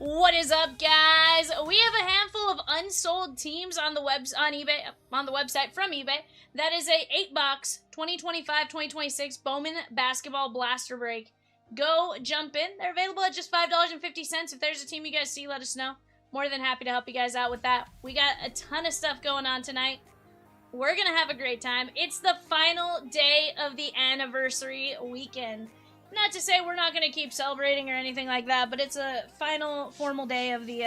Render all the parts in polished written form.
What is up, guys? We have a handful of unsold teams on the website from eBay. That is a 8-box 2025-2026 Bowman basketball blaster break. Go jump in. They're available at just $5.50. If there's a team you guys see, let us know. More than happy to help you guys out with that. We got a ton of stuff going on tonight. We're gonna have a great time. It's the final day of the anniversary weekend. Not to say we're not going to keep celebrating or anything like that, but it's a final formal day of the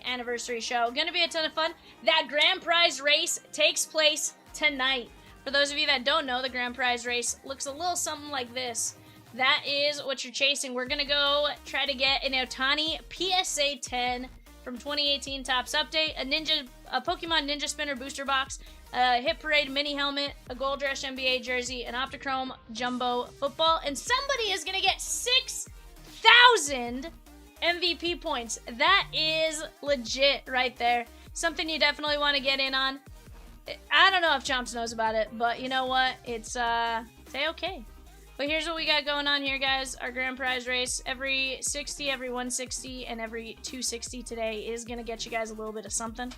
anniversary show. Going to be a ton of fun. That grand prize race takes place tonight. For those of you that don't know, the grand prize race looks a little something like this. That is what you're chasing. We're going to go try to get an Otani PSA 10 from 2018 Topps Update, a Pokemon Ninja Spinner booster box, a Hit Parade mini helmet, a Gold Rush NBA jersey, an Optichrome Jumbo football, and somebody is going to get 6,000 MVP points. That is legit right there. Something you definitely want to get in on. I don't know if Chomps knows about it, but you know what? It's, say okay. But here's what we got going on here, guys. Our grand prize race, every 60, every 160, and every 260 today is going to get you guys a little bit of something.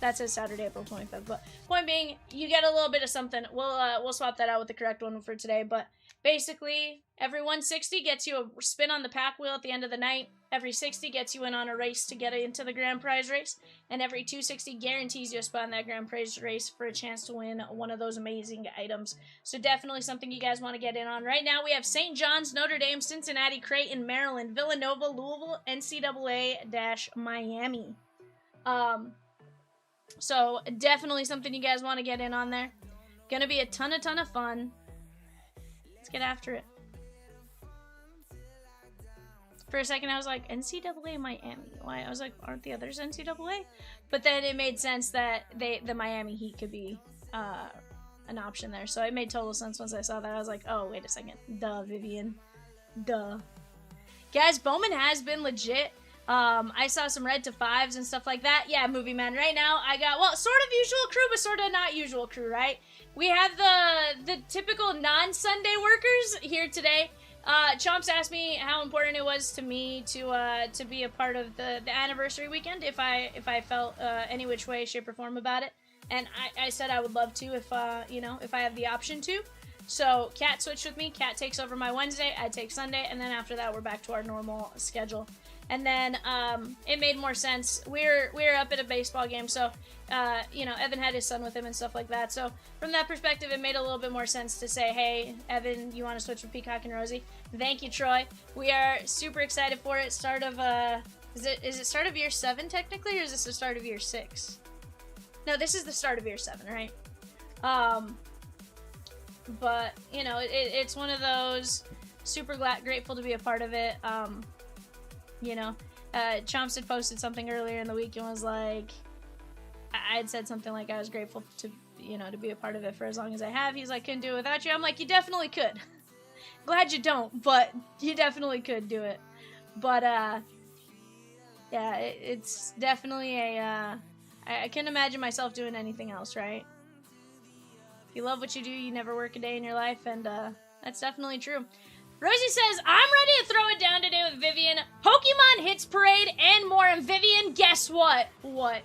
That says Saturday, April 25th, but point being, you get a little bit of something. We'll swap that out with the correct one for today, but basically, every 160 gets you a spin on the pack wheel at the end of the night. Every 60 gets you in on a race to get into the grand prize race, and every 260 guarantees you a spot in that grand prize race for a chance to win one of those amazing items. So definitely something you guys want to get in on. Right now, we have St. John's, Notre Dame, Cincinnati, Creighton, Maryland, Villanova, Louisville, NCAA-Miami. So definitely something you guys want to get in on there. Gonna be a ton of fun. Let's get after it. For a second I was like, NCAA Miami. Why? I was like, aren't the others NCAA? But then it made sense that the Miami Heat could be an option there. So it made total sense once I saw that. I was like, oh, wait a second. Duh, Vivian. Duh. Guys, Bowman has been legit. I saw some red to 5s and stuff like that. Yeah, Movie Man. Right now, I got, well, sort of usual crew, but sort of not usual crew, right? We have the typical non-Sunday workers here today. Chomps asked me how important it was to me to be a part of the anniversary weekend, if I felt any which way, shape, or form about it. And I said I would love to if I have the option to. So Kat switched with me. Kat takes over my Wednesday, I take Sunday, and then after that we're back to our normal schedule. And then it made more sense. We're up at a baseball game, so Evan had his son with him and stuff like that. So from that perspective, it made a little bit more sense to say, hey, Evan, you want to switch with Peacock and Rosie? Thank you, Troy. We are super excited for it. Start of is it start of year 7 technically, or is this the start of year 6? No, this is the start of year 7, right? But it's one of those. Super grateful to be a part of it. Chomps had posted something earlier in the week and was like, I had said something like I was grateful to be a part of it for as long as I have. He's like, couldn't do it without you. I'm like, you definitely could. Glad you don't, but you definitely could do it. But, yeah, it's definitely I couldn't imagine myself doing anything else, right? If you love what you do, you never work a day in your life, and that's definitely true. Rosie says, I'm ready to throw it down today with Vivian. Pokemon Hits Parade and more. And Vivian, guess what? What?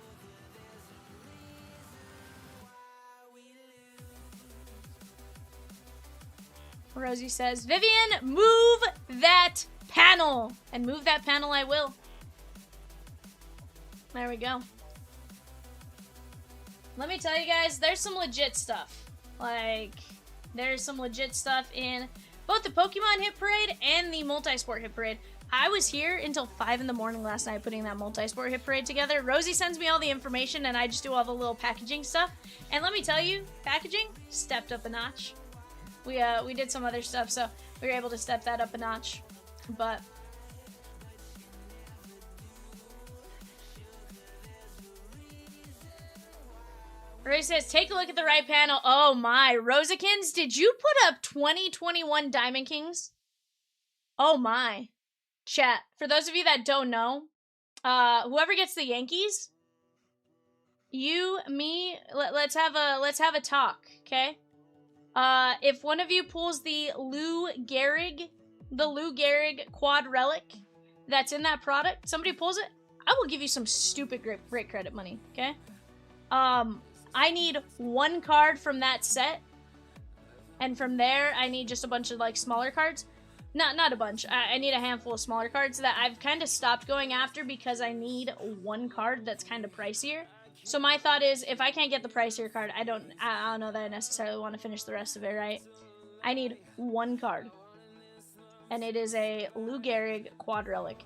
Rosie says, Vivian, move that panel. And move that panel I will. There we go. Let me tell you guys, there's some legit stuff. There's some legit stuff in both the Pokemon Hit Parade and the Multisport Hit Parade. I was here until 5 in the morning last night putting that Multisport Hit Parade together. Rosie sends me all the information and I just do all the little packaging stuff. And let me tell you, packaging stepped up a notch. We did some other stuff, so we were able to step that up a notch. But Rosie says, take a look at the right panel. Oh my. Rosikins, did you put up 2021 Diamond Kings? Oh my. Chat, for those of you that don't know, whoever gets the Yankees, let's have a talk, okay? If one of you pulls the Lou Gehrig quad relic, that's in that product, somebody pulls it, I will give you some stupid great credit money, okay? I need 1 card from that set, and from there, I need just a bunch of, like, smaller cards. Not a bunch. I need a handful of smaller cards that I've kind of stopped going after because I need 1 card that's kind of pricier. So my thought is, if I can't get the pricier card, I don't know that I necessarily want to finish the rest of it, right? I need 1 card. And it is a Lou Gehrig Quad Relic.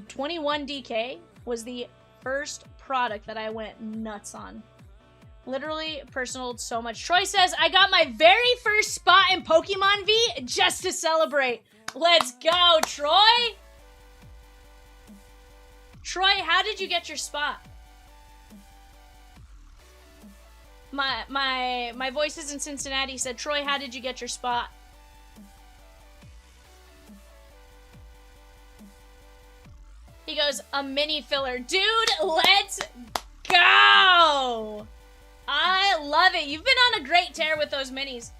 21 DK was the first product that I went nuts on. Literally personaled so much. Troy says, I got my very first spot in Pokemon V just to celebrate. Let's go, Troy! Troy, how did you get your spot? My voices in Cincinnati said, Troy, how did you get your spot? He goes, a mini filler. Dude, let's go! I love it. You've been on a great tear with those minis.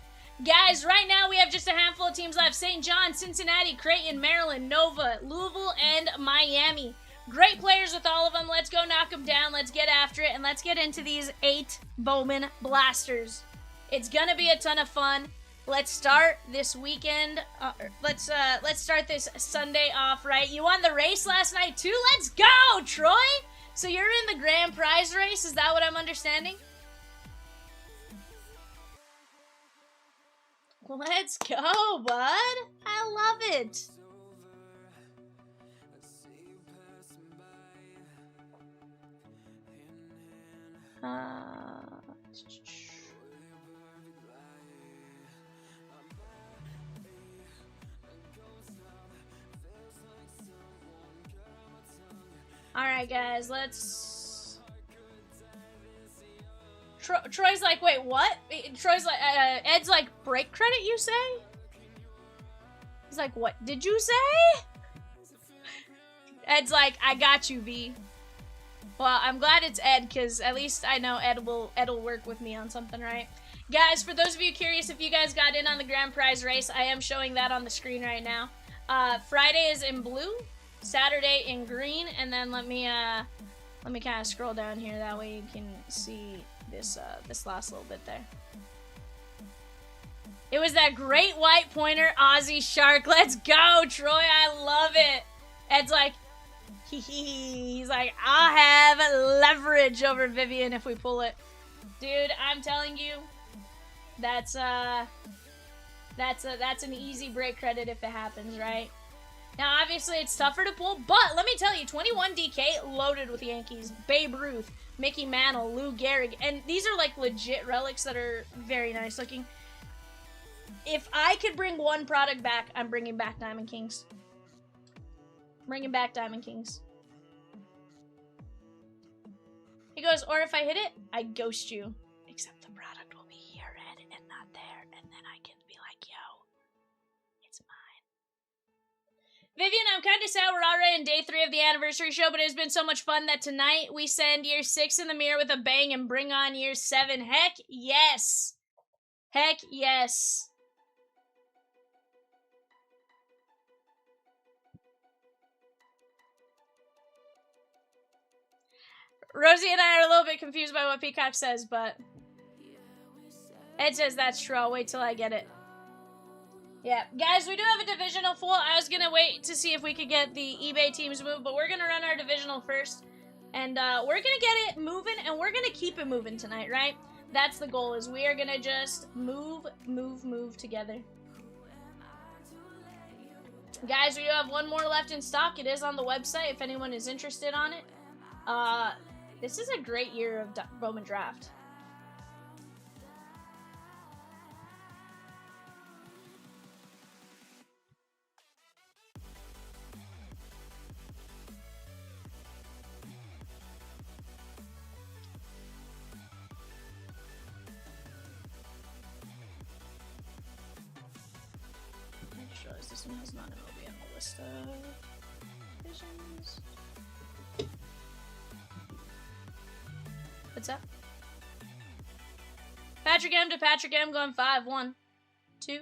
Guys, right now we have just a handful of teams left. St. John, Cincinnati, Creighton, Maryland, Nova, Louisville, and Miami. Great players with all of them. Let's go knock them down. Let's get after it, and let's get into these 8 Bowman blasters. It's going to be a ton of fun. Let's start this weekend. Let's start this Sunday off right. You won the race last night too? Let's go, Troy! So you're in the grand prize race? Is that what I'm understanding? Let's go, bud. I love it. Alright, guys, let's... Troy's like, wait, what? Troy's like, Ed's like, break credit, you say? He's like, what did you say? Ed's like, I got you, V. Well, I'm glad it's Ed, because at least I know Ed will work with me on something, right? Guys, for those of you curious if you guys got in on the grand prize race, I am showing that on the screen right now. Friday is in blue, Saturday in green, and then let me kind of scroll down here, that way you can see this last little bit there. It was that great white pointer Aussie shark. Let's go, Troy. I love it. Ed's like, he's like, I'll have leverage over Vivian if we pull it. Dude, I'm telling you, that's an easy break credit if it happens, right? Now, obviously, it's tougher to pull, but let me tell you, 21 DK loaded with Yankees. Babe Ruth, Mickey Mantle, Lou Gehrig, and these are like legit relics that are very nice looking. If I could bring one product back, I'm bringing back Diamond Kings. Bringing back Diamond Kings. He goes, or if I hit it, I ghost you. Except the product will be here, Ed, and not there, and then I can be like, yo, it's mine. Vivian, I'm kind of sad we're already in day 3 of the anniversary show, but it has been so much fun that tonight we send year 6 in the mirror with a bang and bring on year 7. Heck yes. Heck yes. Rosie and I are a little bit confused by what Peacock says, but Ed says that's true. I'll wait till I get it. Yeah, guys, we do have a divisional full. I was gonna wait to see if we could get the eBay teams moved, but we're gonna run our divisional first, and we're gonna get it moving, and we're gonna keep it moving tonight, right? That's the goal, is we are gonna just move together. Guys, we do have one more left in stock. It is on the website if anyone is interested on it. This is a great year of Bowman Draft. I just realized this one has not an OB on the list of visions. What's up? Patrick M to Patrick M going 5. 1, 2,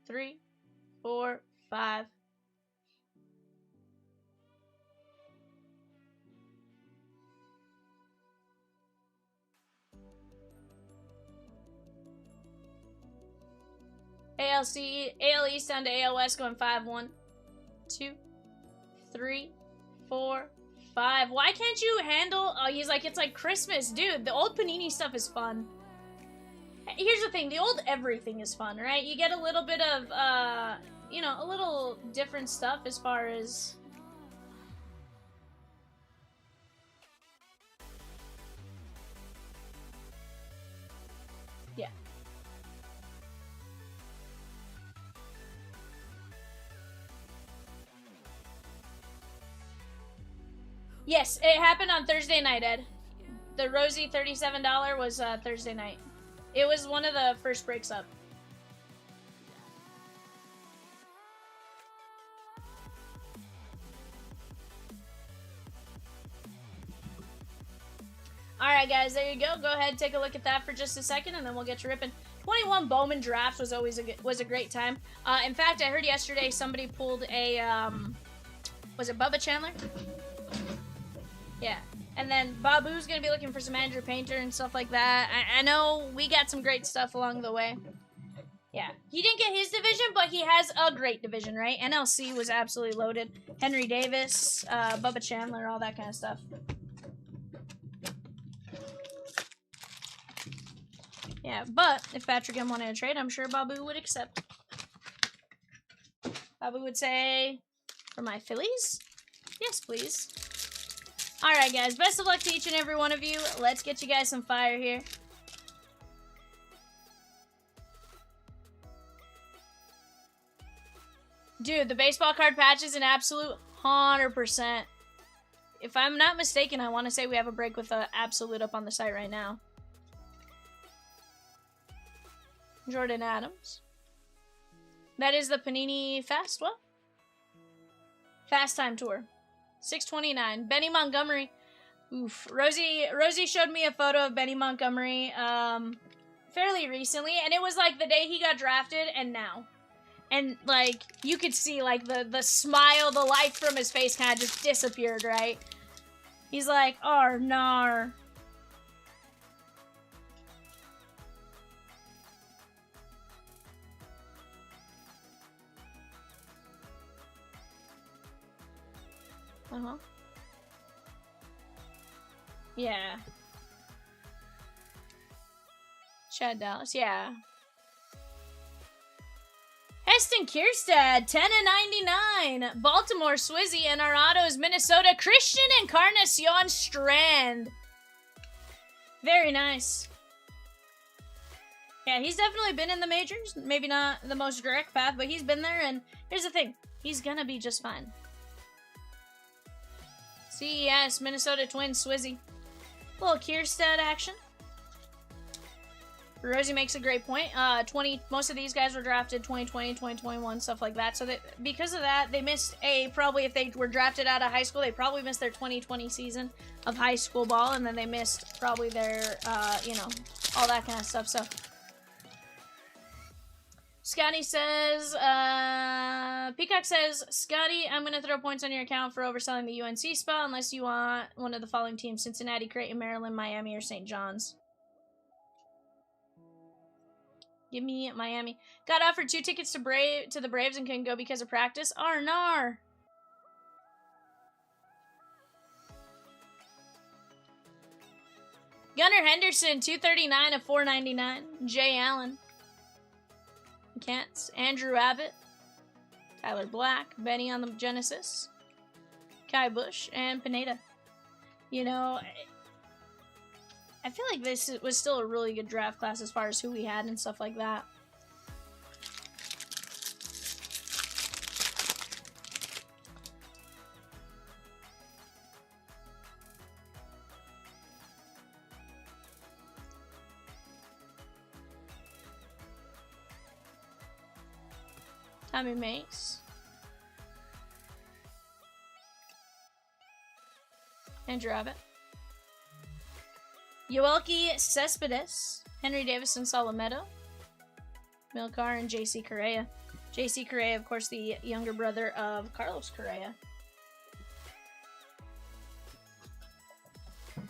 3, 4, 5. AL East down to AL West, going 5, 1, 2, 3, 4, 5. Why can't you handle... Oh, he's like, it's like Christmas. Dude, the old Panini stuff is fun. Here's the thing. The old everything is fun, right? You get a little bit of, you know, a little different stuff as far as... Yeah. Yes, it happened on Thursday night, Ed. The Rosie $37 was Thursday night. It was one of the first breaks up. Alright guys, there you go. Go ahead and take a look at that for just a second and then we'll get to ripping. 21 Bowman drafts was always a great time. In fact, I heard yesterday somebody pulled a, was it Bubba Chandler? Yeah. And then Babu's going to be looking for some Andrew Painter and stuff like that. I know we got some great stuff along the way. Yeah. He didn't get his division, but he has a great division, right? NLC was absolutely loaded. Henry Davis, Bubba Chandler, all that kind of stuff. Yeah, but if Patrick M wanted to trade, I'm sure Babu would accept. Babu would say, for my Phillies? Yes, please. Alright, guys. Best of luck to each and every one of you. Let's get you guys some fire here. Dude, the baseball card patch is an absolute 100%. If I'm not mistaken, I want to say we have a break with Absolute up on the site right now. Jordan Adams. That is the Panini Fast, what? Fast Time Tour. 629. Benny Montgomery. Oof. Rosie showed me a photo of Benny Montgomery fairly recently, and it was like the day he got drafted and now. And like you could see like the smile, the life from his face kind of just disappeared, right? He's like, "Oh, nar." Uh-huh. Yeah. Chad Dallas, yeah. Heston Kierstad, 10/99. Baltimore Swizzy and our autos, Minnesota Christian Encarnacion Strand. Very nice. Yeah, he's definitely been in the majors. Maybe not the most direct path, but he's been there, and here's the thing. He's gonna be just fine. CES, Minnesota Twins, Swizzy. Little Kierstad action. Rosie makes a great point. Most of these guys were drafted 2020, 2021, stuff like that. So that because of that, they missed probably if they were drafted out of high school, they probably missed their 2020 season of high school ball, and then they missed probably their, you know, all that kind of stuff. So Scotty says, Peacock says, Scotty, I'm going to throw points on your account for overselling the UNC spot unless you want one of the following teams: Cincinnati, Creighton, Maryland, Miami, or St. John's. Give me Miami. Got offered 2 tickets to the Braves and couldn't go because of practice. Arnar. Gunnar Henderson, 239 of 499. Jay Allen. Cats. Andrew Abbott. Tyler Black. Benny on the Genesis. Kai Bush. And Pineda. You know, I feel like this was still a really good draft class as far as who we had and stuff like that. Tommy Mace. Andrew Abbott. Yoelki Cespedes. Henry Davis and Solometo. Milcar and J.C. Correa. J.C. Correa, of course, the younger brother of Carlos Correa.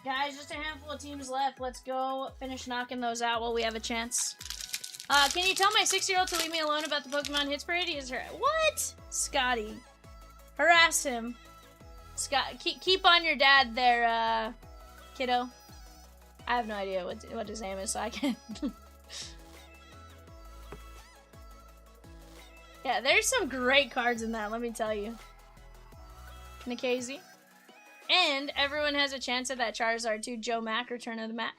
Guys, just a handful of teams left. Let's go finish knocking those out while we have a chance. Can you tell my 6-year-old to leave me alone about the Pokemon Hits Parade? He is her. What? Scotty. Harass him. Scott, keep on your dad there, kiddo. I have no idea what his name is, so I can't. Yeah, there's some great cards in that, let me tell you. Nikhazy. And everyone has a chance at that Charizard too. Joe Mac, Return of the Mac.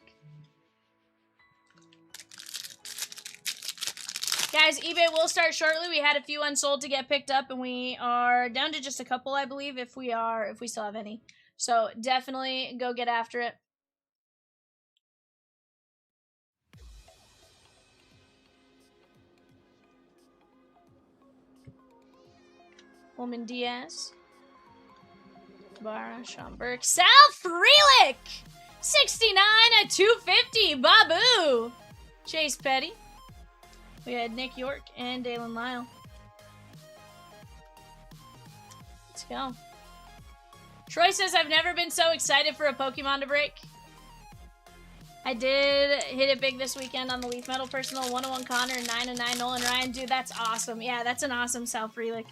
Guys, eBay will start shortly. We had a few unsold to get picked up, and we are down to just a couple, I believe, if we still have any. So definitely go get after it. Woman Diaz. Tabara, Sean Burke. Sal Frelick! 69 at 250. Babu! Chase Petty. We had Nick York and Dalen Lyle. Let's go. Troy says, I've never been so excited for a Pokemon to break. I did hit it big this weekend on the Leaf Metal Personal. 101 Connor, 909 Nolan Ryan. Dude, that's awesome. Yeah, that's an awesome Sal Frelick.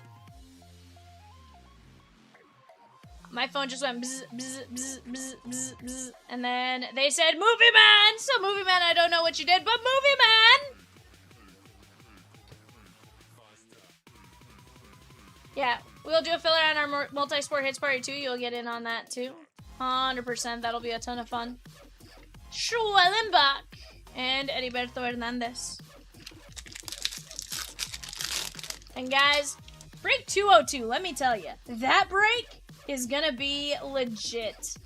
My phone just went bzz, bzz, bzz, bzz, bzz, bzz. And then they said, Movie Man! So, Movie Man, I don't know what you did, but Movie Man! Yeah, we'll do a filler on our multi-sport hits party too. You'll get in on that too. 100%. That'll be a ton of fun. Schwellenbach and Heriberto Hernandez. And guys, break 202, let me tell you, that break is gonna be legit.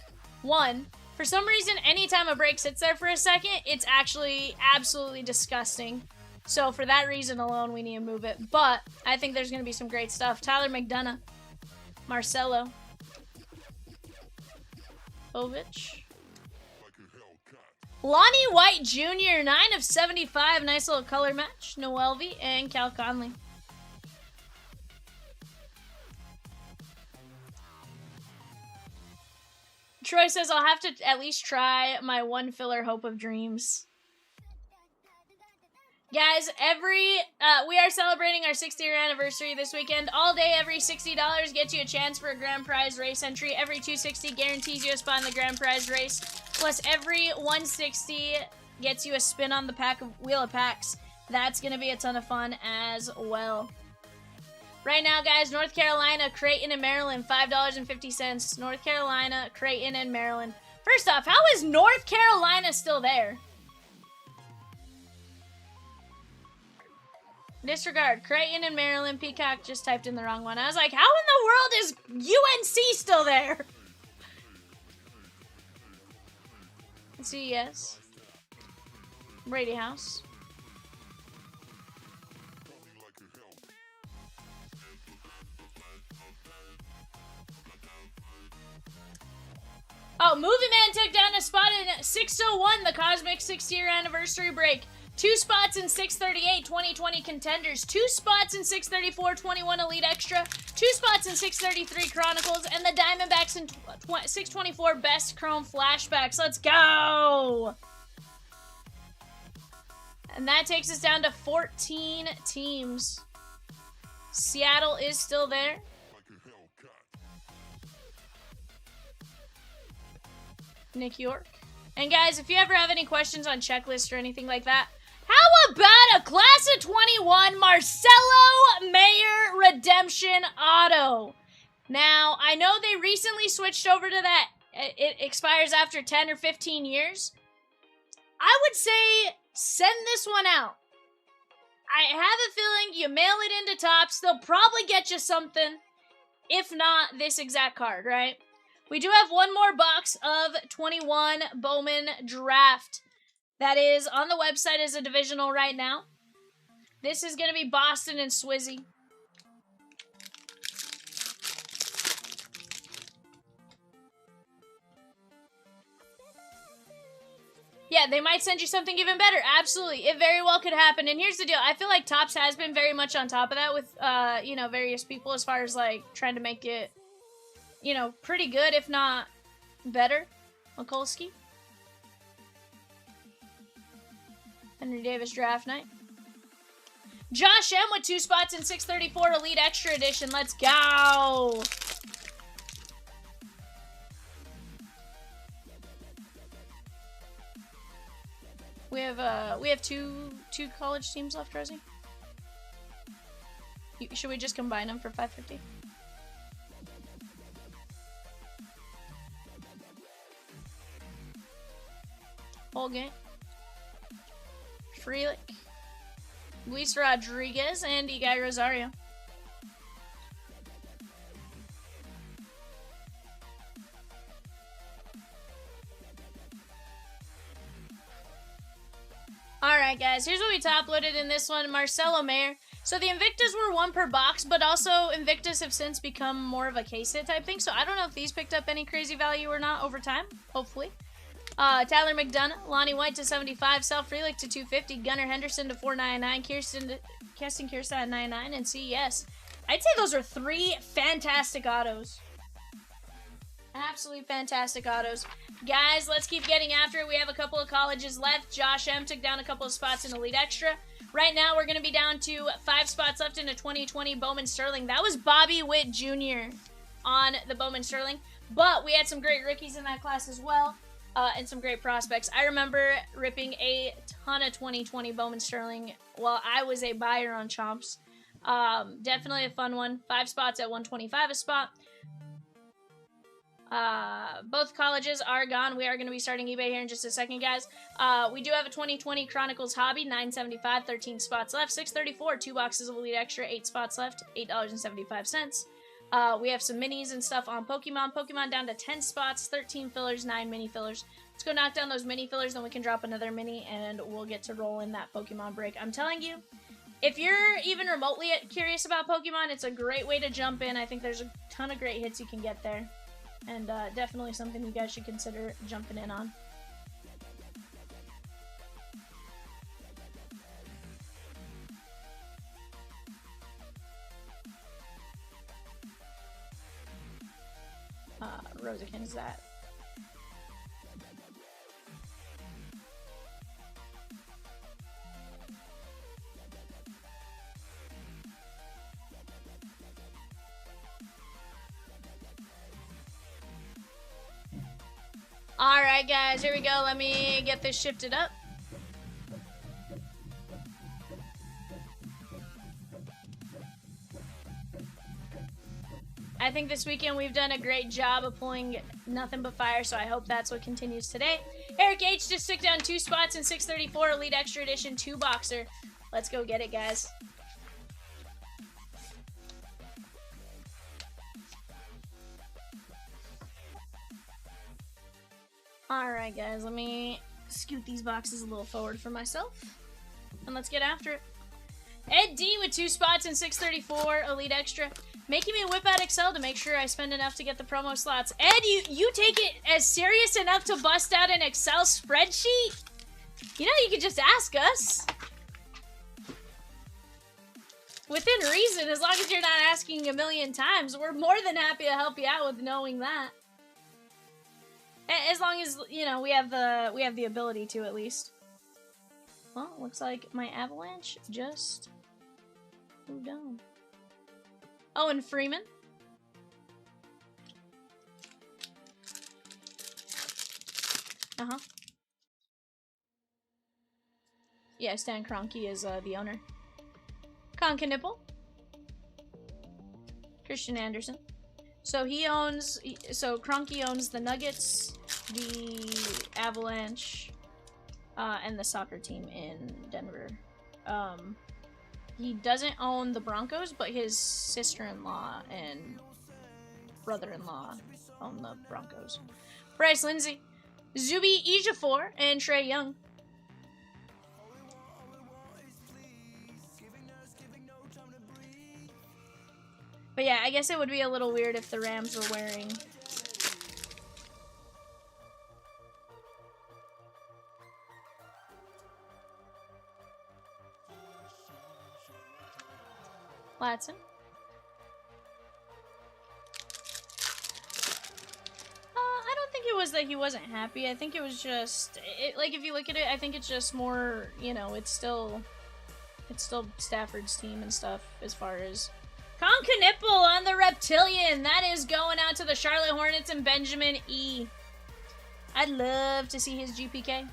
One, for some reason, anytime a break sits there for a second, it's actually absolutely disgusting. So for that reason alone, we need to move it. But I think there's going to be some great stuff. Tyler McDonough. Marcelo. Ovich. Lonnie White Jr. 9 of 75. Nice little color match. Noelvi and Cal Conley. Troy says, I'll have to at least try my one filler Hope of Dreams. Guys, we are celebrating our 60th anniversary this weekend. All day, every $60 gets you a chance for a grand prize race entry. Every $260 guarantees you a spot in the grand prize race. Plus, every $160 gets you a spin on the wheel of packs. That's going to be a ton of fun as well. Right now, guys, North Carolina, Creighton, and Maryland, $5.50. North Carolina, Creighton, and Maryland. First off, how is North Carolina still there? Disregard. Creighton and Maryland. Peacock just typed in the wrong one. I was like, how in the world is UNC still there? CES. Brady House. Oh, Movie Man took down a spot in 601, the Cosmic 6-year anniversary break. 2 spots in 638 2020 Contenders, 2 spots in 634 21 Elite Extra, 2 spots in 633 Chronicles, and the Diamondbacks in 624 Best Chrome Flashbacks. Let's go! And that takes us down to 14 teams. Seattle is still there. Nick York. And guys, if you ever have any questions on checklist or anything like that, how about a class of 21 Marcelo Mayer Redemption Auto? Now, I know they recently switched over to that. It expires after 10 or 15 years. I would say send this one out. I have a feeling you mail it into Topps, they'll probably get you something. If not, this exact card, right? We do have one more box of 21 Bowman Draft. That is on the website as a divisional right now. This is going to be Boston and Swizzy. Yeah, they might send you something even better. Absolutely. It very well could happen. And here's the deal. I feel like Topps has been very much on top of that with, you know, various people as far as, like, trying to make it, you know, pretty good, if not better. Mikulski. Henry Davis draft night. Josh M with 2 spots in 634 Elite Extra Edition. Let's go. We have two college teams left, Rosie. Should we just combine them for 550? Holgate, Freelick, Luis Rodriguez, and Iggy Rosario. Alright guys, here's what we top loaded in this one. Marcelo Mayer. So the Invictus were 1 per box, but also Invictus have since become more of a case hit type thing. So I don't know if these picked up any crazy value or not over time. Hopefully. Tyler McDonough, Lonnie White to 75, Sal Frelick to 250, Gunnar Henderson to 499, Kirsten Kierstad at 99, and CES. I'd say those are 3 fantastic autos. Absolutely fantastic autos. Guys, let's keep getting after it. We have a couple of colleges left. Josh M took down a couple of spots in Elite Extra. Right now, we're going to be down to 5 spots left in a 2020 Bowman Sterling. That was Bobby Witt Jr. on the Bowman Sterling. But we had some great rookies in that class as well. And some great prospects. I remember ripping a ton of 2020 Bowman Sterling while I was a buyer on Chomps. Definitely a fun one. 5 spots at 125 a spot. Both colleges are gone. We are going to be starting eBay here in just a second, guys. We do have a 2020 Chronicles Hobby, $9.75, 13 spots left. 634, 2 boxes of Elite Extra, 8 spots left, $8.75. We have some minis and stuff on Pokemon. Pokemon down to 10 spots, 13 fillers, 9 mini fillers. Let's go knock down those mini fillers, then we can drop another mini, and we'll get to roll in that Pokemon break. I'm telling you, if you're even remotely curious about Pokemon, it's a great way to jump in. I think there's a ton of great hits you can get there. And definitely something you guys should consider jumping in on. Rosakin's that. Alright guys, here we go. Let me get this shifted up. I think this weekend we've done a great job of pulling nothing but fire, so I hope that's what continues today. Eric H just took down 2 spots in 634 Elite Extra Edition 2 boxer. Let's go get it, guys. Alright guys, let me scoot these boxes a little forward for myself. And let's get after it. Ed D with 2 spots in 634 Elite Extra. Making me whip out Excel to make sure I spend enough to get the promo slots. Ed, you take it as serious enough to bust out an Excel spreadsheet? You know, you could just ask us. Within reason, as long as you're not asking a million times, we're more than happy to help you out with knowing that. As long as, you know, we have the ability to, at least. Well, looks like my Avalanche just moved on. Oh, and Freeman. Uh-huh. Yeah, Stan Kroenke is the owner. Conka Nipple. Christian Anderson. So he owns, so Kroenke owns the Nuggets, the Avalanche, and the soccer team in Denver. He doesn't own the Broncos, but his sister-in-law and brother-in-law own the Broncos. Bryce Lindsey, Zuby Ejiofor, and Trae Young. But yeah, I guess it would be a little weird if the Rams were wearing... Latson. I don't think it was that he wasn't happy. I think it was just... like, if you look at it, I think it's just more, you know, it's still... it's still Stafford's team and stuff as far as... Conka Nipple on the Reptilian. That is going out to the Charlotte Hornets and Benjamin E. I'd love to see his GPK.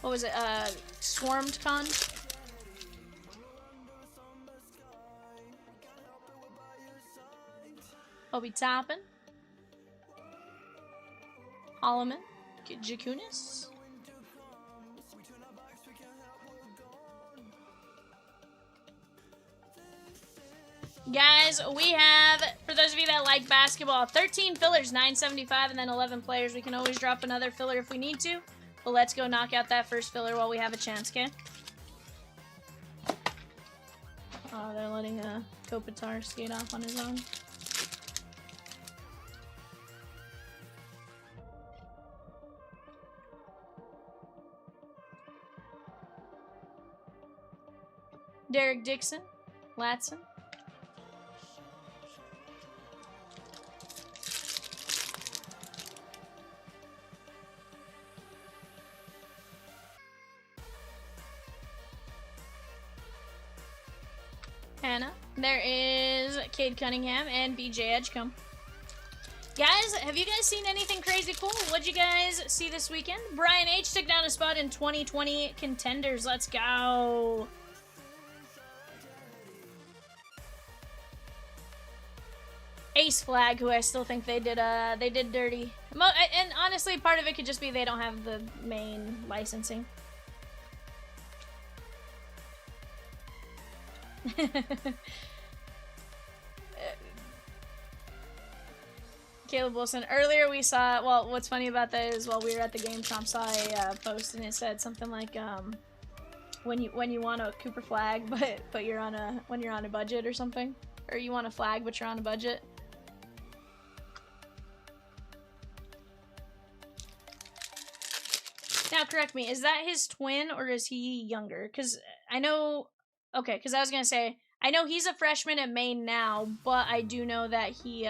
What was it? Swarmed Con? Obi Toppin. Holloman. Jakunis. Guys, we have, for those of you that like basketball, 13 fillers, $9.75, and then 11 players. We can always drop another filler if we need to, but let's go knock out that first filler while we have a chance, okay? Oh, they're letting Kopitar skate off on his own. Derek Dixon, Latson. Hannah. There is Cade Cunningham and BJ Edgecombe. Guys, have you guys seen anything crazy cool? What'd you guys see this weekend? Brian H. took down a spot in 2020 Contenders. Let's go. Ace Flag, who I still think they did dirty. And honestly, part of it could just be they don't have the main licensing. Caleb Wilson. Earlier we saw, well, what's funny about that is while we were at the game, Trump saw a post and it said something like, when you want a Cooper flag, but you're on a, when you're on a budget or something, or you want a flag but you're on a budget. Now, correct me, is that his twin or is he younger? Because I know, okay, because I was going to say, I know he's a freshman at Maine now, but I do know that he,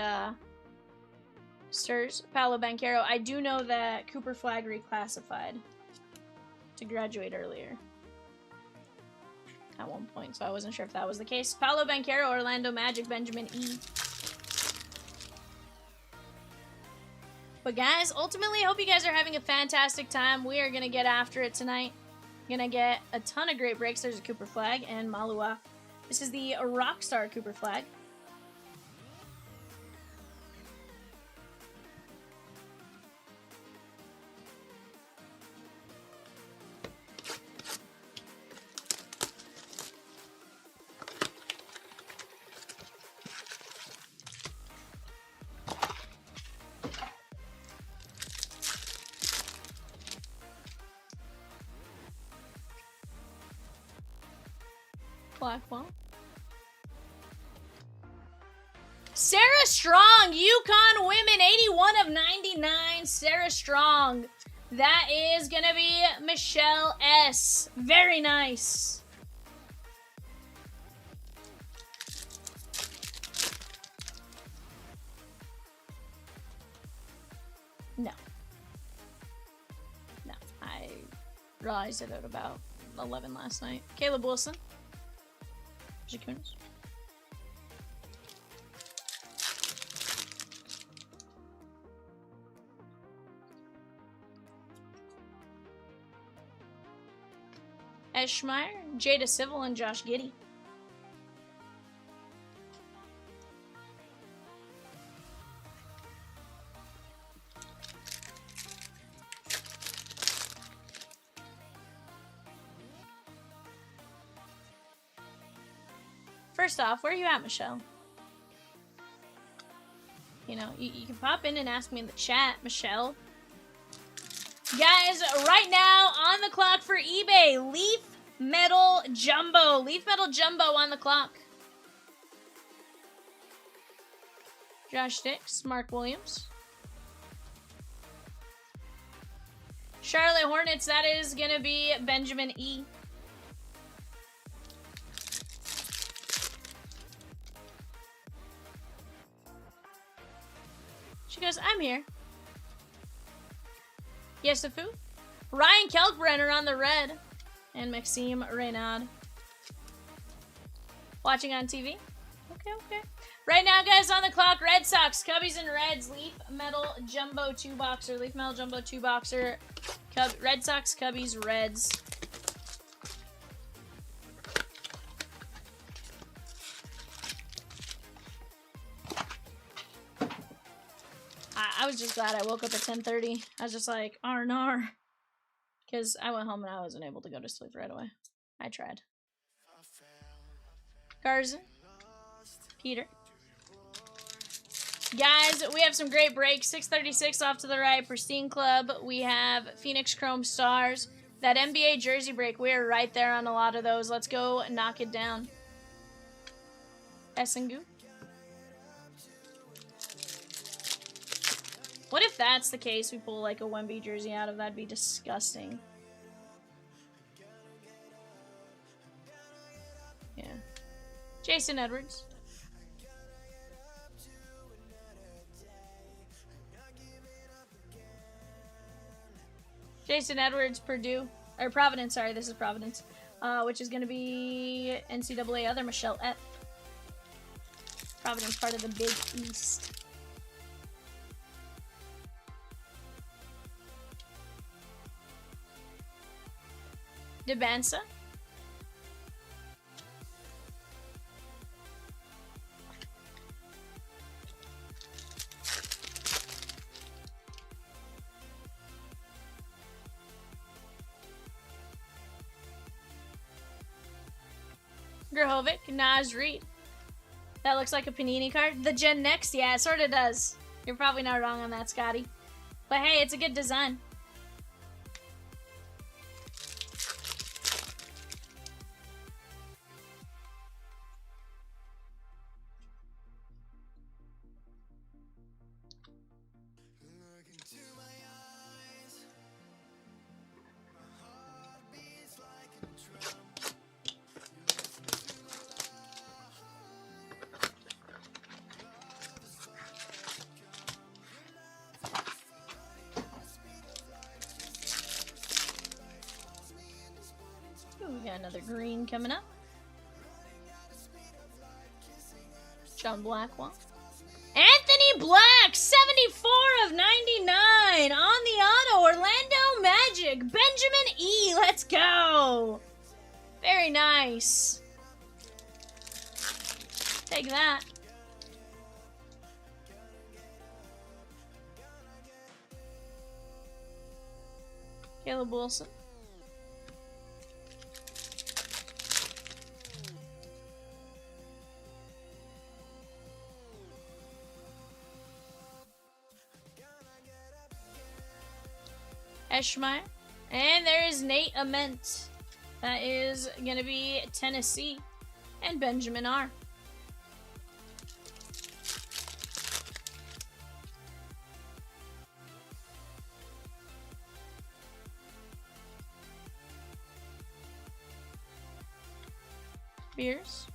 Sirs, Paolo Banchero, I do know that Cooper Flag reclassified to graduate earlier at one point, so I wasn't sure if that was the case. Paolo Banchero, Orlando Magic, Benjamin E. But guys, ultimately, hope you guys are having a fantastic time. We are going to get after it tonight. Going to get a ton of great breaks. There's a Cooper Flag and Malua. This is the Rockstar Cooper Flag. Blackwell. Sarah Strong, Yukon Women, 81 of 99. Sarah Strong. That is going to be Michelle S. Very nice. No. No. I realized it at about 11 last night. Caleb Wilson. Jakunis. Eschmeyer, Jada Civil, and Josh Giddey. First off, where are you at, Michelle? You know, you can pop in and ask me in the chat, Michelle. Guys, right now on the clock for eBay, Leaf Metal Jumbo. Leaf Metal Jumbo on the clock. Josh Dix, Mark Williams. Charlotte Hornets, that is going to be Benjamin E. She goes, I'm here. Yes, the food. Ryan Kelkbrenner on the red. And Maxime Reynaud. Watching on TV? Okay, okay. Right now, guys, on the clock, Red Sox, Cubbies and Reds, Leaf Metal Jumbo 2-boxer, Leaf Metal Jumbo 2-boxer, Red Sox, Cubbies, Reds. I was just glad I woke up at 10:30. I was just like, R&R. Because I went home and I wasn't able to go to sleep right away. I tried. Garza. Peter. Guys, we have some great breaks. 636 off to the right. Pristine Club. We have Phoenix Chrome Stars. That NBA jersey break, we are right there on a lot of those. Let's go knock it down. Essengu. What if that's the case? We pull like a Wemby jersey out of that'd be disgusting. Yeah. Jason Edwards. Jason Edwards, Purdue. Or Providence, sorry, this is Providence. Which is going to be NCAA other Michelle F. Providence, part of the Big East. Debansa. Grahovic, Naz Reid. That looks like a Panini card. The Gen Next, yeah, it sort of does. You're probably not wrong on that, Scotty. But hey, it's a good design. We got another green coming up. John Blackwell. Anthony Black, 74 of 99 on the auto. Orlando Magic. Benjamin E. Let's go. Very nice. Take that. Caleb Wilson. Eschmeyer. And there is Nate Ament. That is going to be Tennessee. And Benjamin R. Beers.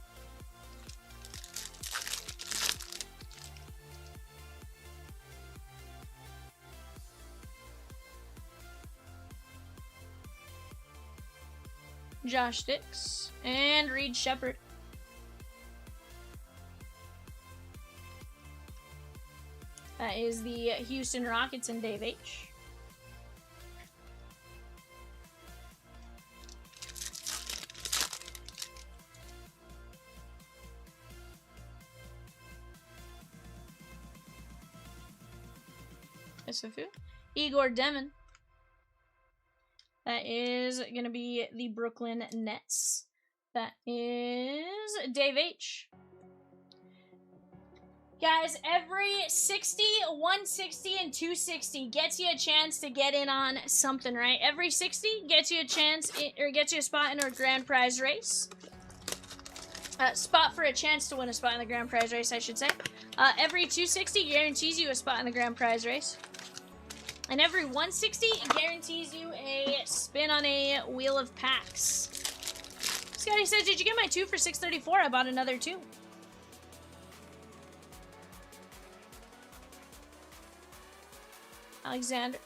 Josh Dix, and Reed Shepard. That is the Houston Rockets and Dave H. Isufu. Igor Demon. That is going to be the Brooklyn Nets. That is Dave H. Guys, every 60, 160, and 260 gets you a chance to get in on something, right? Every 60 gets you a chance, or gets you a spot in a grand prize race. Spot for a chance to win a spot in the grand prize race, I should say. Every 260 guarantees you a spot in the grand prize race. And every 160 guarantees you a spin on a wheel of packs. Scotty says, did you get my 2 for 634? I bought another 2. Alexander.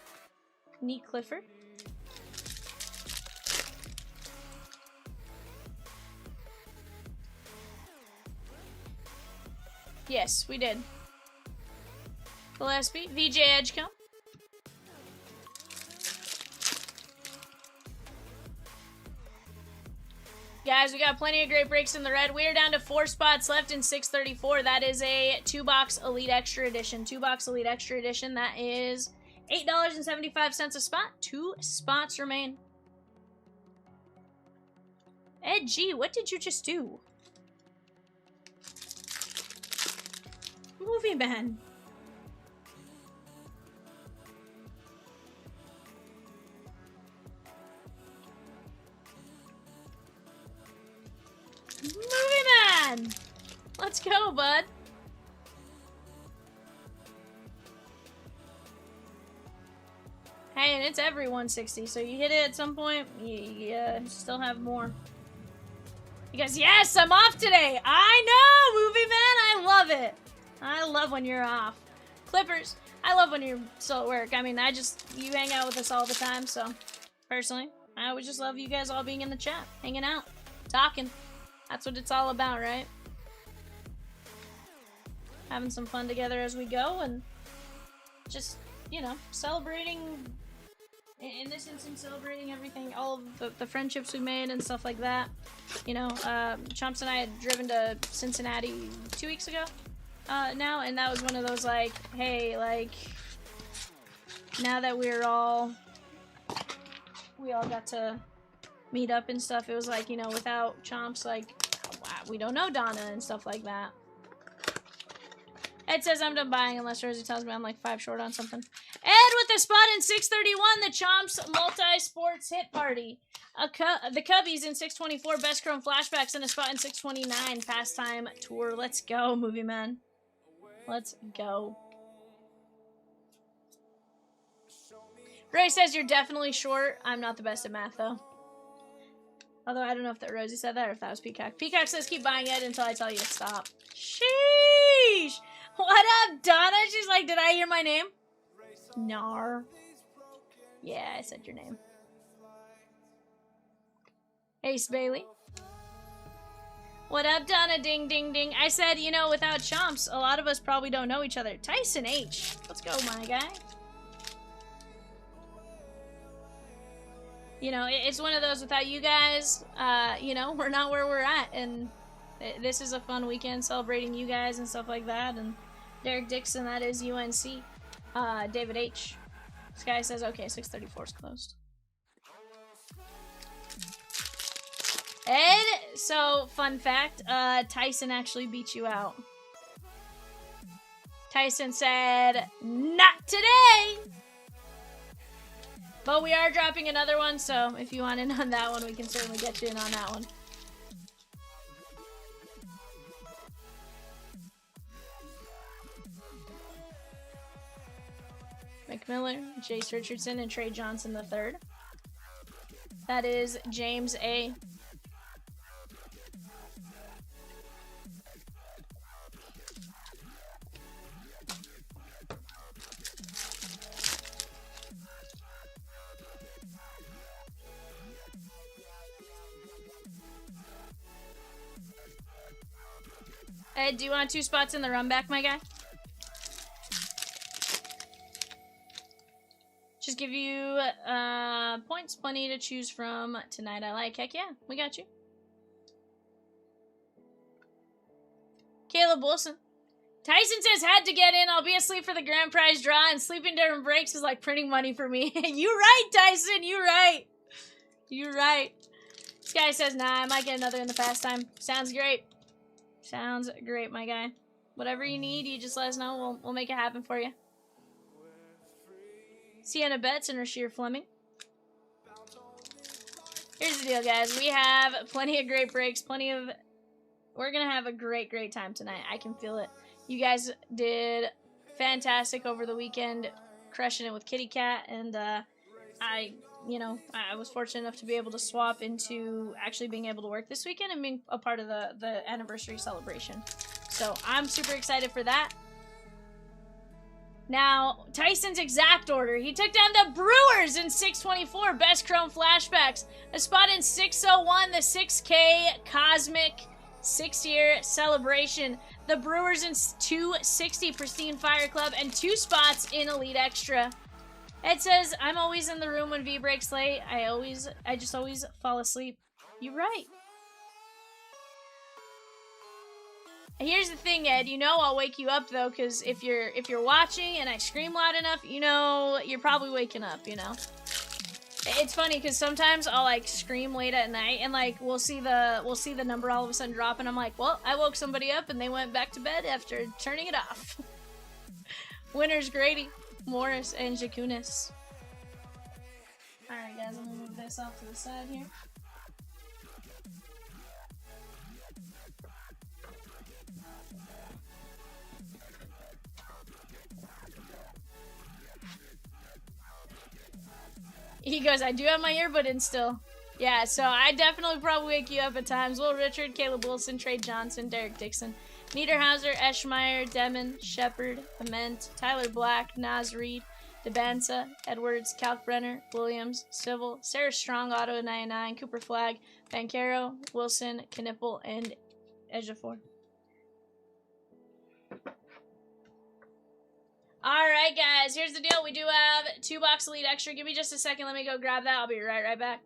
Neat Clifford. Yes, we did. Gillespie, VJ Edgecombe. Guys, we got plenty of great breaks in the red. We are down to 4 spots left in 634. That is a 2-box Elite Extra Edition. 2-box Elite Extra Edition. That is $8.75 a spot. 2 spots remain. Ed G, what did you just do? Movie Man. Movie Man! Let's go, bud. Hey, and it's every 160, so you hit it at some point, you still have more. You guys, yes, I'm off today! I know, Movie Man, I love it! I love when you're off. Clippers, I love when you're still at work. I mean, you hang out with us all the time, so, personally, I would just love you guys all being in the chat, hanging out, talking. That's what it's all about, right? Having some fun together as we go, and just, you know, celebrating, in this instance, celebrating everything, all of the friendships we made and stuff like that. You know, Chomps and I had driven to Cincinnati 2 weeks ago now, and that was one of those, like, hey, like, now that we all got to meet up and stuff, it was like, you know, without Chomps, like, we don't know Donna and stuff like that. Ed says I'm done buying unless Rosie tells me I'm like 5 short on something. Ed with the spot in 631, the Chomps multi-sports hit party. The Cubbies in 624, Best Chrome Flashbacks in a spot in 629, Pastime Tour. Let's go, Movie Man. Let's go. Ray says you're definitely short. I'm not the best at math, though. Although I don't know if that Rosie said that or if that was Peacock. Peacock says keep buying it until I tell you to stop. Sheesh! What up, Donna? She's like, did I hear my name? Nar. Yeah, I said your name. Ace Bailey. What up, Donna? Ding, ding, ding. I said, you know, without Chomps, a lot of us probably don't know each other. Tyson H. Let's go, my guy. You know, it's one of those without you guys, you know, we're not where we're at. And this is a fun weekend celebrating you guys and stuff like that. And Derek Dixon, that is UNC. David H. This guy says, okay, 634 is closed. Ed, so fun fact, Tyson actually beat you out. Tyson said, not today! But we are dropping another one, so if you want in on that one, we can certainly get you in on that one. McMillan, Jace Richardson, and Trey Johnson III. That is James A. Ed, do you want 2 spots in the run back, my guy? Just give you points, plenty to choose from tonight. I like. Heck yeah, we got you. Caleb Wilson. Tyson says, had to get in. I'll be asleep for the grand prize draw, and sleeping during breaks is like printing money for me. You right, Tyson. You right. You right. This guy says, nah, I might get another in the pastime. Sounds great. Sounds great, my guy. Whatever you need, you just let us know. We'll make it happen for you. Sienna Betts and Rasheer Fleming. Here's the deal, guys. We have plenty of great breaks. We're going to have a great, great time tonight. I can feel it. You guys did fantastic over the weekend, crushing it with Kitty Cat. And I was fortunate enough to be able to swap into actually being able to work this weekend and being a part of the anniversary celebration. So I'm super excited for that. Now, Tyson's exact order. He took down the Brewers in 624, Best Chrome Flashbacks. A spot in 601, the 6K Cosmic 6-year celebration. the Brewers in 260 Pristine Fire Club, and 2 spots in Elite Extra. It says, I'm always in the room when V breaks late. I just always fall asleep. You're right. Here's the thing, Ed. You know I'll wake you up though, because if you're watching and I scream loud enough, you know you're probably waking up. You know. It's funny because sometimes I'll like scream late at night and like we'll see the number all of a sudden drop and I'm like, well, I woke somebody up and they went back to bed after turning it off. Winners Grady, Morris, and Jakunis. All right, guys, I'm gonna move this off to the side here. He goes, I do have my earbud in still. Yeah, so I definitely probably wake you up at times. Will Richard, Caleb Wilson, Trey Johnson, Derek Dixon, Niederhauser, Eschmeyer, Demon, Shepard, Ament, Tyler Black, Naz Reed, DeBanza, Edwards, Kalkbrenner, Williams, Civil, Sarah Strong, Auto 99, Cooper Flag, Bancaro, Wilson, Knipple, and Ejiofor. Alright, guys, here's the deal. We do have 2-box Elite Extra. Give me just a second. Let me go grab that. I'll be right back.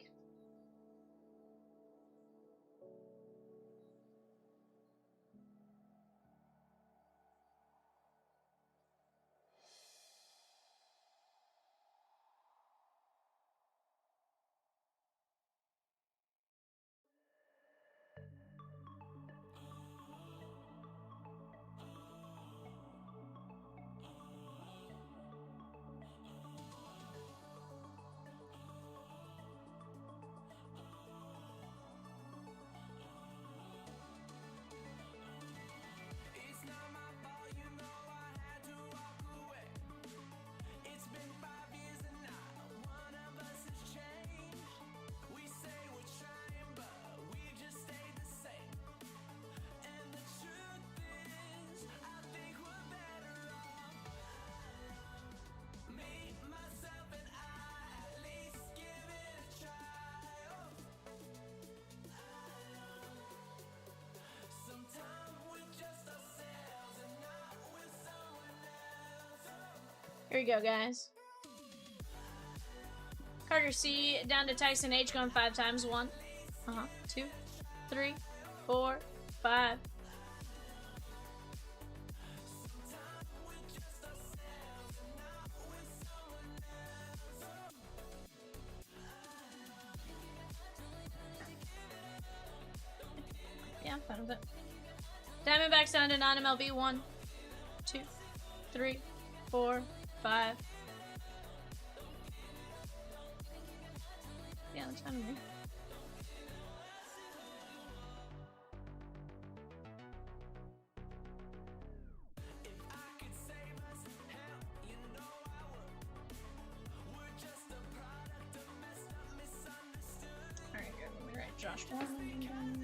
Here we go, guys. Carter C down to Tyson H going 5 times. 1, 2, 3, 4, 5. Yeah, I'm fine with it. Diamondbacks down to non-MLB. 1, 2, 3, 4, 5. Yeah, that's fine with me. Alright, good. Let me write Josh Bowman down.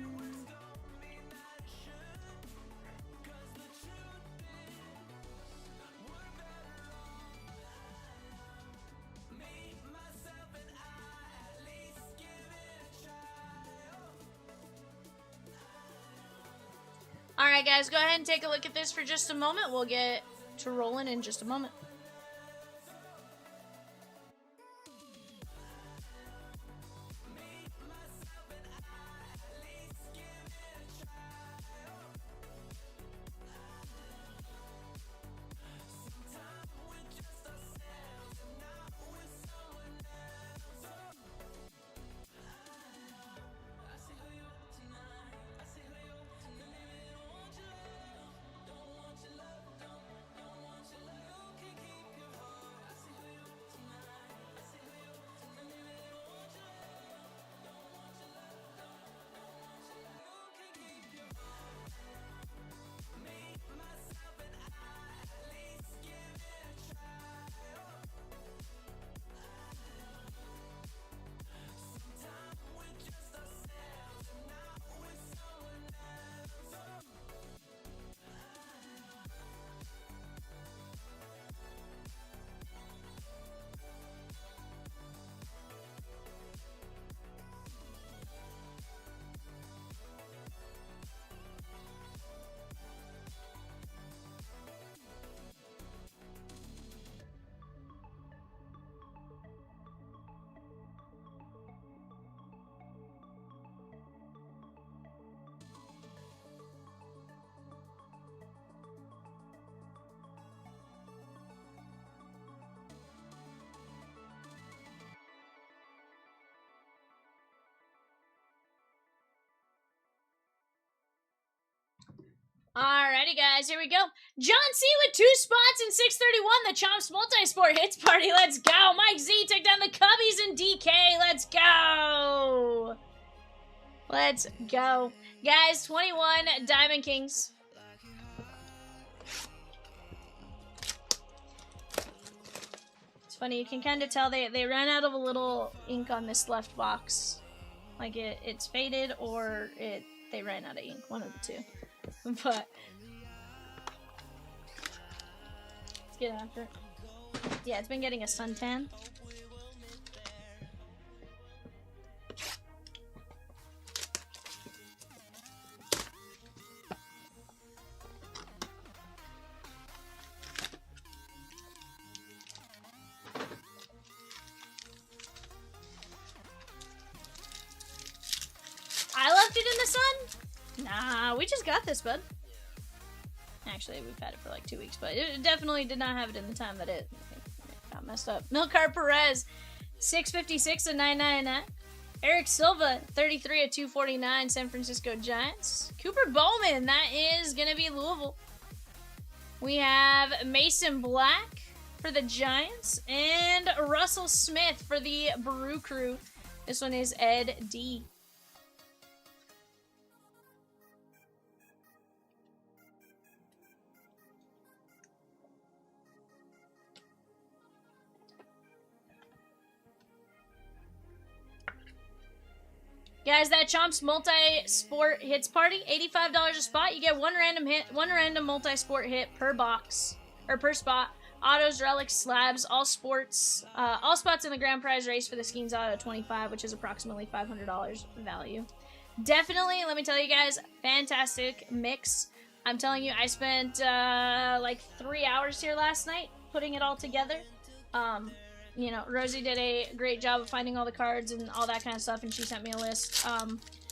Alright guys, go ahead and take a look at this for just a moment. We'll get to rolling in just a moment. Alrighty, guys, here we go. John C with 2 spots in 631. The Chomps Multisport Hits Party. Let's go. Mike Z took down the Cubbies and DK. Let's go. Let's go. Guys, 21 Diamond Kings. It's funny, you can kind of tell they ran out of a little ink on this left box. Like it's faded or they ran out of ink. One of the two. But let's get after it. Yeah, it's been getting a suntan. I left it in the sun? Nah, we just got this, bud. Actually, we've had it for like 2 weeks, but it definitely did not have it in the time that it got messed up. Milcar Perez, 656 and 999. Eric Silva, 33 at 249, San Francisco Giants. Cooper Bowman, that is going to be Louisville. We have Mason Black for the Giants and Russell Smith for the Brew Crew. This one is Ed D. Guys, that Chomps multi-sport hits party, $85 a spot. You get one random multi-sport hit per box, or per spot. Autos, relics, slabs, all spots in the grand prize race for the Skeens Auto 25, which is approximately $500 value. Definitely, let me tell you guys, fantastic mix. I'm telling you, I spent like 3 hours here last night putting it all together. You know, Rosie did a great job of finding all the cards and all that kind of stuff, and she sent me a list.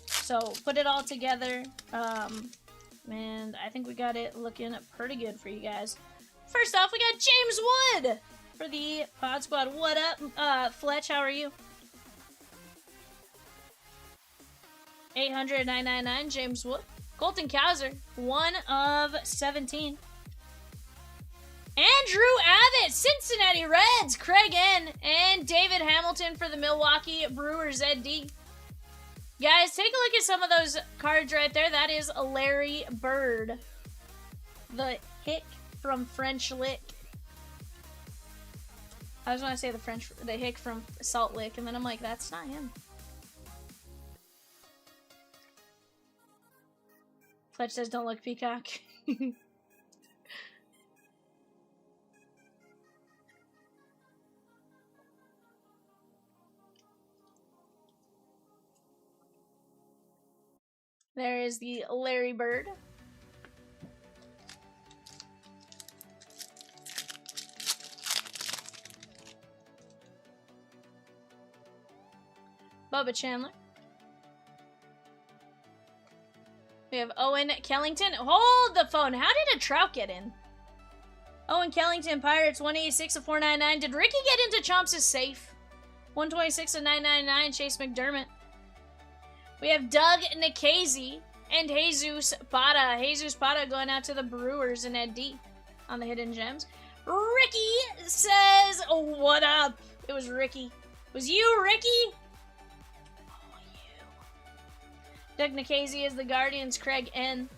So put it all together, and I think we got it looking pretty good for you guys. First off, we got James Wood for the Pod Squad. What up, Fletch? How are you? 800-999, James Wood. Colton Cowser, 1 of 17. Andrew Abbott, Cincinnati Reds, Craig N. And David Hamilton for the Milwaukee Brewers, Ed D. Guys, take a look at some of those cards right there. That is Larry Bird. The hick from French Lick. I was going to say the hick from Salt Lick, and then I'm like, that's not him. Fletch says, don't look, Peacock. There is the Larry Bird. Bubba Chandler. We have Owen Kellington. Hold the phone. How did a Trout get in? Owen Kellington, Pirates, 186 of 499. Did Ricky get into Chomps' safe? 126 of 999, Chase McDermott. We have Doug Nikhazy and Jesus Pata. Jesus Pata going out to the Brewers and Ed D on the Hidden Gems. Ricky says, oh, what up? It was Ricky. It was you, Ricky? Oh, you. Doug Nikhazy is the Guardians, Craig N.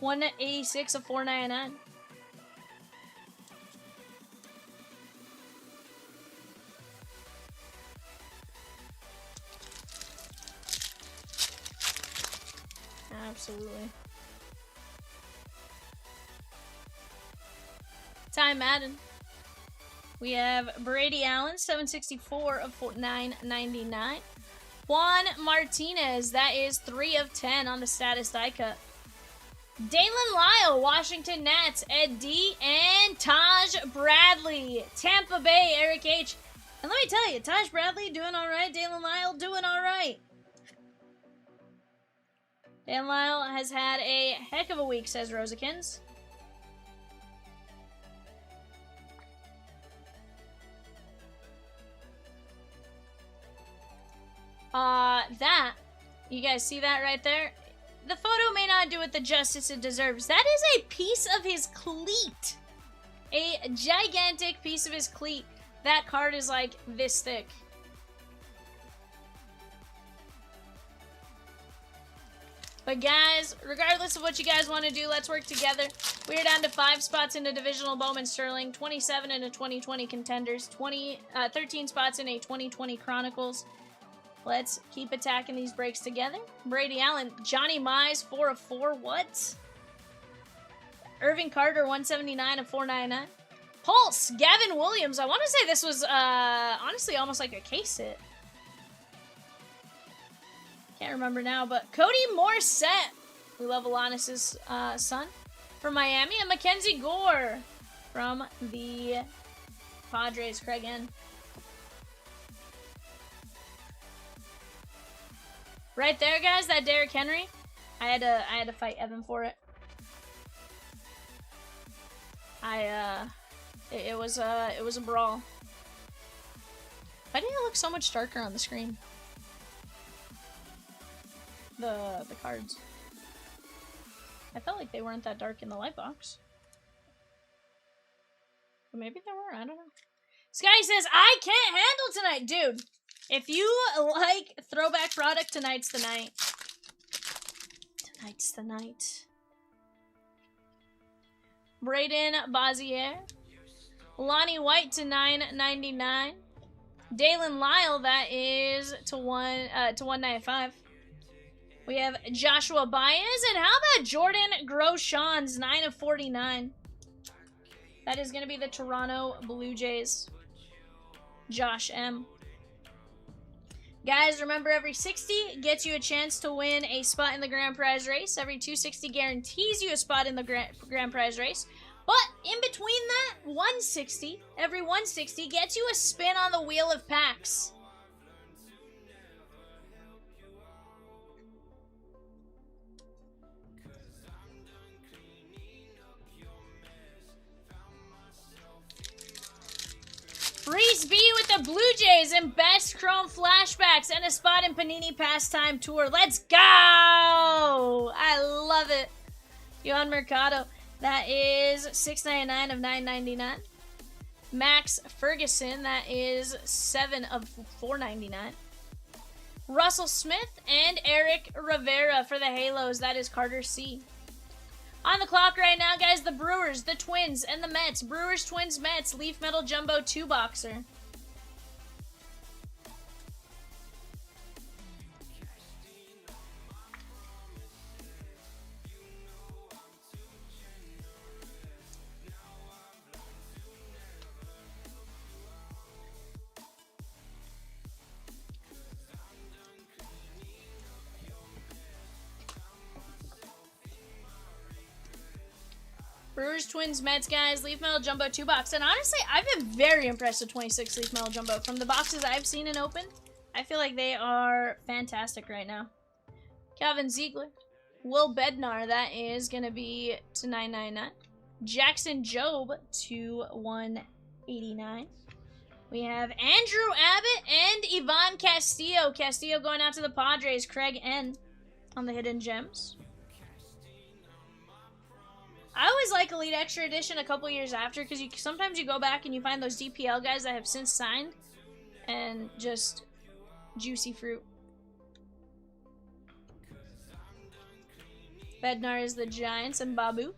$186 of $499. Absolutely. Ty Madden. We have Brady Allen, 764 of 999. Juan Martinez, that is 3 of 10 on the status die cut. Dalen Lyle, Washington Nats, Ed D, and Taj Bradley, Tampa Bay, Eric H. And let me tell you, Taj Bradley doing all right. Dalen Lyle doing all right. Dan Lyle has had a heck of a week, says Rosikins. got that. You guys see that right there? The photo may not do it the justice it deserves. That is a piece of his cleat. A gigantic piece of his cleat. That card is like this thick. But guys, regardless of what you guys want to do, let's work together. We are down to 5 spots in a divisional Bowman Sterling, 27 in a 2020 Contenders, 13 spots in a 2020 Chronicles. Let's keep attacking these breaks together. Brady Allen, Johnny Mize, 4 of 4. What? Irving Carter, 179 of 499. Pulse, Gavin Williams. I want to say this was, honestly, almost like a case hit. Can't remember now, but Cody Morissette. We love Alanis' son from Miami. And Mackenzie Gore from the Padres. Craig N. Right there, guys, that Derrick Henry. I had to fight Evan for it. It was a brawl. Why did it look so much darker on the screen? The cards. I felt like they weren't that dark in the light box. But maybe they were, I don't know. Sky says, I can't handle tonight. Dude, if you like throwback product, tonight's the night. Tonight's the night. Braden Bazier. Lonnie White to $9.99. Dalen Lyle, that is to $195. We have Joshua Baez, and how about Jordan Groshans, 9 of 49. That is going to be the Toronto Blue Jays. Josh M. Guys, remember, every 60 gets you a chance to win a spot in the grand prize race. Every 260 guarantees you a spot in the grand prize race. But in between that, 160, every 160 gets you a spin on the wheel of packs. Reese B with the Blue Jays and best Chrome Flashbacks and a spot in Panini Pastime Tour. Let's go! I love it. Yohan Mercado. That is $6.99 of $9.99. Max Ferguson. That is 7 of $4.99. Russell Smith and Eric Rivera for the Halos. That is Carter C. On the clock right now, guys, the Brewers, the Twins, and the Mets. Brewers, Twins, Mets, Leaf Metal Jumbo 2-boxer. Brewers, Twins, Mets, guys. Leaf Metal Jumbo 2-box. And honestly, I've been very impressed with 26 Leaf Metal Jumbo. From the boxes I've seen and opened, I feel like they are fantastic right now. Calvin Ziegler. Will Bednar. That is going to be to $9.99. Jackson Jobe to $189. We have Andrew Abbott and Ivan Castillo. Castillo going out to the Padres. Craig N. on the Hidden Gems. I always like Elite Extra Edition a couple years after, because sometimes you go back and you find those DPL guys that have since signed, and just juicy fruit. Bednar is the Giants, and Babu.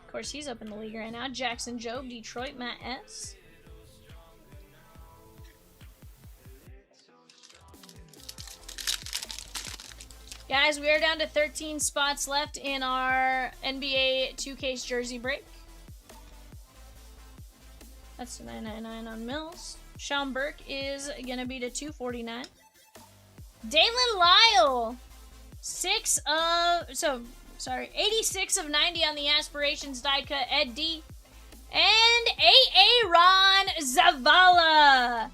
Of course, he's up in the league right now. Jackson Jobe, Detroit, Matt S. Guys, we are down to 13 spots left in our NBA 2-case jersey break. That's the $9.99 on Mills. Sean Burke is going to be to $2.49. Dalen Lyle, 86 of 90 on the Aspirations die cut. Ed D. And Aaron Zavala.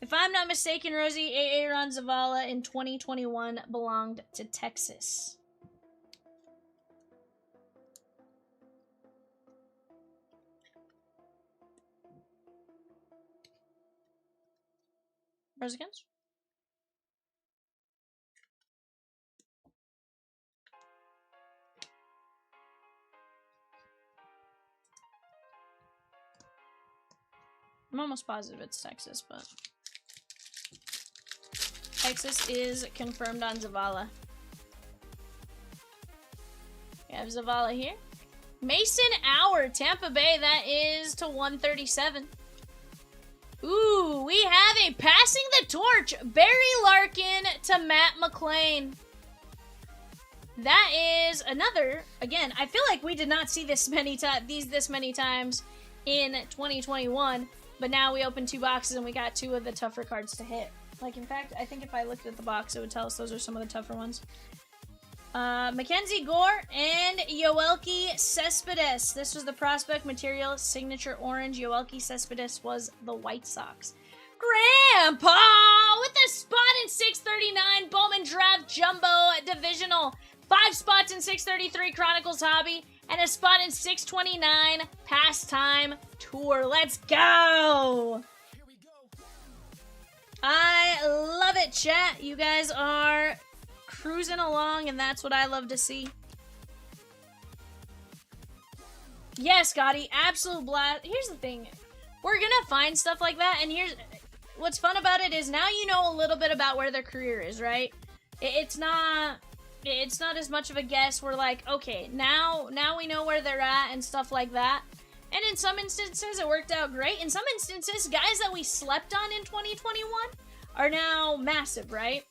If I'm not mistaken, Rosie, Aaron Zavala in 2021 belonged to Texas. Rosie Kens? I'm almost positive it's Texas, but Texas is confirmed on Zavala. We have Zavala here. Mason Hour, Tampa Bay, that is to 137. Ooh, we have a passing the torch, Barry Larkin to Matt McClain. That is another, again, I feel like we did not see this many times in 2021, but now we opened 2 boxes and we got 2 of the tougher cards to hit. Like, in fact, I think if I looked at the box, it would tell us those are some of the tougher ones. Mackenzie Gore and Yoelqui Cespedes. This was the prospect material, signature orange. Yoelqui Cespedes was the White Sox. Grandpa with a spot in 639 Bowman Draft Jumbo Divisional. 5 spots in 633 Chronicles Hobby. And a spot in 629 Pastime Tour. Let's go! I love it, chat. You guys are cruising along, and that's what I love to see. Yes, Scotty, absolute blast. Here's the thing. We're gonna find stuff like that, and here's what's fun about it is now you know a little bit about where their career is, right? It's not as much of a guess. We're like, okay, now we know where they're at and stuff like that. And in some instances, it worked out great. In some instances, guys that we slept on in 2021 are now massive, right?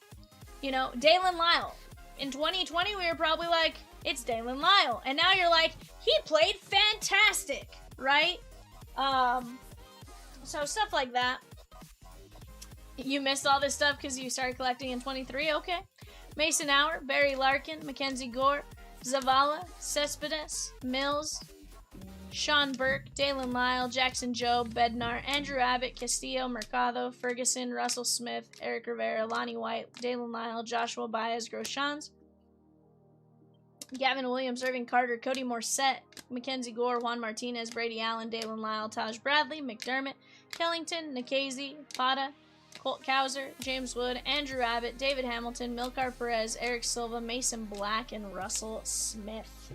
You know, Dalen Lyle. In 2020, we were probably like, it's Dalen Lyle. And now you're like, he played fantastic, right? So stuff like that. You missed all this stuff because you started collecting in 23? Okay. Mason Hour, Barry Larkin, Mackenzie Gore, Zavala, Cespedes, Mills, Sean Burke, Dalen Lyle, Jackson Jobe, Bednar, Andrew Abbott, Castillo, Mercado, Ferguson, Russell Smith, Eric Rivera, Lonnie White, Dalen Lyle, Joshua Baez, Groshans, Gavin Williams, Irving Carter, Cody Morissette, Mackenzie Gore, Juan Martinez, Brady Allen, Dalen Lyle, Taj Bradley, McDermott, Kellington, Nikhazy, Pata, Colt Cowser, James Wood, Andrew Abbott, David Hamilton, Milkar Perez, Eric Silva, Mason Black, and Russell Smith.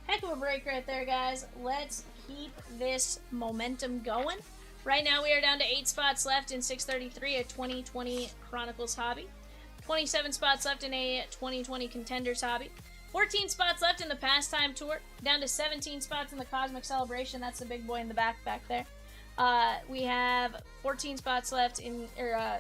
Heck of a break right there, guys. Let's keep this momentum going. Right now, we are down to 8 spots left in 633, a 2020 Chronicles Hobby. 27 spots left in a 2020 Contenders Hobby. 14 spots left in the Pastime Tour. Down to 17 spots in the Cosmic Celebration. That's the big boy in the back there. We have 14 spots left in,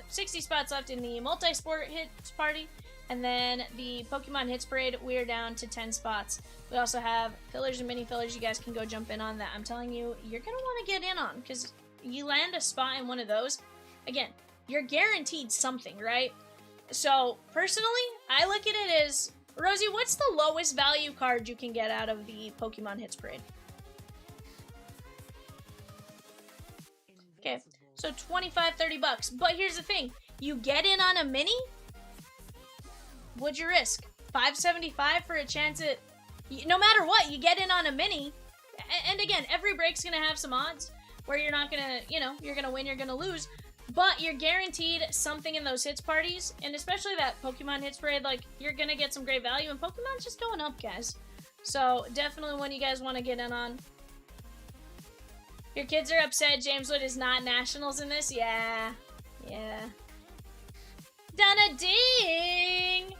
60 spots left in the Multisport Hits Party. And then the Pokemon Hits Parade, we are down to 10 spots. We also have fillers and mini fillers. You guys can go jump in on that. I'm telling you, you're going to want to get in on, because you land a spot in one of those. Again, you're guaranteed something, right? So, personally, I look at it as, Rosie, what's the lowest value card you can get out of the Pokemon Hits Parade? Okay, so 25, 30 bucks. But here's the thing. You get in on a mini, what'd you risk? $5.75 for a chance at, no matter what, you get in on a mini. And again, every break's gonna have some odds where you're not gonna, you're gonna win, you're gonna lose. But you're guaranteed something in those hits parties. And especially that Pokemon Hits Parade, like, you're gonna get some great value. And Pokemon's just going up, guys. So definitely one you guys want to get in on. Your kids are upset James Wood is not Nationals in this? Yeah. Donna Ding!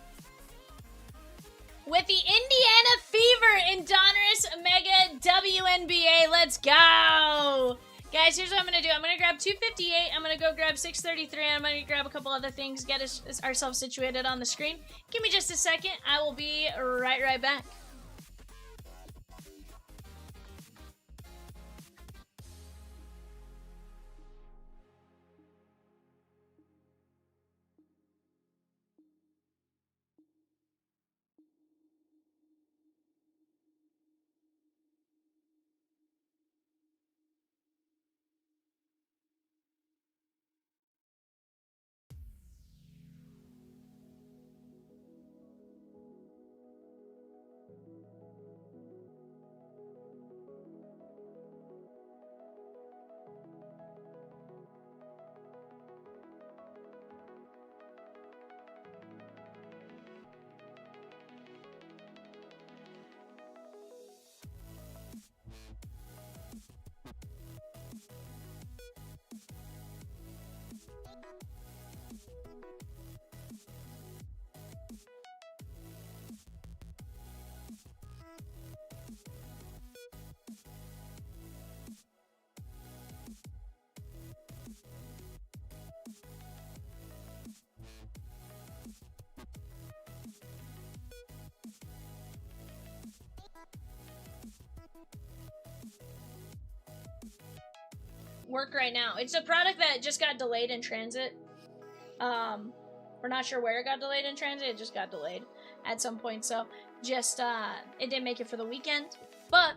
With the Indiana Fever in Donruss Mega WNBA. Let's go! Guys, here's what I'm going to do. I'm going to grab 258. I'm going to go grab 633. I'm going to grab a couple other things, get ourselves situated on the screen. Give me just a second. I will be right back. work right now. It's a product that just got delayed in transit. We're not sure where it got delayed in transit. It just got delayed at some point. So just, it didn't make it for the weekend. But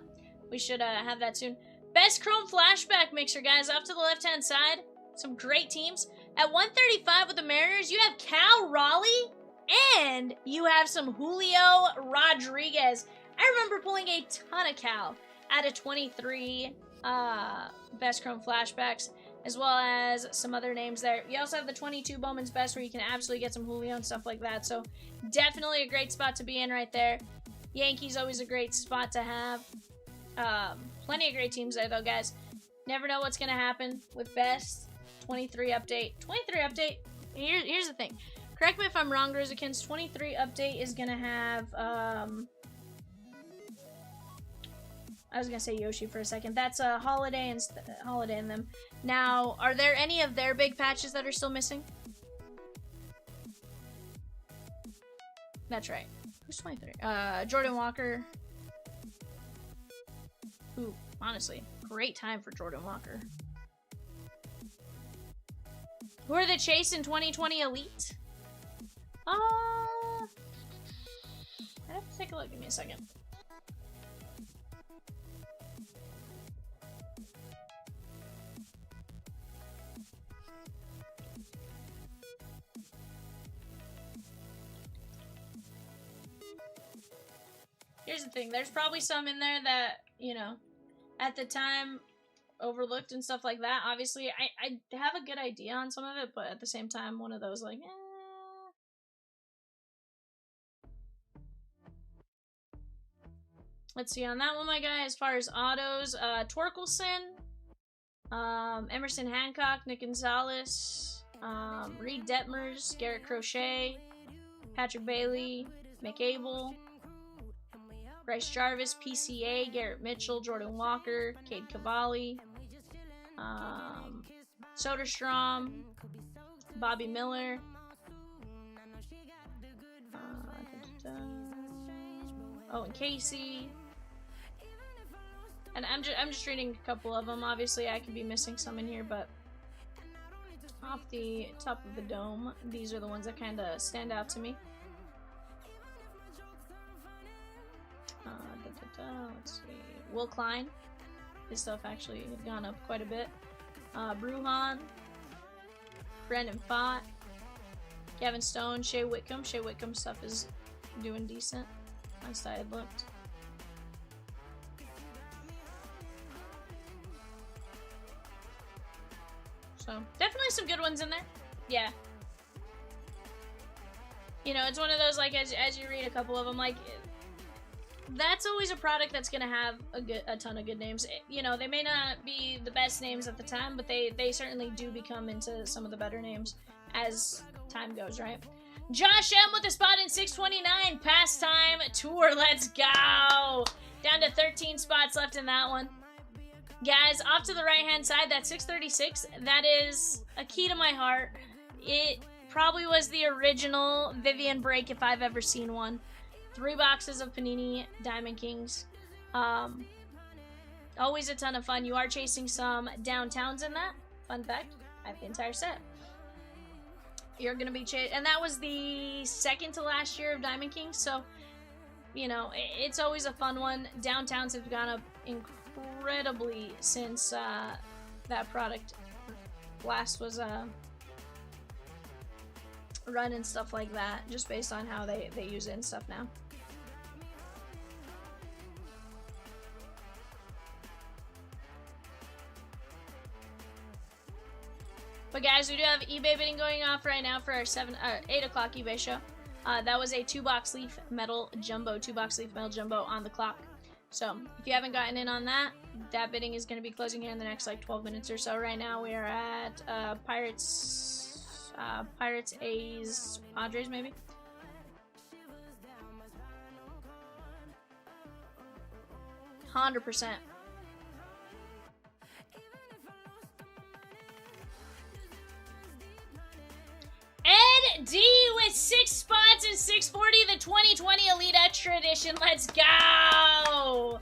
we should have that soon. Best Chrome Flashback Mixer, guys. Off to the left-hand side. Some great teams. At 135 with the Mariners, you have Cal Raleigh. And you have some Julio Rodriguez. I remember pulling a ton of Cal out of 23 Best Chrome Flashbacks, as well as some other names there. You also have the 22 Bowman's Best, where you can absolutely get some Julio and stuff like that. So definitely a great spot to be in right there. Yankees, always a great spot to have. Plenty of great teams there, though, guys. Never know what's going to happen with Best. 23 update. 23 update. Here's the thing. Correct me if I'm wrong, Rosakins. 23 update is going to have, I was going to say Yoshi for a second. That's a Holiday in them. Now, are there any of their big patches that are still missing? That's right. Who's 23? Jordan Walker. Ooh, honestly, great time for Jordan Walker. Who are the Chase in 2020 Elite? I have to take a look. Give me a second. Here's the thing. There's probably some in there that, you know, at the time overlooked and stuff like that. Obviously, I have a good idea on some of it, but at the same time, one of those like, Let's see on that one, my guy. As far as autos, Torkelson, Emerson Hancock, Nick Gonzalez, Reed Detmers, Garrett Crochet, Patrick Bailey, McAble, Bryce Jarvis, PCA, Garrett Mitchell, Jordan Walker, Cade Cavalli, Soderstrom, Bobby Miller, Owen Casey, and I'm just reading a couple of them. Obviously, I could be missing some in here, but off the top of the dome, these are the ones that kind of stand out to me. Let's see. Will Klein. His stuff actually had gone up quite a bit. Bruhan. Brandon Fott. Kevin Stone. Shea Whitcomb. Shea Whitcomb's stuff is doing decent. Last I had looked. So, definitely some good ones in there. Yeah. You know, it's one of those, like, as you read a couple of them, like, that's always a product that's going to have a ton of good names. You know, they may not be the best names at the time, but they certainly do become into some of the better names as time goes, right? Josh M with a spot in 629. Pastime Tour. Let's go. Down to 13 spots left in that one. Guys, off to the right-hand side, that 636, that is a key to my heart. It probably was the original Vivian break if I've ever seen one. 3 boxes of Panini Diamond Kings. Always a ton of fun. You are chasing some downtowns in that. Fun fact, I have the entire set. You're going to be chasing, and that was the second to last year of Diamond Kings, so, you know, it's always a fun one. Downtowns have gone up incredibly since that product last was run and stuff like that, just based on how they use it and stuff now. But guys, we do have eBay bidding going off right now for our 8 o'clock eBay show. That was a 2-box leaf metal jumbo, 2-box leaf metal jumbo on the clock. So if you haven't gotten in on that, that bidding is going to be closing here in the next like 12 minutes or so. Right now we are at Pirates, A's, Padres maybe. $100%. Ed D with 6 spots in 640, the 2020 Elite Extra Edition. Let's go!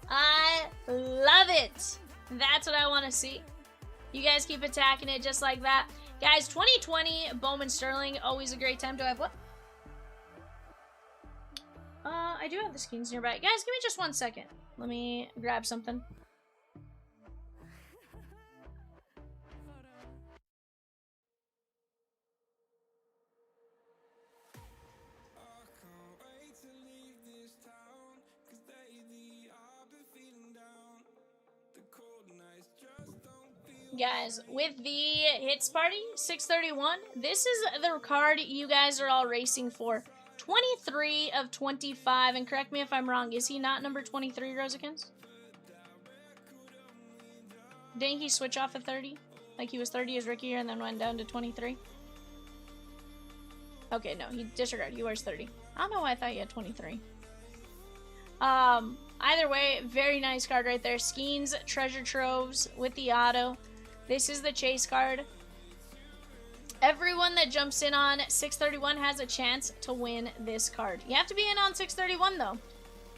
I love it. That's what I want to see. You guys keep attacking it just like that. Guys, 2020 Bowman Sterling, always a great time. Do I have what? I do have the skins nearby. Guys, give me just 1 second. Let me grab something. Guys, with the hits party 631, this is the card you guys are all racing for. 23 of 25, and correct me if I'm wrong, is he not number 23, Rosikins? Didn't he switch off at 30? Like he was 30 his rookie year and then went down to 23? Okay, no, he disregarded. He wears 30. I don't know why I thought he had 23. Either way, very nice card right there. Skeens, Treasure Troves with the auto. This is the chase card. Everyone that jumps in on 631 has a chance to win this card. You have to be in on 631 though.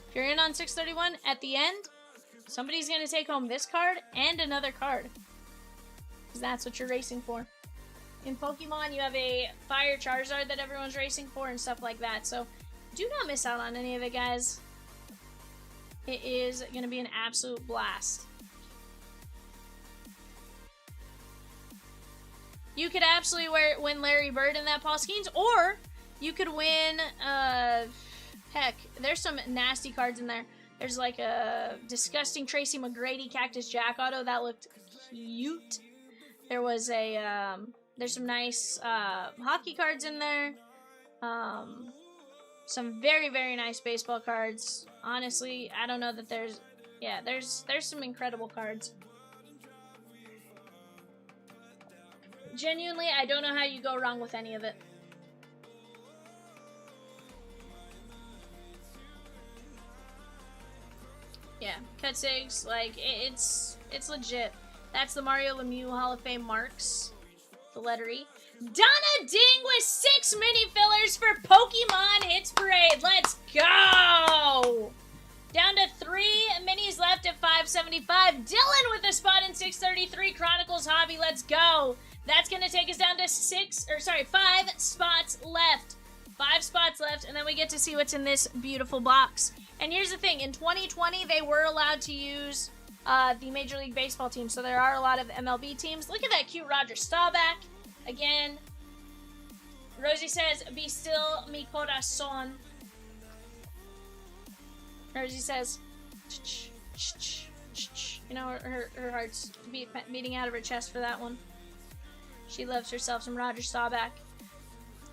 If you're in on 631, at the end, somebody's going to take home this card and another card. Because that's what you're racing for. In Pokemon, you have a Fire Charizard that everyone's racing for and stuff like that. So do not miss out on any of it, guys. It is going to be an absolute blast. You could absolutely win Larry Bird in that Paul Skeens, or you could win, heck, there's some nasty cards in there. There's like a disgusting Tracy McGrady Cactus Jack auto that looked cute. There was a, there's some nice hockey cards in there. Some very, very nice baseball cards. Honestly, I don't know that there's, yeah, there's some incredible cards. Genuinely, I don't know how you go wrong with any of it. Yeah, cut sigs, like, it's legit. That's the Mario Lemieux Hall of Fame marks. The letter E. Donna Ding with 6 mini fillers for Pokemon Hits Parade. Let's go! Down to 3 minis left at 575. Dylan with a spot in 633. Chronicles Hobby, let's go. That's going to take us down to 5 spots left. 5 spots left, and then we get to see what's in this beautiful box. And here's the thing. In 2020, they were allowed to use the Major League Baseball team, so there are a lot of MLB teams. Look at that cute Roger Staubach. Again, Rosie says, "Be still, mi corazón." Rosie says, you know, her heart's beating out of her chest for that one. She loves herself some Roger Staubach.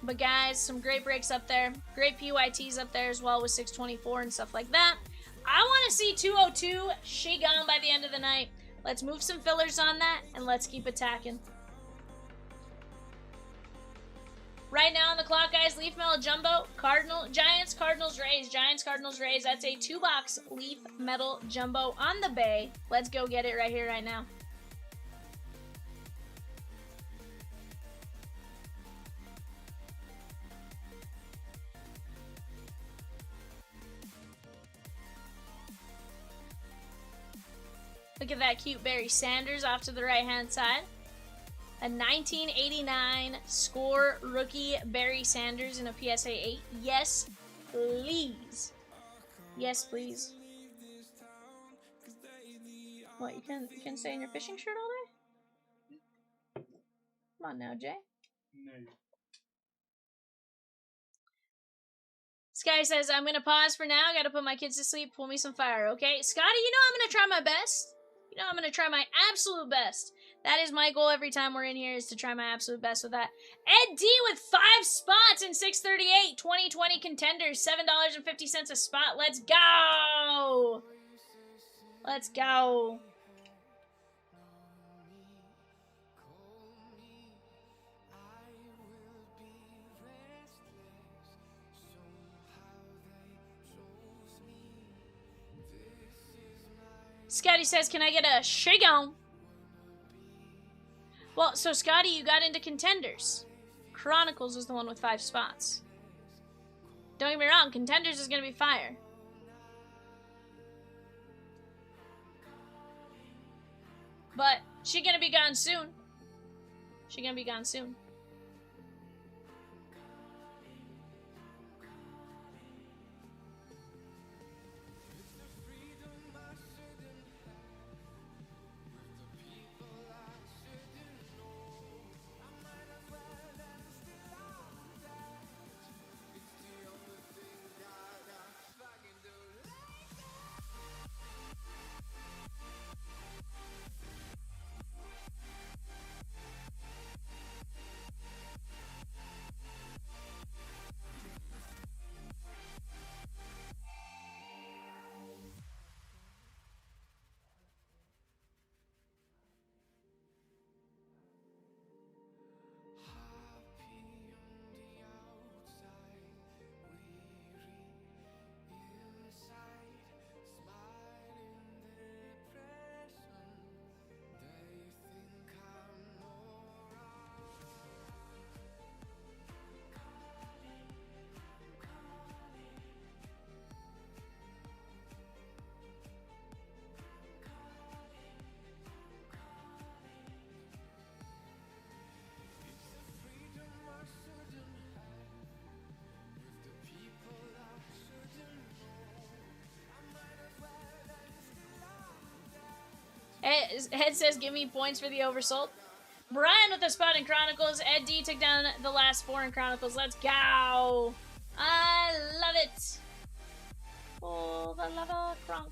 But guys, some great breaks up there. Great PYTs up there as well with 624 and stuff like that. I want to see 202 Shigon by the end of the night. Let's move some fillers on that, and let's keep attacking. Right now on the clock, guys, Leaf Metal Jumbo, Giants, Cardinals, Rays. Giants, Cardinals, Rays. That's a 2-box Leaf Metal Jumbo on the bay. Let's go get it right here, right now. Look at that cute Barry Sanders off to the right-hand side. A 1989 score rookie Barry Sanders in a PSA 8. Yes, please. Yes, please. What, you can stay in your fishing shirt all day? Come on now, Jay. No. Sky says, "I'm going to pause for now. Got to put my kids to sleep. Pull me some fire, okay?" Scotty, you know I'm going to try my best. You know I'm going to try my absolute best. That is my goal every time we're in here, is to try my absolute best with that. Ed D with 5 spots in 638. 2020 Contenders, $7.50 a spot. Let's go! Let's go. Scotty says, "Can I get a Shigon?" Well, so Scotty, you got into Contenders. Chronicles is the one with 5 spots. Don't get me wrong, Contenders is going to be fire. But She gonna be gone soon. She gonna be gone soon. Ed says, give me points for the oversold. Brian with a spot in Chronicles. Ed D took down the last 4 in Chronicles. Let's go. I love it. Oh, the lava crunk.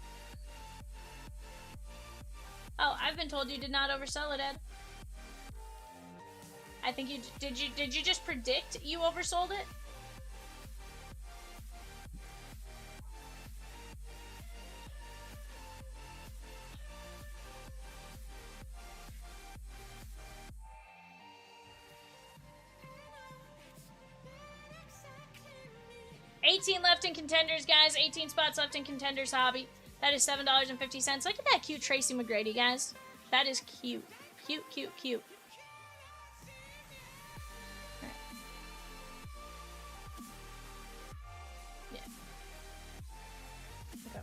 Oh, I've been told you did not oversell it, Ed. I think you did you just predict you oversold it? $18 left in Contenders, guys. 18 spots left in Contenders hobby. That is $7.50. Look at that cute Tracy McGrady, guys. That is cute. Cute, cute, cute. Right. Yeah. Okay.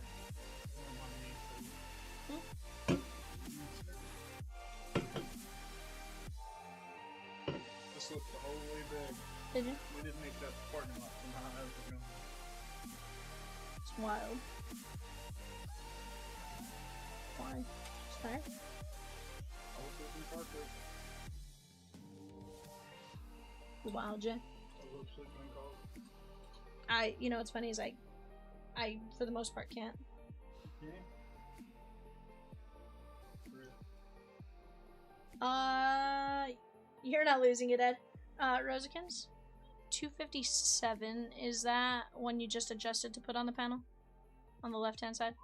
This looked the whole way big. Did you? We didn't make that parking lot from how I was going. It's wild. Why? It's there. I was looking park there. Wild, Jay. I was sleeping in college. You know what's funny is I for the most part can't. Yeah. You're not losing it, Ed. Rosikins? 257, is that one you just adjusted to put on the panel? On the left-hand side?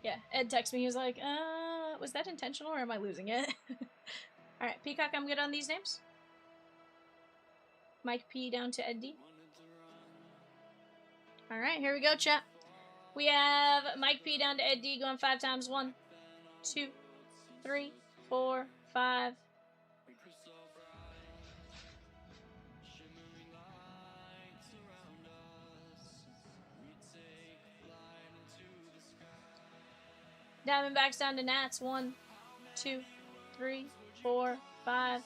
Yeah, Ed texted me, he was like, was that intentional or am I losing it? Alright, Peacock, I'm good on these names. Mike P down to Ed D. Alright, here we go, chat. We have Mike P down to Ed D going 5 times. 1, 2, 3, 4, 5. Diamondbacks down to Nats. 1, 2, 3, 4, 5.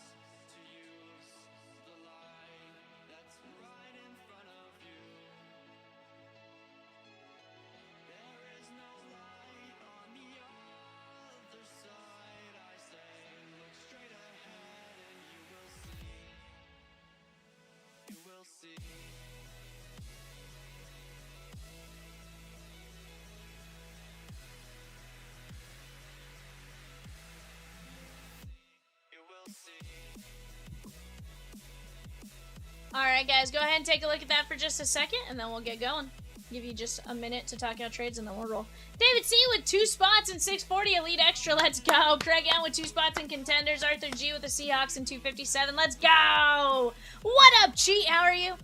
Alright guys, go ahead and take a look at that for just a second, and then we'll get going. Give you just a minute to talk out trades, and then we'll roll. David C with 2 spots and 640 Elite Extra, let's go. Craig N with 2 spots in Contenders. Arthur G with the Seahawks and 257, let's go. What up, Cheat? How are you?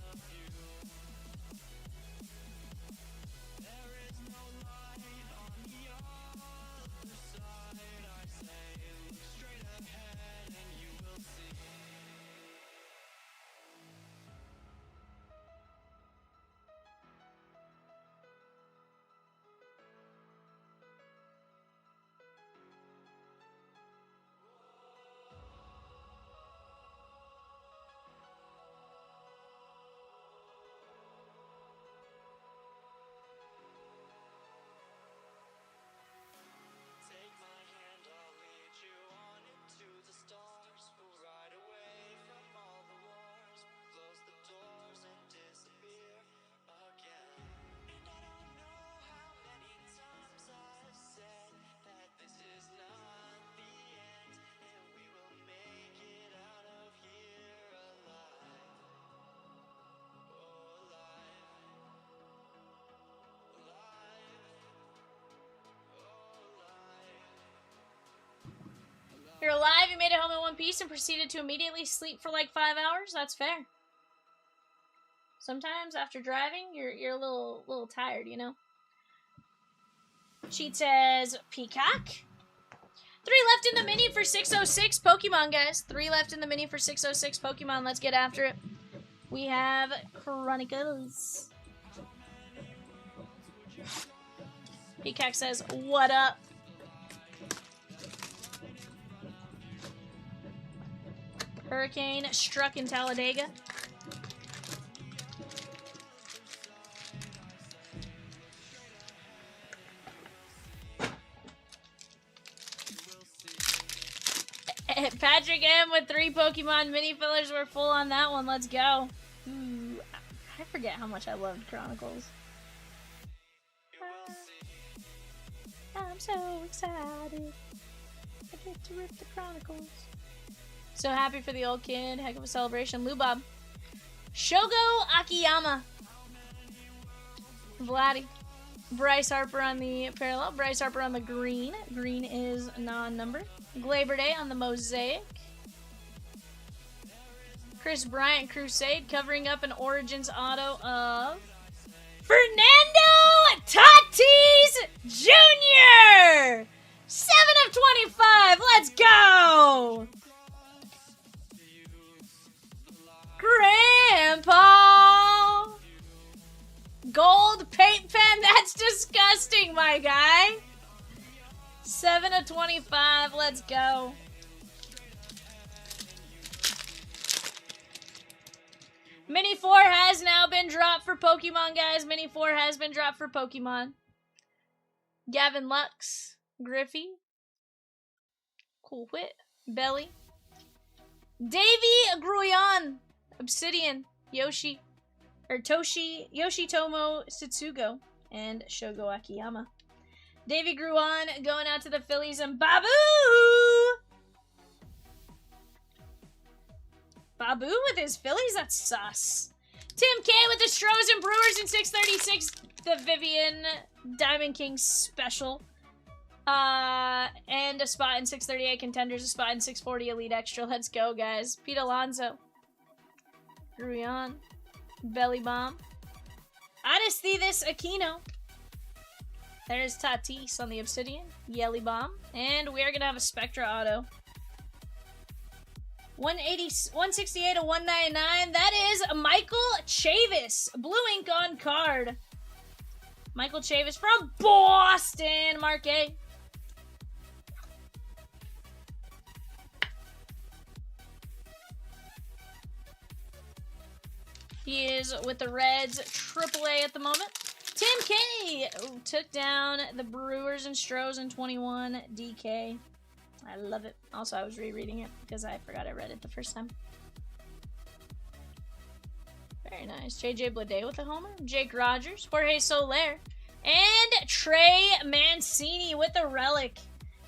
You're alive, you made it home in one piece and proceeded to immediately sleep for like 5 hours? That's fair. Sometimes after driving, you're a little tired, you know? Cheat says Peacock. 3 left in the mini for 606 Pokemon, guys. 3 left in the mini for 606 Pokemon. Let's get after it. We have Chronicles. Peacock says, what up? Hurricane struck in Talladega. Patrick M with 3 Pokemon mini fillers. We're full on that one. Let's go. Ooh, I forget how much I loved Chronicles. I'm so excited. I get to rip the Chronicles. So happy for the old kid. Heck of a celebration. Lubob. Shogo Akiyama. Vladdy. Bryce Harper on the parallel. Bryce Harper on the green. Green is non-numbered. Glaber Day on the mosaic. Chris Bryant Crusade covering up an Origins auto of Fernando Tatis Jr. 7 of 25. Let's go. Grandpa. Gold paint pen. That's disgusting, my guy. 7 of 25. Let's go. Mini 4 has now been dropped for Pokemon, guys. Mini 4 has been dropped for Pokemon. Gavin Lux. Griffey. Cool Wit. Belly. Davy Gruyan. Obsidian. Yoshi. Or Yoshitomo Setsugo. And Shogo Akiyama. Davy Gruyan going out to the Phillies and Babu! Babu with his Phillies? That's sus. Tim K with the Stros and Brewers in 636. The Vivian Diamond King special. And a spot in 638 Contenders. A spot in 640 Elite Extra. Let's go, guys. Pete Alonso. Gruyan. Belly Bomb. Aristides Aquino. There's Tatis on the Obsidian. Yelly Bomb. And we are going to have a Spectra auto. 168 to 199. That is Michael Chavis. Blue ink on card. Michael Chavis from Boston. Mark A. He is with the Reds, AAA at the moment. Tim K took down the Brewers and Stros in 21. DK. I love it. Also, I was rereading it because I forgot I read it the first time. Very nice. JJ Bleday with a homer. Jake Rogers. Jorge Soler. And Trey Mancini with a relic.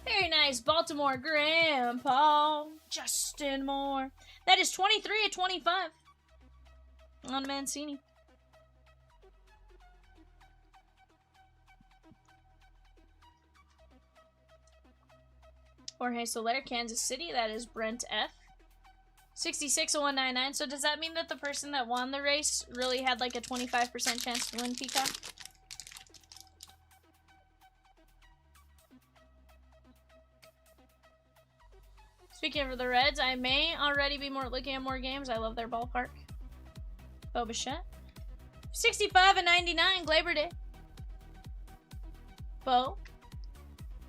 Very nice. Baltimore Grandpa. Justin Moore. That is 23 of 25. On Mancini. Jorge Soler, Kansas City. That is Brent F. 66 of 199. So does that mean that the person that won the race really had like a 25% chance to win Peacock? Speaking of the Reds, I may already be looking at more games. I love their ballpark. Bobichette. 65 and 99, Glaber Day. Bo.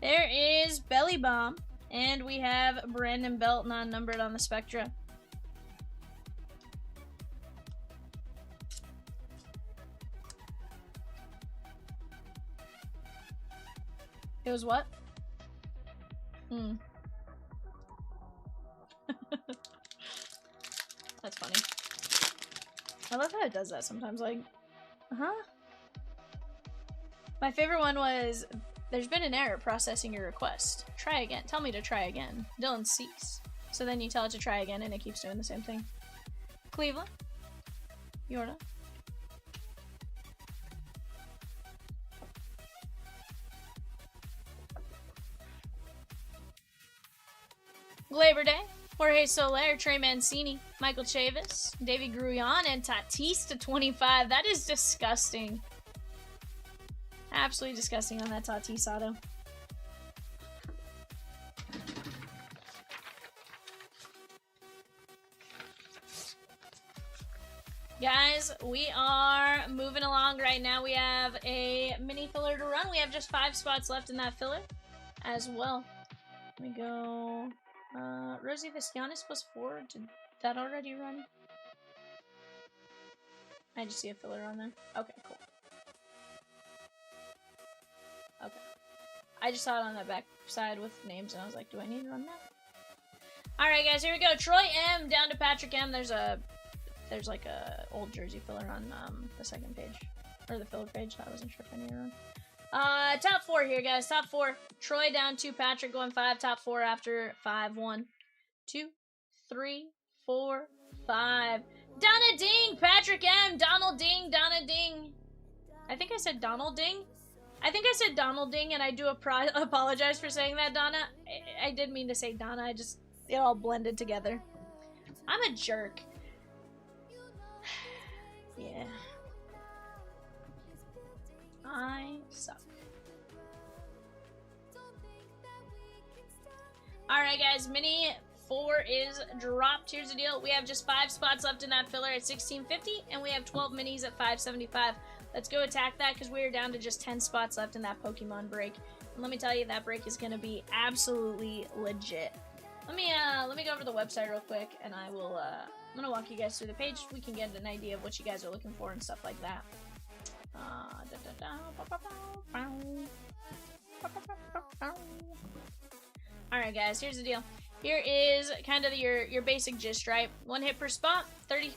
There is Belly Bomb. And we have Brandon Belt non-numbered on the Spectra. It was what? That's funny. I love how it does that sometimes, like, My favorite one was, there's been an error processing your request. Try again. Tell me to try again. Dylan Cease. So then you tell it to try again and it keeps doing the same thing. Cleveland. Yorda. Glaber Day, Jorge Soler, Trey Mancini, Michael Chavis, Davy Grullon, and Tatis to 25. That is disgusting. Absolutely disgusting on that Tatis auto. Guys, we are moving along right now. We have a mini filler to run. We have just 5 spots left in that filler as well. Let me go. Rosie Viscianis +4. Did that already run? I just see a filler on there. Okay, cool. Okay. I just saw it on that back side with names, and I was like, do I need to run that? Alright, guys, here we go. Troy M down to Patrick M. There's like a old jersey filler on the second page. Or the filler page. I wasn't sure if I need to run. Top 4 here, guys. Top 4. Troy down 2, Patrick going 5. Top 4 after 5. 1, 2, 3, 4, 5. Donna Ding! Patrick M! Donald Ding! Donna Ding! I think I said Donald Ding? I think I said Donald Ding, and I do apologize for saying that, Donna. I did mean to say Donna. It all blended together. I'm a jerk. Yeah. I suck. Alright, guys. Mini 4 is dropped. Here's the deal. We have just 5 spots left in that filler at $16.50, and we have 12 minis at $5.75. Let's go attack that, because we are down to just 10 spots left in that Pokemon break. And let me tell you, that break is going to be absolutely legit. Let me go over the website real quick, and I will, I'm going to walk you guys through the page. We can get an idea of what you guys are looking for and stuff like that. Alright, guys, here's the deal. Here is kind of your basic gist, right? 1 hit per spot, 30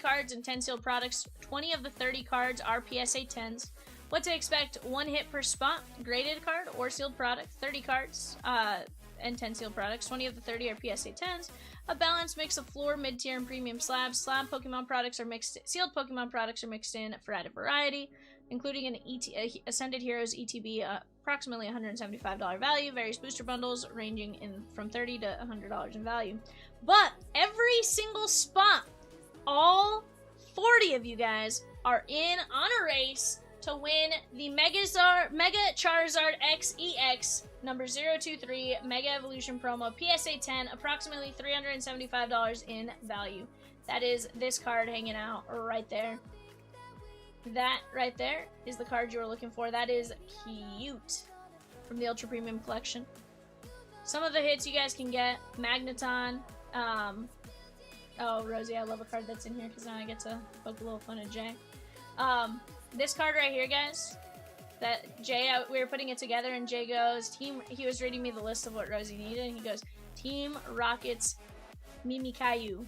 cards and 10 sealed products. 20 of the 30 cards are PSA 10s. What to expect: 1 hit per spot, graded card or sealed product. 30 cards and 10 sealed products. 20 of the 30 are PSA 10s. A balanced mix of floor, mid-tier, and premium slabs. Sealed Pokemon products are mixed in for added variety, including an Ascended Heroes ETB, approximately $175 value. Various booster bundles ranging from $30 to $100 in value. But every single spot, all 40 of you guys are in on a race to win the Mega Charizard XEX number 023 Mega Evolution promo PSA 10, approximately $375 in value. That is this card hanging out right there. That right there is the card you were looking for. That is cute, from the Ultra Premium Collection. Some of the hits you guys can get: Magneton. Oh, Rosie, I love a card that's in here, because now I get to poke a little fun at Jay. This card right here, guys, that Jay, we were putting it together, and Jay goes, he was reading me the list of what Rosie needed, and he goes, Team Rocket's Mimikyu.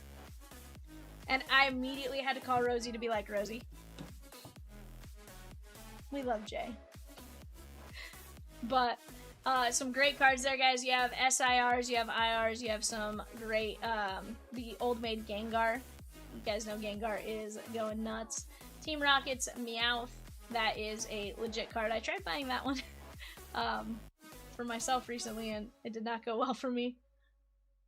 And I immediately had to call Rosie to be like, Rosie, we love Jay. But some great cards there, guys. You have SIRs, you have IRs, you have some great, the old maid Gengar. You guys know Gengar is going nuts. Team Rocket's Meowth. That is a legit card. I tried buying that one for myself recently, and it did not go well for me.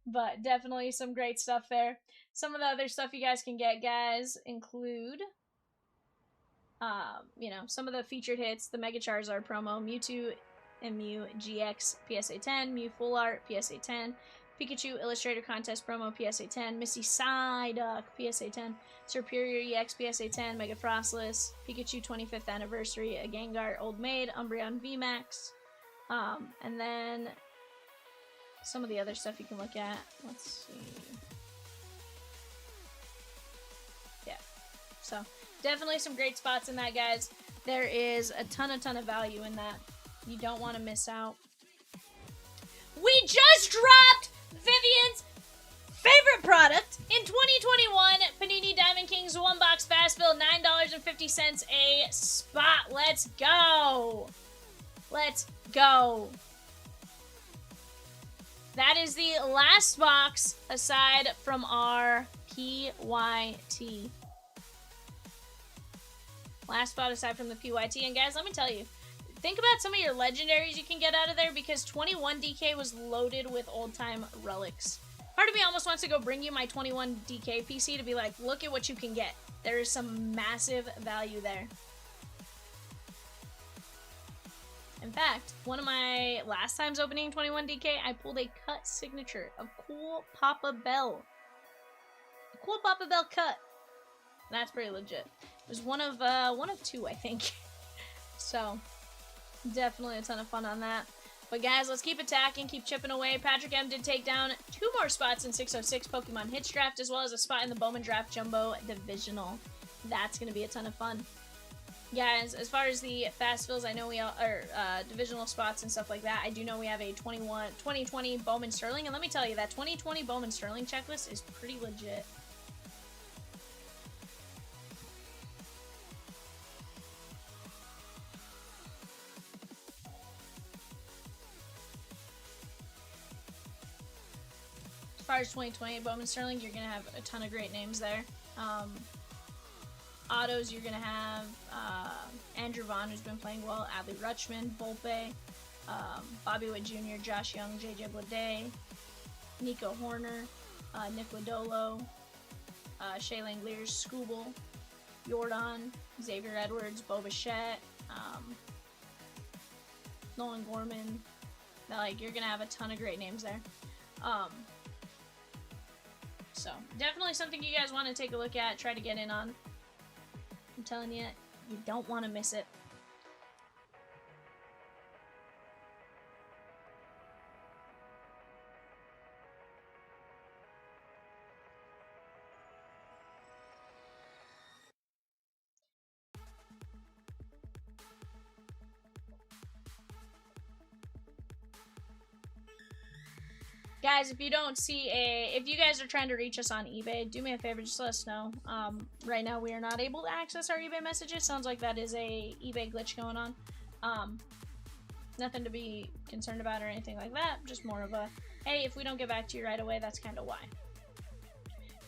But definitely some great stuff there. Some of the other stuff you guys can get, guys, include, some of the featured hits: the Mega Charizard promo, Mewtwo and Mew GX PSA 10, Mew Full Art PSA 10, Pikachu Illustrator Contest promo PSA 10, Misty Psyduck PSA 10, Superior EX PSA 10, Mega Frostless, Pikachu 25th Anniversary, a Gengar Old Maid, Umbreon VMAX, and then some of the other stuff you can look at. Let's see. Yeah, so definitely some great spots in that, guys. There is a ton of value in that. You don't want to miss out. We just dropped Vivian's favorite product in 2021, Panini Diamond Kings 1-box fast fill, $9.50 a spot. Let's go. Let's go. That is the last box aside from our PYT. Last spot aside from the PYT. And guys, let me tell you, think about some of your legendaries you can get out of there, because 21 DK was loaded with old-time relics. Part of me almost wants to go bring you my 21 DK PC to be like, look at what you can get. There is some massive value there. In fact, one of my last times opening 21 DK, I pulled a cut signature of Cool Papa Bell. A Cool Papa Bell cut. That's pretty legit. It was one of two, I think. So, definitely a ton of fun on that. But guys, let's keep attacking, keep chipping away. Patrick M did take down 2 more spots in 606 Pokemon Hits Draft, as well as a spot in the Bowman Draft Jumbo Divisional. That's going to be a ton of fun. Guys, as far as the fast fills, I know we are divisional spots and stuff like that. I do know we have a 2020 Bowman Sterling, and let me tell you, that 2020 Bowman Sterling checklist is pretty legit. As far as 2020 Bowman Sterling, you're gonna have a ton of great names there. Autos, you're going to have Andrew Vaughn, who's been playing well, Adley Rutschman, Volpe, Bobby Witt Jr., Josh Young, JJ Blade, Nico Horner, Nick Lodolo, Shea Langeliers, Scooble, Jordan, Xavier Edwards, Bo Bichette, Nolan Gorman. Like, you're going to have a ton of great names there. So, definitely something you guys want to take a look at, try to get in on. I'm telling you, you don't want to miss it. Guys, if you guys are trying to reach us on eBay, do me a favor, just let us know. Right now we are not able to access our eBay messages. Sounds like that is a eBay glitch going on. Nothing to be concerned about or anything like that. Just more of a, hey, if we don't get back to you right away, that's kind of why.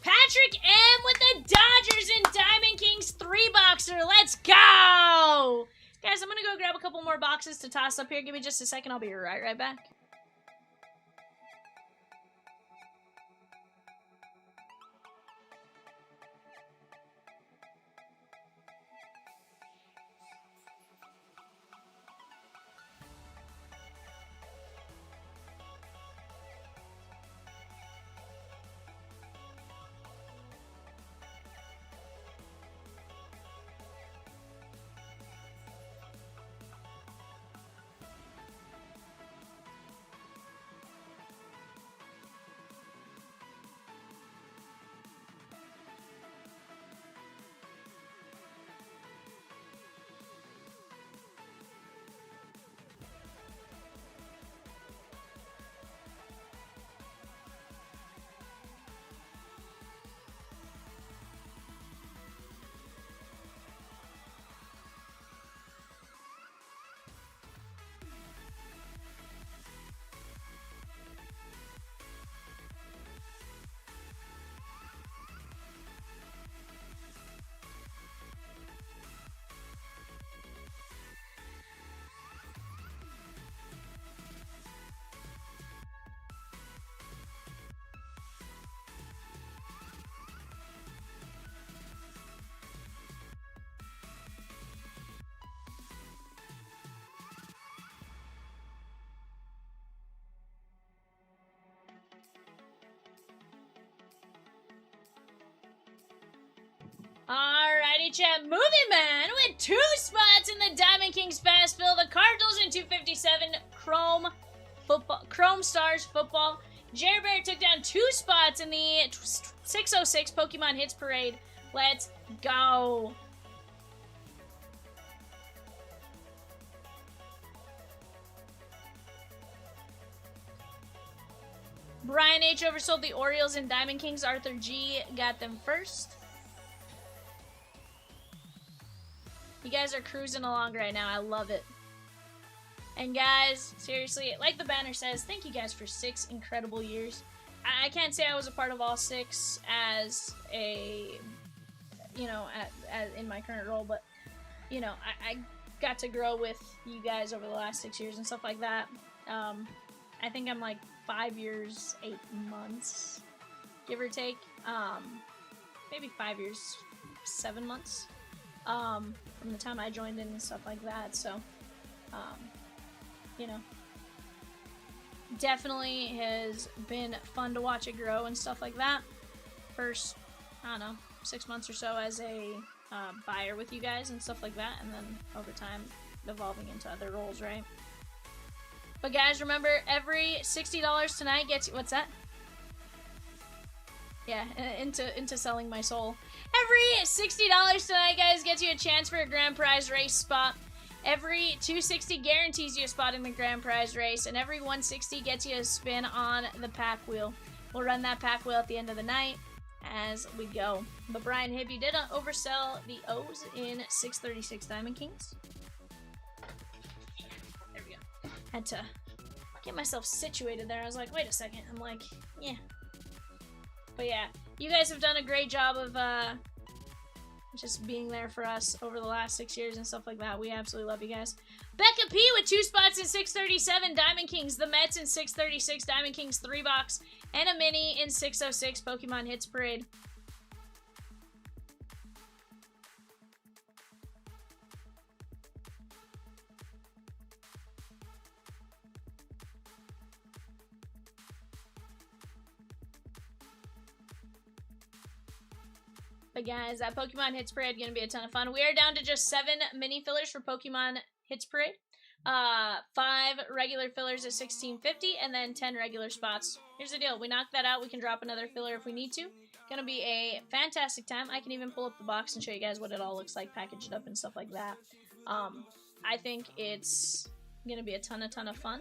Patrick M with the Dodgers and Diamond Kings 3-boxer. Let's go! Guys, I'm going to go grab a couple more boxes to toss up here. Give me just a second. I'll be right back. Alrighty, chat. Movie Man with 2 spots in the Diamond Kings fast fill. The Cardinals in 257 Chrome Stars football. Jerry Bear took down 2 spots in the 606 Pokemon Hits Parade. Let's go. Brian H. oversold the Orioles and Diamond Kings. Arthur G. got them first. You guys are cruising along right now. I love it. And guys, seriously, like the banner says, thank you guys for 6 incredible years. I can't say I was a part of all 6 as a, you know, as in my current role, but, you know, I got to grow with you guys over the last 6 years and stuff like that. I think I'm like 5 years, 8 months, give or take. Maybe 5 years, 7 months from the time I joined in and stuff like that. So, you know, definitely has been fun to watch it grow and stuff like that. First, I don't know, 6 months or so as a buyer with you guys and stuff like that, and then over time evolving into other roles, right? But guys, remember, every $60 tonight gets you, what's that? Yeah, into selling my soul. Every $60 tonight, guys, gets you a chance for a grand prize race spot. Every $260 guarantees you a spot in the grand prize race, and every $160 gets you a spin on the pack wheel. We'll run that pack wheel at the end of the night as we go. But Brian Hibb, you did oversell the O's in 636 Diamond Kings. There we go. Had to get myself situated there. I was like, wait a second. I'm like, yeah. But yeah, you guys have done a great job of just being there for us over the last 6 years and stuff like that. We absolutely love you guys. Becca P with 2 spots in 637 Diamond Kings. The Mets in 636 Diamond Kings 3-box. And a mini in 606 Pokemon Hits Parade. But guys, that Pokemon Hits Parade going to be a ton of fun. We are down to just 7 mini fillers for Pokemon Hits Parade. 5 regular fillers at $16.50, and then 10 regular spots. Here's the deal. We knock that out. We can drop another filler if we need to. Gonna be a fantastic time. I can even pull up the box and show you guys what it all looks like, packaged up and stuff like that. I think it's gonna be a ton of fun.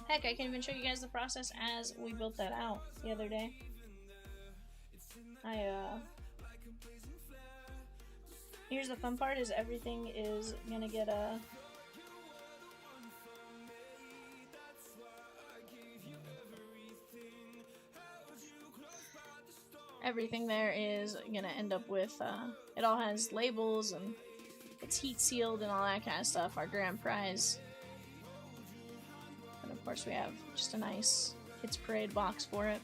Heck, I can even show you guys the process as we built that out the other day. Here's the fun part, is everything is gonna get everything there is gonna end up with, it all has labels and it's heat sealed and all that kind of stuff, our grand prize. And of course we have just a nice Hits Parade box for it.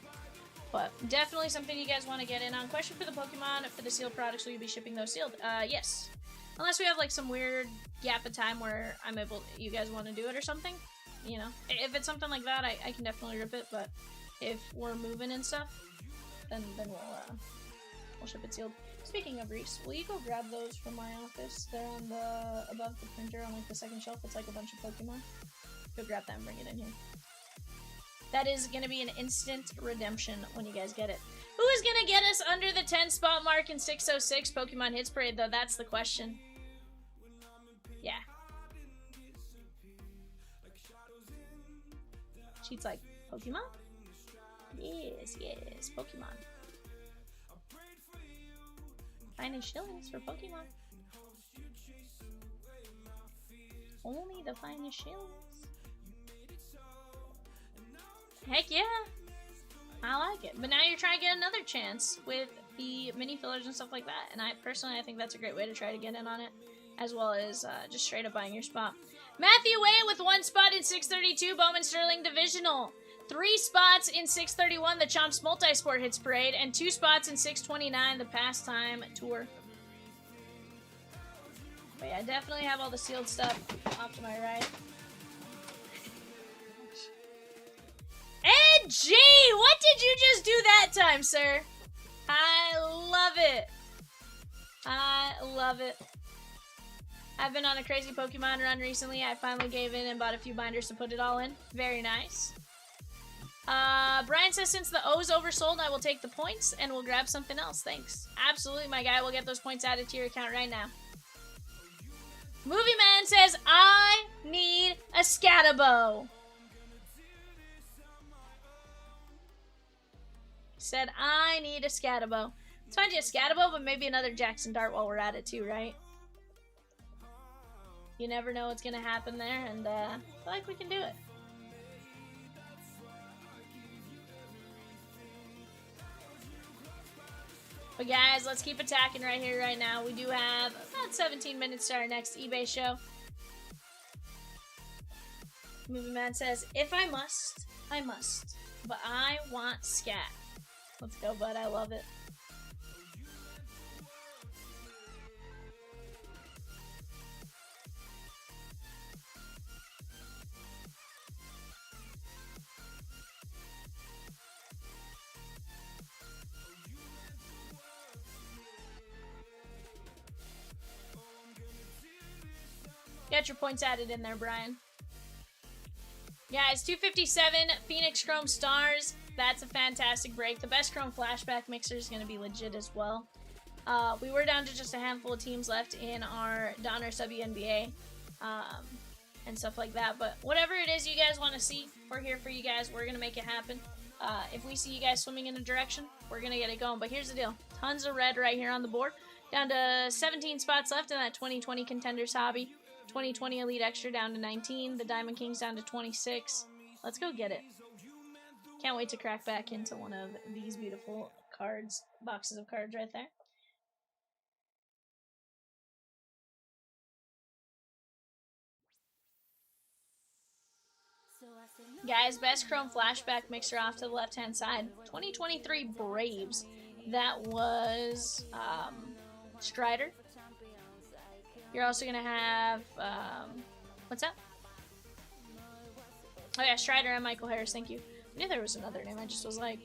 But definitely something you guys want to get in on. Question for the Pokemon, for the sealed products, will you be shipping those sealed? Yes. Unless we have like some weird gap of time where I'm able, you guys want to do it or something. You know, if it's something like that, I can definitely rip it. But if we're moving and stuff, then we'll ship it sealed. Speaking of Reese, will you go grab those from my office? They're on the, above the printer on like the second shelf. It's like a bunch of Pokemon. Go grab that and bring it in here. That is going to be an instant redemption when you guys get it. Who is going to get us under the 10 spot mark in 606 Pokemon Hits Parade, though? That's the question. Yeah. Cheats like, Pokemon? Yes, yes, Pokemon. Finest shillings for Pokemon. Only the finest shillings. Heck yeah, I like it. But now you're trying to get another chance with the mini fillers and stuff like that. And I think that's a great way to try to get in on it, as well as just straight up buying your spot. Matthew Way with 1 spot in 632 Bowman Sterling Divisional, 3 spots in 631 the Chomps Multisport Hits Parade, and 2 spots in 629 the Pastime Tour. But yeah, I definitely have all the sealed stuff off to my right. Ed G, what did you just do that time, sir? I love it. I love it. I've been on a crazy Pokemon run recently. I finally gave in and bought a few binders to put it all in. Very nice. Brian says, since the O's oversold, I will take the points and we'll grab something else. Thanks. Absolutely, my guy. We'll get those points added to your account right now. Movie Man says, I need a Scatterbo. Said, I need a Scatterbo. Let's find you a Scatterbo, but maybe another Jackson Dart while we're at it too, right? You never know what's going to happen there, and I feel like we can do it. But But guys, let's keep attacking right here, right now. We do have about 17 minutes to our next eBay show. Movie Man says, if I must, I must. But I want scat. Let's go, bud. I love it. Get your points added in there, Brian. Guys, 257 Phoenix Chrome Stars. That's a fantastic break. The best Chrome Flashback mixer is going to be legit as well. We were down to just a handful of teams left in our Donruss WNBA and stuff like that. But whatever it is you guys want to see, we're here for you guys. We're going to make it happen. If we see you guys swimming in a direction, we're going to get it going. But here's the deal. Tons of red right here on the board. Down to 17 spots left in that 2020 Contenders hobby. 2020 Elite Extra down to 19. The Diamond Kings down to 26. Let's go get it. Can't wait to crack back into one of these beautiful cards, boxes of cards right there. Guys, best Chrome Flashback mixer off to the left-hand side. 2023 Braves. That was Strider. You're also going to have, what's that? Oh yeah, Strider and Michael Harris, thank you. I knew there was another name, I just was like,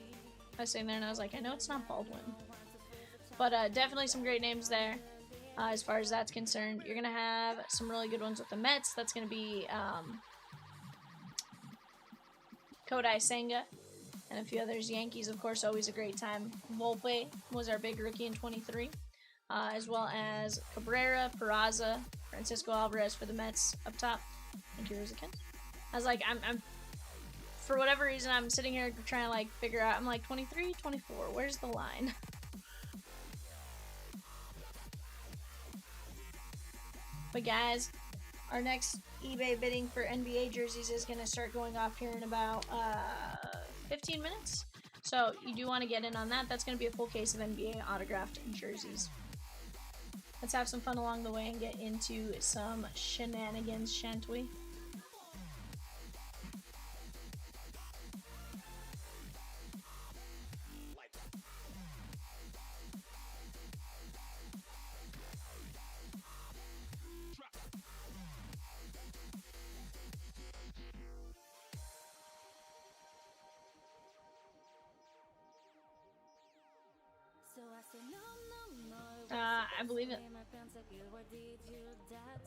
I was sitting there and I was like, I know it's not Baldwin. But definitely some great names there as far as that's concerned. You're going to have some really good ones with the Mets. That's going to be Kodai Senga and a few others. Yankees, of course, always a great time. Volpe was our big rookie in 23. As well as Cabrera, Peraza, Francisco Alvarez for the Mets up top. Thank you, Rosakin. I was like, I'm for whatever reason, I'm sitting here trying to like figure out. I'm like 23, 24. Where's the line? But guys, our next eBay bidding for NBA jerseys is going to start going off here in about 15 minutes. So you do want to get in on that. That's going to be a full case of NBA autographed jerseys. Let's have some fun along the way and get into some shenanigans, shan't we? I believe it.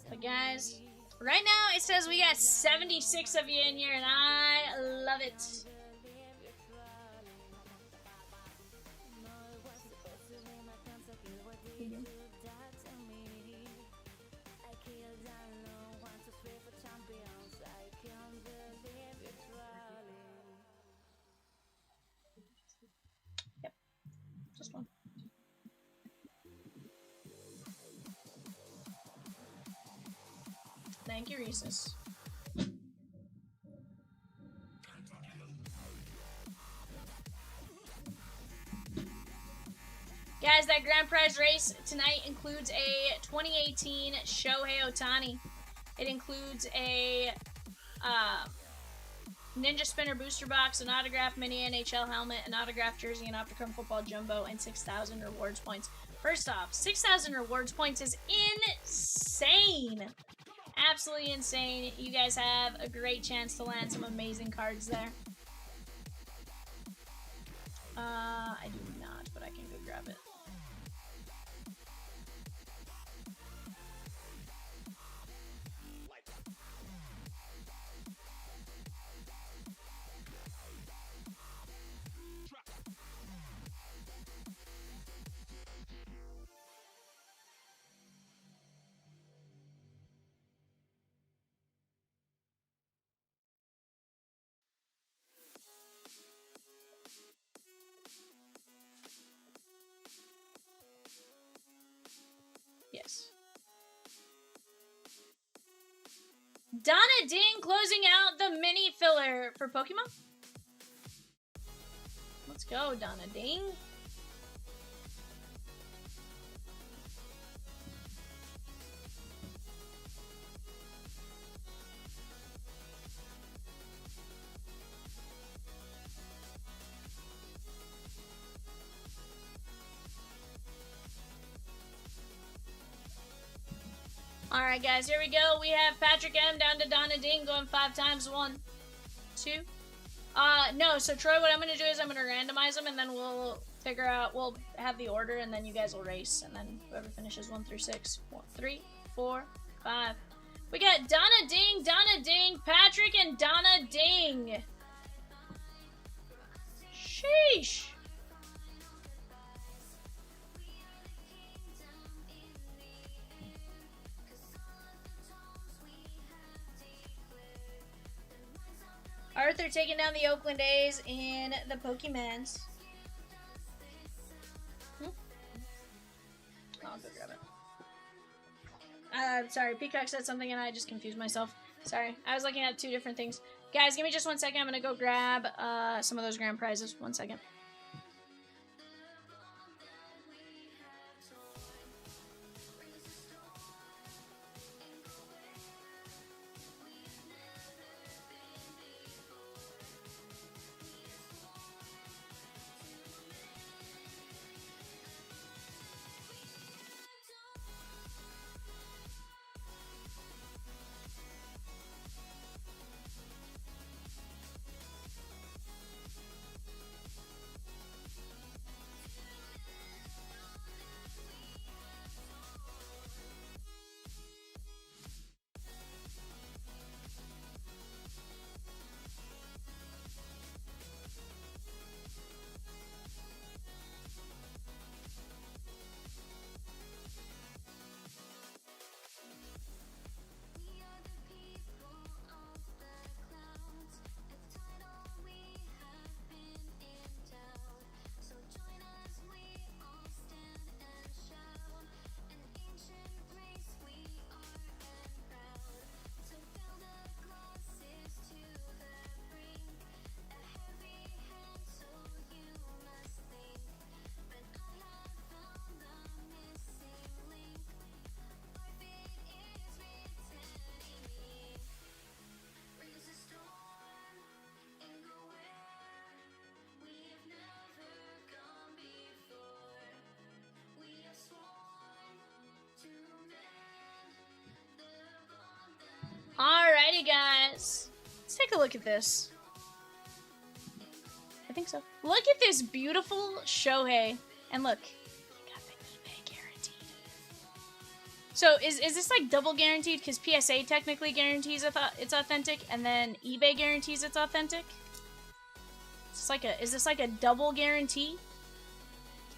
But guys, right now it says we got 76 of you in here, and I love it. Yep, just one. Thank you, Reese's. Guys, that grand prize race tonight includes a 2018 Shohei Ohtani. It includes a Ninja Spinner booster box, an autographed mini NHL helmet, an autographed jersey, an Optichrome football jumbo, and 6,000 rewards points. First off, 6,000 rewards points is insane. Absolutely insane. You guys have a great chance to land some amazing cards there. I do not, but I can go grab it. Yes. Donna Ding closing out the mini filler for Pokemon. Let's go, Donna Ding. Alright, guys, here we go. We have Patrick M down to Donna Ding going 5 times. 1, 2. No, so Troy, what I'm going to do is I'm going to randomize them, and then we'll figure out, we'll have the order, and then you guys will race, and then whoever finishes 1 through 6. 1, 3, 4, 5. We got Donna Ding, Patrick, and Donna Ding. Sheesh. Arthur taking down the Oakland A's in the Pokemans. I'll go grab it. Sorry, Peacock said something and I just confused myself. Sorry, I was looking at 2 different things. Guys, give me just 1 second. I'm going to go grab some of those grand prizes. 1 second. Alrighty, guys. Let's take a look at this. I think so. Look at this beautiful Shohei. And look, got the eBay guaranteed. So is this like double guaranteed? Because PSA technically guarantees it's authentic, and then eBay guarantees it's authentic. Is this like a double guarantee?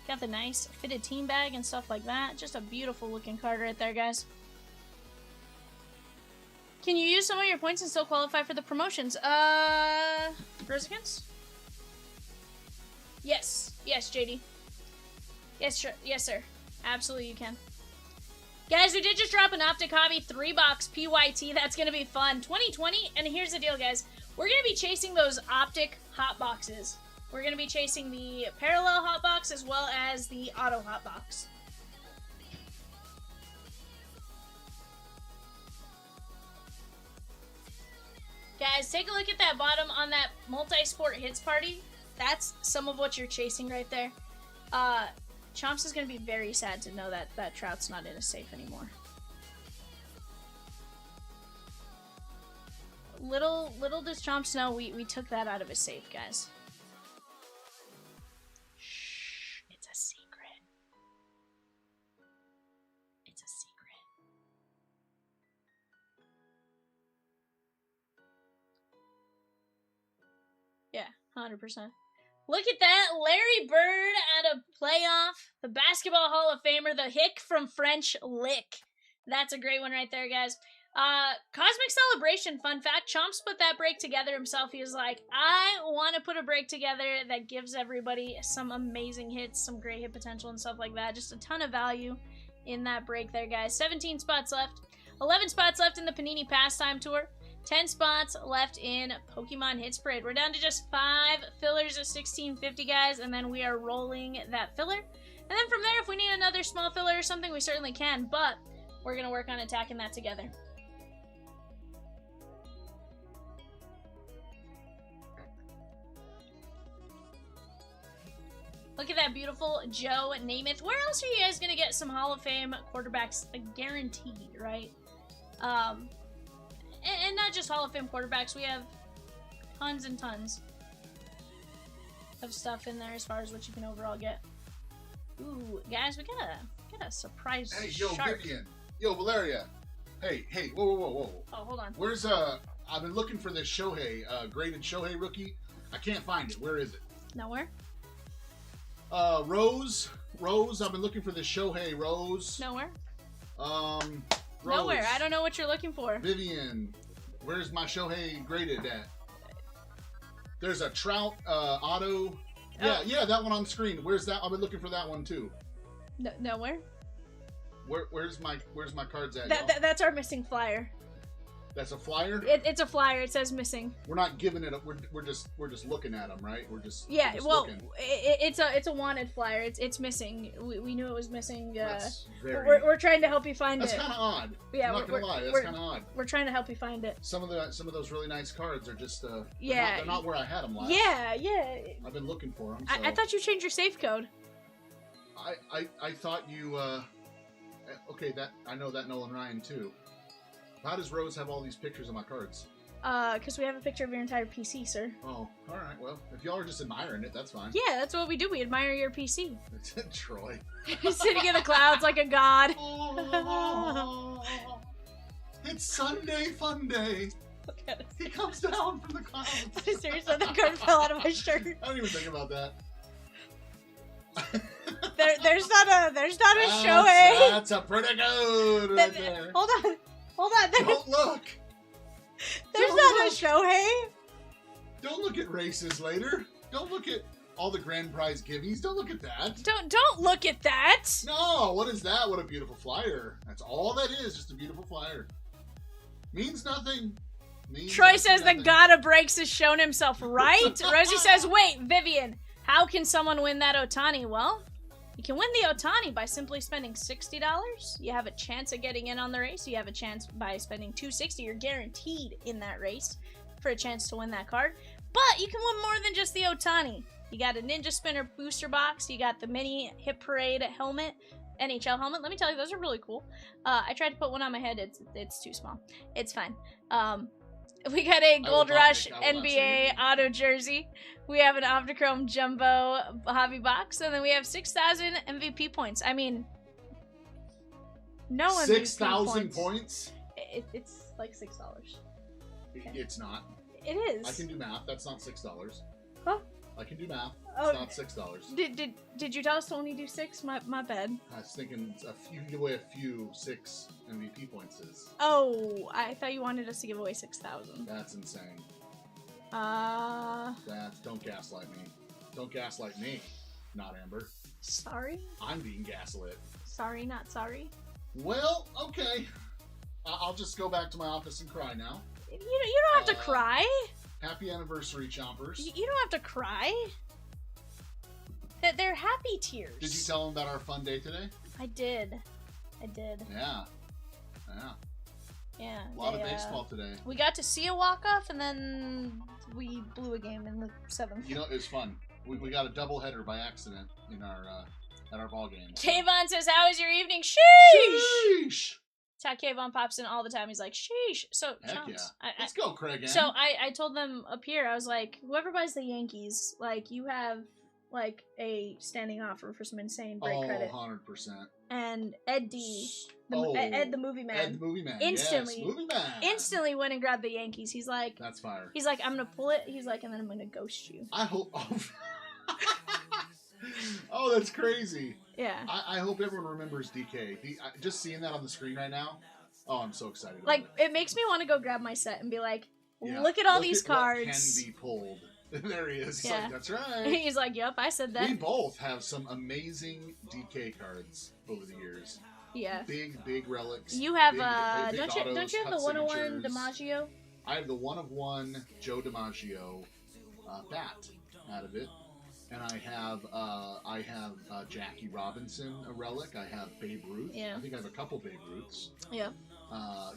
Got the nice fitted team bag and stuff like that. Just a beautiful looking card right there, guys. Can you use some of your points and still qualify for the promotions? Brizzikins? Yes. Yes, JD. Yes, sure. Yes, sir. Absolutely you can. Guys, we did just drop an Optic Hobby 3-box PYT. That's going to be fun. 2020, and here's the deal, guys. We're going to be chasing those Optic Hot Boxes. We're going to be chasing the Parallel Hot Box as well as the Auto Hot Box. Guys, take a look at that bottom on that multi-sport hits party. That's some of what you're chasing right there. Chomps is going to be very sad to know that that Trout's not in a safe anymore. Little does Chomps know we took that out of his safe, guys. Shh, it's a secret. It's a secret. Yeah, 100%. Look at that, Larry Bird at a playoff. The Basketball Hall of Famer, the hick from French lick. That's a great one right there, guys. Cosmic Celebration, fun fact, Chomps put that break together himself. He was like, I want to put a break together that gives everybody some amazing hits, some great hit potential and stuff like that. Just a ton of value in that break there, guys. 17 spots left. 11 spots left in the Panini Pastime Tour. 10 spots left in Pokemon Hits Parade. We're down to just 5 fillers of 1650, guys, and then we are rolling that filler. And then from there, if we need another small filler or something, we certainly can, but we're going to work on attacking that together. Look at that beautiful Joe Namath. Where else are you guys going to get some Hall of Fame quarterbacks guaranteed, right? And not just Hall of Fame quarterbacks. We have tons and tons of stuff in there as far as what you can overall get. Ooh, guys, we got a surprise Hey, yo, shark. Vivian. Yo, Valeria. Hey, whoa. Oh, hold on. Where's, I've been looking for this Shohei, graded Shohei rookie. I can't find it. Where is it? Nowhere? Rose, I've been looking for this Shohei Rose. Nowhere? Rose. Nowhere. I don't know what you're looking for. Vivian, where's my Shohei graded at? There's a Trout, auto. Yeah, that one on the screen. Where's that? I've been looking for that one too. Nowhere? Where's my cards at? That's our missing flyer. That's a flyer. It's a flyer. It says missing. We're not giving it. We're just looking at them, right? We're just looking. It's a wanted flyer. It's missing. We knew it was missing. We're trying to help you find it. That's kind of odd. Yeah, I'm not gonna lie. That's kind of odd. We're trying to help you find it. Some of those really nice cards are just yeah. they're not where I had them last. Yeah. I've been looking for them. So. I thought you changed your safe code. I thought you okay, that I know that Nolan Ryan too. How does Rose have all these pictures of my cards? Because we have a picture of your entire PC, sir. Oh, all right. Well, if y'all are just admiring it, that's fine. Yeah, that's what we do. We admire your PC. Troy. Sitting in the clouds like a god. It's Sunday Fun Day. He comes down from the clouds. Seriously, the card fell out of my shirt. I don't even think about that. There's not a Shohei. That's a pretty good right there. Hold on. Don't look. There's not a Shohei. Don't look at races later. Don't look at all the grand prize gimmies. Don't look at that. Don't look at that. No, what is that? What a beautiful flyer. That's all that is, just a beautiful flyer. Means nothing. Troy says the god of breaks has shown himself right. Rosie says, wait, Vivian, how can someone win that Ohtani? Well, you can win the Ohtani by simply spending $60. You have a chance of getting in on the race. You have a chance by spending $260. You're guaranteed in that race for a chance to win that card. But you can win more than just the Ohtani. You got a Ninja Spinner booster box. You got the mini Hit Parade helmet, NHL helmet. Let me tell you, those are really cool. I tried to put one on my head. It's too small. It's fine. We got a Gold Rush NBA auto jersey. We have an Optichrome Jumbo hobby box, and then we have 6,000 MVP points. I mean, no MVP 6,000 points? It's like $6. Okay. It's not. It is. I can do math. That's not $6. Huh? I can do math. Oh, it's not $6. Did you tell us to only do 6? My bad. I was thinking you can give away a few 6 MVP points. Oh, I thought you wanted us to give away 6,000. That's insane. Don't gaslight me. Don't gaslight me. Not Amber. Sorry? I'm being gaslit. Sorry, not sorry. Well, okay. I'll just go back to my office and cry now. You don't have to cry. Happy anniversary, Chompers. You don't have to cry. They're happy tears. Did you tell them about our fun day today? I did. Yeah. Yeah. A lot of baseball today. We got to see a walk-off, and then we blew a game in the 7th. You know, it was fun. We got a doubleheader by accident in our at our ball game. Kayvon says, "How was your evening?" Sheesh. Sheesh. That's how Kayvon pops in all the time. He's like, "Sheesh." So, Heck Chomps, yeah. Let's go, Craig. So I told them up here, I was like, whoever buys the Yankees, like, you have like a standing offer for some insane break credit. 100%. And Ed D, Ed the movie man. Ed the movie man. Instantly, yes, movie man. Instantly went and grabbed the Yankees. He's like, that's fire. He's like, I'm gonna pull it. He's like, and then I'm gonna ghost you. I hope. Oh, that's crazy. Yeah. I hope everyone remembers DK. Just seeing that on the screen right now. Oh, I'm so excited. Like, it makes me want to go grab my set and be like, yeah. look at all these what cards. can be pulled. There he is. He's yeah. like, that's right. He's like, yep, I said that. We both have some amazing DK cards over the years. Yeah. Big relics. You have, big don't you have the 101 DiMaggio? I have the 1/1 Joe DiMaggio bat out of it. And I have Jackie Robinson, a relic. I have Babe Ruth. Yeah. I think I have a couple Babe Ruths. Yeah.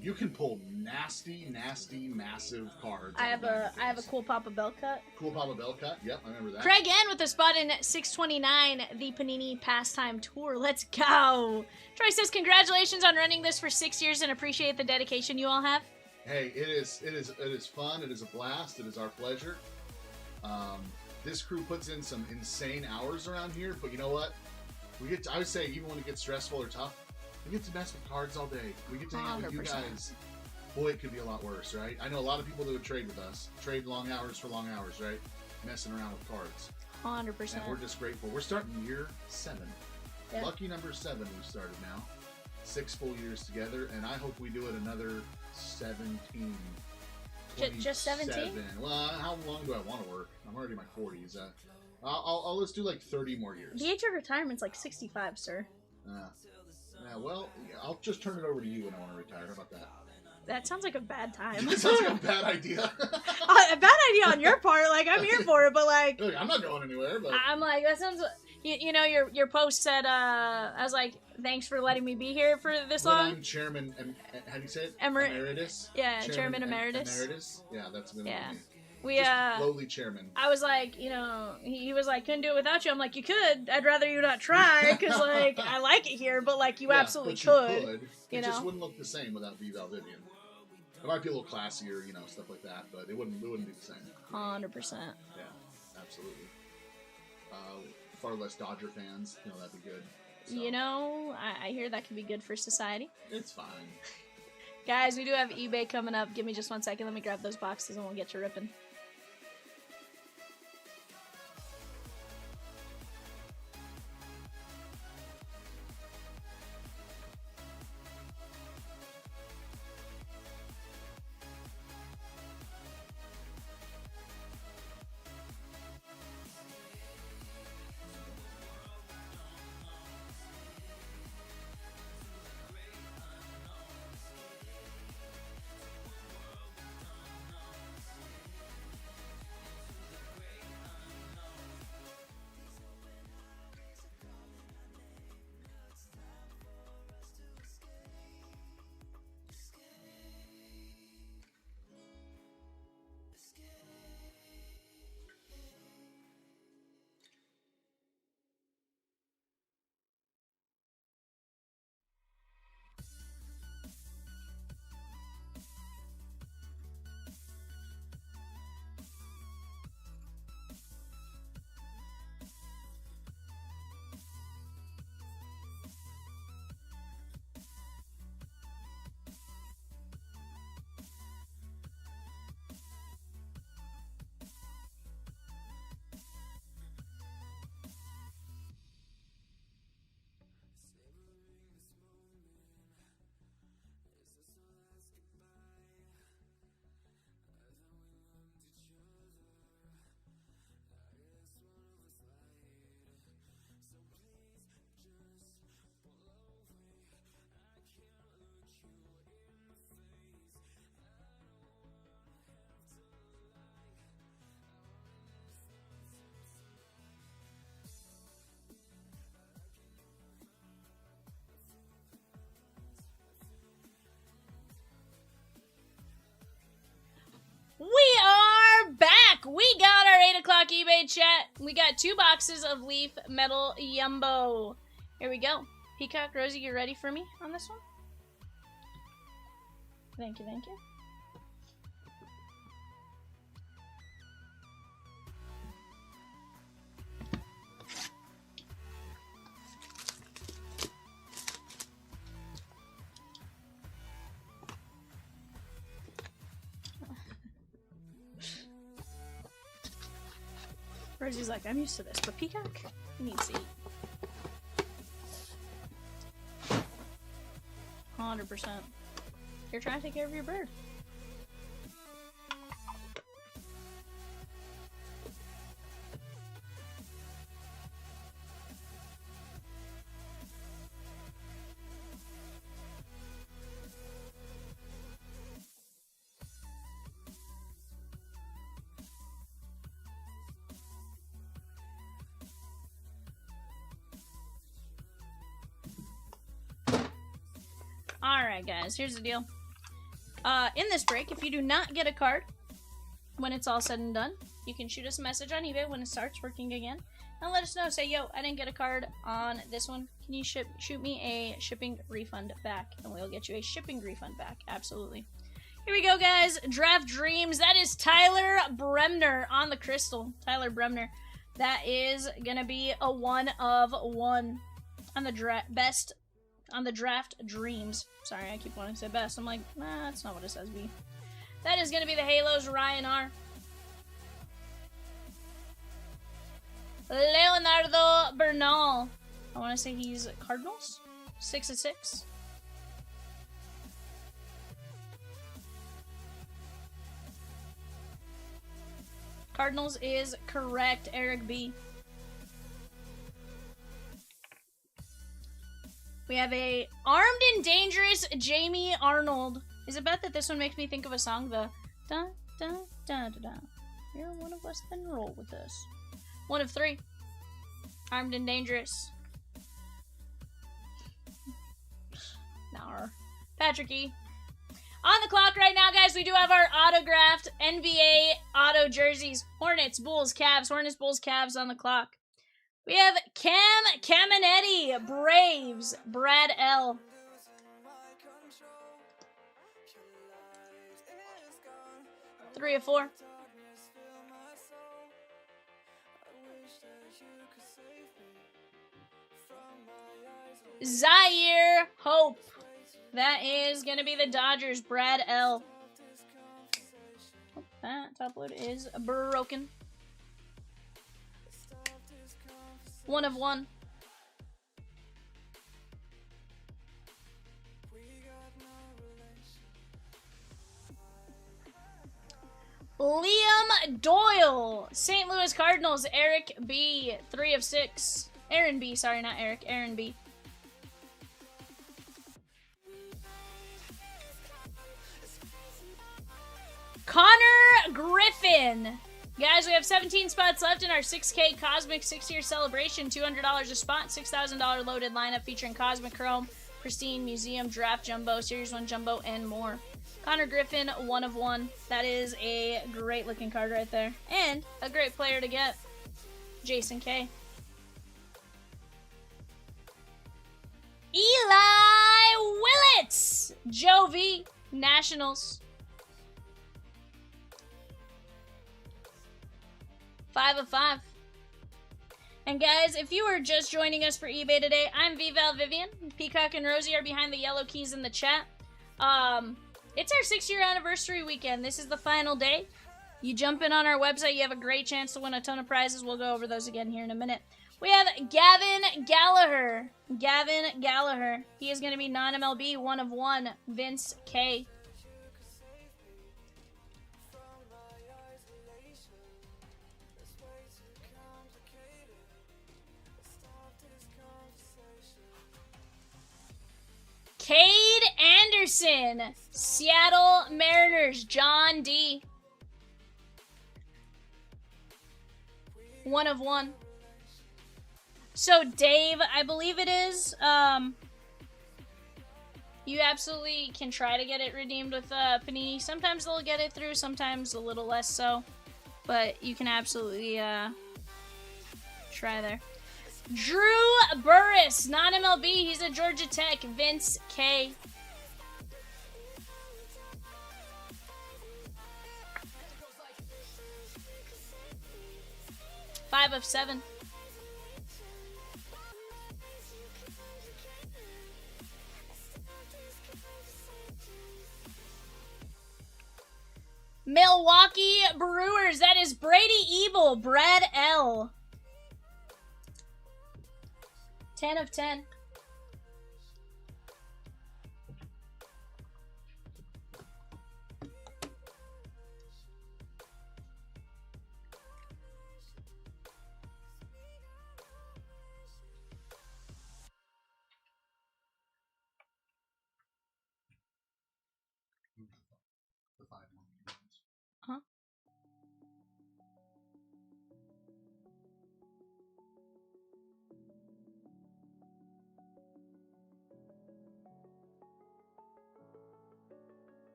You can pull nasty, massive cards. I have a cool Papa Bell cut. Cool Papa Bell cut. Yep, I remember that. Craig N with a spot in 629, the Panini Pastime Tour. Let's go. Troy says, congratulations on running this for 6 years and appreciate the dedication you all have. Hey, it is fun. It is a blast. It is our pleasure. This crew puts in some insane hours around here, but you know what? I would say even when it gets stressful or tough, we get to mess with cards all day. We get to hang out with you 100%. guys. Boy, it could be a lot worse, right? I know a lot of people that would trade with us. Trade long hours for long hours, right? Messing around with cards. 100%. And we're just grateful. We're starting year 7. Yeah. Lucky number 7 we've started now. 6 full years together, and I hope we do it another 17. Just 17? Well, how long do I want to work? I'm already in my 40s. I'll let's do like 30 more years. The age of retirement's like 65, sir. Yeah, well, I'll just turn it over to you when I want to retire. How about that? That sounds like a bad time. That sounds like a bad idea. A bad idea on your part. Like, I'm here for it, but like... Look, I'm not going anywhere, but... I'm like, that sounds... You know, your post said, I was like, thanks for letting me be here for this long. I'm chairman, how do you say it? Emeritus? Yeah, chairman emeritus. Emeritus? Yeah, that's good. Yeah. Just lowly chairman. I was like, you know, he was like, couldn't do it without you. I'm like, you could. I'd rather you not try, because, like, I like it here, but, like, you absolutely could. It just wouldn't look the same without V Valvivian. It might be a little classier, you know, stuff like that, but it wouldn't be the same. 100%. Yeah, absolutely. Far less Dodger fans, you know, that'd be good. So. You know, I hear that could be good for society. It's fine. Guys, we do have eBay coming up. Give me just 1 second. Let me grab those boxes and we'll get you ripping. We are back! We got our 8 o'clock eBay chat. We got 2 boxes of Leaf Metal Yumbo. Here we go. Peacock, Rosie, you ready for me on this one? Thank you, thank you. Rosie's like, I'm used to this, but Peacock needs to eat. 100%. You're trying to take care of your bird. Alright, guys, here's the deal. In this break, if you do not get a card when it's all said and done, you can shoot us a message on eBay when it starts working again. And let us know. Say, yo, I didn't get a card on this one. Can you shoot me a shipping refund back? And we'll get you a shipping refund back. Absolutely. Here we go, guys. Draft Dreams. That is Tyler Bremner on the crystal. Tyler Bremner. That is going to be a 1 of 1 on the best on the Draft Dreams. Sorry, I keep wanting to say best. I'm like, nah, that's not what it says, B. That is going to be the Halos Ryan R. Leonardo Bernal. I want to say he's Cardinals. 6 of 6. Cardinals is correct, Eric B. We have a Armed and Dangerous Jamie Arnold. Is it bad that this one makes me think of a song? The da da da da da. You're one of us, then roll with us. 1 of 3. Armed and Dangerous. Nar. Patrick E. On the clock right now, guys, we do have our autographed NBA auto jerseys. Hornets, Bulls, Cavs. Hornets, Bulls, Cavs on the clock. We have Cam Caminetti, Braves, Brad L. Three of 4. Zaire Hope. That is going to be the Dodgers, Brad L. Oh, that top load is broken. 1 of 1. Liam Doyle, St. Louis Cardinals, Eric B. 3 of 6. Aaron B. Sorry, not Eric. Aaron B. Connor Griffin. Guys, we have 17 spots left in our 6K Cosmic 6-year celebration. $200 a spot, $6,000 loaded lineup featuring Cosmic Chrome, Pristine, Museum, Draft Jumbo, Series 1 Jumbo, and more. Connor Griffin, 1 of 1. That is a great looking card right there. And a great player to get. Jason K. Eli Willits. Joe V. Nationals. 5 of 5. And guys, if you are just joining us for eBay today, I'm Vival Vivian. Peacock and Rosie are behind the yellow keys in the chat. It's our 6-year anniversary weekend. This is the final day. You jump in on our website, you have a great chance to win a ton of prizes. We'll go over those again here in a minute. We have Gavin Gallagher. Gavin Gallagher. He is going to be non-MLB, 1 of 1. Vince K. Cade Anderson, Seattle Mariners, John D. 1 of 1. So Dave, I believe it is, you absolutely can try to get it redeemed with Panini. Sometimes they'll get it through, sometimes a little less so. But you can absolutely try there. Drew Burris, non-MLB. He's at Georgia Tech. Vince K. Five of 7. Milwaukee Brewers. That is Brady Ebel. Brad L. 10 of 10. The 5 more games. Huh?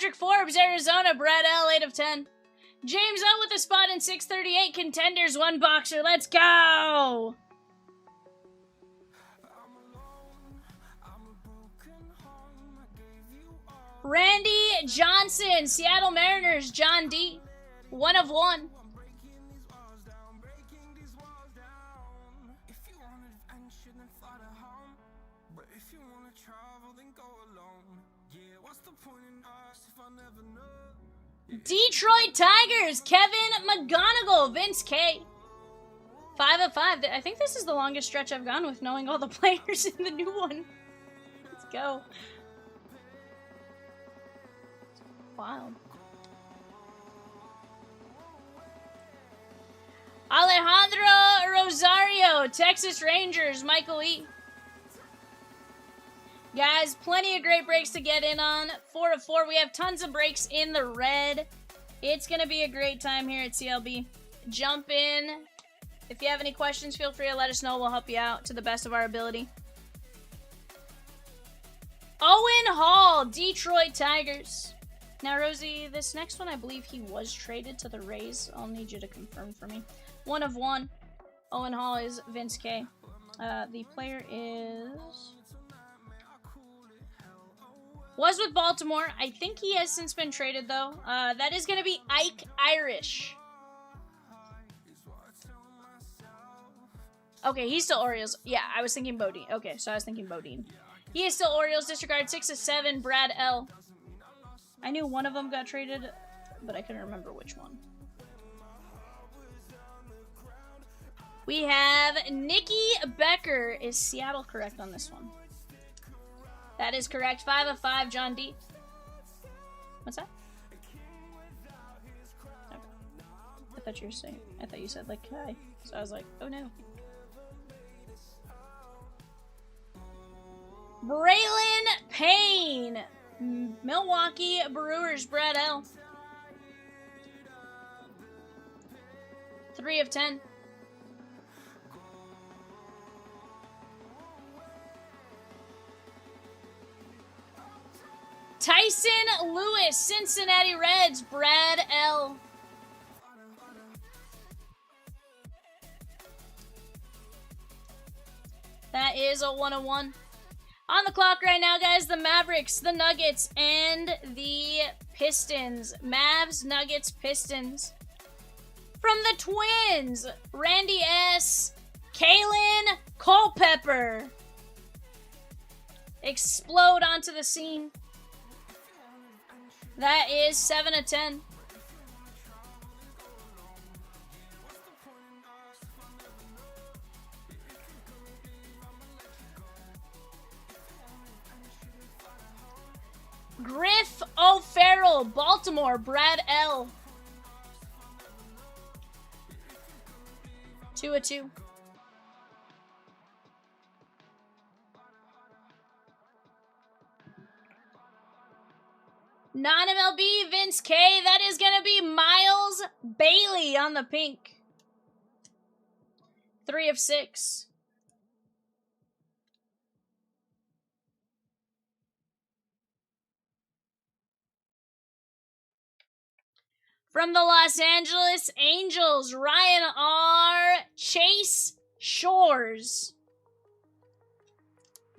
Patrick Forbes, Arizona. Brad L, 8 of 10. James O with a spot in 638. Contenders, 1 boxer. Let's go! Randy Johnson, Seattle Mariners. John D, 1 of 1. Detroit Tigers, Kevin McGonigal, Vince K. 5 of 5. I think this is the longest stretch I've gone with knowing all the players in the new one. Let's go. Wild. Alejandro Rosario, Texas Rangers, Michael E. Guys, plenty of great breaks to get in on. 4 of 4. We have tons of breaks in the red. It's going to be a great time here at CLB. Jump in. If you have any questions, feel free to let us know. We'll help you out to the best of our ability. Owen Hall, Detroit Tigers. Now, Rosie, this next one, I believe he was traded to the Rays. I'll need you to confirm for me. 1 of 1. Owen Hall is Vince K. The player is... was with Baltimore. I think he has since been traded, though. That is going to be Ike Irish. Okay, he's still Orioles. Yeah, I was thinking Bodine. Okay, so I was thinking Bodine. He is still Orioles. Disregard 6 of 7. Brad L. I knew one of them got traded, but I couldn't remember which one. We have Nikki Becker. Is Seattle correct on this one? That is correct. 5 of 5, John D. What's that? Okay. I thought you were saying, I thought you said like hi. So I was like, oh no. Braylon Payne, Milwaukee Brewers, Brad L. 3 of 10. Tyson Lewis, Cincinnati Reds, Brad L. That is a 1 of 1. On the clock right now, guys, the Mavericks, the Nuggets, and the Pistons. Mavs, Nuggets, Pistons. From the Twins, Randy S. Kalen Culpepper. Explode onto the scene. That is 7 of 10. Griff O'Farrell, Baltimore, Brad L. 2 of 2. Non-MLB, Vince K. That is going to be Miles Bailey on the pink. 3 of 6. From the Los Angeles Angels, Ryan R. Chase Shores.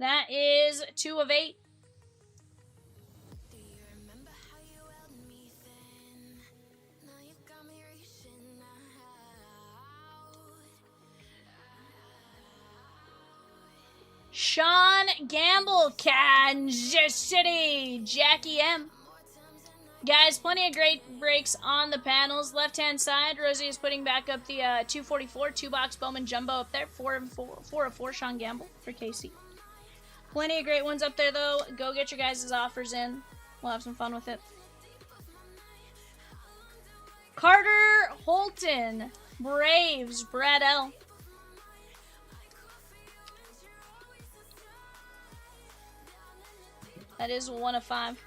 That is 2 of 8. Sean Gamble, Kansas City, Jackie M. Guys, plenty of great breaks on the panels. Left-hand side, Rosie is putting back up the 244, 2-box Bowman Jumbo up there. 4 of 4, Sean Gamble for KC. Plenty of great ones up there, though. Go get your guys' offers in. We'll have some fun with it. Carter Holton, Braves, Brad L. That is 1 of 5.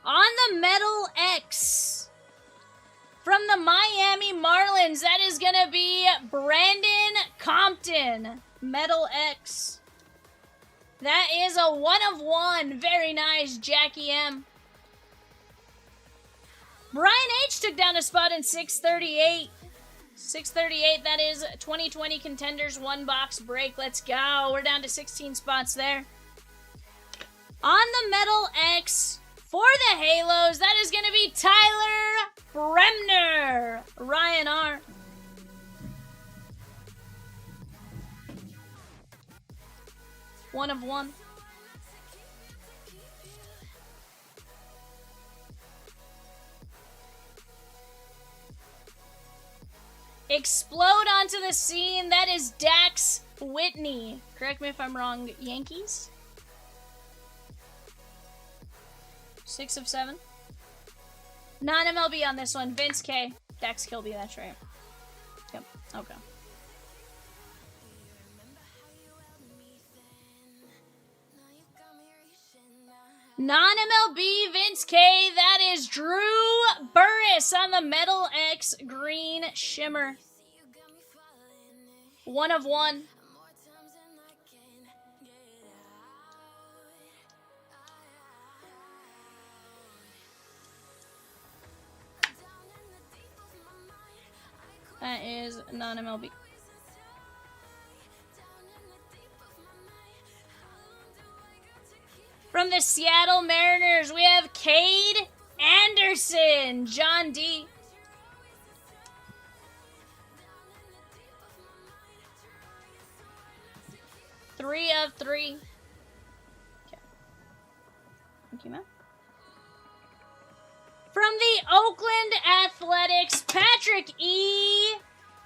On the Metal X, from the Miami Marlins, that is going to be Brandon Compton. Metal X. That is a 1 of 1. Very nice, Jackie M. Brian H took down a spot in 638. 638, that is 2020 Contenders 1 box break. Let's go. We're down to 16 spots there. On the Metal X, for the Halos, that is going to be Tyler Bremner. Ryan R. One of 1. Explode onto the scene. That is Dax Whitney. Correct me if I'm wrong. Yankees? 6 of 7. Non-MLB on this one. Vince K. Dax Kilby, that's right. Yep. Okay. Non-MLB Vince K. That is Drew Burris on the Metal X Green Shimmer. 1 of 1. That is non-MLB. From the Seattle Mariners, we have Cade Anderson, John D. Three of 3. Okay. Thank you, man. From the Oakland Athletics, Patrick E.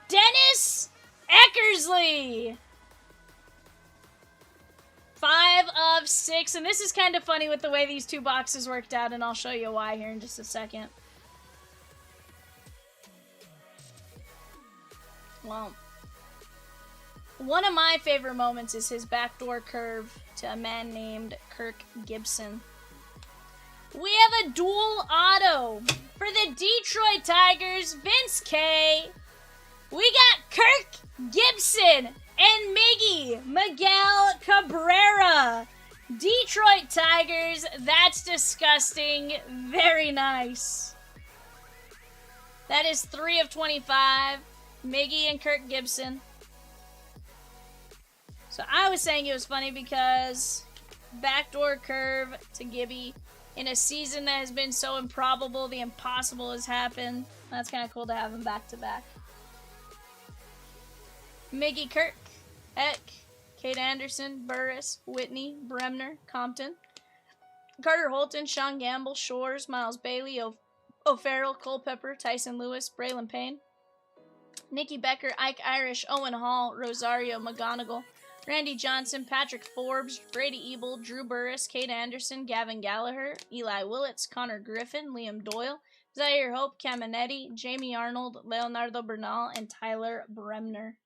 Dennis Eckersley. 5 of 6, and this is kind of funny with the way these two boxes worked out, and I'll show you why here in just a second. Well, one of my favorite moments is his backdoor curve to a man named Kirk Gibson. We have a dual auto for the Detroit Tigers, Vince K. We got Kirk Gibson and Miguel Cabrera. Detroit Tigers, that's disgusting. Very nice. That is 3 of 25. Miggy and Kirk Gibson. So I was saying it was funny because backdoor curve to Gibby in a season that has been so improbable, the impossible has happened. That's kind of cool to have him back to back. Miggy Kirk, Eck, Cade Anderson, Burris, Whitney, Bremner, Compton, Carter Holton, Sean Gamble, Shores, Miles Bailey, O'Farrell, Culpepper, Tyson Lewis, Braylon Payne, Nikki Becker, Ike Irish, Owen Hall, Rosario McGonigal, Randy Johnson, Patrick Forbes, Brady Ebel, Drew Burris, Cade Anderson, Gavin Gallagher, Eli Willits, Connor Griffin, Liam Doyle, Zaire Hope, Caminetti, Jamie Arnold, Leonardo Bernal, and Tyler Bremner.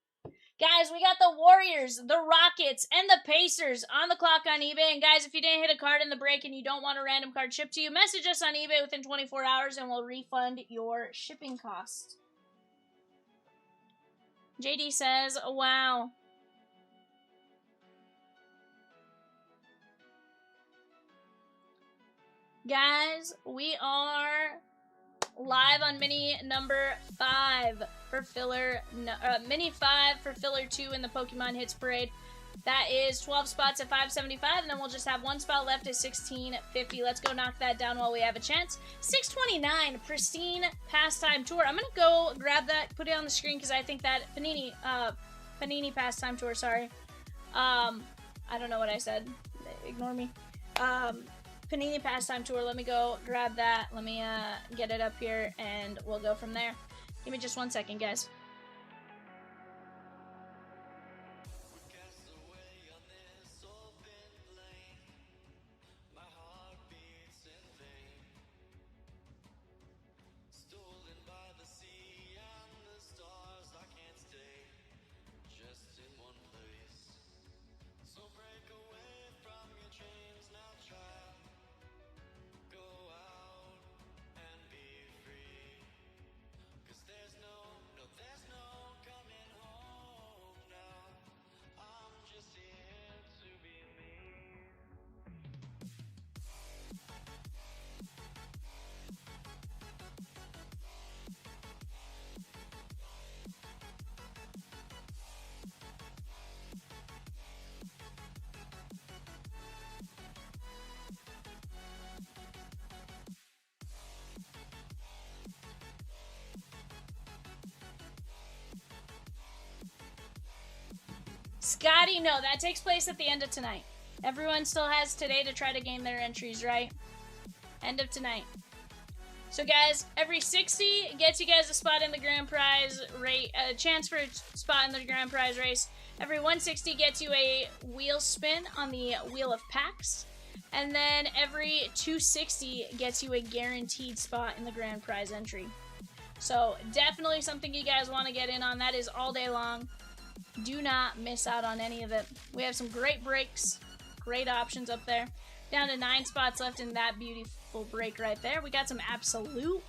Guys, we got the Warriors, the Rockets, and the Pacers on the clock on eBay. And guys, if you didn't hit a card in the break and you don't want a random card shipped to you, message us on eBay within 24 hours and we'll refund your shipping cost. JD says, wow. Guys, we are live on mini number 5 for filler, mini 5 for filler 2 in the Pokemon Hits Parade. That is 12 spots at $5.75, and then we'll just have 1 spot left at $16.50. Let's go knock that down while we have a chance. $6.29, Pristine Pastime Tour. I'm gonna go grab that, put it on the screen because I think that Panini Pastime Tour. Sorry, I don't know what I said. Ignore me. Panini Pastime Tour. Let me go grab that. Let me get it up here, and we'll go from there. Give me just 1 second, guys. Scotty, no, that takes place at the end of tonight. Everyone still has today to try to gain their entries, right? End of tonight. So guys, every 60 gets you guys a spot in the grand prize race, a chance for a spot in the grand prize race. Every 160 gets you a wheel spin on the Wheel of Packs. And then every 260 gets you a guaranteed spot in the grand prize entry. So definitely something you guys want to get in on. That is all day long. Do not miss out on any of it. We have some great breaks, great options up there. Down to 9 spots left in that beautiful break right there. We got some Absolute.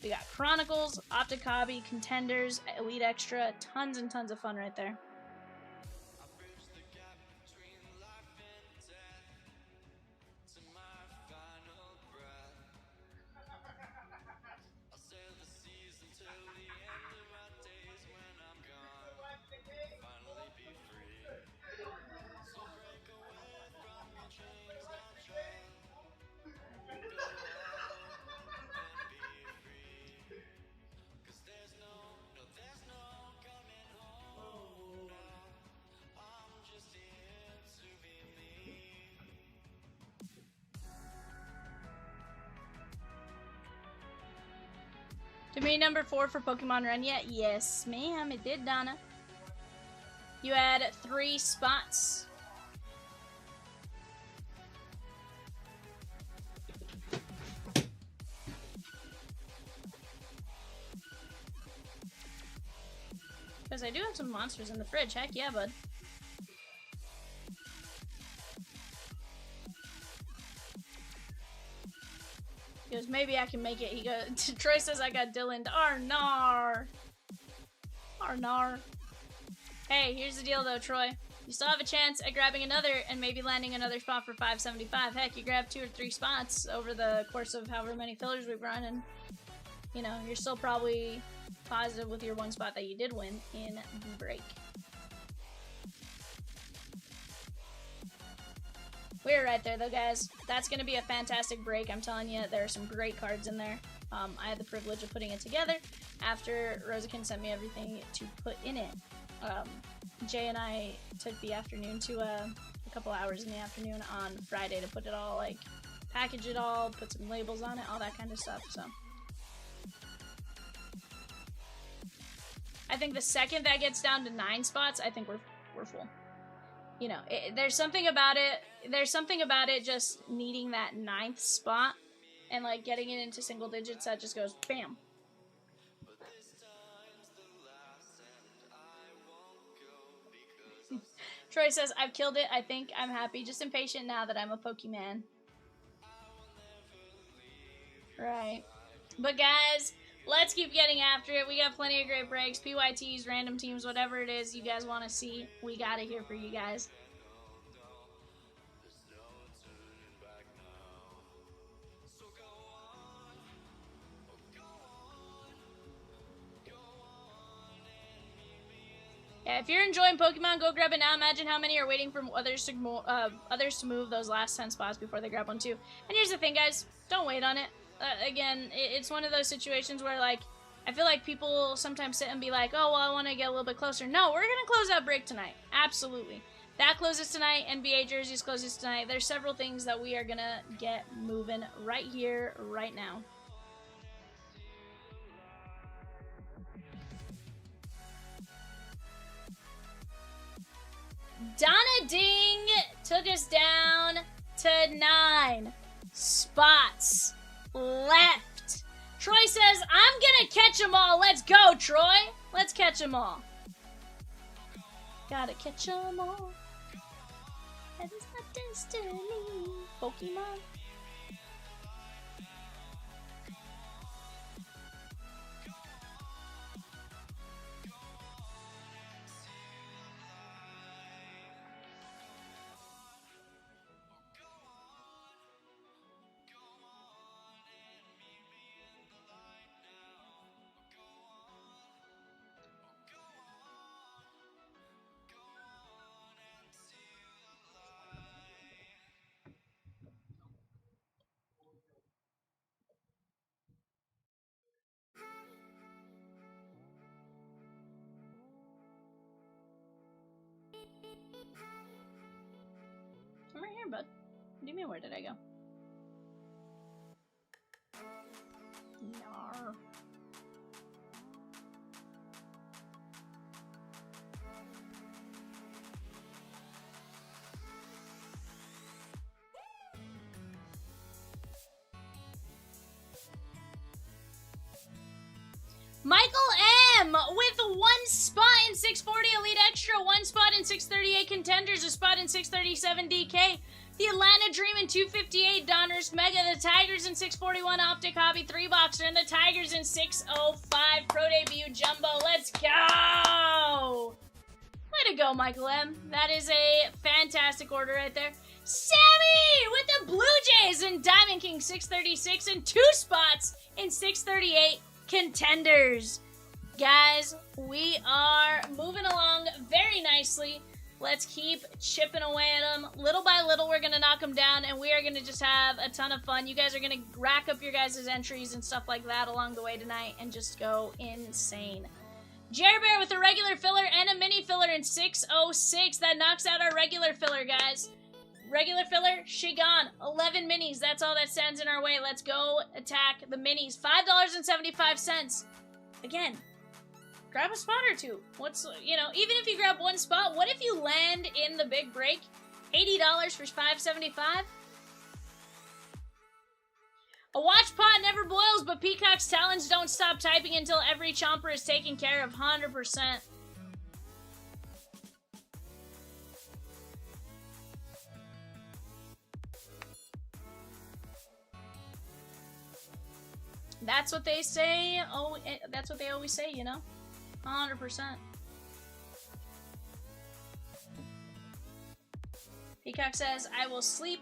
We got Chronicles, Optic Hobby, Contenders, Elite Extra. Tons and tons of fun right there. Did me number 4 for Pokemon Run yet? Yes, ma'am, it did, Donna. You had 3 spots. Because I do have some monsters in the fridge. Heck yeah, bud. He goes, maybe I can make it. He goes, Troy says I got Dylan. Arnar. Arnar. Hey, here's the deal though, Troy. You still have a chance at grabbing another and maybe landing another spot for 575. Heck, you grab 2 or 3 spots over the course of however many fillers we've run, and you know, you're still probably positive with your 1 spot that you did win in the break. We're right there though, guys. That's going to be a fantastic break. I'm telling you, there are some great cards in there. I had the privilege of putting it together after Rosakin sent me everything to put in it. Jay and I took the afternoon to a couple hours in the afternoon on Friday to put it all, like, package it all, put some labels on it, all that kind of stuff, so. I think the second that gets down to 9 spots, I think we're full. You know, there's something about it just needing that 9th spot and, like, getting it into single digits that just goes bam. Troy says, I've killed it, I think I'm happy, just impatient now that I'm a Pokemon. Right. But guys, let's keep getting after it. We got plenty of great breaks, PYTs, random teams, whatever it is you guys want to see, we got it here for you guys. Yeah, if you're enjoying Pokemon, go grab it now. Imagine how many are waiting for others to move those last 10 spots before they grab one too. And here's the thing, guys. Don't wait on it. Again, it's one of those situations where, like, I feel like people sometimes sit and be like, oh, well, I want to get a little bit closer. No, we're going to close that break tonight. Absolutely. That closes tonight. NBA jerseys closes tonight. There's several things that we are going to get moving right here, right now. Donna Ding took us down to 9 spots left. Troy says, I'm gonna catch them all. Let's go, Troy. Let's catch them all. Gotta catch them all. That is my destiny. Pokemon. here, bud. What do you mean, where did I go? Yarr. Michael M. with 1 spot in 640 Elite Extra, 1 spot in 638 Contenders, a spot in 637 DK. The Atlanta Dream in 258 Donruss Mega, the Tigers in 641 Optic Hobby 3-boxer, and the Tigers in 605 Pro Debut Jumbo. Let's go! Way to go, Michael M. That is a fantastic order right there. Sammy with the Blue Jays and Diamond King 636 and 2 spots in 638 Contenders. Guys, we are moving along very nicely. Let's keep chipping away at them. Little by little, we're going to knock them down, and we are going to just have a ton of fun. You guys are going to rack up your guys' entries and stuff like that along the way tonight and just go insane. Jerry Bear with a regular filler and a mini filler in 606. That knocks out our regular filler, guys. Regular filler, she gone. 11 minis. That's all that stands in our way. Let's go attack the minis. $5.75. Again, grab a spot or two. What's, you know, even if you grab one spot, what if you land in the big break? $80 for $5.75? A watch pot never boils, but Peacock's talons don't stop typing until every chomper is taken care of. 100%. That's what they say. Oh, that's what they always say, you know? 100%. Peacock says, I will sleep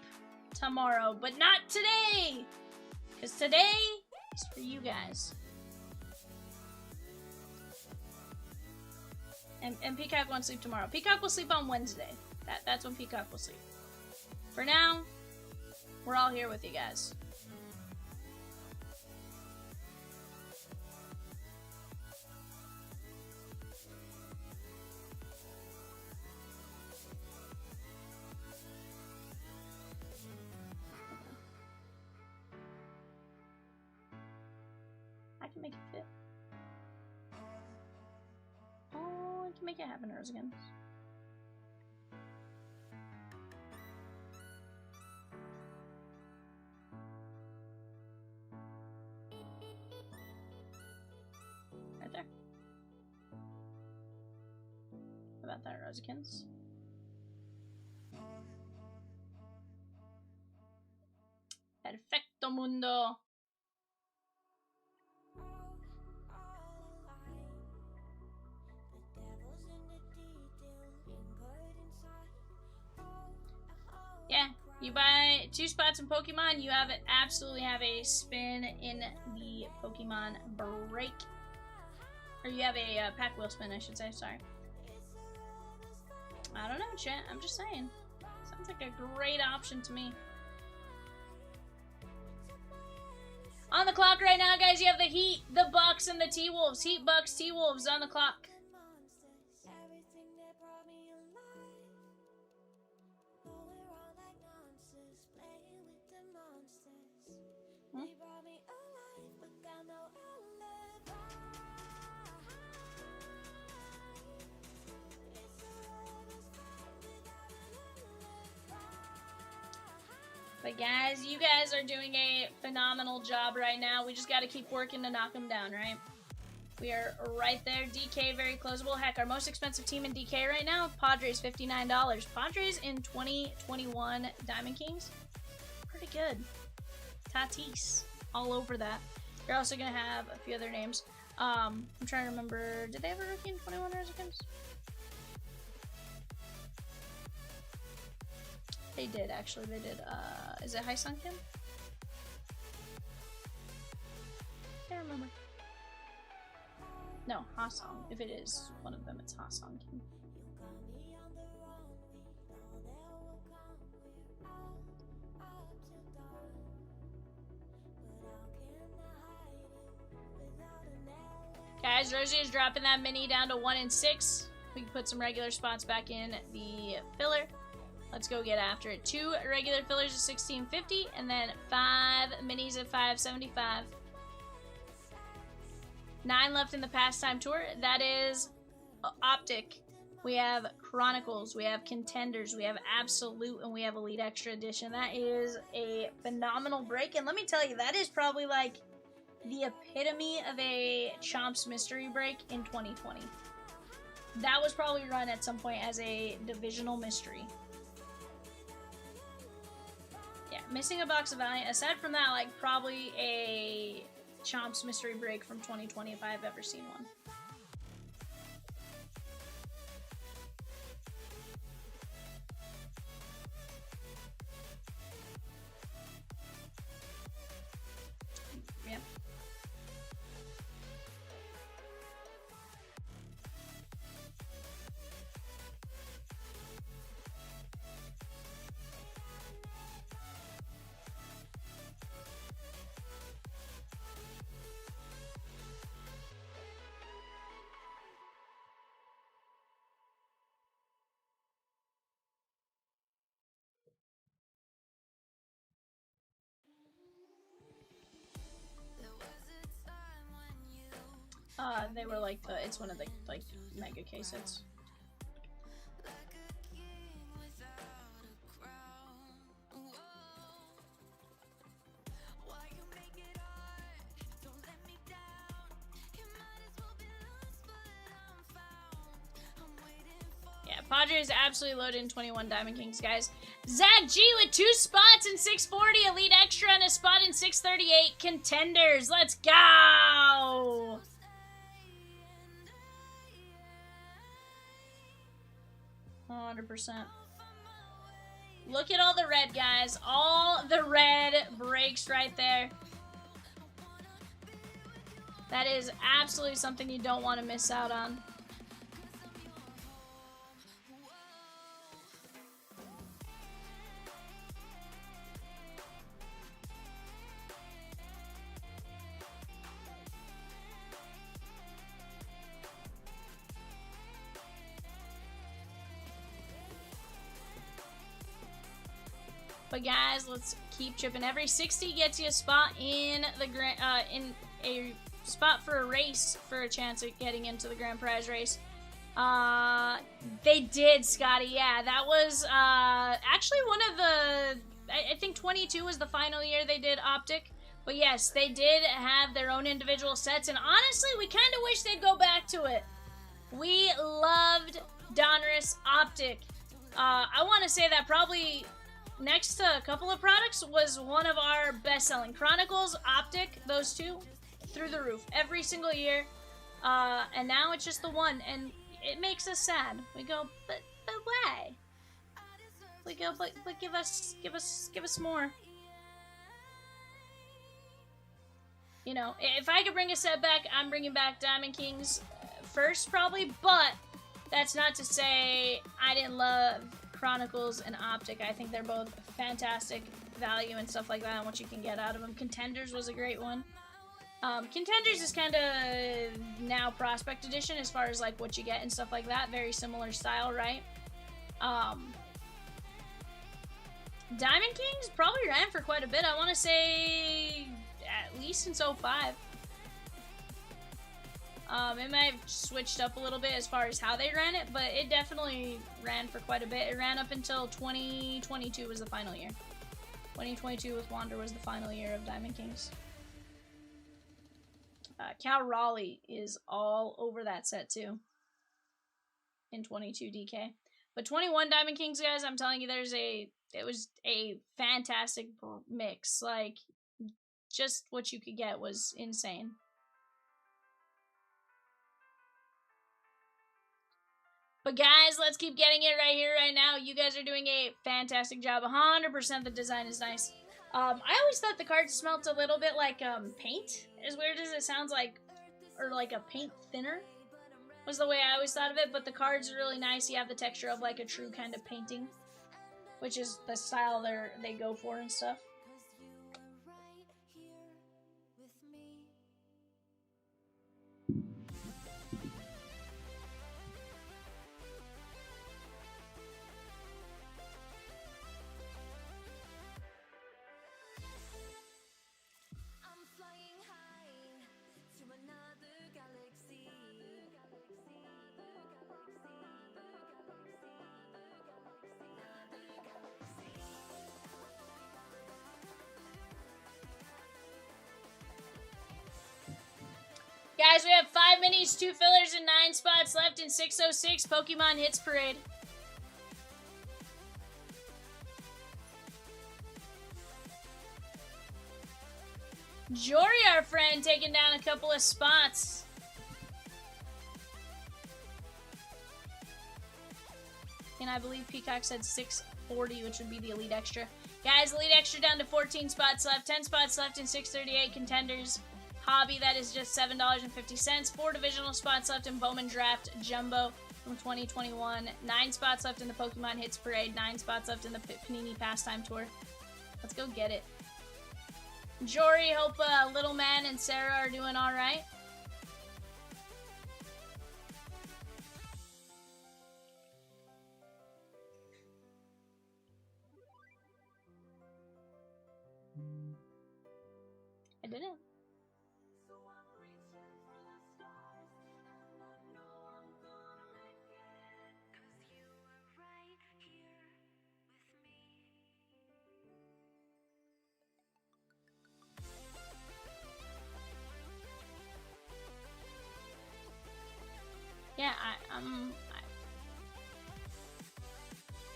tomorrow, but not today! Because today is for you guys. And Peacock won't sleep tomorrow. Peacock will sleep on Wednesday. That's when Peacock will sleep. For now, we're all here with you guys. I can make it fit. Oh, I can make it happen, again. Right there. How about that, Rosikins? Perfecto mundo. Yeah, you buy 2 spots in Pokemon, you have absolutely have a spin in the Pokemon break. Or you have a pack wheel spin, I should say, sorry. I don't know, chat, I'm just saying. Sounds like a great option to me. On the clock right now, guys, you have the Heat, the Bucks, and the T-Wolves. Heat, Bucks, T-Wolves on the clock. But guys, you guys are doing a phenomenal job right now. We just got to keep working to knock them down, right? We are right there. DK, very closable. Heck, our most expensive team in DK right now, Padres, $59. Padres in 2021 Diamond Kings, pretty good. Tatis, all over that. You're also going to have a few other names. I'm trying to remember, did they have a rookie in 21 Rosikins? They did, actually. They did. Is it Haesung Kim? Can't remember. No, Ha-Sung. If it is one of them, it's Ha-Sung Kim. Guys, Rosie is dropping that mini down to 1 and 6. We can put some regular spots back in the filler. Let's go get after it. 2 regular fillers at $16.50, and then 5 minis at $5.75. 9 left in the Pastime tour. That is Optic. We have Chronicles, we have Contenders, we have Absolute, and we have Elite Extra Edition. That is a phenomenal break, and let me tell you, that is probably like the epitome of a Chomps mystery break in 2020. That was probably run at some point as a divisional mystery. Yeah, missing a box of Valiant. Aside from that, like, probably a Chomps mystery break from 2020 if I've ever seen one. Yep. They were like it's one of the like mega case hits. Yeah, Padres absolutely loaded in 21 Diamond Kings, guys. Zach G with 2 spots in 640, Elite Extra, and a spot in 638 Contenders. Let's go! %. Look at all the red, guys. All the red breaks right there. That is absolutely something you don't want to miss out on. But guys, let's keep chipping. Every 60 gets you a spot in the in a spot for a race for a chance at getting into the grand prize race. They did, Scotty. Yeah, that was actually one of the. I think 22 was the final year they did Optic. But yes, they did have their own individual sets, and honestly, we kind of wish they'd go back to it. We loved Donruss Optic. I want to say that probably. Next to a couple of products was one of our best-selling. Chronicles, Optic, those two, through the roof every single year. And now it's just the one, and it makes us sad. We go, but why? We go, but give us more. You know, if I could bring a set back, I'm bringing back Diamond Kings first, probably. But that's not to say I didn't love Chronicles and Optic. I think they're both fantastic value and stuff like that and what you can get out of them. Contenders was a great one. Contenders is kind of now Prospect Edition as far as like what you get and stuff like that. Very similar style, right? Diamond Kings probably ran for quite a bit. I want to say at least since 05. It might have switched up a little bit as far as how they ran it, but it definitely ran for quite a bit. It ran up until 2022 was the final year. 2022 with Wander was the final year of Diamond Kings. Cal Raleigh is all over that set too. In 22 DK. But 21 Diamond Kings, guys, I'm telling you, it was a fantastic mix. Like, just what you could get was insane. But guys, let's keep getting it right here, right now. You guys are doing a fantastic job. 100% the design is nice. I always thought the cards smelled a little bit like paint. As weird as it sounds, like, or like a paint thinner was the way I always thought of it. But the cards are really nice. You have the texture of like a true kind of painting, which is the style they go for and stuff. Guys, we have 5 minis, 2 fillers, and 9 spots left in 606 Pokemon Hits Parade. Jory, our friend, taking down a couple of spots. And I believe Peacock said 640, which would be the Elite Extra. Guys, Elite Extra down to 14 spots left. 10 spots left in 638 Contenders. Hobby, that is just $7.50. 4 divisional spots left in Bowman Draft Jumbo from 2021. 9 spots left in the Pokemon Hits Parade. 9 spots left in the Panini Pastime Tour. Let's go get it. Jory, hope Little Man and Sarah are doing alright. I did it. Yeah,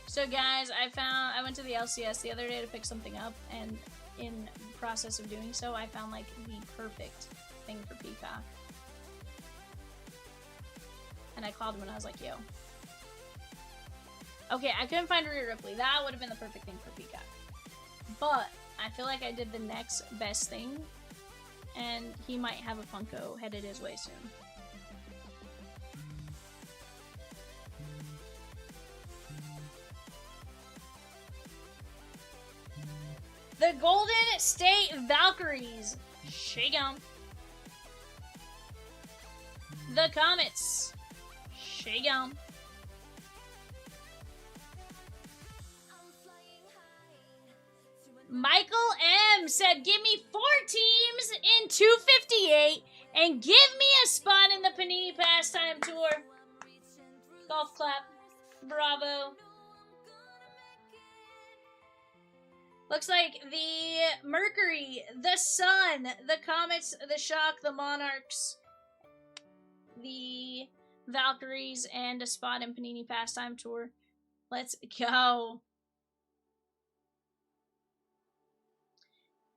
So guys, I went to the LCS the other day to pick something up, and in the process of doing so, I found like the perfect thing for Peacock. And I called him and I was like, yo. Okay, I couldn't find Rhea Ripley. That would have been the perfect thing for Peacock. But I feel like I did the next best thing, and he might have a Funko headed his way soon. The Golden State Valkyries. Shake 'em. The Comets. Shake 'em. Michael M said, give me 4 teams in 258 and give me a spot in the Panini Pastime Tour. Golf clap. Bravo. Looks like the Mercury, the Sun, the Comets, the Shock, the Monarchs, the Valkyries, and a spot in Panini Pastime Tour. Let's go.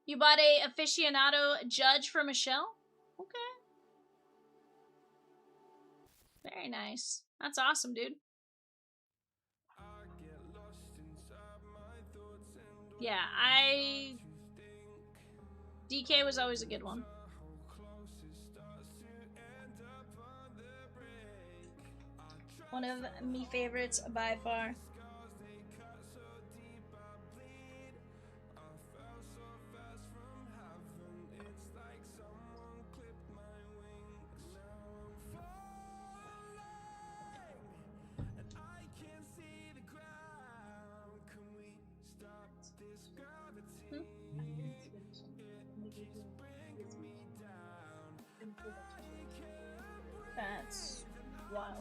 You bought a aficionado judge for Michelle? Okay. Very nice. That's awesome, dude. Yeah, DK was always a good one. One of me favorites by far. That's wild.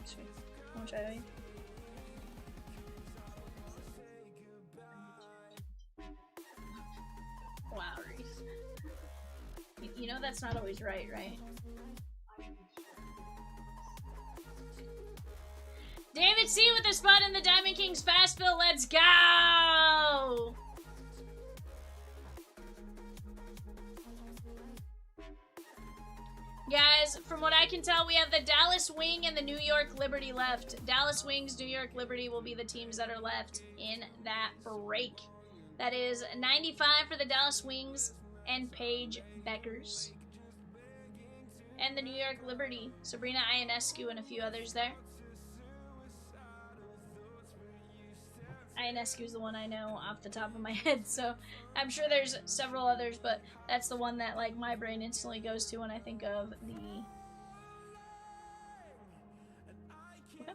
Sweet. Wanna try that? Wow, Reese. You know that's not always right, right? David C with a spot in the Diamond Kings Fast Fill. Let's go! Guys, from what I can tell, we have the Dallas Wing and the New York Liberty left. Dallas Wings, New York Liberty will be the teams that are left in that break. That is 95 for the Dallas Wings and Paige Beckers. And the New York Liberty, Sabrina Ionescu and a few others there. Ionescu is the one I know off the top of my head, so I'm sure there's several others, but that's the one that like my brain instantly goes to when I think of the... Okay.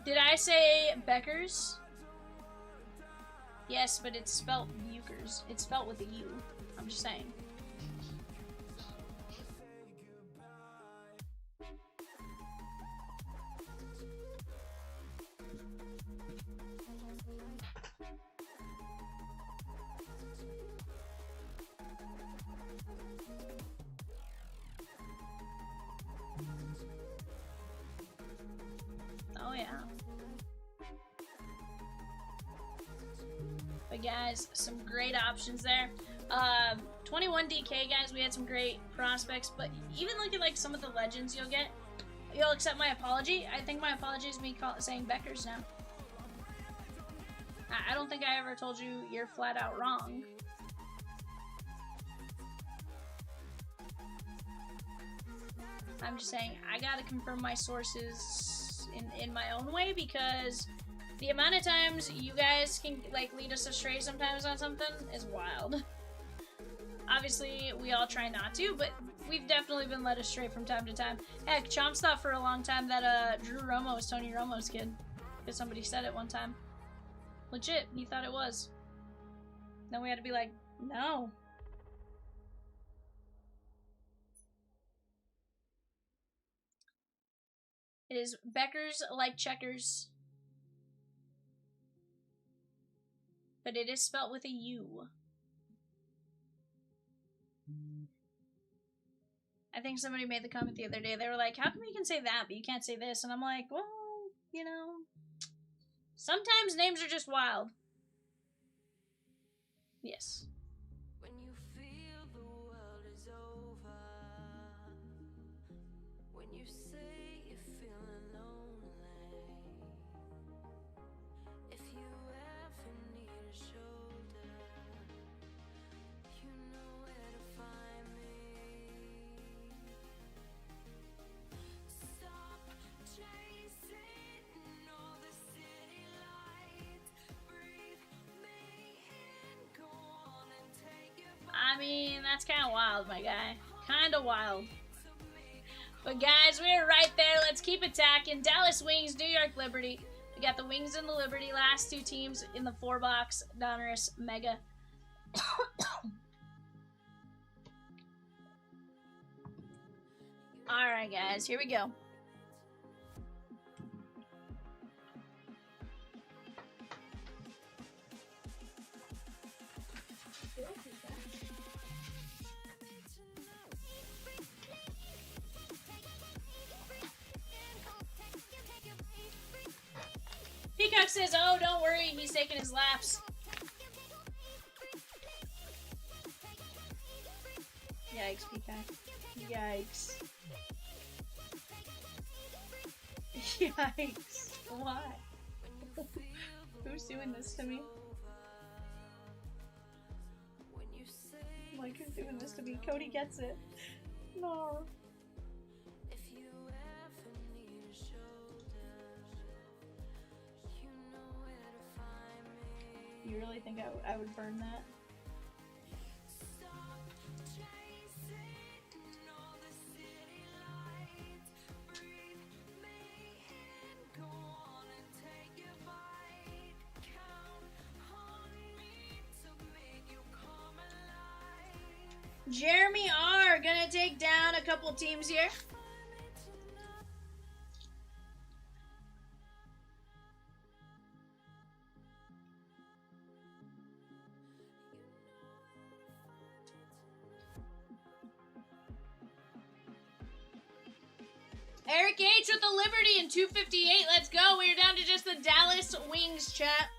Did I say Beckers? Yes, but it's spelled Bukers. It's spelled with a U. I'm just saying. Oh yeah. But guys, some great options there. 21 DK, guys, we had some great prospects, but even look at like some of the legends you'll get. You'll accept my apology. I think my apology is me saying Beckers now. I don't think I ever told you you're flat out wrong. I'm just saying I gotta confirm my sources in my own way, because the amount of times you guys can like lead us astray sometimes on something is wild. Obviously, we all try not to, but we've definitely been led astray from time to time. Heck, Chomps thought for a long time that Drew Romo was Tony Romo's kid, because somebody said it one time. Legit, he thought it was. Then we had to be like, no. It is Beckers like checkers. But it is spelt with a U. I think somebody made the comment the other day. They were like, how come you can say that, but you can't say this? And I'm like, well, you know, sometimes names are just wild. Yes. When you feel the world is over, when you say you're feeling lonely, if you ever need a shoulder, you know where to find me. Stop chasing all the city lights, breathe me in, go on and take your I mean, that's kind of wild, my guy. Kind of wild. But guys, we're right there. Let's keep attacking. Dallas Wings, New York Liberty. We got the Wings and the Liberty, last two teams in the 4-box Donruss Mega. Alright, guys, here we go. Peacock says, oh, don't worry, he's taking his laps. Yikes, Peacock. Yikes. Yikes. Why? Who's doing this to me? Like, who's doing this to me? Cody gets it. No. You really think I would burn that? Jeremy R. gonna take down a couple teams here. Eric H with the Liberty in 258. Let's go. We're down to just the Dallas Wings, chat.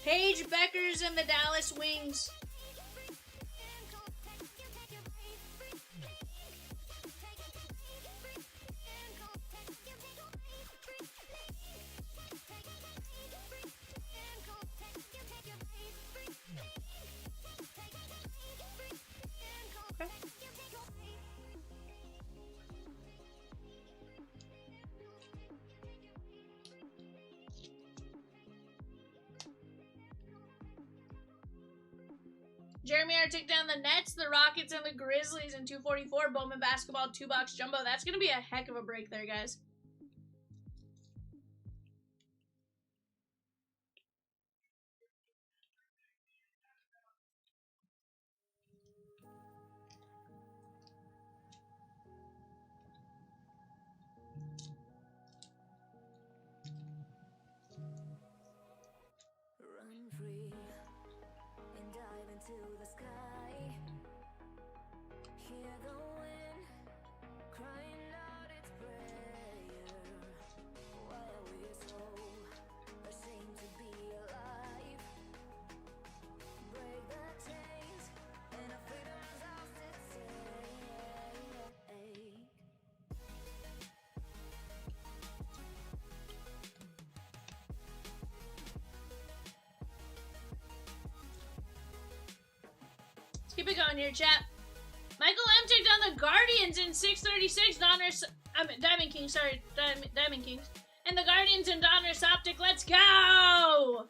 Paige Beckers and the Dallas Wings. Jeremy R. took down the Nets, the Rockets, and the Grizzlies in 244. Bowman basketball 2-box jumbo. That's going to be a heck of a break there, guys. Keep it going here, chat. Michael M took down the Guardians in 636. Donruss, Diamond Kings, sorry. Diamond Kings. And the Guardians and Donruss Optic. Let's go!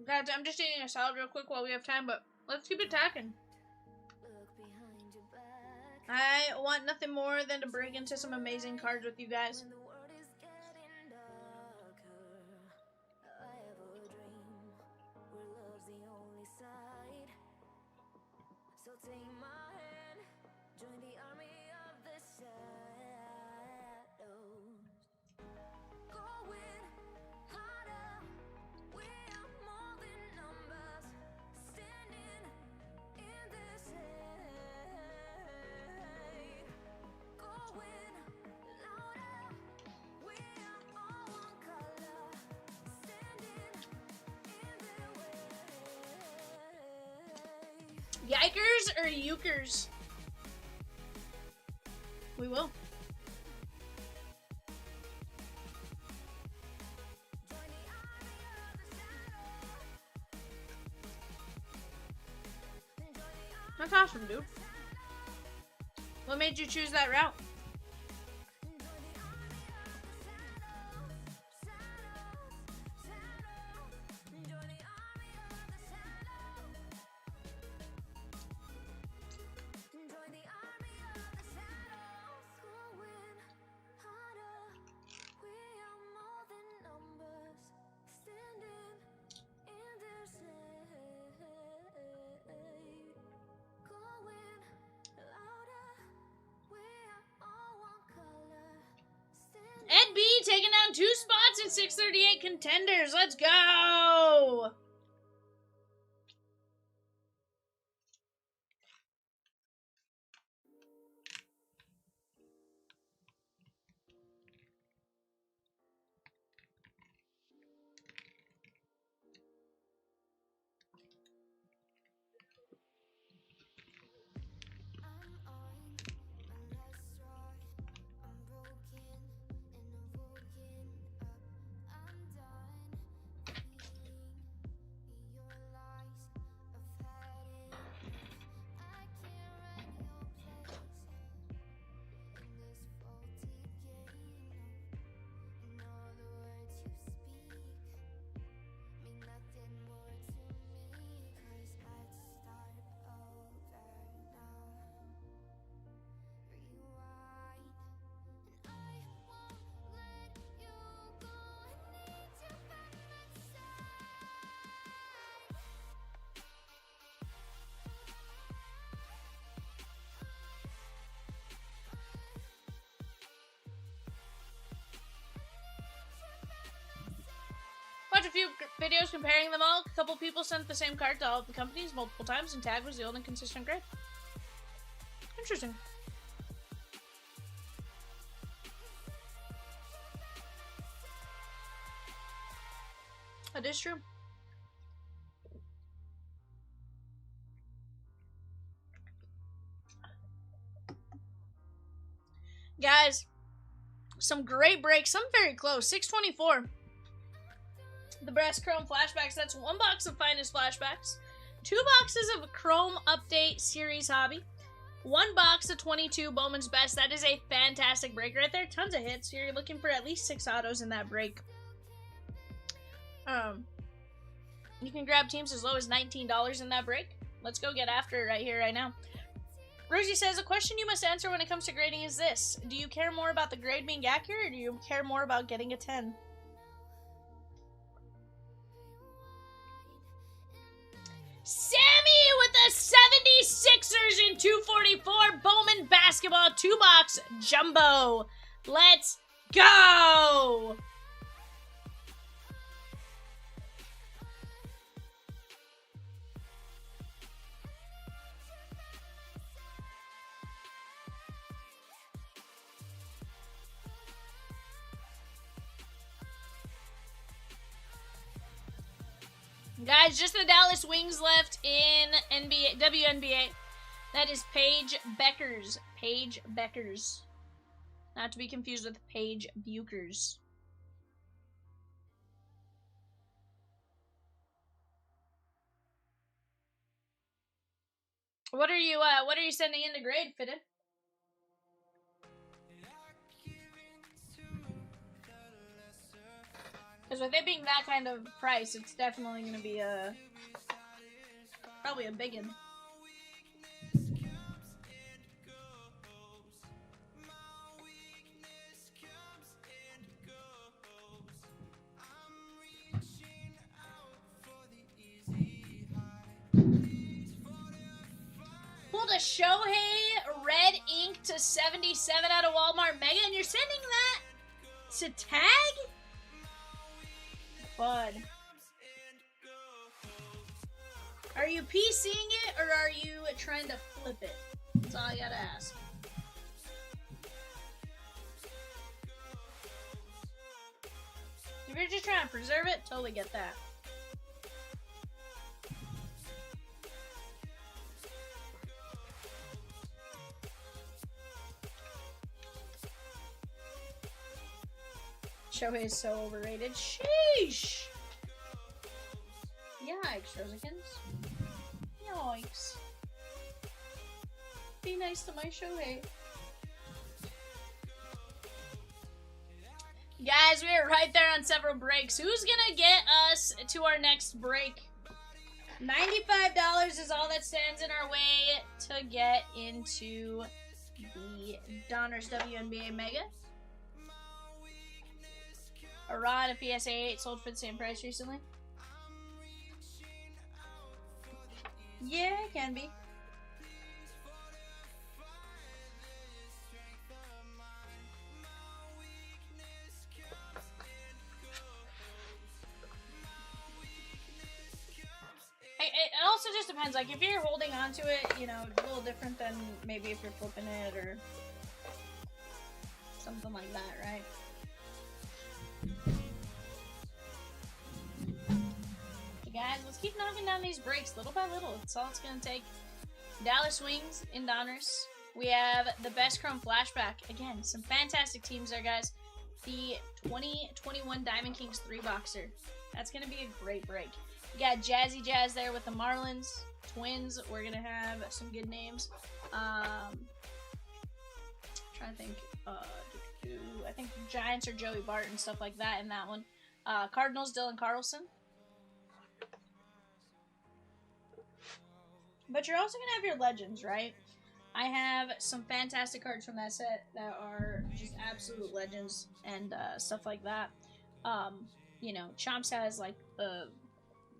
Guys, I'm just eating a salad real quick while we have time, but let's keep attacking. I want nothing more than to break into some amazing cards with you guys. Yikers or Ukers? We will. That's awesome, dude. What made you choose that route? Ed B taking down 2 spots in 638 Contenders. Let's go! Watch a few videos comparing them all. A couple people sent the same card to all of the companies multiple times, and tag was the only consistent grade. Interesting. That is true. Guys, some great breaks, some very close. 624. The Brass Chrome Flashbacks. That's 1 box of Finest Flashbacks. 2 boxes of Chrome Update Series Hobby. 1 box of 22 Bowman's Best. That is a fantastic break right there. Tons of hits. You're looking for at least 6 autos in that break. You can grab teams as low as $19 in that break. Let's go get after it right here, right now. Rosie says, a question you must answer when it comes to grading is this. Do you care more about the grade being accurate, or do you care more about getting a 10? Sammy with the 76ers in 244 Bowman Basketball 2-box Jumbo. Let's go! Guys, just the Dallas Wings left in WNBA. That is Paige Beckers. Paige Beckers. Not to be confused with Paige Buchers. What are you sending in to grade, Fitted? Because with it being that kind of price, it's definitely going to be probably a big one. Pulled a Shohei red ink to 77 out of Walmart Mega, and you're sending that to Tag? Bud. Are you PCing it, or are you trying to flip it? That's all I gotta ask. If you're just trying to preserve it, totally get that. Shohei is so overrated. Sheesh! Yikes, Rosikins. Yikes. Be nice to my Shohei. Guys, we are right there on several breaks. Who's gonna get us to our next break? $95 is all that stands in our way to get into the Donruss WNBA Mega. A Rod, a PSA 8 sold for the same price recently. Yeah, it can be. It also just depends. Like, if you're holding on to it, you know, it's a little different than maybe if you're flipping it or something like that, right? Okay, guys, let's keep knocking down these breaks little by little. That's all it's going to take. Dallas Wings in Donruss. We have the Best Chrome Flashback. Again, some fantastic teams there, guys. The 2021 Diamond Kings 3-boxer. That's going to be a great break. You got Jazzy Jazz there with the Marlins. Twins, we're going to have some good names. Trying to think. I think Giants or Joey Barton, stuff like that in that one. Cardinals, Dylan Carlson. But you're also going to have your legends, right? I have some fantastic cards from that set that are just absolute legends and stuff like that. You know, Chomps has like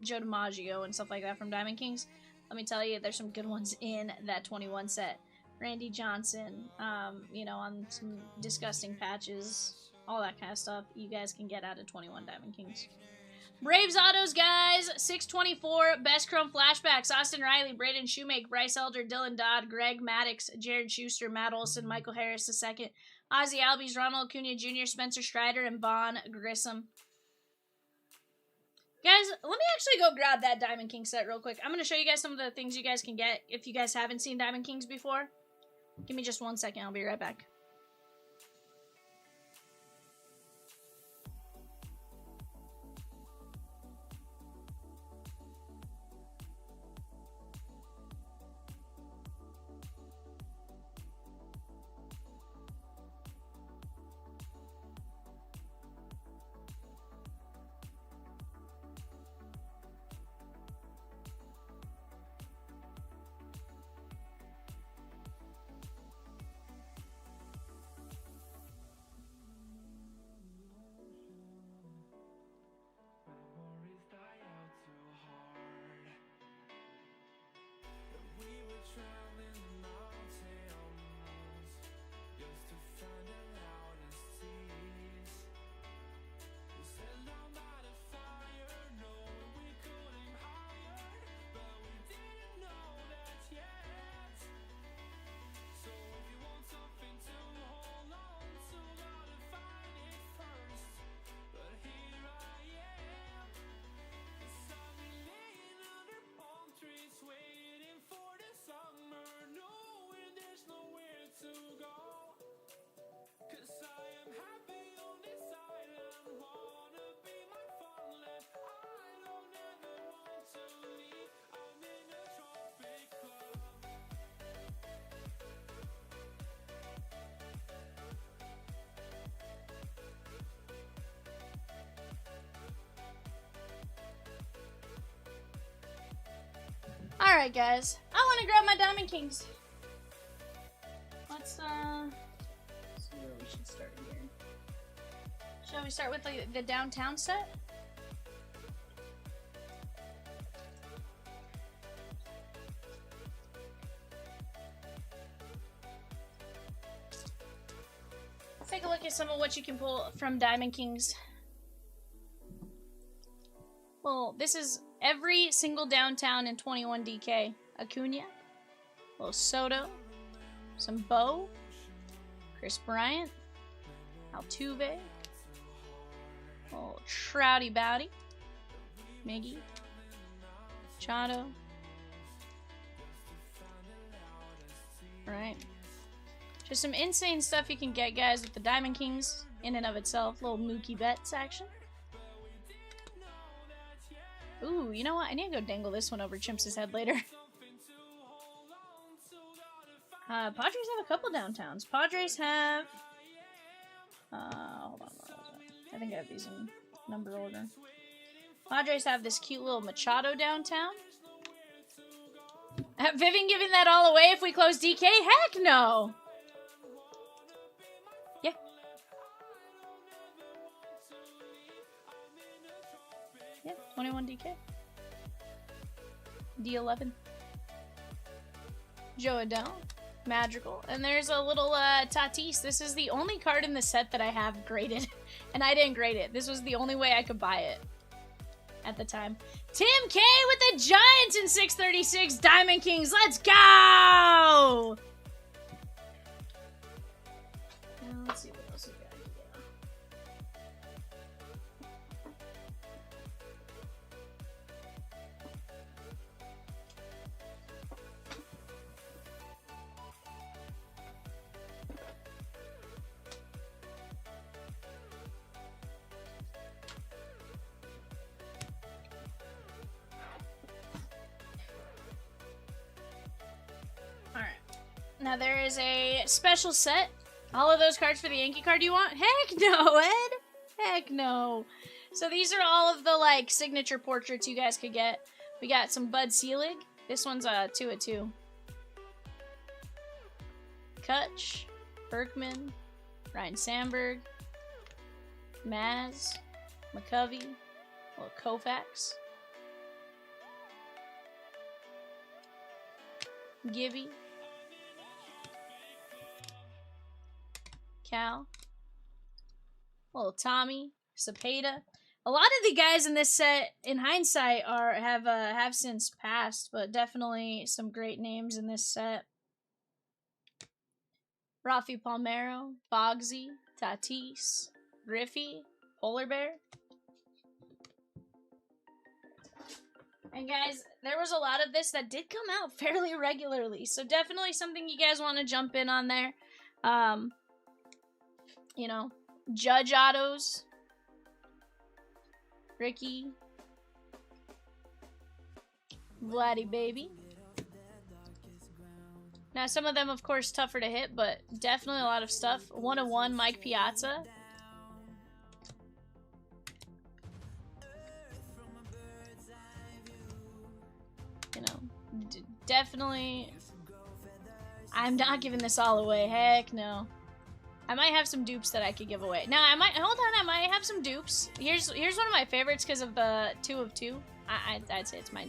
Joe DiMaggio and stuff like that from Diamond Kings. Let me tell you, there's some good ones in that 21 set. Randy Johnson, you know, on some disgusting patches, all that kind of stuff you guys can get out of 21 Diamond Kings. Braves autos, guys. 624 Best Chrome Flashbacks. Austin Riley, Braden Shoemake, Bryce Elder, Dylan Dodd, Greg Maddox, Jared Schuster, Matt Olson, Michael Harris II, Ozzy Albies, Ronald Acuna Jr., Spencer Strider, and Vaughn Grissom. Guys, let me actually go grab that Diamond King set real quick. I'm going to show you guys some of the things you guys can get if you guys haven't seen Diamond Kings before. Give me just 1 second. I'll be right back. Alright, guys. I want to grab my Diamond Kings. Let's, see where we should start here. Shall we start with the downtown set? Let's take a look at some of what you can pull from Diamond Kings. Well, this is every single downtown in 21 DK. Acuna, little Soto, some Bo, Chris Bryant, Altuve, little Trouty Bowdy, Miggy, Machado. Alright. Just some insane stuff you can get, guys, with the Diamond Kings in and of itself. Little Mookie Betts action. Ooh, you know what? I need to go dangle this one over Chimps' head later. Padres have a couple downtowns. Padres have... hold on, what was it? I think I have these in number order. Padres have this cute little Machado downtown. Vivian giving that all away if we close DK? Heck no! Yeah. Yeah, 21 DK. D11. Joe Adele. Madrigal. And there's a little Tatis. This is the only card in the set that I have graded. And I didn't grade it. This was the only way I could buy it at the time. Tim K with the Giants in 636. Diamond Kings. Let's go! Now, let's see what else we got here. Now there is a special set. All of those cards for the Yankee card you want? Heck no, Ed! Heck no. So these are all of the, like, signature portraits you guys could get. We got some Bud Selig. This one's 2 of 2. Kutch, Berkman, Ryan Sandberg, Maz, McCovey, little Koufax, Gibby, Cal, little Tommy, Cepeda. A lot of the guys in this set, in hindsight, have since passed, but definitely some great names in this set. Rafi Palmeiro, Bogsy, Tatis, Griffey, Polar Bear. And guys, there was a lot of this that did come out fairly regularly, so definitely something you guys want to jump in on there. You know, Judge Autos, Ricky, Vladdy Baby. Now, some of them, of course, tougher to hit, but definitely a lot of stuff. 101, Mike Piazza. You know, definitely. I'm not giving this all away. Heck no. I might have some dupes that I could give away. Now, I might have some dupes. Here's one of my favorites because of the 2 of 2. I'd say it's my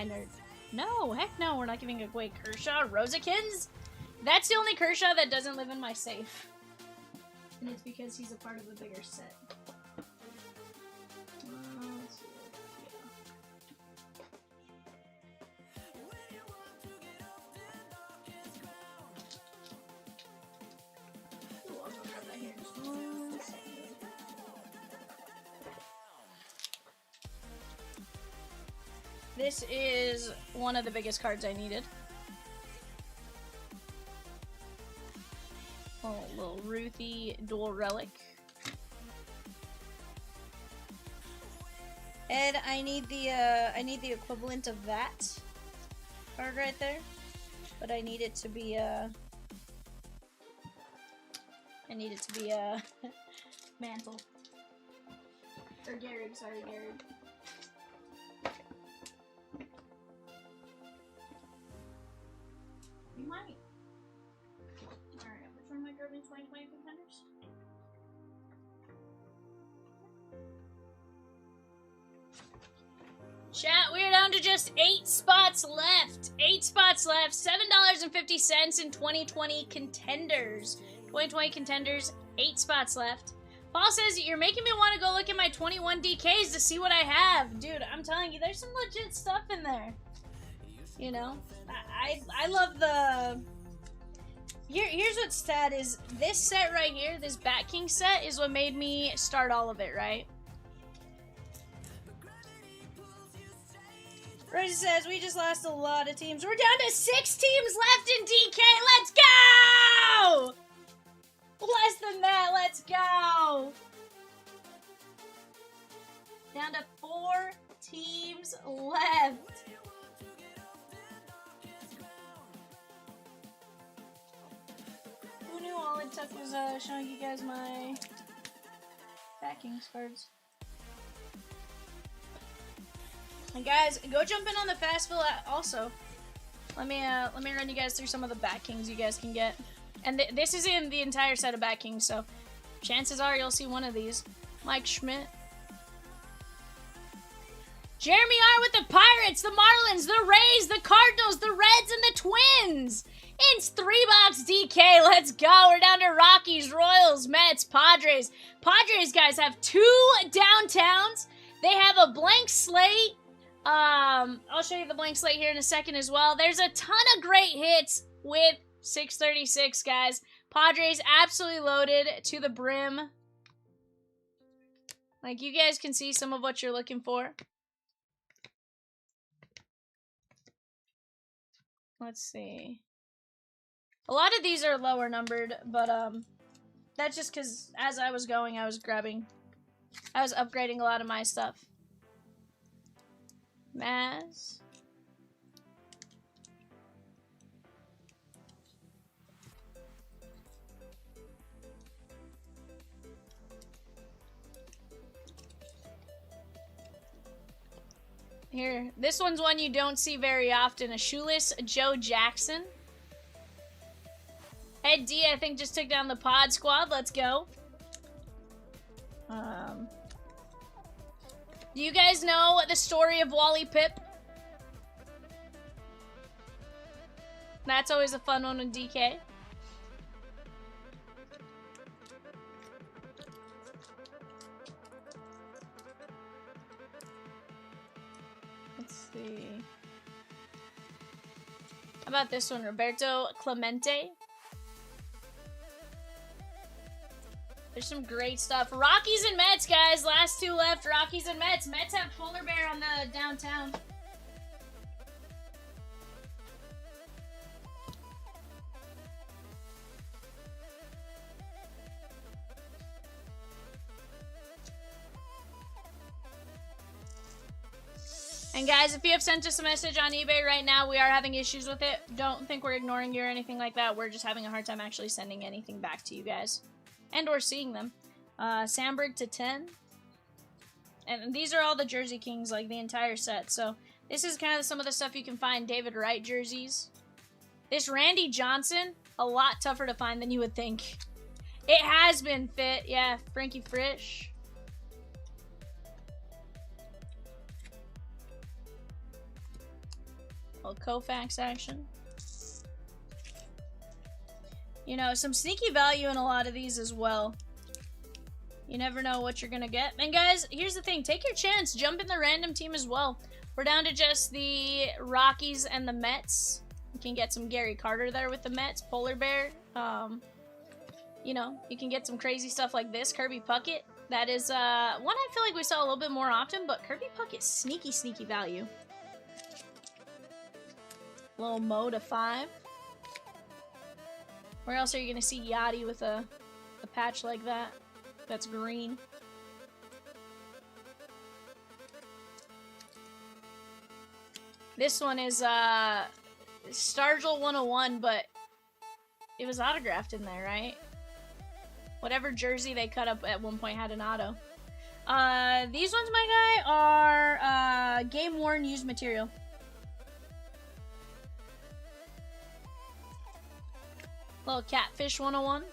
nerd. No, heck no, we're not giving away Kershaw. Rosekins? That's the only Kershaw that doesn't live in my safe. And it's because he's a part of a bigger set. Let's see what we got. Ooh, I'll go grab that here in just 1 second. This is one of the biggest cards I needed. Oh, little Ruthie dual relic. Ed, I need the equivalent of that card right there, but I need it to be Mantle. Or Garrett, sorry, Garrett. Chat, we're down to just 8 spots left. 8 spots left. $7.50 in 2020 Contenders. 2020 Contenders, 8 spots left. Paul says, you're making me want to go look at my 21 DKs to see what I have. Dude, I'm telling you, there's some legit stuff in there. You know? I love the... Here's what's sad is this set right here, this Bat King set, is what made me start all of it, right? Rosie says, we just lost a lot of teams. We're down to 6 teams left in DK. Let's go! Less than that, let's go! Down to 4 teams left. Who knew all it took was showing you guys my backing cards? And guys, go jump in on the Fastville also. Let me run you guys through some of the Bat Kings you guys can get. And this is in the entire set of Bat Kings, so chances are you'll see one of these. Mike Schmidt. Jeremy R with the Pirates, the Marlins, the Rays, the Cardinals, the Reds, and the Twins. It's 3-box DK. Let's go. We're down to Rockies, Royals, Mets, Padres. Padres, guys, have 2 downtowns. They have a blank slate. I'll show you the blank slate here in a second as well. There's a ton of great hits with 636, guys. Padres absolutely loaded to the brim. Like, you guys can see some of what you're looking for. Let's see. A lot of these are lower numbered, but, that's just because as I was going, I was upgrading a lot of my stuff. Maz. Here, this one's one you don't see very often. A shoeless Joe Jackson. Ed D, I think, just took down the pod squad. Let's go. Do you guys know the story of Wally Pip? That's always a fun one with DK. Let's see. How about this one? Roberto Clemente. There's some great stuff. Rockies and Mets, guys. Last 2 left. Rockies and Mets. Mets have Polar Bear on the downtown. And guys, if you have sent us a message on eBay right now, we are having issues with it. Don't think we're ignoring you or anything like that. We're just having a hard time actually sending anything back to you guys. And or seeing them. Sandberg to 10. And these are all the Jersey Kings, like the entire set. So this is kind of some of the stuff you can find. David Wright jerseys. This Randy Johnson, a lot tougher to find than you would think. It has been fit. Yeah, Frankie Frisch. Little Koufax action. You know, some sneaky value in a lot of these as well. You never know what you're gonna get. And guys, here's the thing. Take your chance. Jump in the random team as well. We're down to just the Rockies and the Mets. You can get some Gary Carter there with the Mets. Polar Bear. You know, you can get some crazy stuff like this. Kirby Puckett. That is one I feel like we saw a little bit more often, but Kirby Puckett, sneaky, sneaky value. Little Mo to 5. Where else are you going to see Yachty with a patch like that? That's green. This one is Stargell 101, but it was autographed in there, right? Whatever jersey they cut up at one point had an auto. These ones, my guy, are game-worn used material. Little Catfish 101.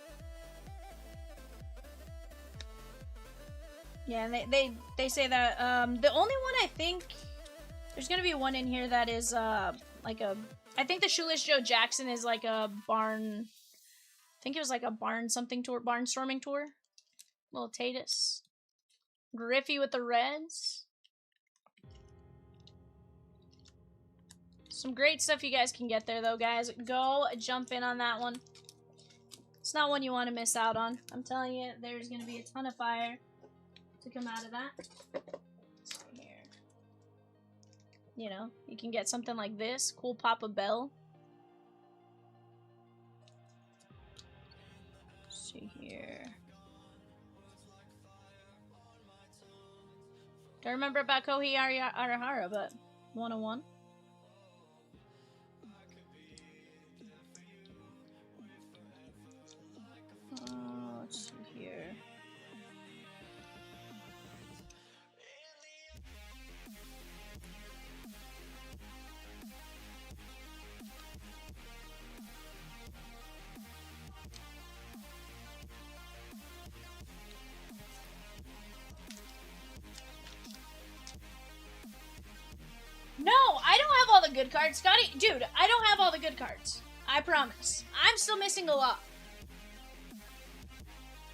Yeah, they say that the only one I think There's gonna be one in here that is like a. I think the Shoeless Joe Jackson is like a barn. I think it was like a barn something tour, barnstorming tour. Little Tatus. Griffey with the Reds. Some great stuff you guys can get there, though, guys. Go jump in on that one. It's not one you want to miss out on. I'm telling you, there's going to be a ton of fire to come out of that. So here. You know, you can get something like this. Cool Papa Bell. Let's see here. Don't remember about Kohei Arihara, but 101. Let's see here. No, I don't have all the good cards, Scotty. Dude, I don't have all the good cards. I promise. I'm still missing a lot.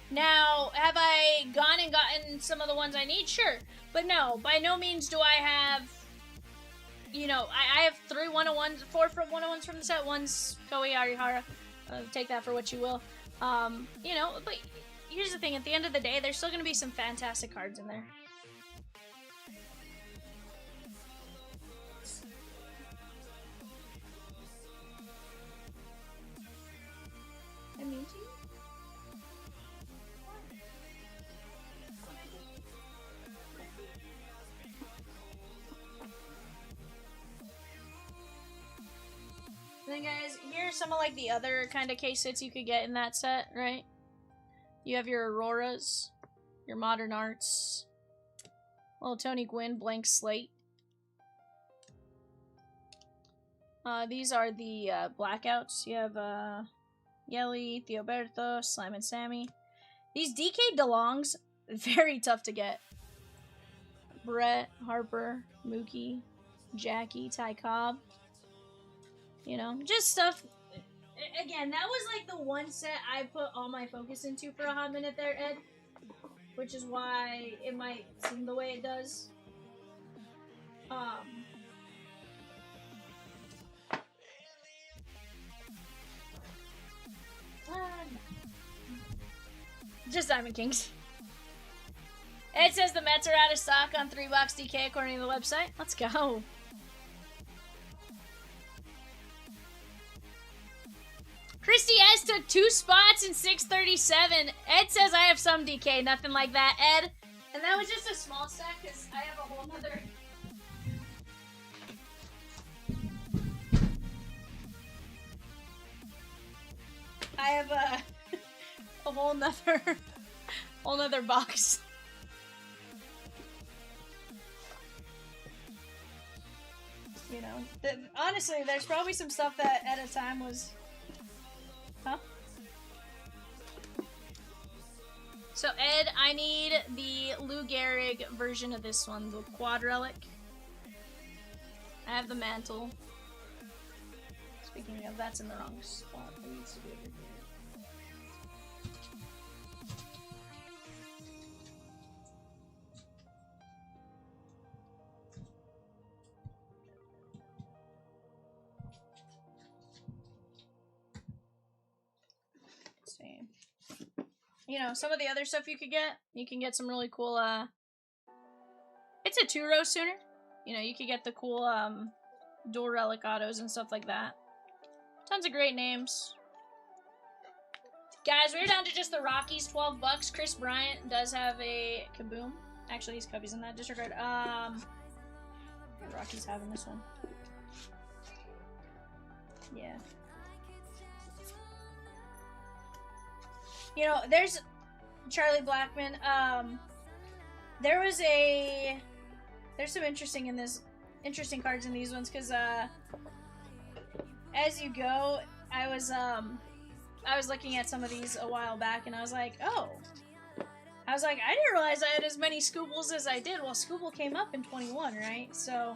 Now, have I gone and gotten some of the ones I need? Sure. But no, by no means do I have, you know, I have 3 101s, 4 from 101s from the set, one's Kohei Arihara. Take that for what you will. You know, but here's the thing. At the end of the day, there's still going to be some fantastic cards in there. I mean to you? And then guys, here's some of like the other kind of case hits you could get in that set, right? You have your Auroras, your Modern Arts, little Tony Gwynn, Blank Slate. These are the Blackouts. You have Yelly, Theoberto, Slime and Sammy. These DK DeLongs, very tough to get. Brett, Harper, Mookie, Jackie, Ty Cobb. You know, just stuff. Again, that was like the one set I put all my focus into for a hot minute there, Ed. Which is why it might seem the way it does. Just Diamond Kings. Ed says the Mets are out of stock on 3-box DK according to the website. Let's go. Christy S took 2 spots in 637. Ed says I have some DK, nothing like that, Ed. And that was just a small stack because I have a whole nother. I have a whole nother box. You know, honestly, there's probably some stuff that at a time was. Huh? So Ed, I need the Lou Gehrig version of this one, the Quad Relic. I have the Mantle. Speaking of, that's in the wrong spot. It needs to be over here. You know, some of the other stuff you could get, you can get some really cool, it's a 2-row sooner. You know, you could get the cool, dual relic autos and stuff like that. Tons of great names. Guys, we're down to just the Rockies, 12 bucks. Chris Bryant does have a Kaboom. Actually, he's Cubbies in that disregard. The Rockies having this one. Yeah. You know, there's Charlie Blackmon. There's some interesting cards in these ones because as you go, I was looking at some of these a while back and I was like, oh, I didn't realize I had as many Scoobles as I did. Well, Scooble came up in 21, right? So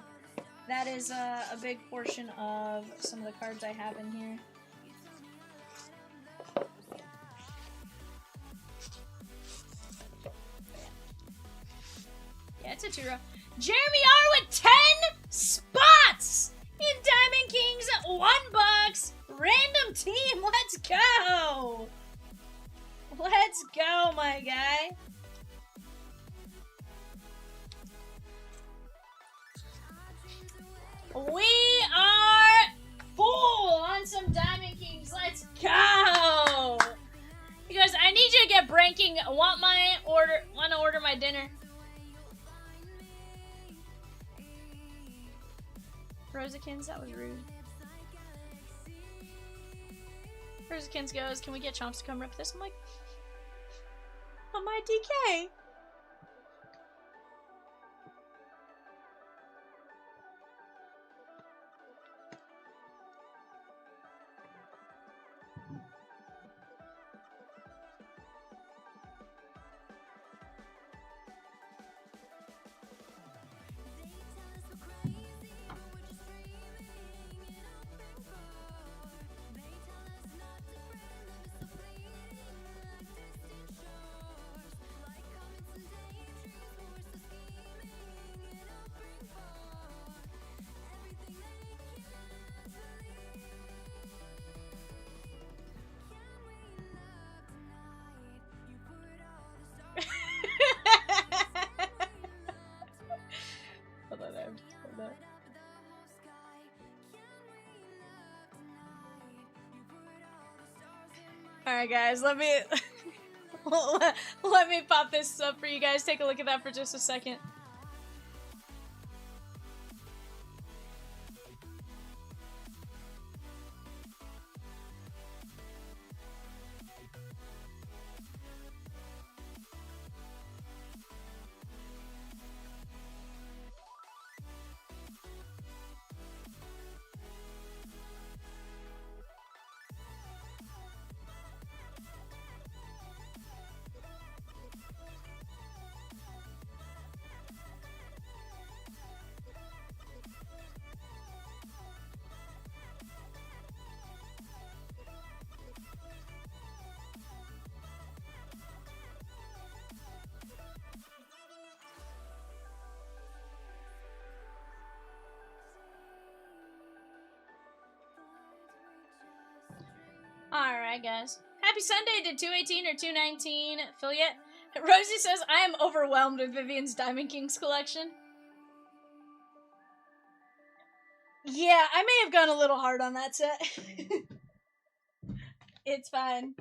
That is a big portion of some of the cards I have in here. Yeah, it's a 2-row. Jeremy R with 10 spots in Diamond Kings 1 box. Random team, let's go! Let's go, my guy. We are full on some Diamond Kings. Let's go! You guys, I need you to get breaking. Want to order my dinner? Rosikins, that was rude. Rosikins goes, can we get Chomps to come rip this? I'm like, on my DK. Alright guys, let me let me pop this up for you guys. Take a look at that for just a second. Alright, guys. Happy Sunday. Did 218 or 219 fill yet? Rosie says, I am overwhelmed with Vivian's Diamond Kings collection. Yeah, I may have gone a little hard on that set. It's fine.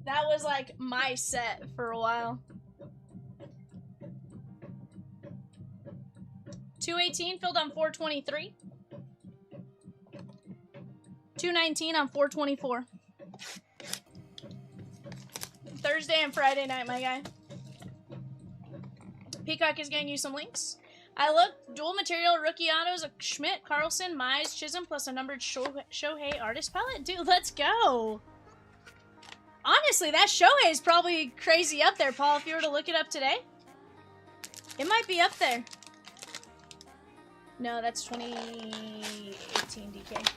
That was like my set for a while. 218 filled on 423. 219 on 424. Thursday and Friday night, my guy. Peacock is getting you some links. I looked. Dual material rookie autos of Schmidt, Carlson, Mize, Chisholm, plus a numbered Shohei artist palette. Dude, let's go. Honestly, that Shohei is probably crazy up there, Paul. If you were to look it up today, it might be up there. No, that's 2018 DK.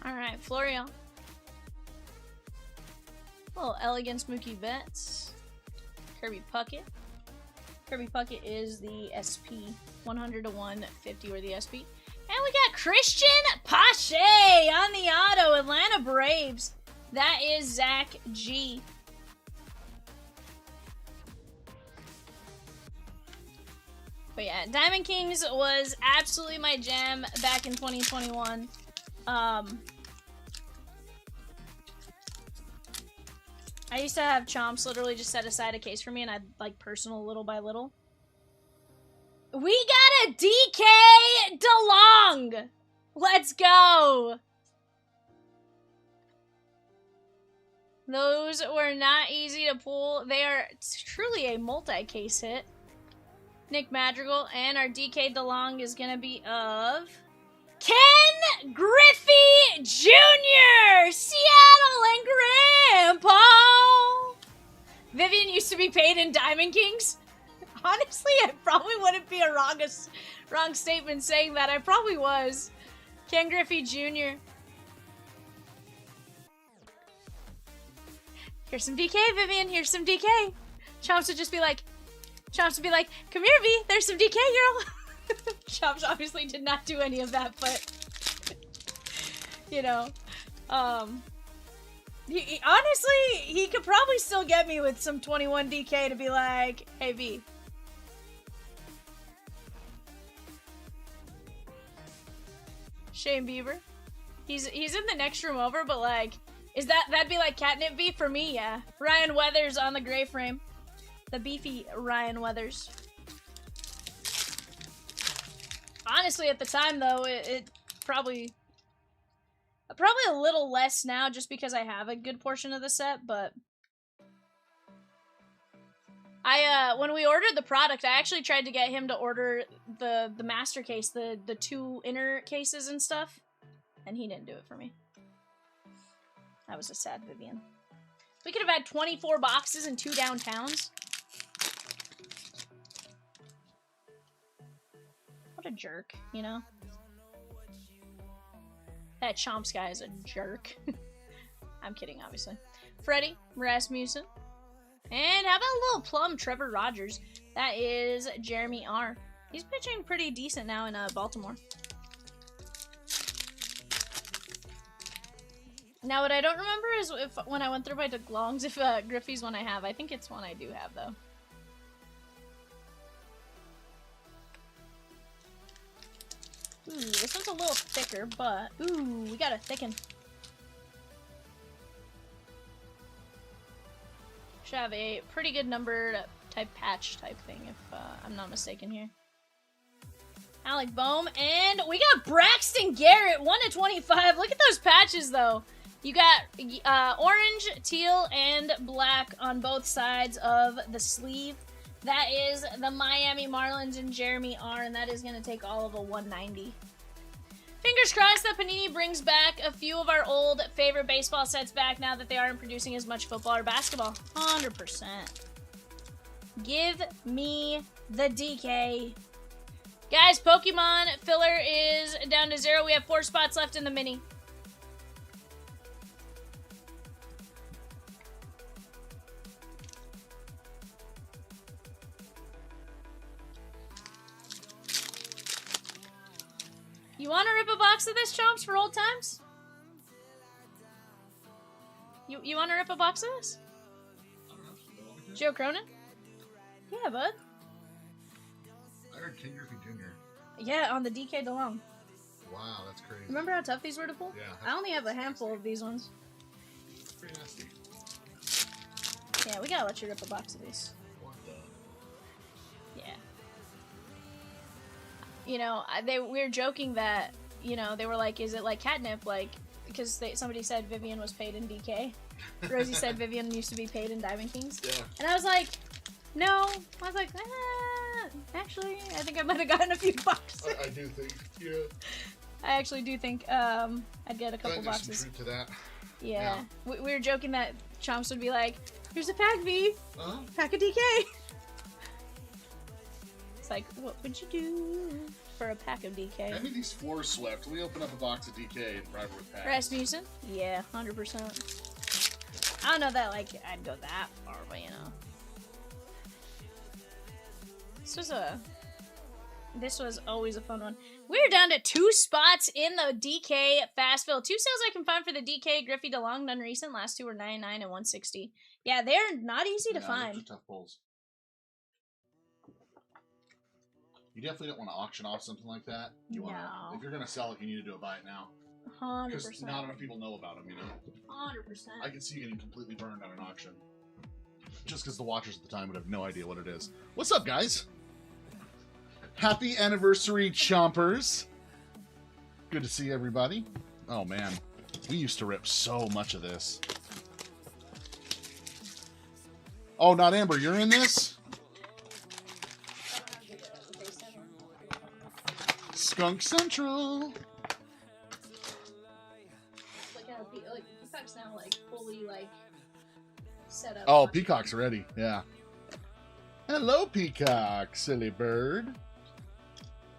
Alright, Florian. Little Elegance Mookie Betts. Kirby Puckett. Kirby Puckett is the SP. 100 to 150 were the SP. And we got Christian Pache on the auto. Atlanta Braves. That is Zach G. But yeah, Diamond Kings was absolutely my jam back in 2021. I used to have Chomps literally just set aside a case for me, and I'd like personal little by little. We got a DK DeLong! Let's go! Those were not easy to pull. They are truly a multi-case hit. Nick Madrigal, and our DK DeLong is going to be of Ken Griffey Jr., Seattle and Grandpa. Vivian used to be paid in Diamond Kings. Honestly, I probably wouldn't be a wrong statement saying that. I probably was. Ken Griffey Jr. Here's some DK, Vivian. Here's some DK. Chomps would just be like, come here, V. There's some DK, girl. Chomps obviously did not do any of that, but, you know, honestly, he could probably still get me with some 21 DK to be like, hey, V. Shane Bieber. He's in the next room over, but like, that'd be like catnip V for me, yeah. Ryan Weathers on the gray frame. The beefy Ryan Weathers. Honestly, at the time though, it probably a little less now just because I have a good portion of the set, but when we ordered the product, I actually tried to get him to order the master case, the 2 inner cases and stuff, and he didn't do it for me. That was a sad Vivian. We could have had 24 boxes and 2 downtowns. What a jerk, you know? That Chomps guy is a jerk. I'm kidding, obviously. Freddie Rasmussen. And how about a little plum Trevor Rogers? That is Jeremy R. He's pitching pretty decent now in Baltimore. Now, what I don't remember is if when I went through my DeLongs, if Griffey's one I have. I think it's one I do have, though. Ooh, this one's a little thicker, but... Ooh, we got a thicken. Should have a pretty good numbered type patch type thing, if I'm not mistaken here. Alec Bohm, and we got Braxton Garrett, 1/25. Look at those patches, though. You got orange, teal, and black on both sides of the sleeve. That is the Miami Marlins and Jeremy R, and that is going to take all of a 190. Fingers crossed that Panini brings back a few of our old favorite baseball sets back now that they aren't producing as much football or basketball. 100%. Give me the DK. Guys, Pokemon filler is down to 0. We have 4 spots left in the mini. You want to rip a box of this, Chomps, for old times? You want to rip a box of this? Joe Cronin? Yeah, bud. I heard King Griffey Jr. Yeah, on the DK DeLong. Wow, that's crazy. Remember how tough these were to pull? Yeah. I only have a handful of these ones. That's pretty nasty. Yeah, we gotta let you rip a box of these. What the? Yeah. You know, we were joking that, you know, they were like, is it like catnip? Like, because somebody said Vivian was paid in DK. Rosie said Vivian used to be paid in Diamond Kings. Yeah. And I was like, no. I was like, actually, I think I might have gotten a few boxes. I do think, yeah. I actually do think I'd get a couple boxes. There's some truth to that. Yeah. We were joking that Chomps would be like, here's a pack, V. Uh-huh. Pack of DK. It's like, what would you do for a pack of DK? I mean, these floors swept. We open up a box of DK and ride with packs. Rasmussen? Yeah, 100%. I don't know that, like, I'd go that far, but, you know. This was always a fun one. We're down to 2 spots in the DK fast fill. 2 sales I can find for the DK Griffey DeLong, none recent. Last 2 were 99 and 160. Yeah, they're not easy to find. Those are tough pulls. You definitely don't want to auction off something like that. You want to, if you're going to sell it, you need to do it buy it now. 100%. Because not enough people know about them, you know? 100%. I can see you getting completely burned at an auction. Just because the watchers at the time would have no idea what it is. What's up, guys? Happy anniversary, Chompers. Good to see everybody. Oh, man. We used to rip so much of this. Oh, not Amber. You're in this? Skunk Central. Look how Peacock's now like fully like set up. Oh, Peacock's ready. Yeah. Hello, Peacock, silly bird.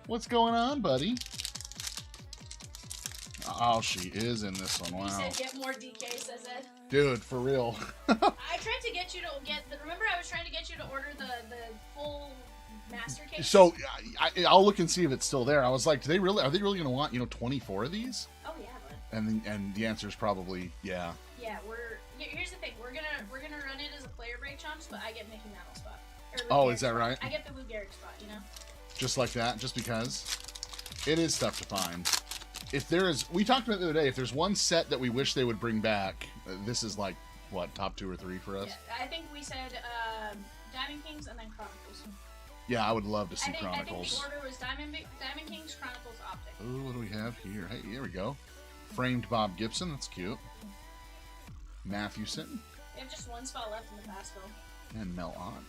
What's going on, buddy? Oh, she is in this one. Wow. You said get more DK, says Ed. Dude, for real. I tried to get you to get the. Remember, I was trying to get you to order the full master case. So I'll look and see if it's still there. I was like, are they really going to want 24 of these? Oh yeah, but. And the answer is probably yeah. Yeah, here's the thing. We're gonna run it as a player break chumps, but I get Mickey Mantle spot. Oh, is that right? I get the Lou Gehrig spot, you know? Just like that, just because it is tough to find. If there is, we talked about it the other day, if there's one set that we wish they would bring back, this is like, what, top 2 or 3 for us? Yeah, I think we said Diamond Kings and then Chronicles. Yeah, I would love to see Chronicles. I think the order was Diamond Kings, Chronicles, Optic. Oh, what do we have here? Hey, here we go. Framed Bob Gibson, that's cute. Mathewson. We have just one spot left in the Pascal. And Mel Ott.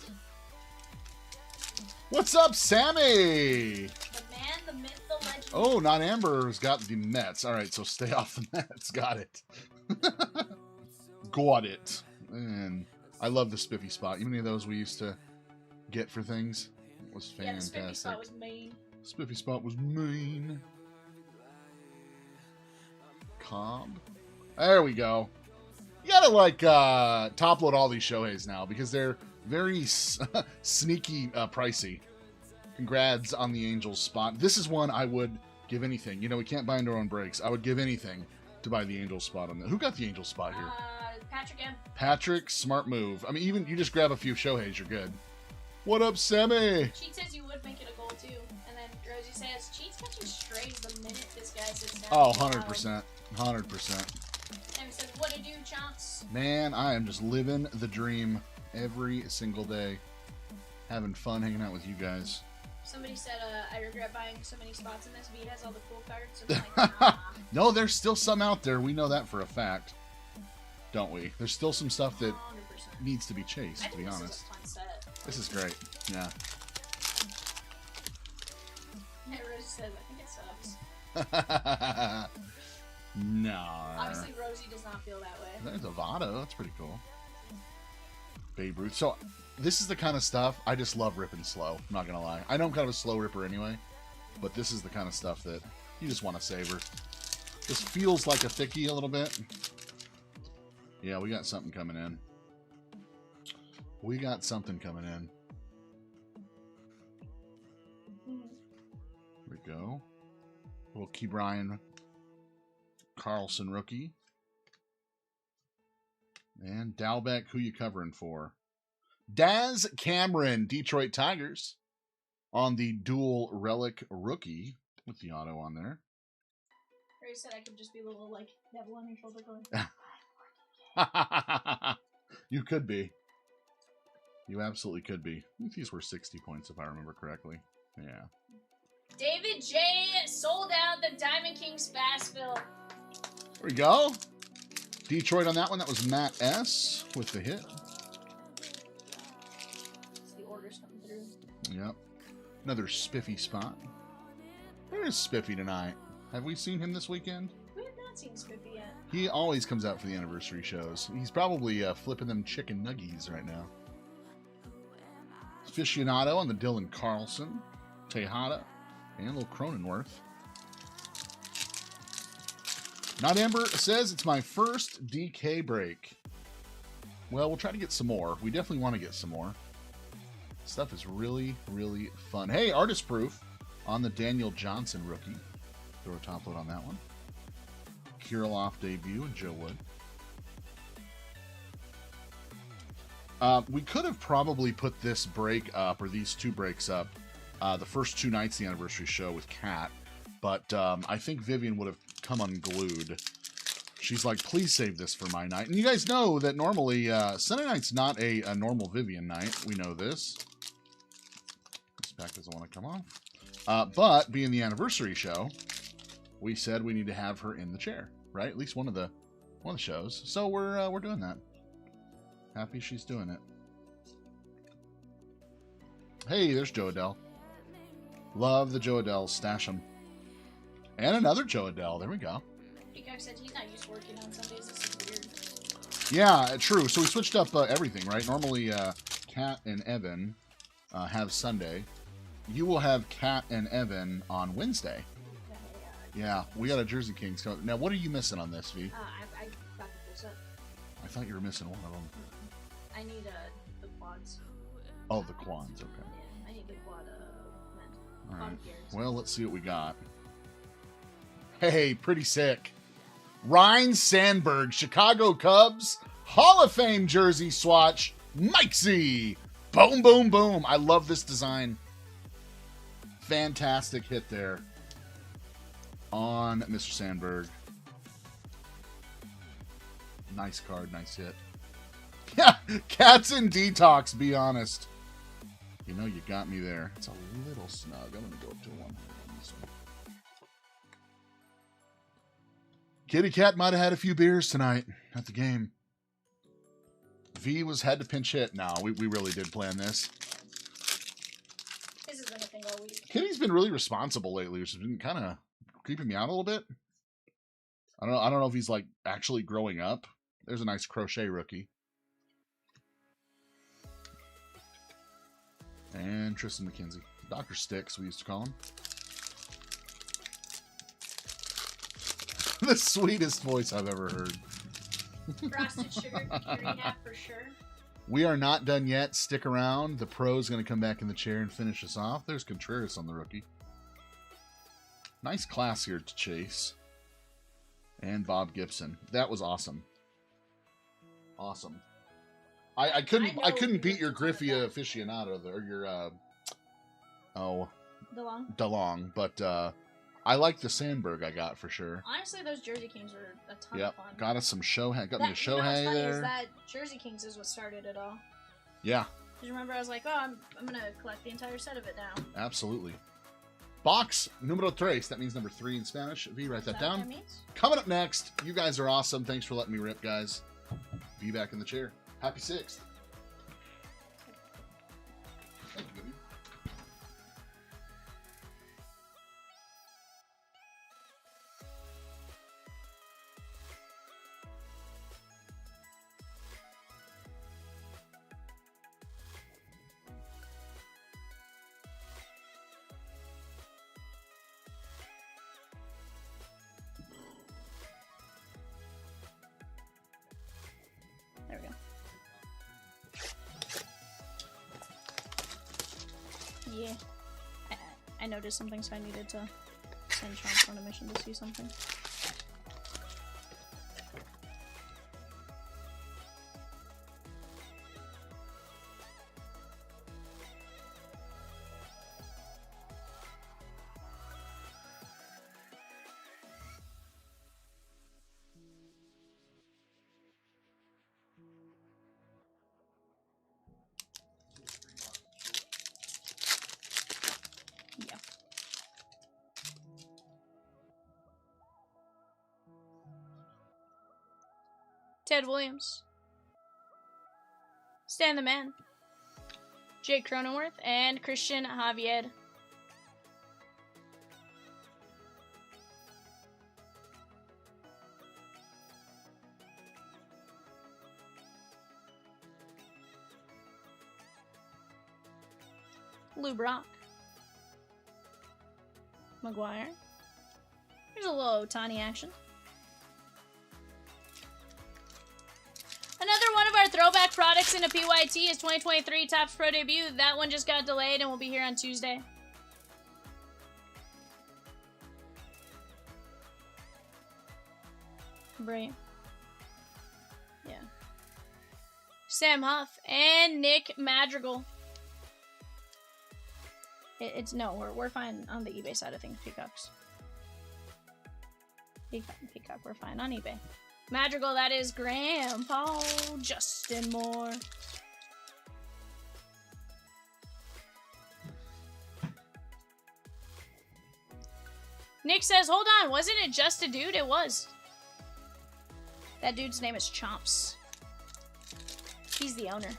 What's up, Sammy? The man, the myth, the legend. Oh, not Amber's got the Mets. All right, so stay off the Mets. Got it. Got it. And I love the Spiffy spot. How many of those we used to get for things? It was fantastic. Yeah, the Spiffy spot was main. Spiffy spot was mean. Cobb. There we go. You gotta like top load all these Shoheis now because they're very sneaky pricey. Congrats on the Angels spot. This is one I would give anything. We can't bind our own breaks. I would give anything to buy the Angels spot on that. Who got the Angels spot here? Patrick M. Patrick, smart move. I mean, even you just grab a few Shoheis, you're good. What up, Sammy? Cheat says you would make it a goal too. And then Rosie says, Cheat's catching strays the minute this guy sits down. Oh, 100%. 100%. Sammy says, what to do, chomps? Man, I am just living the dream every single day. Having fun hanging out with you guys. Somebody said, I regret buying so many spots in this. V has all the cool cards. So I'm like, nah. No, there's still some out there. We know that for a fact. Don't we? There's still some stuff that 100%. needs to be chased, to be honest. This is a fun set. This is great. Yeah. Yeah, Rosie says, I think it sucks. No. Obviously, Rosie does not feel that way. There's a Votto. That's pretty cool. Babe Ruth. So, this is the kind of stuff I just love ripping slow. I'm not going to lie. I know I'm kind of a slow ripper anyway, but this is the kind of stuff that you just want to savor. This feels like a thickie a little bit. Yeah, we got something coming in. We got something coming in. Here we go. Little Key Brian Carlson rookie. And Dalbeck, who you covering for? Daz Cameron, Detroit Tigers, on the dual relic rookie with the auto on there. Ray said I could just be a little, like, devil on your shoulder going. You could be. You absolutely could be. I think these were 60 points if I remember correctly. Yeah. David J. sold out the Diamond Kings Fastfill. There we go. Detroit on that one. That was Matt S. with the hit. The orders coming through. Yep. Another Spiffy spot. Where is Spiffy tonight? Have we seen him this weekend? We have not seen Spiffy yet. He always comes out for the anniversary shows. He's probably flipping them chicken nuggies right now. Aficionado on the Dylan Carlson, Tejada, and a little Cronenworth. Not Amber says it's my first DK break. Well, we'll try to get some more. We definitely want to get some more. Stuff is really, really fun. Hey, Artist Proof on the Daniel Johnson rookie. Throw a top load on that one. Kirilloff debut and Joe Wood. We could have probably put this break up, or these two breaks up, the first two nights of the anniversary show with Kat, but I think Vivian would have come unglued. She's like, please save this for my night. And you guys know that normally Sunday night's not a normal Vivian night. We know this. This pack doesn't want to come off. But being the anniversary show, we said we need to have her in the chair, right? At least one of the shows. So we're doing that. Happy she's doing it. Hey, there's Joe Adele. Love the Joe Adele. Stash them. And another Joe Adele. There we go. Peacock said he's not used to working on Sundays. This is weird. Yeah, true. So we switched up everything, right? Normally, Kat and Evan have Sunday. You will have Kat and Evan on Wednesday. Yeah, we got a Jersey Kings coming. Now, what are you missing on this, V? I got the full set. I thought you were missing one of them. I need the quads. Oh, the quads. Okay. Yeah, I need the quad All right. gears. Well, let's see what we got. Hey, pretty sick. Ryan Sandberg, Chicago Cubs, Hall of Fame jersey swatch, Mike Z. Boom, boom, boom. I love this design. Fantastic hit there on Mr. Sandberg. Nice card, nice hit. Yeah, Cats in Detox, be honest. You know you got me there. It's a little snug. I'm going to go up to 100 on this one. Kitty Cat might have had a few beers tonight at the game. V had to pinch hit. No, we really did plan this. This has been a thing all week. Kitty's been really responsible lately, which has been kind of creeping me out a little bit. I don't know if he's like actually growing up. There's a nice crochet rookie. And Tristan McKenzie. Dr. Sticks, we used to call him. The sweetest voice I've ever heard. Frosted sugar curie hat for sure. We are not done yet. Stick around. The pro's going to come back in the chair and finish us off. There's Contreras on the rookie. Nice class here to chase. And Bob Gibson. That was awesome. Awesome. I couldn't beat your Griffey aficionado there, your DeLong, but I like the Sandberg I got for sure. Honestly, those Jersey Kings were a ton Yep, of fun. got us some Shohei. Got me a What's Shohei funny there. is that Jersey Kings is what started it all. Yeah, Because remember, I was like, oh, I'm gonna collect the entire set of it now. absolutely. Box numero tres. That means number 3 in Spanish. V, write that Is down. what that means? Coming up next, you guys are awesome. Thanks for letting me rip, guys. Be back in the chair. Happy 6th. Thank you, Gibby. There we go. Yeah. I noticed something, so I needed to send Sean on a mission to see something. Yeah. Ted Williams. Stan the Man. Jake Cronenworth and Christian Javier. Lou Brock. McGuire. Here's a little Otani action. Another one of our throwback products in a PYT is 2023 Topps Pro Debut. That one just got delayed and will be here on Tuesday. Brilliant. Yeah. Sam Huff and Nick Madrigal. It's no, we're fine on the eBay side of things, Peacocks. Peacock, we're fine on eBay. Madrigal, that is Grandpa Justin Moore. Nick says, hold on, wasn't it just a dude? It was. That dude's name is Chomps. He's the owner.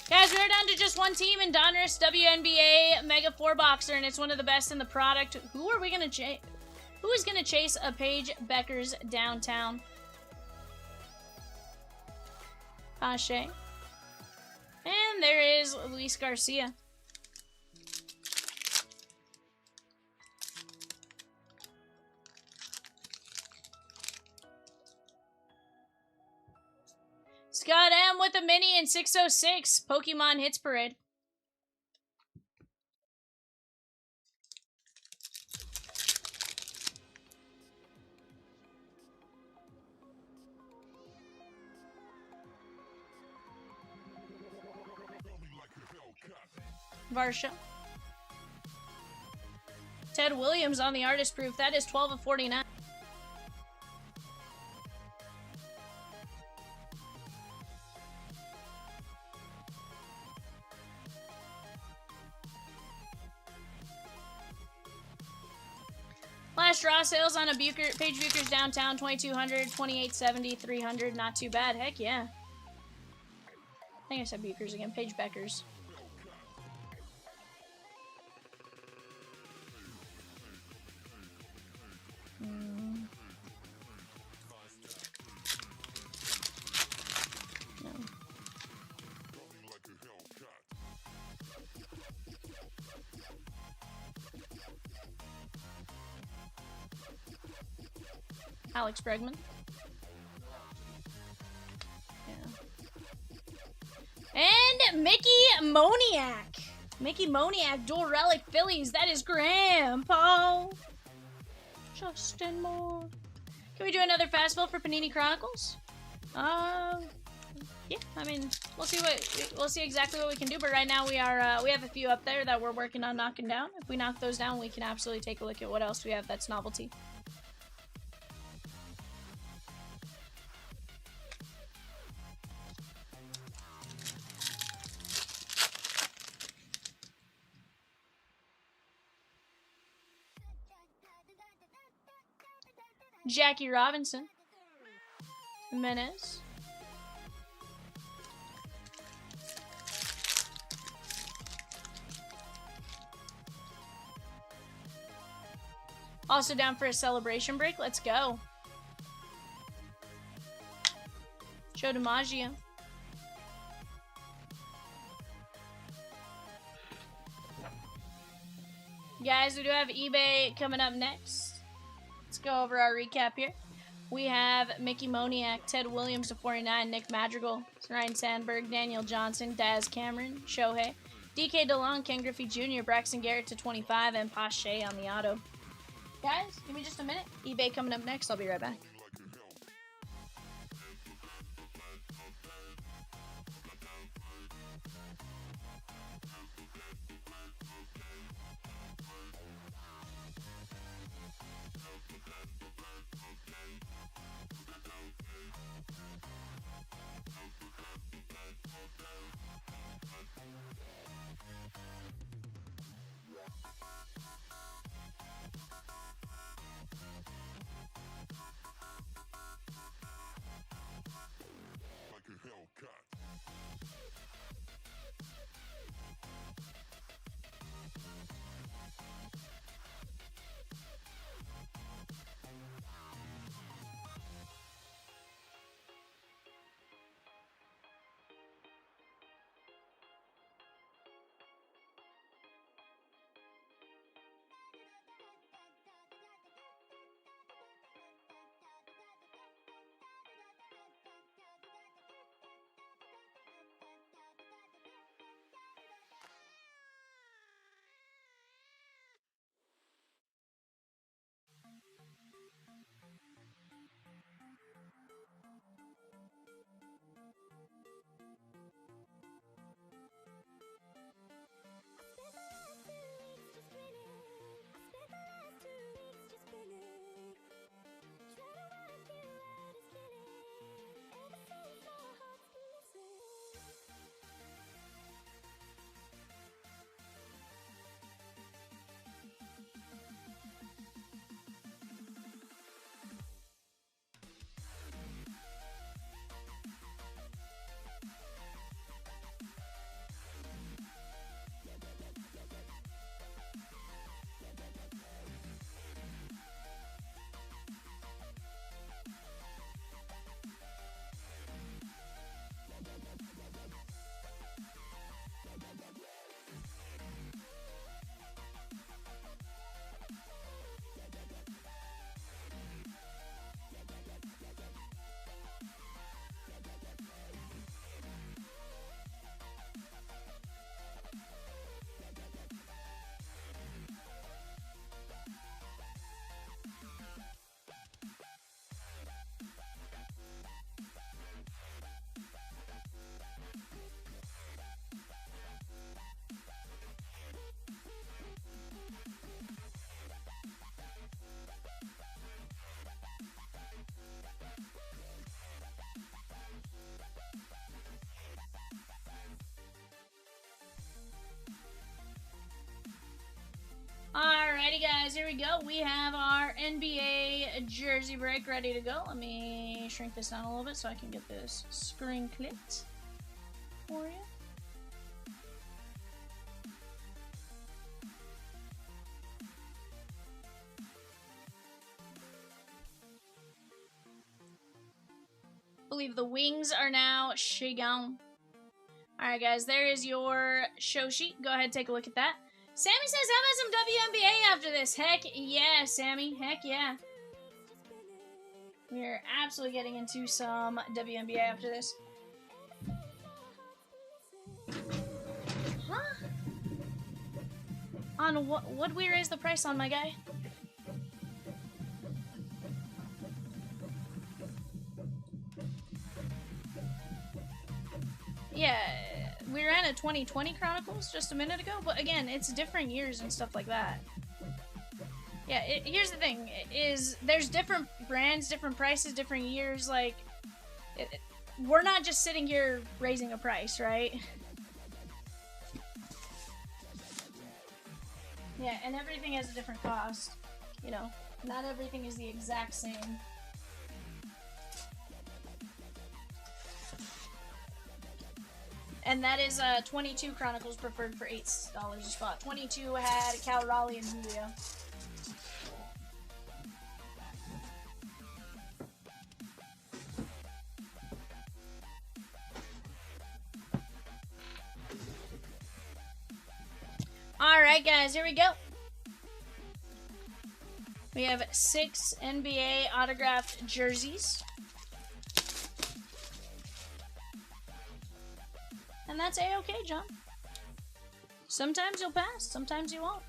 Guys, we're down to just one team in Donruss WNBA Mega 4 Boxer, and it's one of the best in the product. Who are we going to Who is going to chase a Paige Becker's downtown? Pache. And there is Luis Garcia. Scott M with a mini in 606. Pokemon Hits Parade. Varsha. Ted Williams on the artist proof. That is 12 of 49. Last draw sales on a Paige Bucher's downtown, 2200, 2870, 300. Not too bad. Heck yeah. I think I said Bucher's again. Paige Becker's. No. Alex Bregman. Yeah. And Mickey Moniak. Mickey Moniak, dual relic Phillies. That is Grandpa. Justin Moore. Can we do another fastball for Panini Chronicles? Yeah. I mean, we'll see exactly what we can do. But right now we have a few up there that we're working on knocking down. If we knock those down, we can absolutely take a look at what else we have that's novelty. Jackie Robinson. Jimenez. Also down for a celebration break. Let's go. Joe DiMaggio. Guys, we do have eBay coming up next. Let's go over our recap here. We have Mickey Moniak, Ted Williams to 49, Nick Madrigal, Ryan Sandberg, Daniel Johnson, Daz Cameron, Shohei, DK DeLong, Ken Griffey Jr., Braxton Garrett to 25, and Pache on the auto. Guys, give me just a minute. eBay coming up next. I'll be right back. Alrighty, guys, here we go. We have our NBA jersey break ready to go. Let me shrink this down a little bit so I can get this screen clipped for you. I believe the wings are now Shigang. Alright, guys, there is your show sheet. Go ahead and take a look at that. Sammy says, how about some WNBA after this? Heck yeah, Sammy. Heck yeah. We're absolutely getting into some WNBA after this. Huh? On what we raise the price on, my guy? Yeah, we ran a 2020 Chronicles just a minute ago, but again, it's different years and stuff like that. Yeah, here's the thing, is there's different brands, different prices, different years, like, we're not just sitting here raising a price, right? Yeah, and everything has a different cost, you know, not everything is the exact same. And that is 22 Chronicles preferred for $8 a spot. 22 had Cal Raleigh and Julio. Alright, guys, here we go. We have 6 NBA autographed jerseys. And that's A-okay, John. Sometimes you'll pass, sometimes you won't.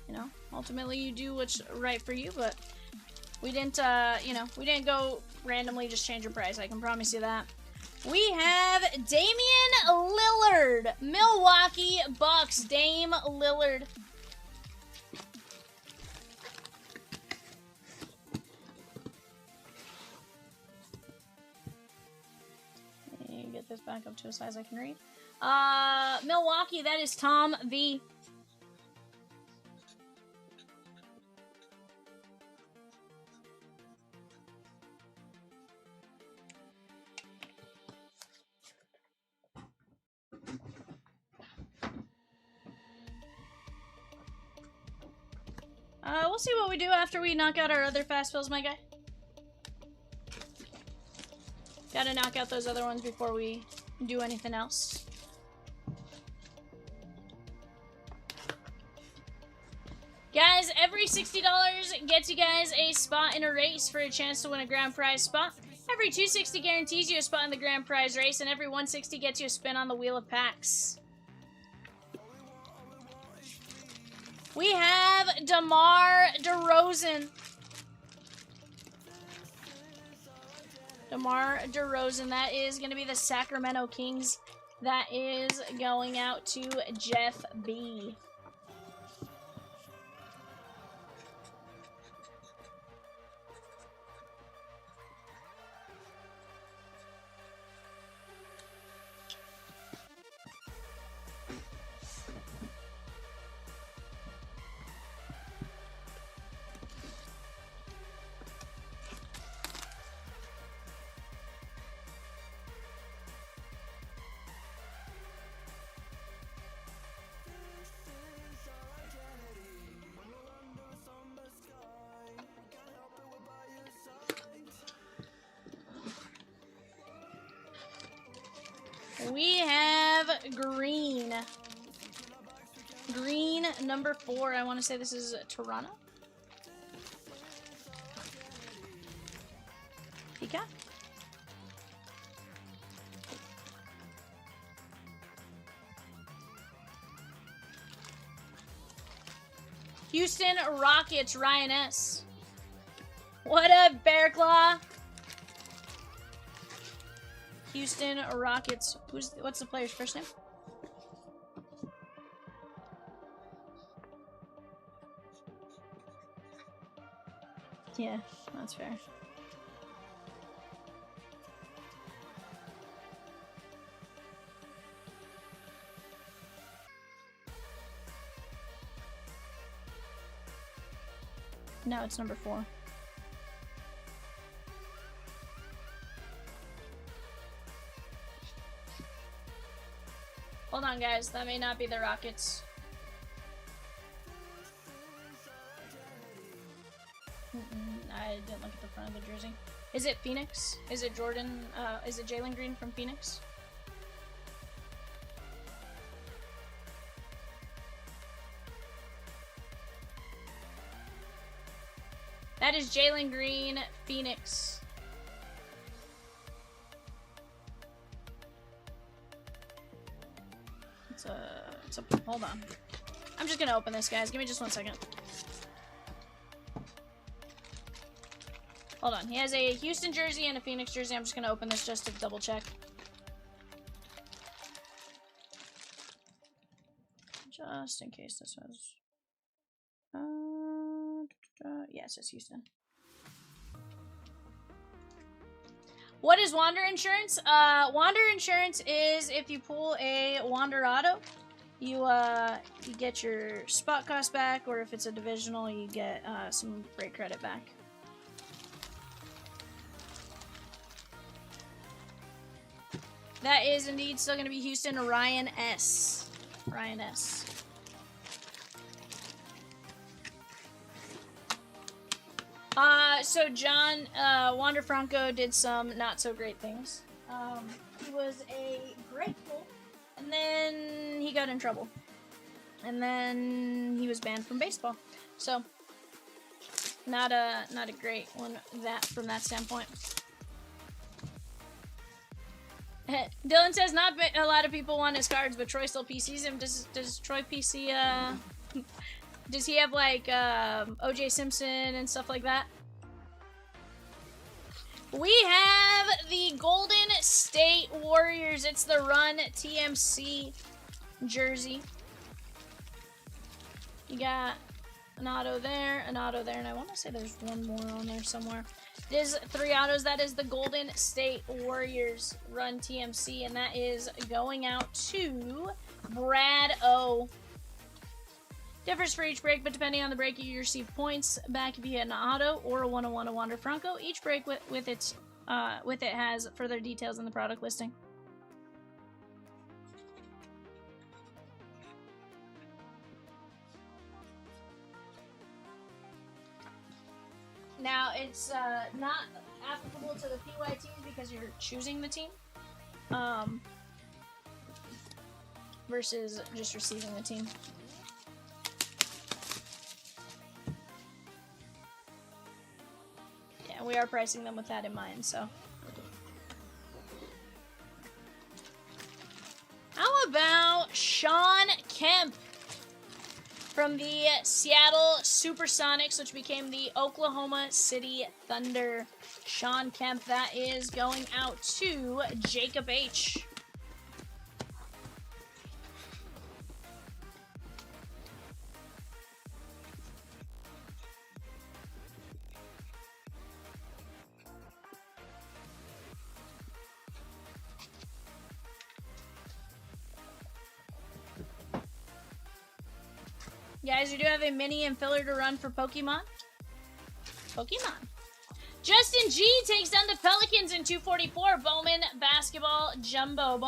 You know, ultimately you do what's right for you, but we didn't, you know, we didn't go randomly just change your price. I can promise you that. We have Damian Lillard, Milwaukee Bucks, Dame Lillard. Get this back up to a size I can read. Milwaukee, that is Tom V. We'll see what we do after we knock out our other fast fills, my guy. Gotta knock out those other ones before we do anything else. Guys, every $60 gets you guys a spot in a race for a chance to win a grand prize spot. Every $260 guarantees you a spot in the grand prize race, and every $160 gets you a spin on the Wheel of Packs. We have DeMar DeRozan. DeMar DeRozan, that is going to be the Sacramento Kings. That is going out to Jeff B. We have green. Green number 4. I want to say this is Toronto. Pika. Houston Rockets, Ryan S. What up, Bear Claw? Houston Rockets. What's the player's first name? Yeah, that's fair. No, it's number 4. Hold on, guys. That may not be the Rockets. I didn't look at the front of the jersey. Is it Phoenix? Is it Jordan? Is it Jalen Green from Phoenix? That is Jalen Green, Phoenix. It's a, hold on. I'm just gonna open this, guys. Give me just 1 second. Hold on. He has a Houston jersey and a Phoenix jersey. I'm just gonna open this just to double check. Just in case this was... yeah, it says Houston. What is Wander Insurance? Wander Insurance is if you pull a Wander Auto, you get your spot cost back, or if it's a divisional, you get some break credit back. That is indeed still going to be Houston. Ryan S. Ryan S. So John, Wander Franco did some not so great things. He was a great pull, and then he got in trouble. And then he was banned from baseball. So, not a great one from that standpoint. Dylan says not a lot of people want his cards, but Troy still PCs him. Does Troy PC, does he have like OJ Simpson and stuff like that? We have the Golden State Warriors. It's the Run TMC jersey. You got an auto there, and I want to say there's one more on there somewhere. It is 3 autos. That is the Golden State Warriors Run TMC, and that is going out to Brad O. Differs for each break, but depending on the break, you receive points back if you hit an auto or a 101 to Wander Franco. Each break with it has further details in the product listing. Now, it's not applicable to the PYTs because you're choosing the team, versus just receiving the team. Yeah, we are pricing them with that in mind, so. How about Sean Kemp from the Seattle Supersonics, which became the Oklahoma City Thunder? Sean Kemp, that is going out to Jacob H. Guys, we do have a mini and filler to run for Pokemon. Justin G takes down the Pelicans in 244. Bowman Basketball Jumbo.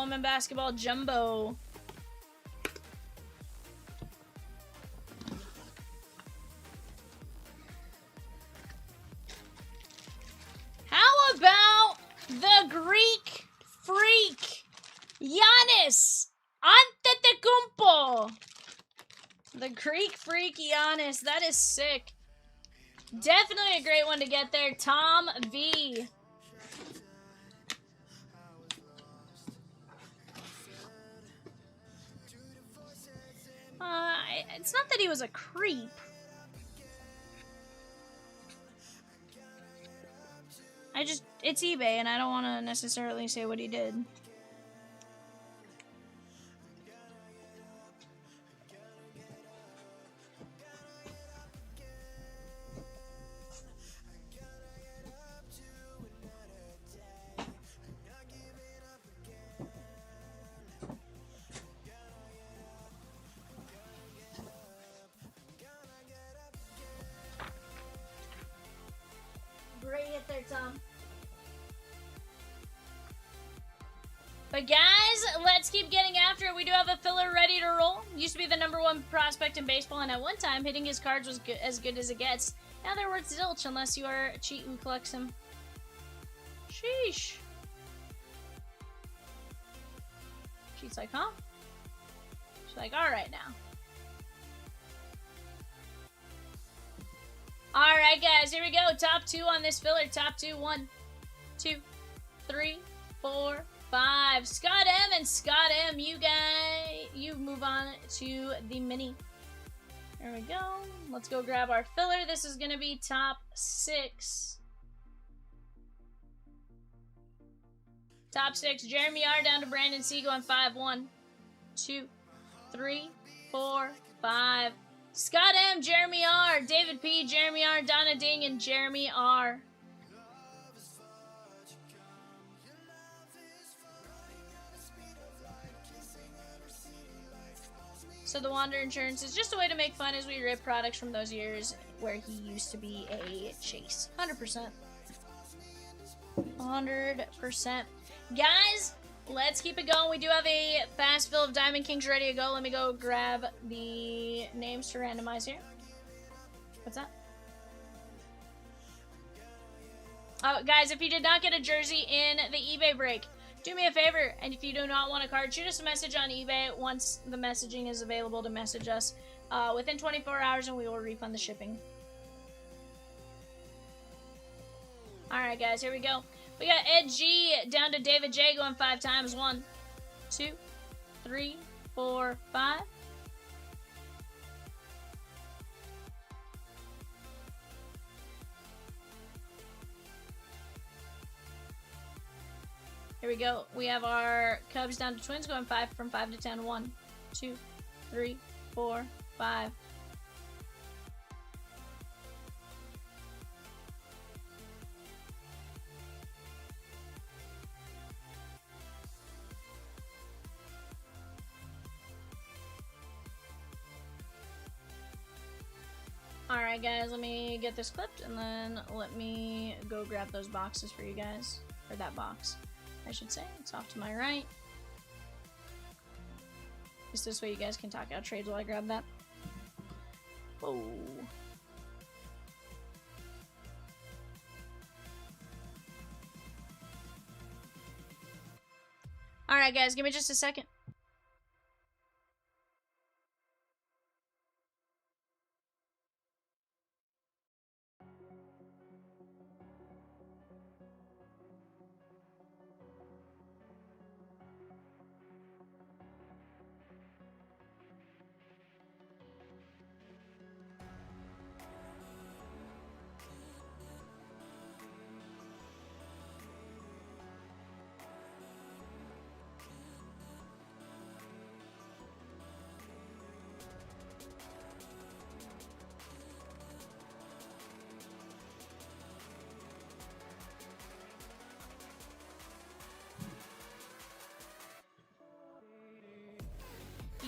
How about the Greek Freak? Giannis Antetokounmpo. The Greek Freak Giannis. That is sick. Definitely a great one to get there. Tom V. It's not that he was a creep. It's eBay, and I don't want to necessarily say what he did. But guys, let's keep getting after it. We do have a filler ready to roll. Used to be the #1 prospect in baseball, and at one time, hitting his cards was as good as it gets. Now they're worth zilch unless you are a cheat who collects them. Sheesh. She's like, huh? She's like, alright now. Alright guys, here we go. Top 2 on this filler. Top 2, 1, 2, 3, 4, 5. Scott M and Scott M, you guys, you move on to the mini. There we go. Let's go grab our filler. This is going to be top 6. Top 6. Jeremy R down to Brandon C going 5. 1, 2, 3, 4, 5. Scott M, Jeremy R, David P, Jeremy R, Donna Ding, and Jeremy R. So the Wander Insurance is just a way to make fun as we rip products from those years where he used to be a chase. 100%. 100%. Guys, let's keep it going. We do have a fast fill of Diamond Kings ready to go. Let me go grab the names to randomize here. What's that? Oh, guys, if you did not get a jersey in the eBay break, do me a favor, and if you do not want a card, shoot us a message on eBay once the messaging is available to message us within 24 hours, and we will refund the shipping. Alright, guys, here we go. We got Ed G down to David J going 5 times. 1, 2, 3, 4, 5. Here we go. We have our Cubs down to Twins going 5 from 5 to 10. 1, 2, 3, 4, 5. Alright guys, let me get this clipped and then let me go grab those boxes for you guys. Or that box, I should say. It's off to my right. Just this way you guys can talk out trades while I grab that. Oh. Alright guys, give me just a second.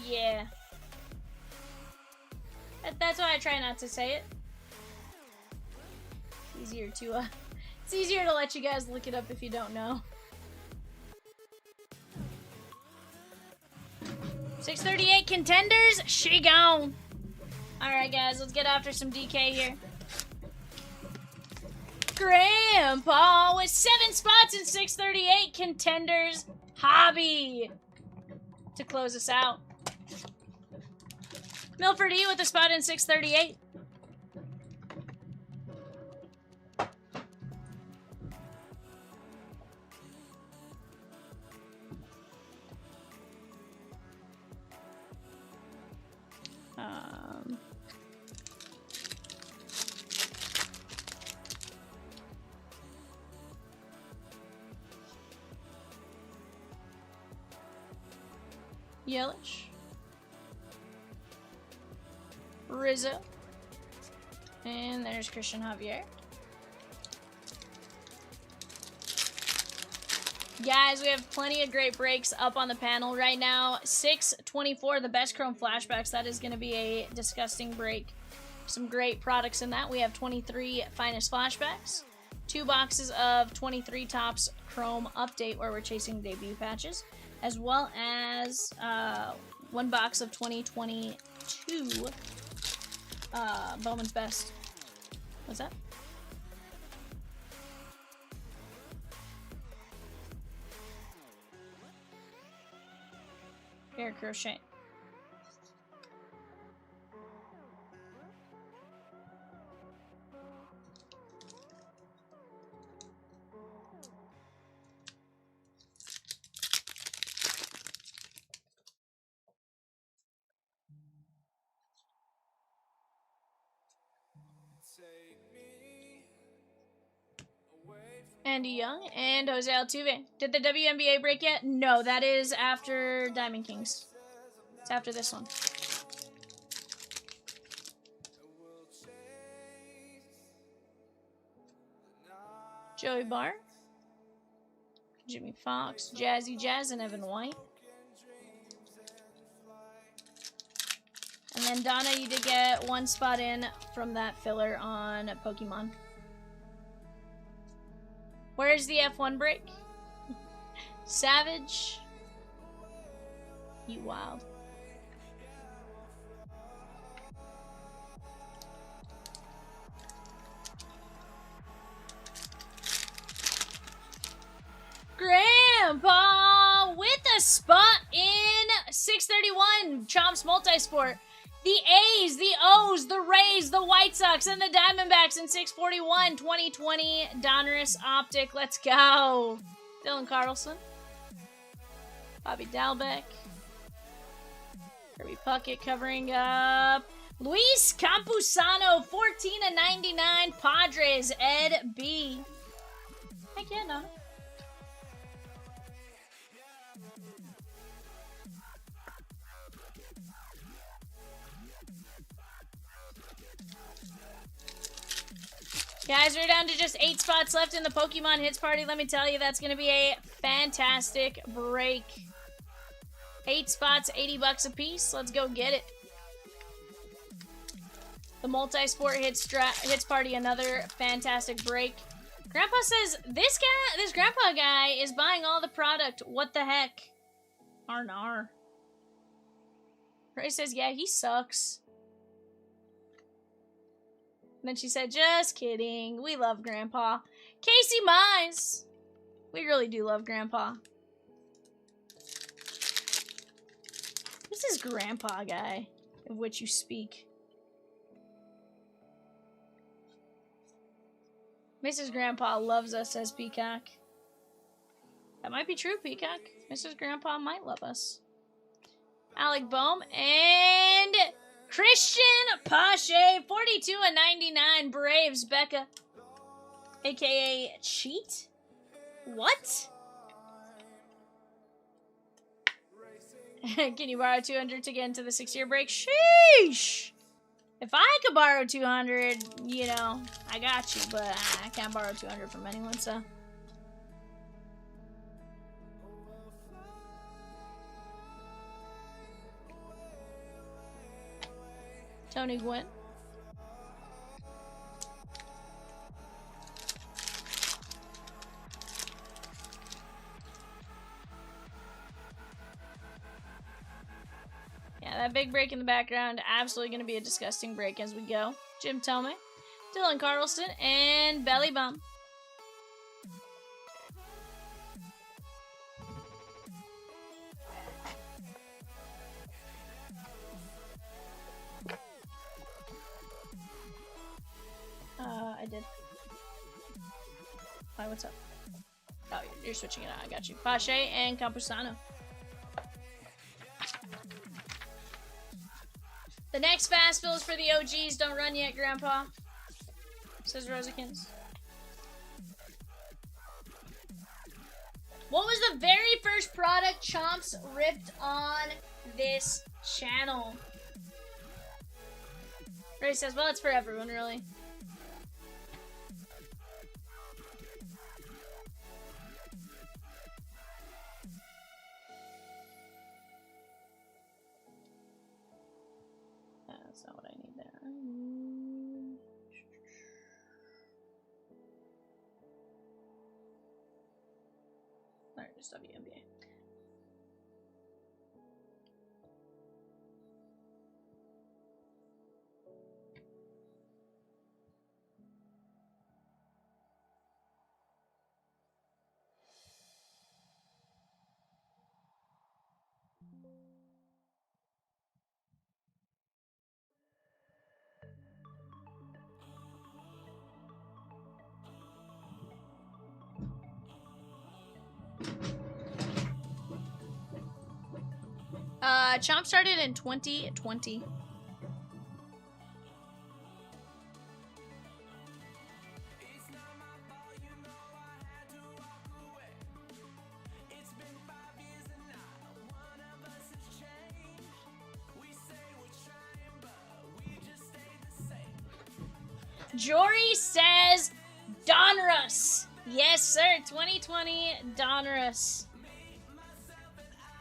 Yeah. That's why I try not to say it. It's easier to let you guys look it up if you don't know. 638 Contenders, she gone. Alright guys, let's get after some DK here. Grandpa with 7 spots in 638 Contenders hobby to close us out. Milford E with a spot in 638. Yelich. Rizzo. And there's Christian Javier. Guys, we have plenty of great breaks up on the panel right now. 624, the best Chrome Flashbacks. That is going to be a disgusting break. Some great products in that. We have 23 finest Flashbacks. 2 boxes of 23 Tops Chrome Update, where we're chasing debut patches, as well as 1 box of 2022 Bowman's Best. What's that? Air crochet. Andy Young and Jose Altuve. Did the WNBA break yet? No, that is after Diamond Kings. It's after this one. Joey Barr, Jimmy Fox, Jazzy Jazz, and Evan White. And then Donna, you did get 1 spot in from that filler on Pokemon. Where's the F1 break? Savage. You wild. Grandpa with a spot in 631 Chomps Multisport. The A's, the O's, the Rays, the White Sox, and the Diamondbacks in 641 2020 Donruss Optic. Let's go. Dylan Carlson. Bobby Dalbec. Kirby Puckett covering up. Luis Campusano, 14/99 Padres, Ed B. Heck yeah, Donna. Guys, we're down to just 8 spots left in the Pokemon Hits Party. Let me tell you, that's going to be a fantastic break. 8 spots, $80 a piece. Let's go get it. The Multi-Sport Hits Party, another fantastic break. Grandpa says, this Grandpa guy is buying all the product. What the heck? Arnar. Ray says, yeah, he sucks. And then she said, just kidding. We love Grandpa. Casey Mize. We really do love Grandpa. This is Grandpa guy, of which you speak. Mrs. Grandpa loves us, says Peacock. That might be true, Peacock. Mrs. Grandpa might love us. Alec Bohm and Christian Pache, 42/99 Braves, Becca, aka Cheat. What? Can you borrow 200 to get into the 6-year break? Sheesh! If I could borrow 200, you know, I got you, but I can't borrow 200 from anyone, so. Tony Gwynn. Yeah, that big break in the background, absolutely going to be a disgusting break as we go. Jim Tomei, Dylan Carlson, and Belly Bum. I did. Hi, what's up? Oh, you're switching it out. I got you. Pache and Campusano. The next fast fill is for the OGs. Don't run yet, Grandpa. Says Rosikins. What was the very first product Chomps ripped on this channel? Ray says, well, it's for everyone, really. That's not what I need there. There's WNBA. Chomp started in 2020. Jory says Donruss. Yes, sir. 2020 Donruss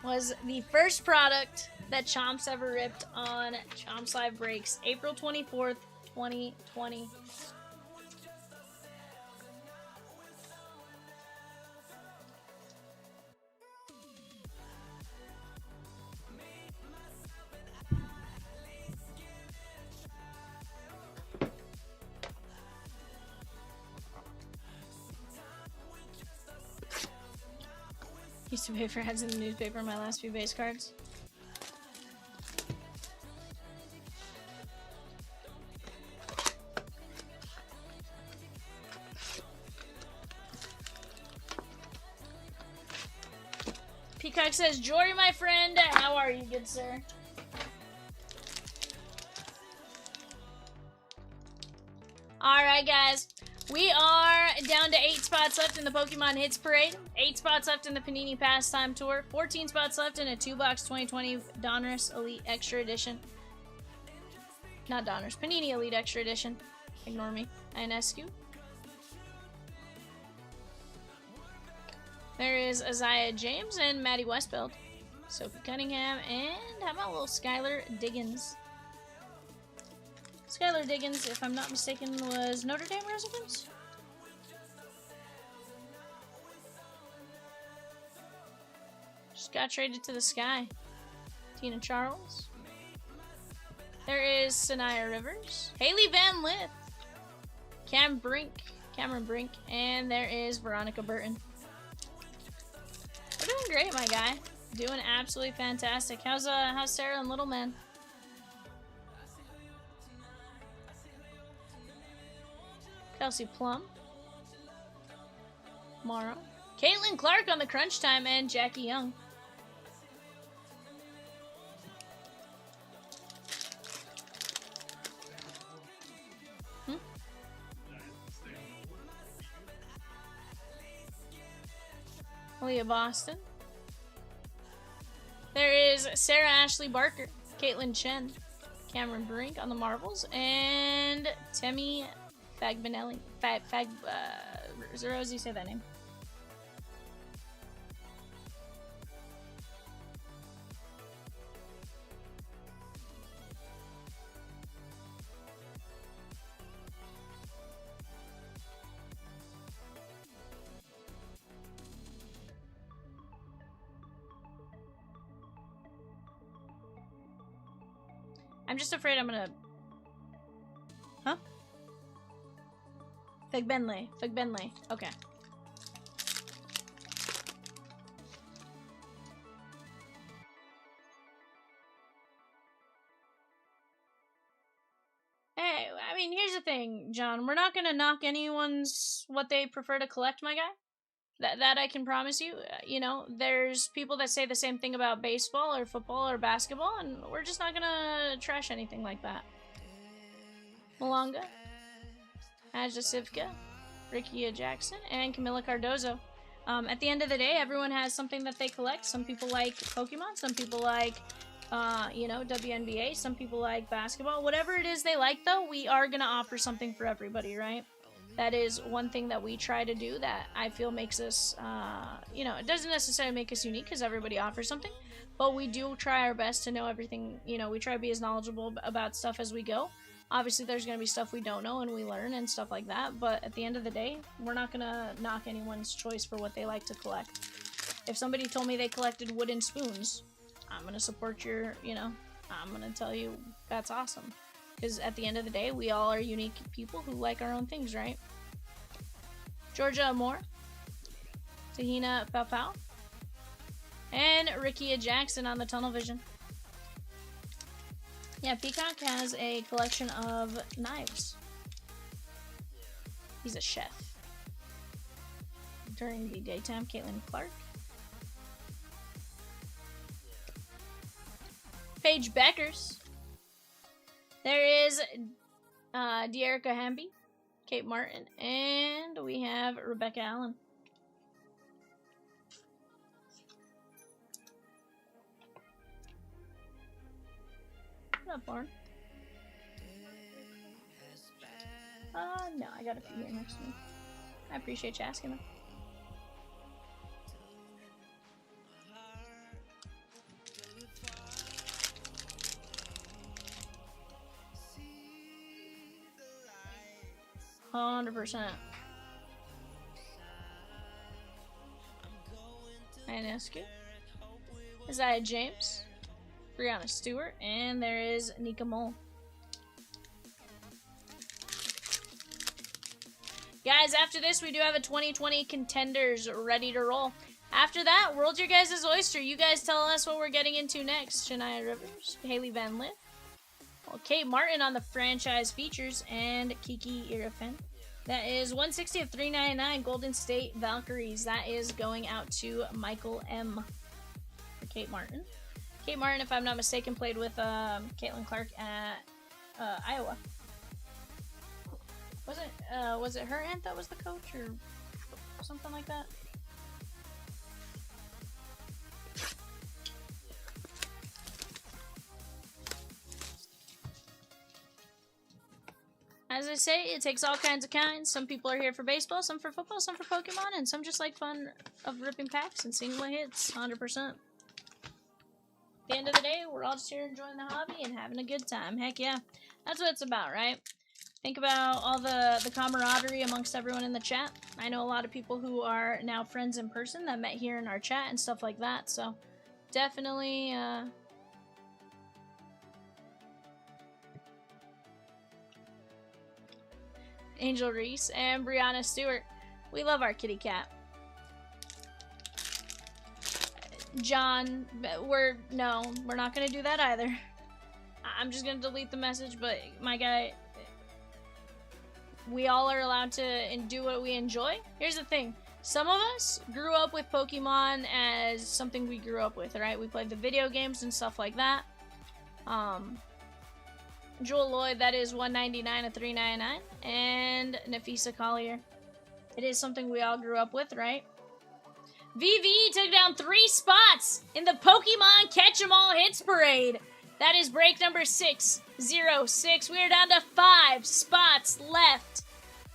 was the first product that Chomps ever ripped on Chomps Live Breaks. April 24th, 2020. Used to pay for ads in the newspaper my last few base cards. Peacock says, Jory, my friend, how are you, good sir? Alright, guys. We are down to 8 spots left in the Pokemon Hits Parade, 8 spots left in the Panini Pastime Tour, 14 spots left in a 2-box 2020 Donruss Elite Extra Edition. Not Donruss, Panini Elite Extra Edition. Ignore me. INSQ. There is Isaiah James and Maddie Westbeld. Sophie Cunningham, and how about little Skylar Diggins? Skylar Diggins, if I'm not mistaken, was Notre Dame resident? Just got traded to the sky. Tina Charles. There is Sanaya Rivers. Haley Van Lith. Cameron Brink. And there is Veronica Burton. We're doing great, my guy. Doing absolutely fantastic. How's Sarah and Little Man? Kelsey Plum. Mara. Caitlin Clark on the crunch time, and Jackie Young. Leah Boston. There is Sarah Ashley Barker, Caitlin Chen, Cameron Brink on the Marvels, and Temi Fagbinelli. Rosie, say that name. I'm just afraid I'm gonna... Huh? Figbenley. Okay. Hey, I mean, here's the thing, John. We're not gonna knock anyone's what they prefer to collect, my guy. That I can promise you. You know, there's people that say the same thing about baseball or football or basketball, and we're just not gonna trash anything like that. Malonga, Aja Sivka, Rikia Jackson, and Camila Cardozo. At the end of the day, everyone has something that they collect. Some people like Pokemon, some people like, you know, WNBA, some people like basketball. Whatever it is they like, though, we are gonna offer something for everybody, right? That is one thing that we try to do that I feel makes us, you know, it doesn't necessarily make us unique because everybody offers something, but we do try our best to know everything. You know, we try to be as knowledgeable about stuff as we go. Obviously, there's going to be stuff we don't know and we learn and stuff like that, but at the end of the day, we're not going to knock anyone's choice for what they like to collect. If somebody told me they collected wooden spoons, I'm gonna support your, you know, I'm gonna tell you that's awesome. Because at the end of the day, we all are unique people who like our own things, right? Georgia Amore, Tahina Paupau, and Rikia Jackson on the tunnel vision. Yeah, Peacock has a collection of knives. He's a chef. During the daytime, Caitlin Clark. Paige Beckers. There is De'Erica Hamby, Kate Martin, and we have Rebecca Allen. What up, Lauren? No, I got a few here next to me. I appreciate you asking them. %. Ionescu. Isaiah James. Brianna Stewart. And there is Nika Mole. Guys, after this, we do have a 2020 Contenders ready to roll. After that, world's your guys' oyster. You guys tell us what we're getting into next. Shania Rivers. Haley Van Lith. Well, Kate Martin on the franchise features, and Kiki Irifin. That is 160 of 399 Golden State Valkyries. That is going out to Michael M. for Kate Martin. Kate Martin, if I'm not mistaken, played with Caitlin Clark at Iowa. Was it her aunt that was the coach or something like that? As I say, it takes all kinds of kinds. Some people are here for baseball, some for football, some for Pokemon, and some just like fun of ripping packs and seeing what hits, 100%. At the end of the day, we're all just here enjoying the hobby and having a good time. Heck yeah. That's what it's about, right? Think about all the camaraderie amongst everyone in the chat. I know a lot of people who are now friends in person that met here in our chat and stuff like that, so definitely... Angel Reese and Brianna Stewart. We love our kitty cat. John, we're not gonna do that either. I'm just gonna delete the message, but my guy, we all are allowed to do what we enjoy. Here's the thing. Some of us grew up with Pokemon as something we grew up with, right? We played the video games and stuff like that. Joel Lloyd, that is 199 of 399, and Nafisa Collier. It is something we all grew up with, right? VV took down 3 spots in the Pokemon Catch 'em All Hits Parade. That is break number 606. We are down to 5 spots left.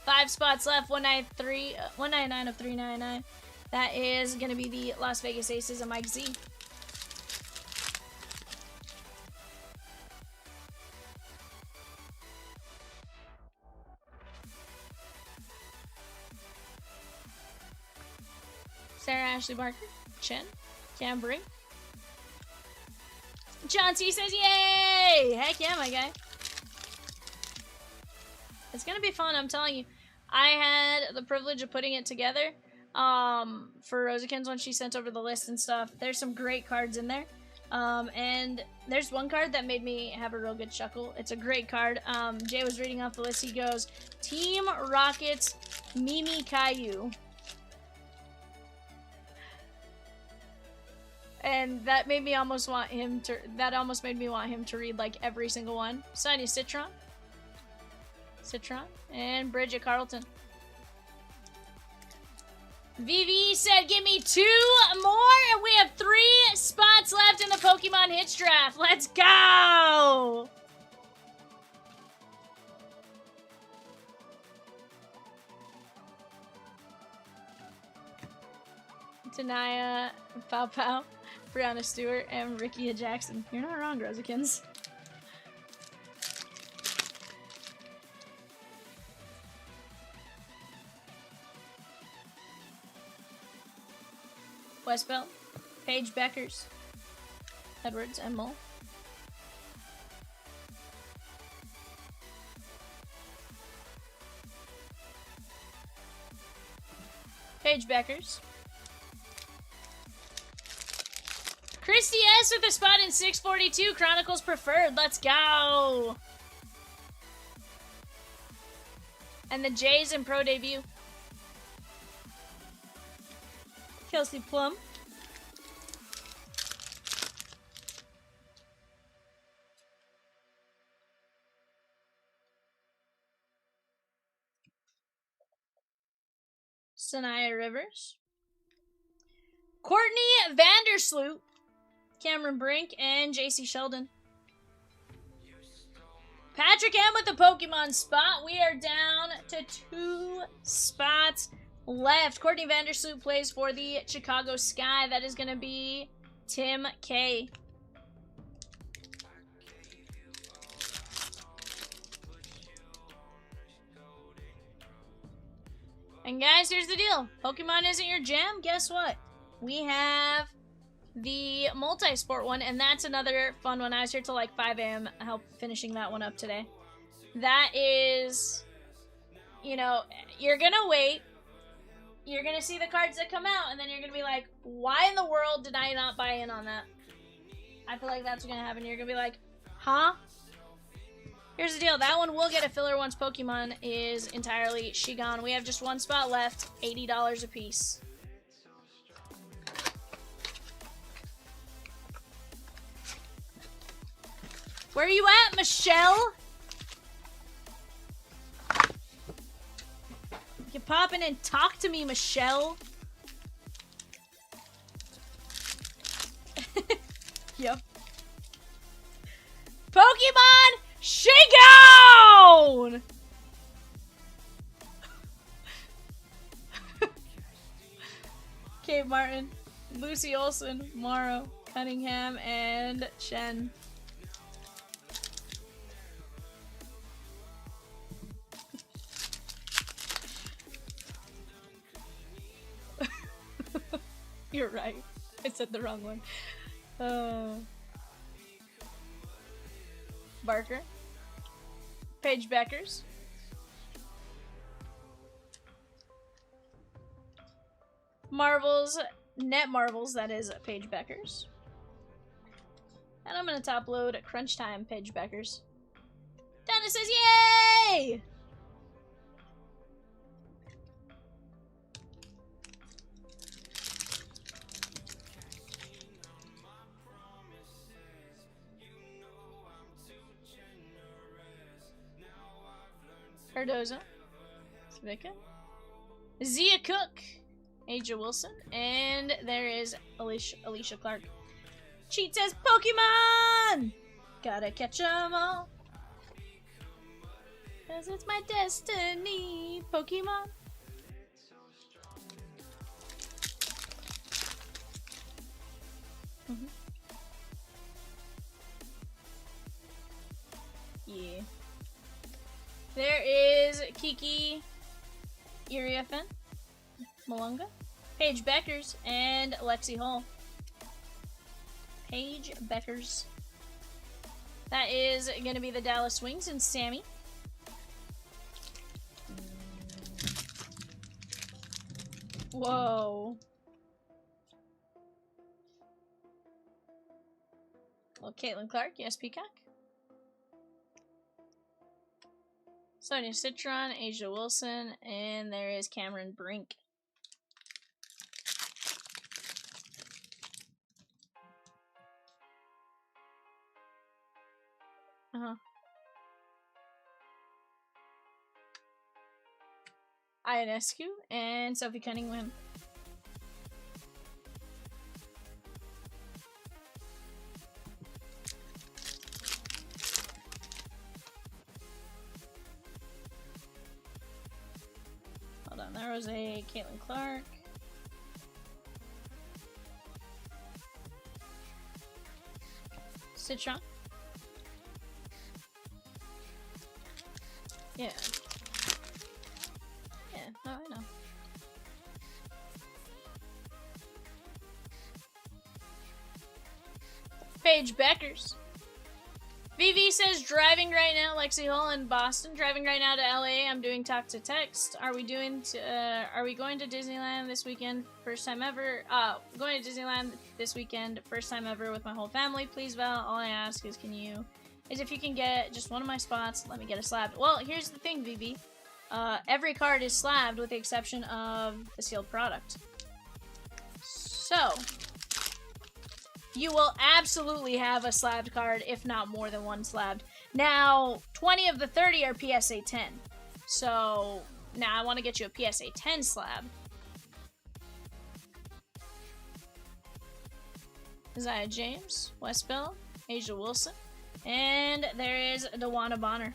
5 spots left, 199 of 399. That is going to be the Las Vegas Aces and Mike Z. Sarah Ashley Barker, Chen, Cambry. John C says, yay! Heck yeah, my guy. It's gonna be fun, I'm telling you. I had the privilege of putting it together for Rosakins when she sent over the list and stuff. There's some great cards in there. And there's one card that made me have a real good chuckle. It's a great card. Jay was reading off the list. He goes, Team Rockets Mimi Caillou. And that made me almost want him to, read like every single one. Sonia Citron, and Bridget Carlton. VV said, give me 2 more, and we have 3 spots left in the Pokemon Hits Draft. Let's go! Tanaya Pau Pau, Brianna Stewart, and Rikia Jackson. You're not wrong, Rosikins. Westbelt. Paige Beckers. Edwards and Mull. Paige Beckers. Christy S with a spot in 642. Chronicles preferred. Let's go. And the Jays in pro debut. Kelsey Plum. Sanaya Rivers. Courtney Vandersloot. Cameron Brink and JC Sheldon. Patrick M with the Pokemon spot. We are down to 2 spots left. Courtney Vandersloot plays for the Chicago Sky. That is going to be Tim K. And guys, here's the deal. Pokemon isn't your jam? Guess what? We have the multi-sport one, and that's another fun one. I was here till like 5 a.m. help finishing that one up today. That is, you know, you're gonna wait. You're gonna see the cards that come out, and then you're gonna be like, why in the world did I not buy in on that? I feel like that's what's gonna happen. You're gonna be like, huh? Here's the deal. That one will get a filler once Pokemon is entirely gone. We have just 1 spot left. $80 a piece. Where are you at, Michelle? You pop in and talk to me, Michelle. Yep. Pokemon Shigon! Kate Martin, Lucy Olson, Morrow, Cunningham, and Shen. You're right. I said the wrong one. Barker. Paige Beckers. Marvels. Net Marvels, that is Paige Beckers. And I'm going to top load Crunch Time Paige Beckers. Donna says, yay! Cardozo, Svika, Zia Cook, Aja Wilson, and there is Alicia Clark. Cheat says Pokemon! Gotta catch 'em all. 'Cause it's my destiny. Pokemon. Yeah. There is Kiki Iriafen, Malunga, Paige Beckers, and Lexi Hall. Paige Beckers. That is going to be the Dallas Wings and Sammy. Whoa. Well, Caitlin Clark, yes, Peacock. Sonia Citron, Asia Wilson, and there is Cameron Brink. Ionescu and Sophie Cunningham. Hold on, there was a Caitlin Clark. Citron. Yeah. Yeah, no, I know. Paige Beckers. VV says driving right now, Lexi Hall in Boston. Driving right now to LA. I'm doing talk to text. Are we going to Disneyland this weekend? First time ever. Going to Disneyland this weekend. First time ever with my whole family. Please, Val. All I ask is if you can get just one of my spots, let me get a slab. Well, here's the thing, VV. Every card is slabbed with the exception of the sealed product. So, you will absolutely have a slabbed card, if not more than one slabbed. Now, 20 of the 30 are PSA 10. So, now I want to get you a PSA 10 slab. Isaiah James, Westbell, Asia Wilson, and there is DeWanna Bonner.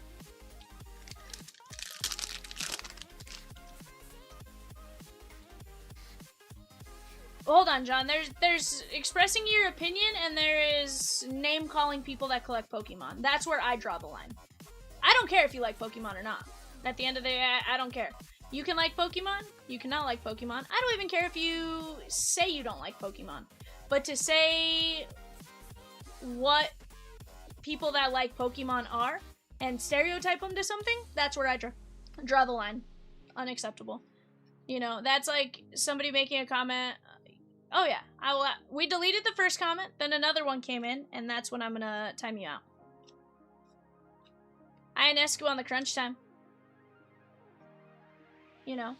Hold on, John. There's expressing your opinion, and there is name-calling people that collect Pokemon. That's where I draw the line. I don't care if you like Pokemon or not. At the end of the day, I don't care. You can like Pokemon. You cannot like Pokemon. I don't even care if you say you don't like Pokemon. But to say what people that like Pokemon are and stereotype them to something, that's where I draw the line. Unacceptable. You know, that's like somebody making a comment. Oh yeah, we deleted the first comment, then another one came in, and that's when I'm gonna time you out. I and Escu on the crunch time. You know,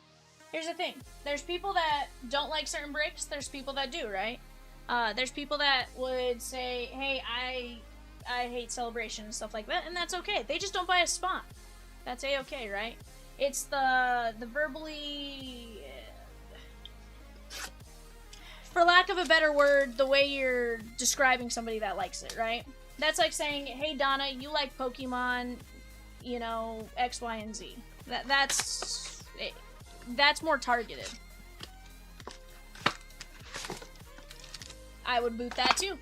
here's the thing. There's people that don't like certain breaks, there's people that do, right? There's people that would say, hey, I hate Celebration and stuff like that, and that's okay. They just don't buy a spot. That's a-okay, right? It's the verbally... For lack of a better word, the way you're describing somebody that likes it, right? That's like saying, hey, Donna, you like Pokemon, you know, X, Y, and Z. That's more targeted. I would boot that too.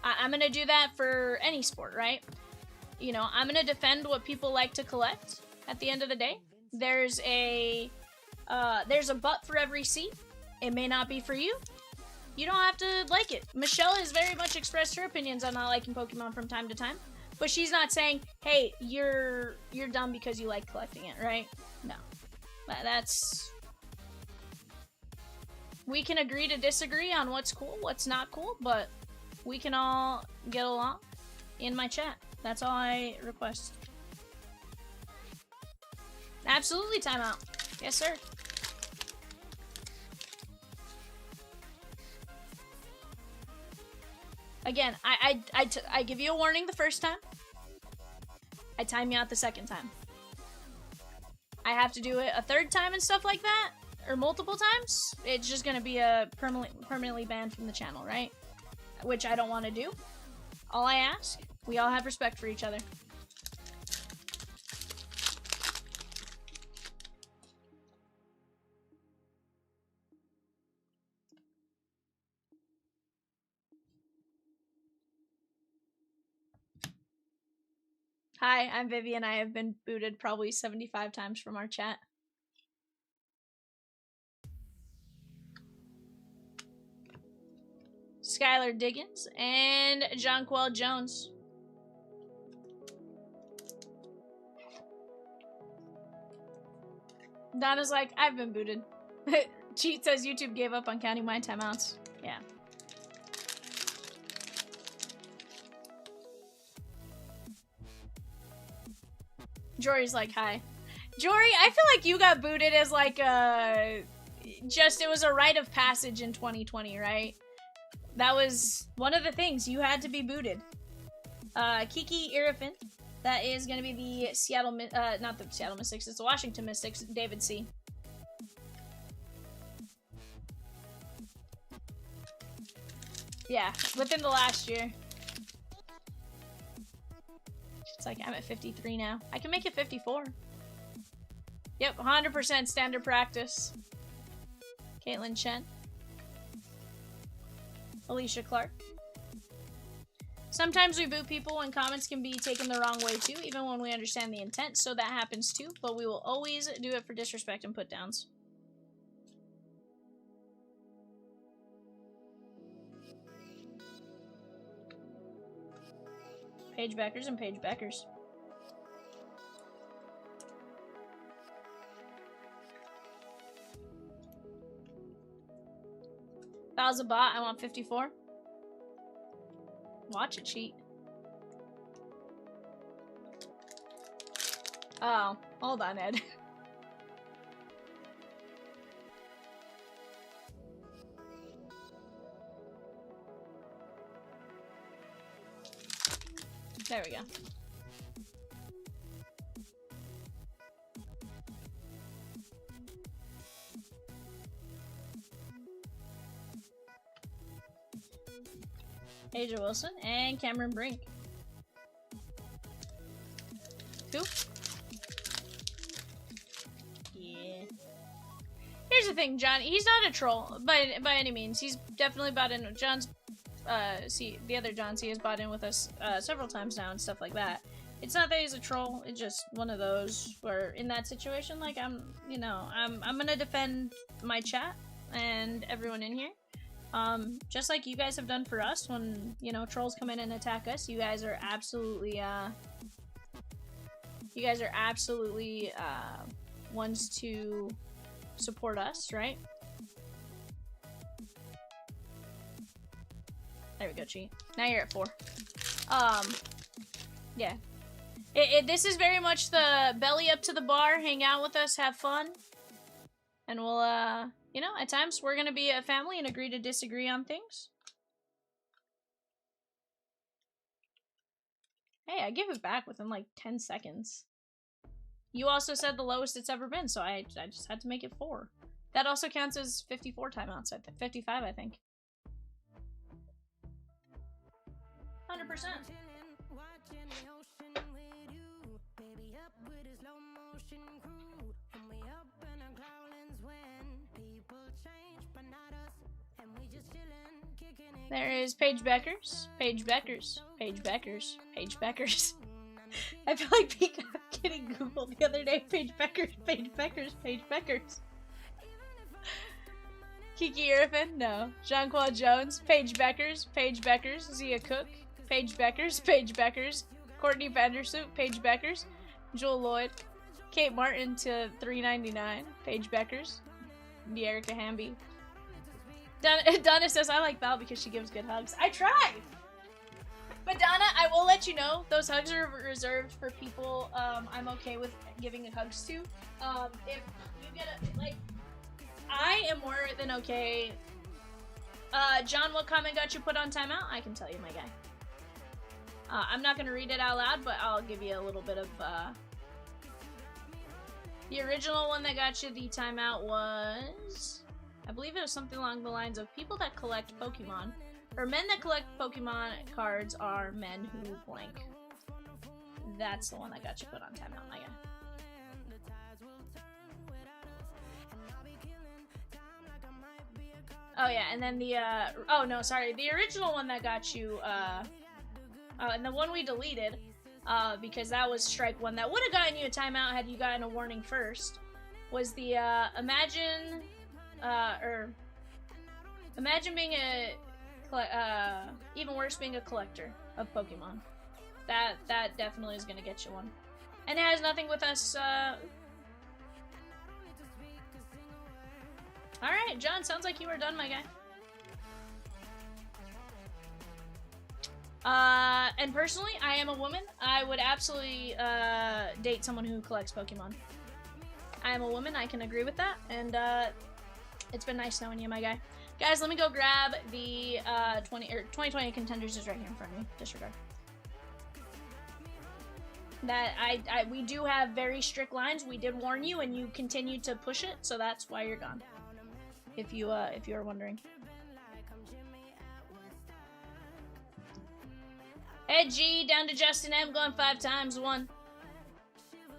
I'm gonna do that for any sport, right? You know, I'm gonna defend what people like to collect. At the end of the day, there's a butt for every seat. It may not be for you. You don't have to like it. Michelle has very much expressed her opinions on not liking Pokemon from time to time, but she's not saying, "Hey, you're dumb because you like collecting it," right? No, that's. We can agree to disagree on what's cool, what's not cool, but we can all get along in my chat. That's all I request. Absolutely, timeout. Yes, sir. Again, I give you a warning the first time. I time you out the second time. I have to do it a third time and stuff like that, or multiple times. It's just gonna be a permanently banned from the channel, right? Which I don't want to do. All I ask, we all have respect for each other. Hi, I'm Vivian. I have been booted probably 75 times from our chat. Skylar Diggins and Jonquel Jones. Donna's like, I've been booted. Cheat says YouTube gave up on counting my timeouts. Yeah. Jory's like, hi. Jory, I feel like you got booted as like it was a rite of passage in 2020, right? That was one of the things. You had to be booted. Kiki Irrefant. That is going to be the Seattle, not the Seattle Mystics, it's the Washington Mystics, David C. Yeah, within the last year. It's like, I'm at 53 now. I can make it 54. Yep, 100% standard practice. Caitlin Chen. Alicia Clark. Sometimes we boo people and comments can be taken the wrong way too, even when we understand the intent, so that happens too, but we will always do it for disrespect and put downs. Page backers and page backers. Foul's a bot, I want 54. Watch it cheat. Oh, hold on, Ed. There we go. Asia Wilson and Cameron Brink. Who? Yeah. Here's the thing, John. He's not a troll by any means. He's definitely bought in. John's, the other John C has bought in with us several times now and stuff like that. It's not that he's a troll. It's just one of those where in that situation, like I'm gonna defend my chat and everyone in here. Just like you guys have done for us when, you know, trolls come in and attack us. You guys are absolutely, ones to support us, right? There we go, cheat. Now you're at 4. Yeah. This is very much the belly up to the bar, hang out with us, have fun. And we'll, you know, at times we're gonna be a family and agree to disagree on things. Hey, I give it back within like 10 seconds. You also said the lowest it's ever been, so I just had to make it 4. That also counts as 54 timeouts, 55, I think. 100%. There is Paige Beckers, Paige Beckers, Paige Beckers, Paige Beckers. I feel like Peacock getting Googled the other day. Paige Beckers, Paige Beckers, Paige Beckers. Kiki Irfin, no. Jean-Claude Jones, Paige Beckers, Paige Beckers, Zia Cook, Paige Beckers, Paige Beckers, Courtney Vandersloot, Paige Beckers, Joel Lloyd, Kate Martin to $3.99, Paige Beckers, Dearica Hamby. Donna says, I like Val because she gives good hugs. I try! But Donna, I will let you know, those hugs are reserved for people I'm okay with giving hugs to. If you get a, like, I am more than okay. John, what comment got you put on timeout? I can tell you, my guy. I'm not gonna read it out loud, but I'll give you a little bit of, the original one that got you the timeout was, I believe it was something along the lines of people that collect Pokemon, or men that collect Pokemon cards are men who blank. That's the one that got you put on timeout, my guy. Oh yeah, and then the, oh no, sorry, the original one that got you, and the one we deleted, because that was strike one that would have gotten you a timeout had you gotten a warning first, was the, imagine being a, even worse, being a collector of Pokemon. That definitely is gonna get you one. And it has nothing with us, Alright, John, sounds like you are done, my guy. And personally, I am a woman. I would absolutely, date someone who collects Pokemon. I am a woman, I can agree with that, and, it's been nice knowing you, my guy. Guys, let me go grab the, 2020 Contenders is right here in front of me. Disregard. That, we do have very strict lines. We did warn you, and you continued to push it, so that's why you're gone. If you are wondering. Ed G down to Justin M going 5 times 1.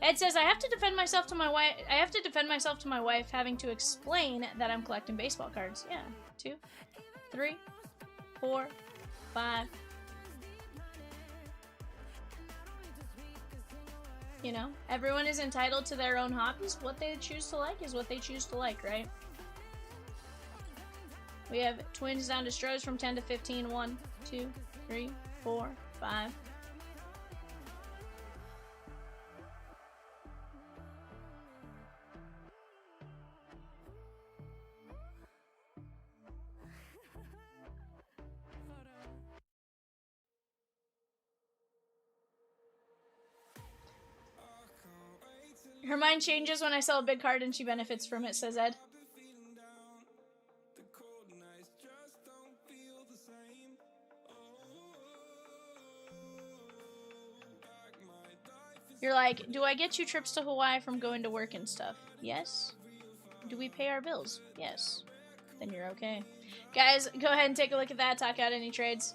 Ed says I have to defend myself to my wife. I have to defend myself to my wife, having to explain that I'm collecting baseball cards. Yeah, 2, 3, 4, 5. You know, everyone is entitled to their own hobbies. What they choose to like is what they choose to like, right? We have Twins down to Stros from 10 to 15. 1, 2, 3, 4, 5. Her mind changes when I sell a big card and she benefits from it, says Ed. You're like, do I get you trips to Hawaii from going to work and stuff? Yes. Do we pay our bills? Yes. Then you're okay. Guys, go ahead and take a look at that. Talk out any trades.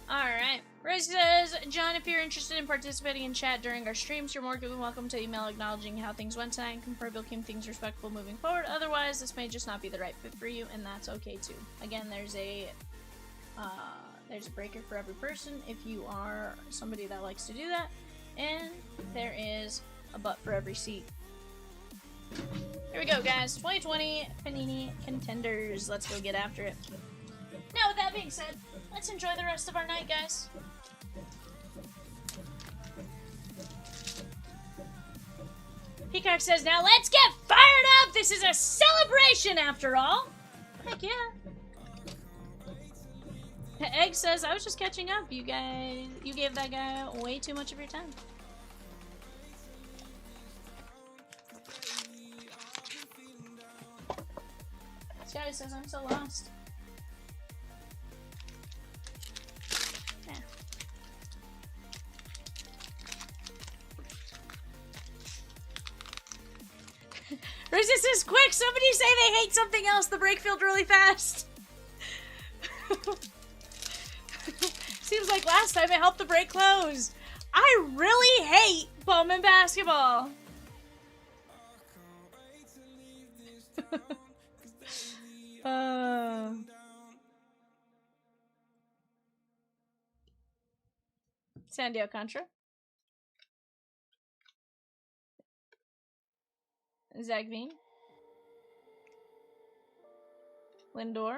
Alright. Rosie says, John, if you're interested in participating in chat during our streams, you're more than welcome to email acknowledging how things went tonight and confirm we'll keep things respectful moving forward. Otherwise, this may just not be the right fit for you, and that's okay too. Again, there's a breaker for every person if you are somebody that likes to do that, and there is a butt for every seat. Here we go, guys. 2020 Panini Contenders. Let's go get after it. Now, with that being said, let's enjoy the rest of our night, guys. Peacock says, now let's get fired up! This is a celebration, after all! Heck yeah. Egg says, I was just catching up. You gave that guy way too much of your time. Scotty says, I'm so lost. Resist is quick! Somebody say they hate something else! The break filled really fast! Seems like last time it helped the break close. I really hate Bowman basketball! Sandy Alcantara. Zagveen. Lindor.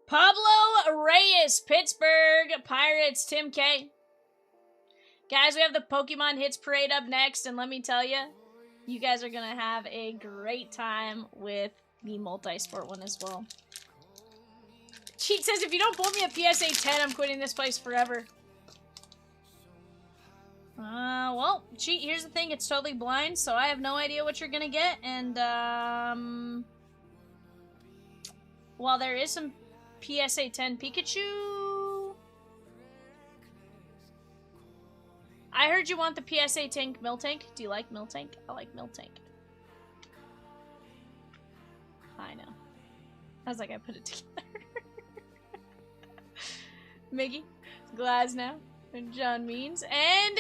Pablo Reyes, Pittsburgh Pirates, Tim K. Guys, we have the Pokemon Hits Parade up next, and let me tell you, you guys are going to have a great time with the multi-sport one as well. Cheat says, if you don't pull me a PSA 10, I'm quitting this place forever. Well, Cheat, here's the thing, it's totally blind, so I have no idea what you're gonna get, and, while there is some PSA 10 Pikachu, I heard you want the PSA tank, Miltank. Do you like Miltank? I like Miltank. I know. I was like, I put it together. Miggy, Glasnow, and John Means, and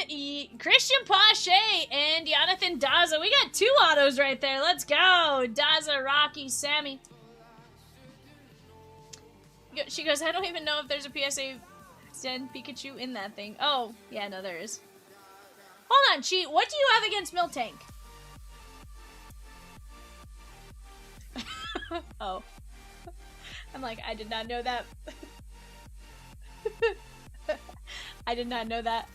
Christian Pache, and Jonathan Daza. We got 2 autos right there. Let's go. Daza, Rocky, Sammy. She goes, I don't even know if there's a PSA 10 Pikachu in that thing. Oh, yeah, no, there is. Hold on, Cheat. What do you have against Miltank? Oh. I'm like, I did not know that. I did not know that.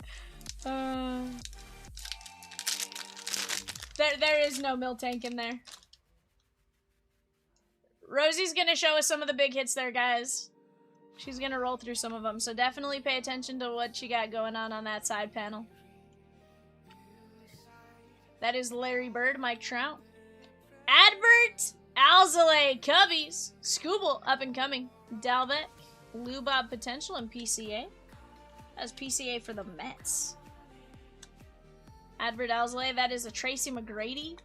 There is no Miltank in there. Rosie's gonna show us some of the big hits there, guys. She's gonna roll through some of them, so definitely pay attention to what she got going on that side panel. That is Larry Bird, Mike Trout. Advert, Alzale, Cubbies, Scooble, up and coming. Dalbeck, Lubob Potential, and PCA. That's PCA for the Mets. Advert Alzale, that is a Tracy McGrady.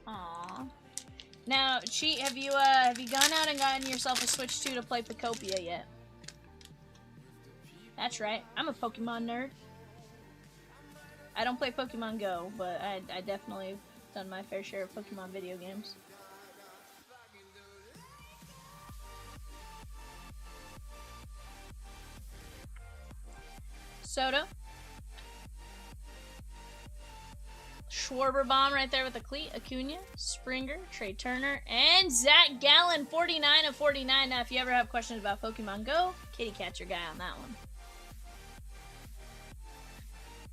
Aww. Now, Cheat, have you gone out and gotten yourself a Switch 2 to play Pokopia yet? That's right. I'm a Pokemon nerd. I don't play Pokemon Go, but I definitely done my fair share of Pokemon video games. Soto. Schwarber Bomb right there with the cleat. Acuna, Springer, Trey Turner, and Zach Gallen, 49 of 49. Now, if you ever have questions about Pokemon Go, Kitty Cat's your guy on that one.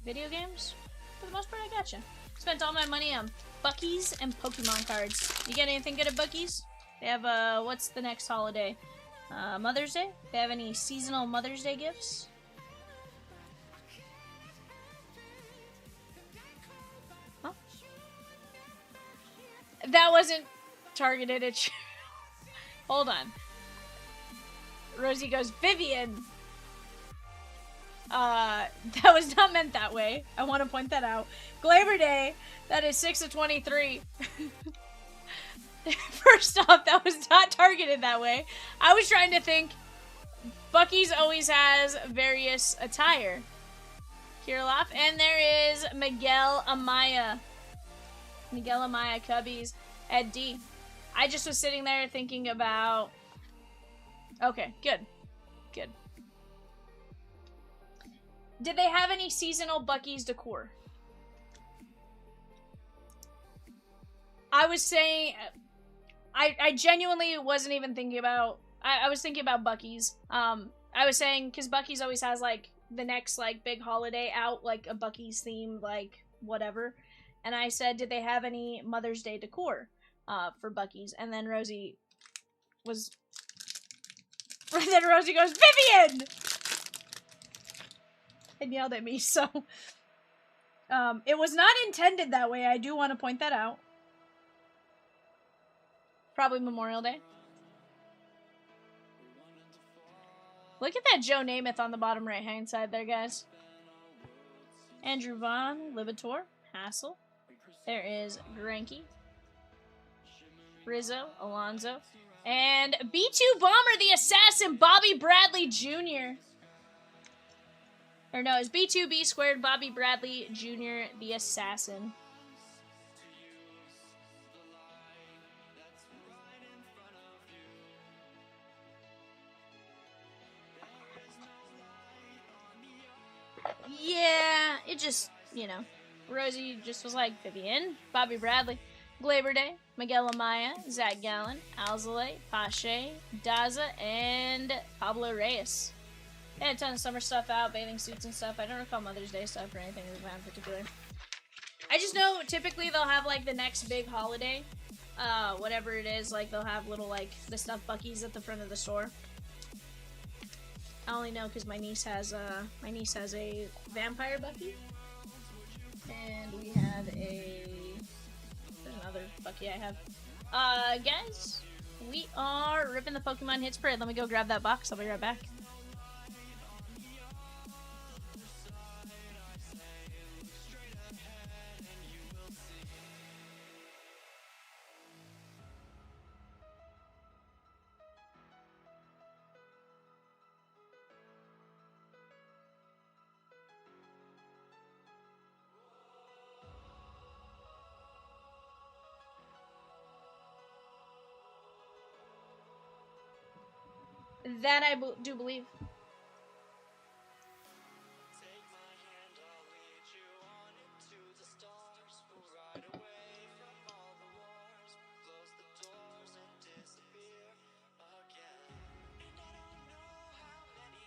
Video games? For the most part, I gotcha. Spent all my money on Buc-ee's and Pokemon cards. You get anything good at Buc-ee's? They have, what's the next holiday? Mother's Day? They have any seasonal Mother's Day gifts? Huh? That wasn't targeted at you. Hold on. Rosie goes, Vivian! That was not meant that way. I want to point that out. Glaber Day, that is 6 of 23. First off, that was not targeted that way. I was trying to think, Buc-ee's always has various attire. Kirilov, and there is Miguel Amaya. Miguel Amaya, Cubbies, Ed D. I just was sitting there thinking about... Okay, good. Good. Did they have any seasonal Buc-ee's decor? I was saying... I genuinely wasn't even thinking about... I was thinking about Buc-ee's. I was saying, because Buc-ee's always has, like, the next, like, big holiday out, like, a Buc-ee's theme, like, whatever. And I said, did they have any Mother's Day decor for Buc-ee's? And then Rosie was... And then Rosie goes, Vivian! And yelled at me, so... it was not intended that way. I do want to point that out. Probably Memorial Day. Look at that Joe Namath on the bottom right-hand side there, guys. Andrew Vaughn, Libator, Hassel. There is Greinke, Rizzo, Alonso, and B2 Bomber, the Assassin, Bobby Bradley Jr. Or no, it's B2B squared, Bobby Bradley Jr., the Assassin. Yeah, it just, you know, Rosie just was like, Vivian, Bobby Bradley, Glaber Day, Miguel Amaya, Zach Gallen, Alzale, Pache, Daza, and Pablo Reyes. They had a ton of summer stuff out, bathing suits and stuff. I don't recall Mother's Day stuff or anything in particular. I just know typically they'll have, like, the next big holiday, whatever it is, like, they'll have little, like, the stuffed Buc-ee's at the front of the store. I only know because my niece has a vampire Buc-ee, and we have there's another Buc-ee I have. Guys, we are ripping the Pokemon Hits Parade. Let me go grab that box. I'll be right back. That I do believe.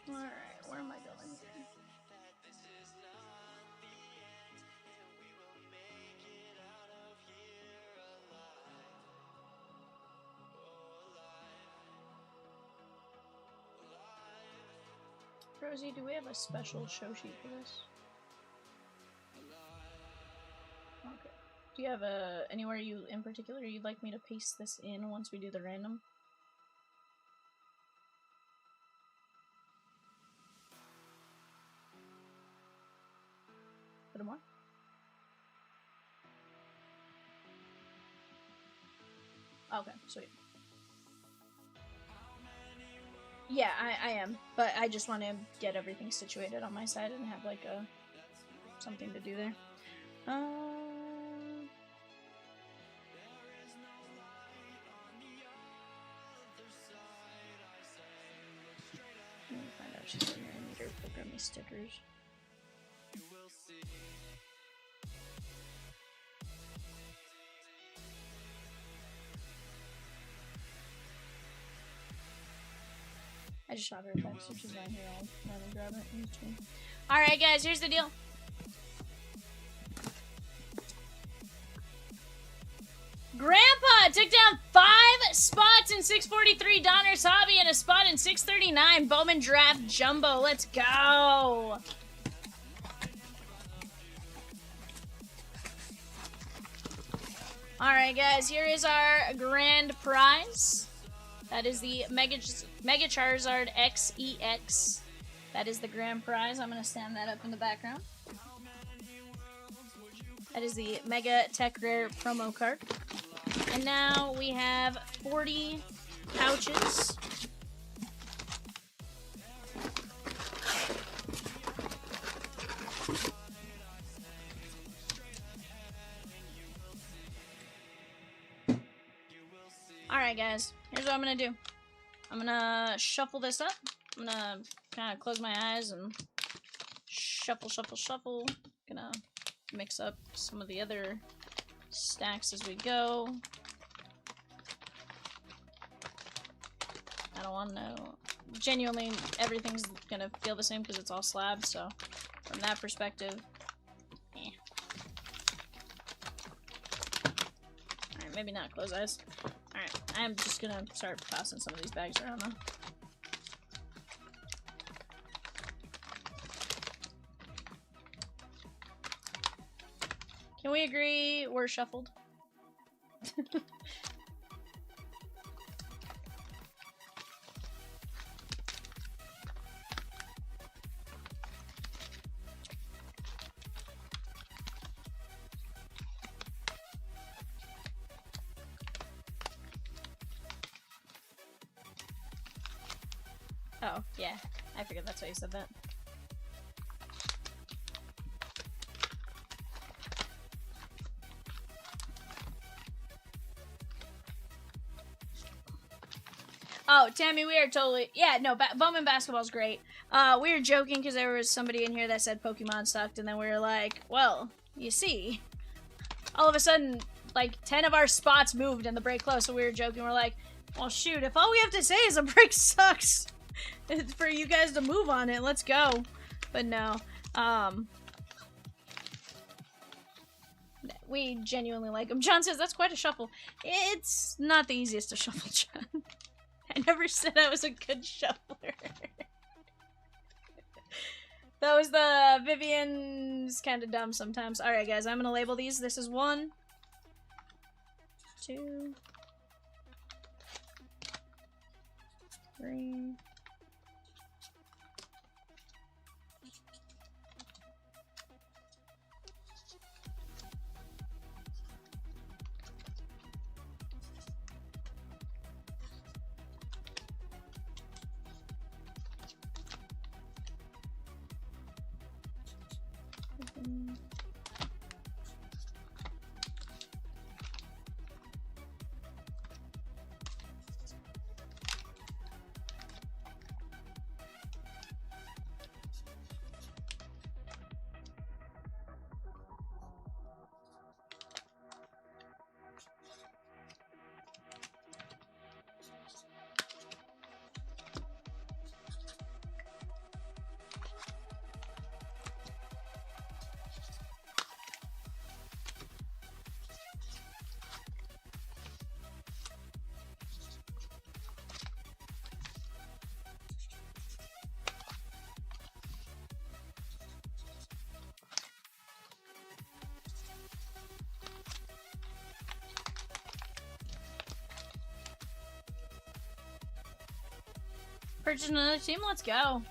Alright, where am I going here? Rosie, do we have a special show sheet for this? Okay. Do you have anywhere you in particular you'd like me to paste this in once we do the random? Put more? Okay, sweet. Yeah, I am, but I just want to get everything situated on my side and have like something to do there. Let me find out she's in there and need her programming stickers. I just shot her a text, so she's not here. I'll let her grab it. Alright, guys, here's the deal. Grandpa took down 5 spots in 643 Donruss Hobby and a spot in 639 Bowman Draft Jumbo. Let's go. Alright, guys, here is our grand prize. That is the Mega Charizard XEX. That is the grand prize. I'm going to stand that up in the background. That is the Mega Tech Rare promo card. And now we have 40 pouches. Alright, guys. Here's what I'm gonna do. I'm gonna shuffle this up. I'm gonna kind of close my eyes and shuffle, shuffle, shuffle. Gonna mix up some of the other stacks as we go. I don't want to... Genuinely, everything's gonna feel the same because it's all slabs, so from that perspective, eh. Alright, maybe not close eyes. Alright, I'm just gonna start passing some of these bags around though. Can we agree we're shuffled? Oh, yeah. I figured that's why you said that. Oh, Tammy, we are totally... Yeah, no, Bowman basketball's great. We were joking because there was somebody in here that said Pokemon sucked, and then we were like, well, you see. All of a sudden, like, 10 of our spots moved in the break close, so we were joking. We're like, well, shoot, if all we have to say is a break sucks... It's for you guys to move on it. Let's go. But no. We genuinely like him. John says that's quite a shuffle. It's not the easiest to shuffle, John. I never said I was a good shuffler. That was the Vivian's kind of dumb sometimes. Alright, guys. I'm going to label these. This is 1, 2, 3... Purchase another team. Let's go.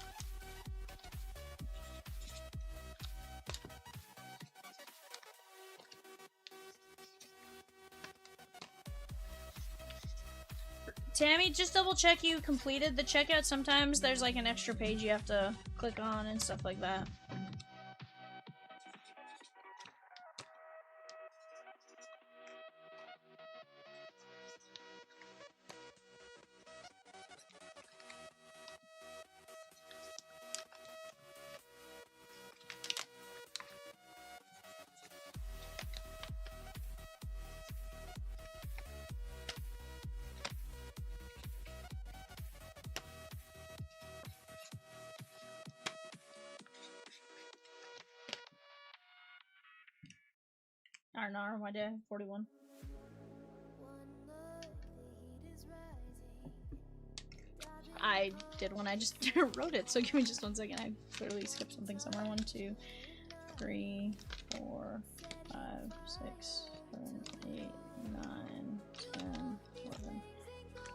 Tammy, just double check you completed the checkout. Sometimes there's like an extra page you have to click on and stuff like that. R&R, my day, 41. I did one, I just wrote it, so give me just 1 second. I clearly skipped something somewhere. 1, 2, 3, 4, 5, 6, 7, 8, 9, 10, 11,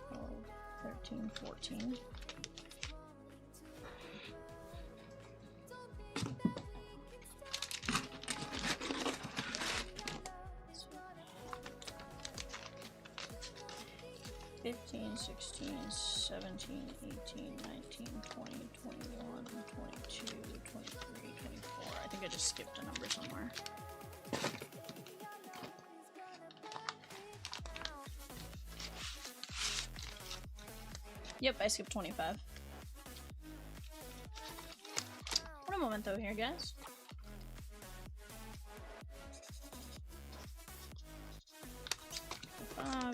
12, 13, 14. Fifteen, 16, 17, 18, 19, 20, 21, 22, 23, 24. I think I just skipped a number somewhere. Yep, I skipped 25. What a momento here, guys.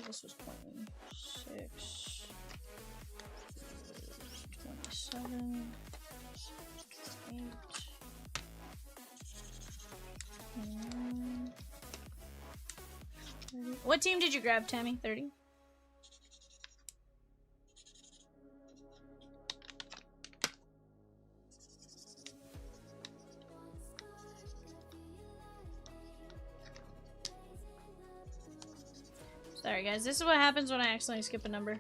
This was 26, 27, 28, 29, 30. What team did you grab, Tammy? 30? Sorry guys, this is what happens when I accidentally skip a number.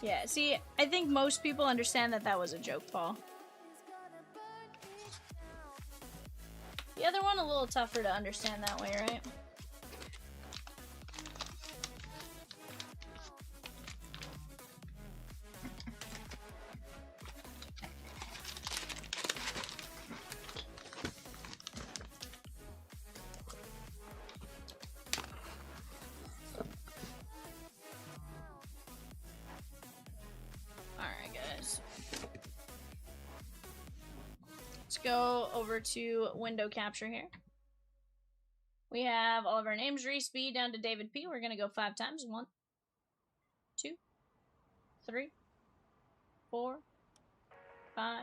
Yeah, see, I think most people understand that that was a joke, Paul. The other one a little tougher to understand that way, right? Go over to window capture here. We have all of our names, Reese B down to David P. We're gonna go 5 times. 1, 2, 3, 4, 5.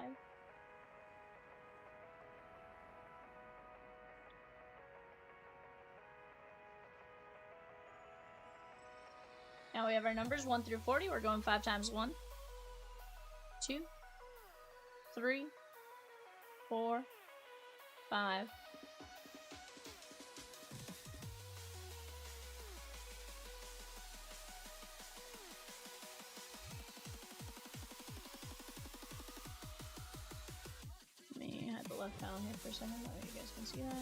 Now we have our numbers 1 through 40. We're going 5 times. 1, 2, 3, 4, 5. Let me hide the left panel here for a second, that way you guys can see that.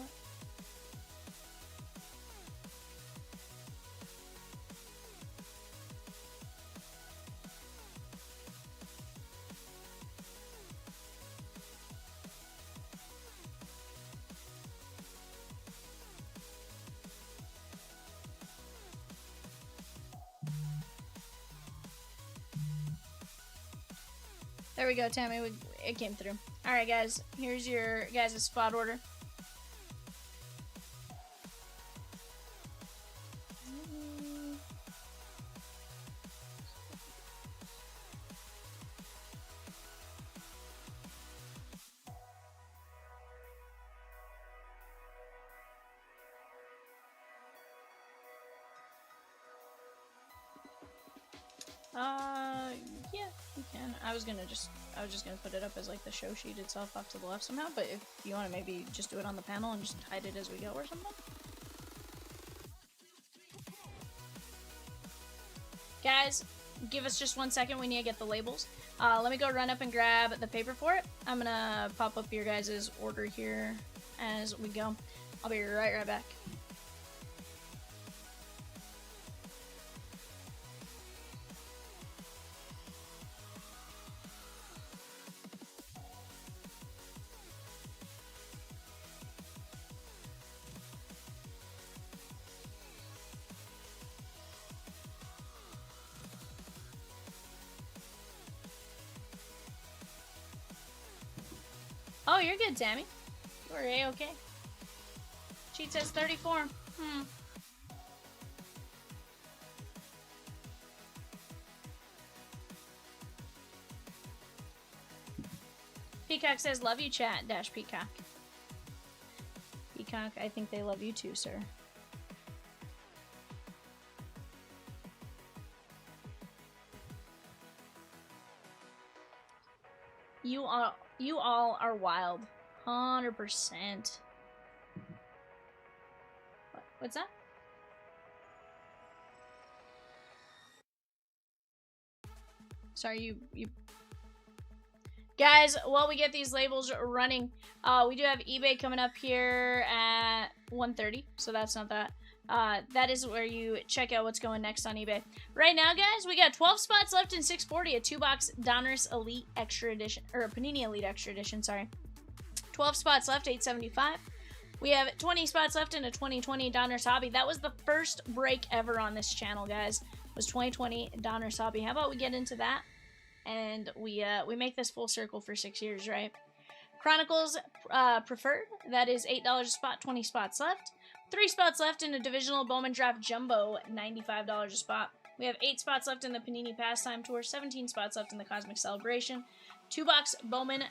There we go, Tammy. It came through. Alright, guys. Here's your guys' spot order. Yeah, you can. I was just gonna put it up as like the show sheet itself off to the left somehow, but if you want to maybe just do it on the panel and just hide it as we go or something. Guys, give us just 1 second. We need to get the labels. Let me go run up and grab the paper for it. I'm gonna pop up your guys' order here as we go. I'll be right back. Oh, you're good, Tammy. You're A-okay. Cheat says 34. Peacock says, love you, chat, dash Peacock. Peacock, I think they love you too, sir. You all are wild. 100%. What's that? Sorry, you... Guys, while we get these labels running, we do have eBay coming up here at 1:30, so that's not that. That is where you check out what's going next on eBay. Right now, guys, we got 12 spots left in 640, a 2-box Donruss Elite Extra Edition, or a Panini Elite Extra Edition, sorry. 12 spots left, $8.75. We have 20 spots left in a 2020 Donruss Hobby. That was the first break ever on this channel, guys, was 2020 Donruss Hobby. How about we get into that? And we make this full circle for 6 years, right? Chronicles Preferred, that is $8 a spot, 20 spots left. 3 spots left in a Divisional Bowman Draft Jumbo, $95 a spot. We have 8 spots left in the Panini Pastime Tour, 17 spots left in the Cosmic Celebration. 2-box Bowman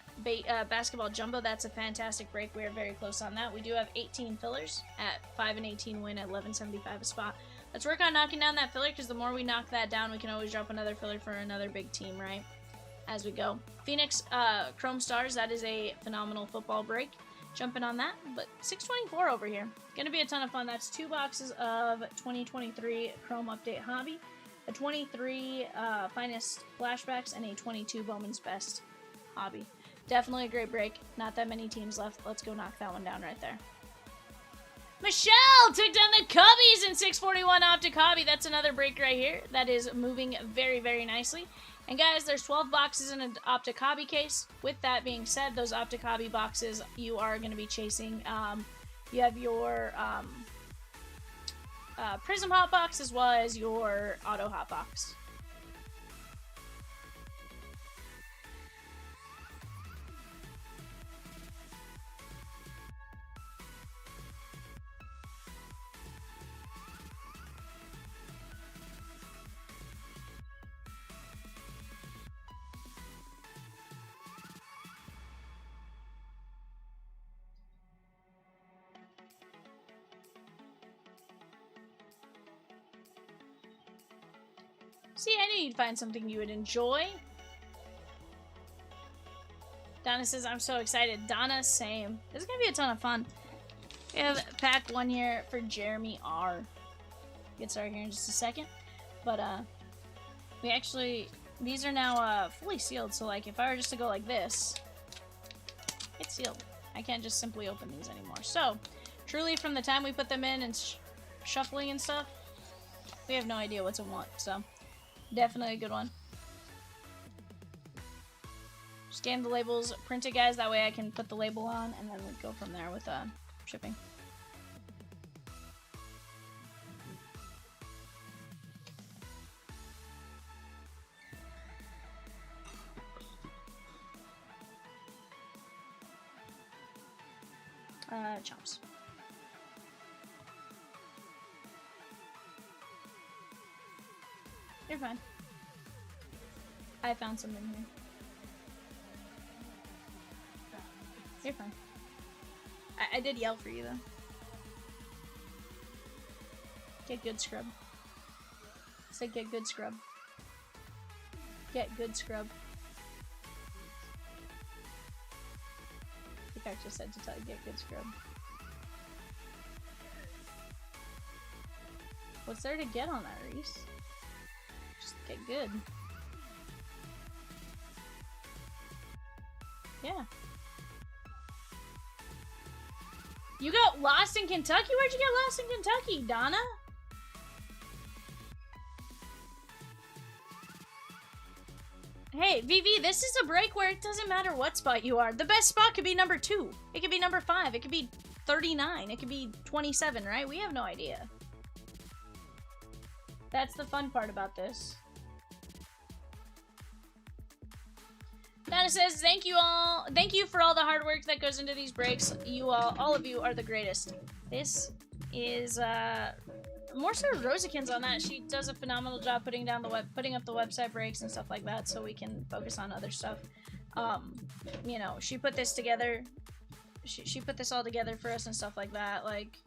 Basketball Jumbo, that's a fantastic break. We are very close on that. We do have 18 fillers at 5 and 18 win at $11.75 a spot. Let's work on knocking down that filler, because the more we knock that down, we can always drop another filler for another big team, right? As we go. Phoenix Chrome Stars, that is a phenomenal football break. Jumping on that, but 624 over here. Gonna be a ton of fun. That's 2 boxes of 2023 Chrome Update Hobby, a 23 Finest Flashbacks, and a 22 Bowman's Best Hobby. Definitely a great break. Not that many teams left. Let's go knock that one down right there. Michelle took down the Cubbies in 641 Optic Hobby. That's another break right here. That is moving very, very nicely. And guys, there's 12 boxes in an Optic Hobby case. With that being said, those Optic Hobby boxes you are going to be chasing. You have your Prism Hot Box as well as your Auto Hot Box. See, I knew you'd find something you would enjoy. Donna says, I'm so excited. Donna, same. This is going to be a ton of fun. We have pack 1 here for Jeremy R. Get started here in just a second. But, we actually, these are now fully sealed. So, like, if I were just to go like this, it's sealed. I can't just simply open these anymore. So, truly, from the time we put them in and shuffling and stuff, we have no idea what's in what. So, definitely a good one. Scan the labels, print it, guys. That way I can put the label on, and then we go from there with shipping. Chomps. You're fine. I found some in here. You're fine. I did yell for you, though. Get good scrub. Say get good scrub. Get good scrub. I think I just said to tell you get good scrub. What's there to get on that, Reese? Just get good. Yeah. You got lost in Kentucky? Where'd you get lost in Kentucky, Donna? Hey, VV, this is a break where it doesn't matter what spot you are. The best spot could be number 2. It could be number 5. It could be 39. It could be 27, right? We have no idea. That's the fun part about this. Donna says, thank you all. Thank you for all the hard work that goes into these breaks. You all of you are the greatest. This is, more so Rosikins on that. She does a phenomenal job putting up the website breaks and stuff like that so we can focus on other stuff. You know, she put this together. She put this all together for us and stuff like that. Like,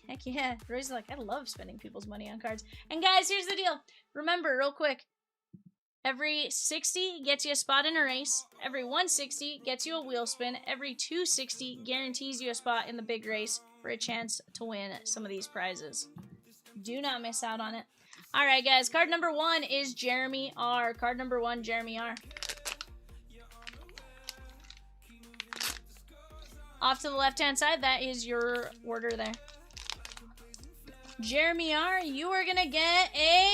heck yeah. Roy's like, I love spending people's money on cards. And guys, here's the deal. Remember, real quick. Every 60 gets you a spot in a race. Every 160 gets you a wheel spin. Every 260 guarantees you a spot in the big race for a chance to win some of these prizes. Do not miss out on it. All right, guys. Card number 1 is Jeremy R. Card number 1, Jeremy R. Off to the left-hand side, that is your order there. Jeremy R., you are going to get a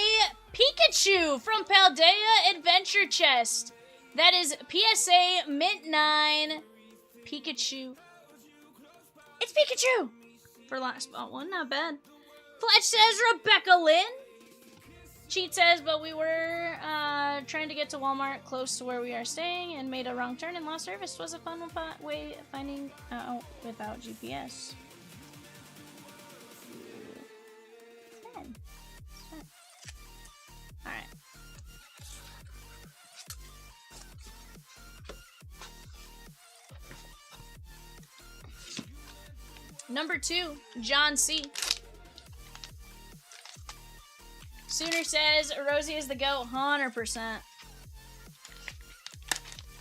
Pikachu from Paldea Adventure Chest. That is PSA Mint 9 Pikachu. It's Pikachu! For last spot 1, not bad. Fletch says Rebecca Lynn. Cheat says, but we were trying to get to Walmart close to where we are staying and made a wrong turn and lost service. Was a fun way of finding out without GPS. 10. Alright. Number 2, John C. Sooner says Rosie is the GOAT, 100%.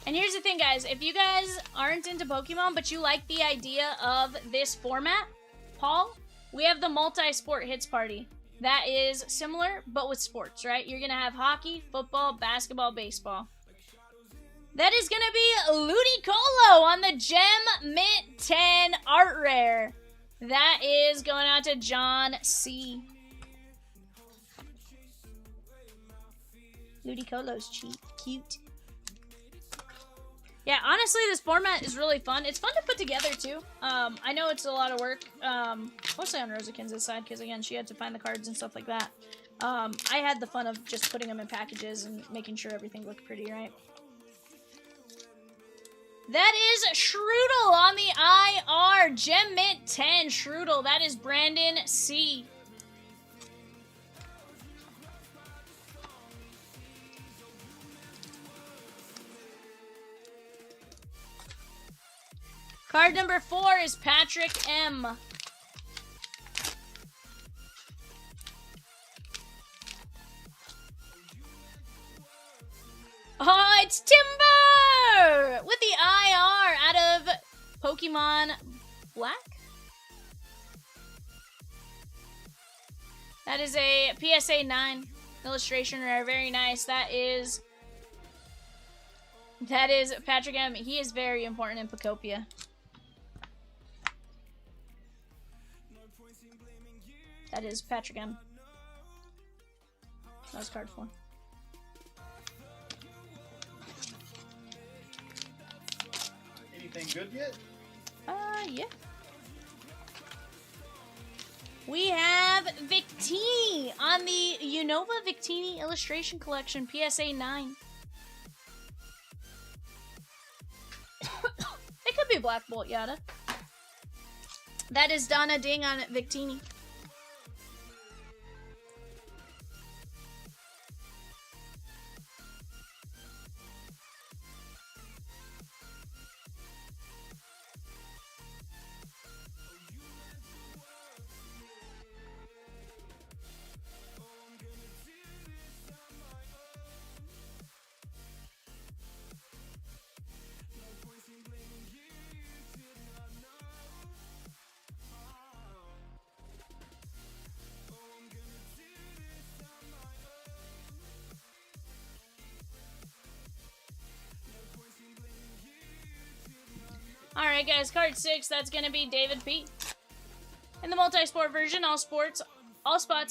And here's the thing, guys. If you guys aren't into Pokemon, but you like the idea of this format, Paul, we have the multi-sport hits party. That is similar, but with sports, right? You're going to have hockey, football, basketball, baseball. That is going to be Ludicolo on the Gem Mint 10 Art Rare. That is going out to John C. Ludicolo's cute. Yeah, honestly, this format is really fun. It's fun to put together, too. I know it's a lot of work, mostly on Rosikins' side, because, again, she had to find the cards and stuff like that. I had the fun of just putting them in packages and making sure everything looked pretty, right? That is Shrootle on the IR. Gem Mint 10 Shrootle. That is Brandon C. Card number 4 is Patrick M. Oh, it's Timber! With the IR out of Pokemon Black? That is a PSA 9 illustration rare. Very nice. That is Patrick M. He is very important in Pokopia. That is Patrick M. That was card 4. Anything good yet? Yeah. We have Victini on the Unova Victini illustration collection, PSA 9. It could be Black Bolt Yada. That is Donna Ding on Victini. Alright, guys, card 6, that's going to be David P. In the multi-sport version, all spots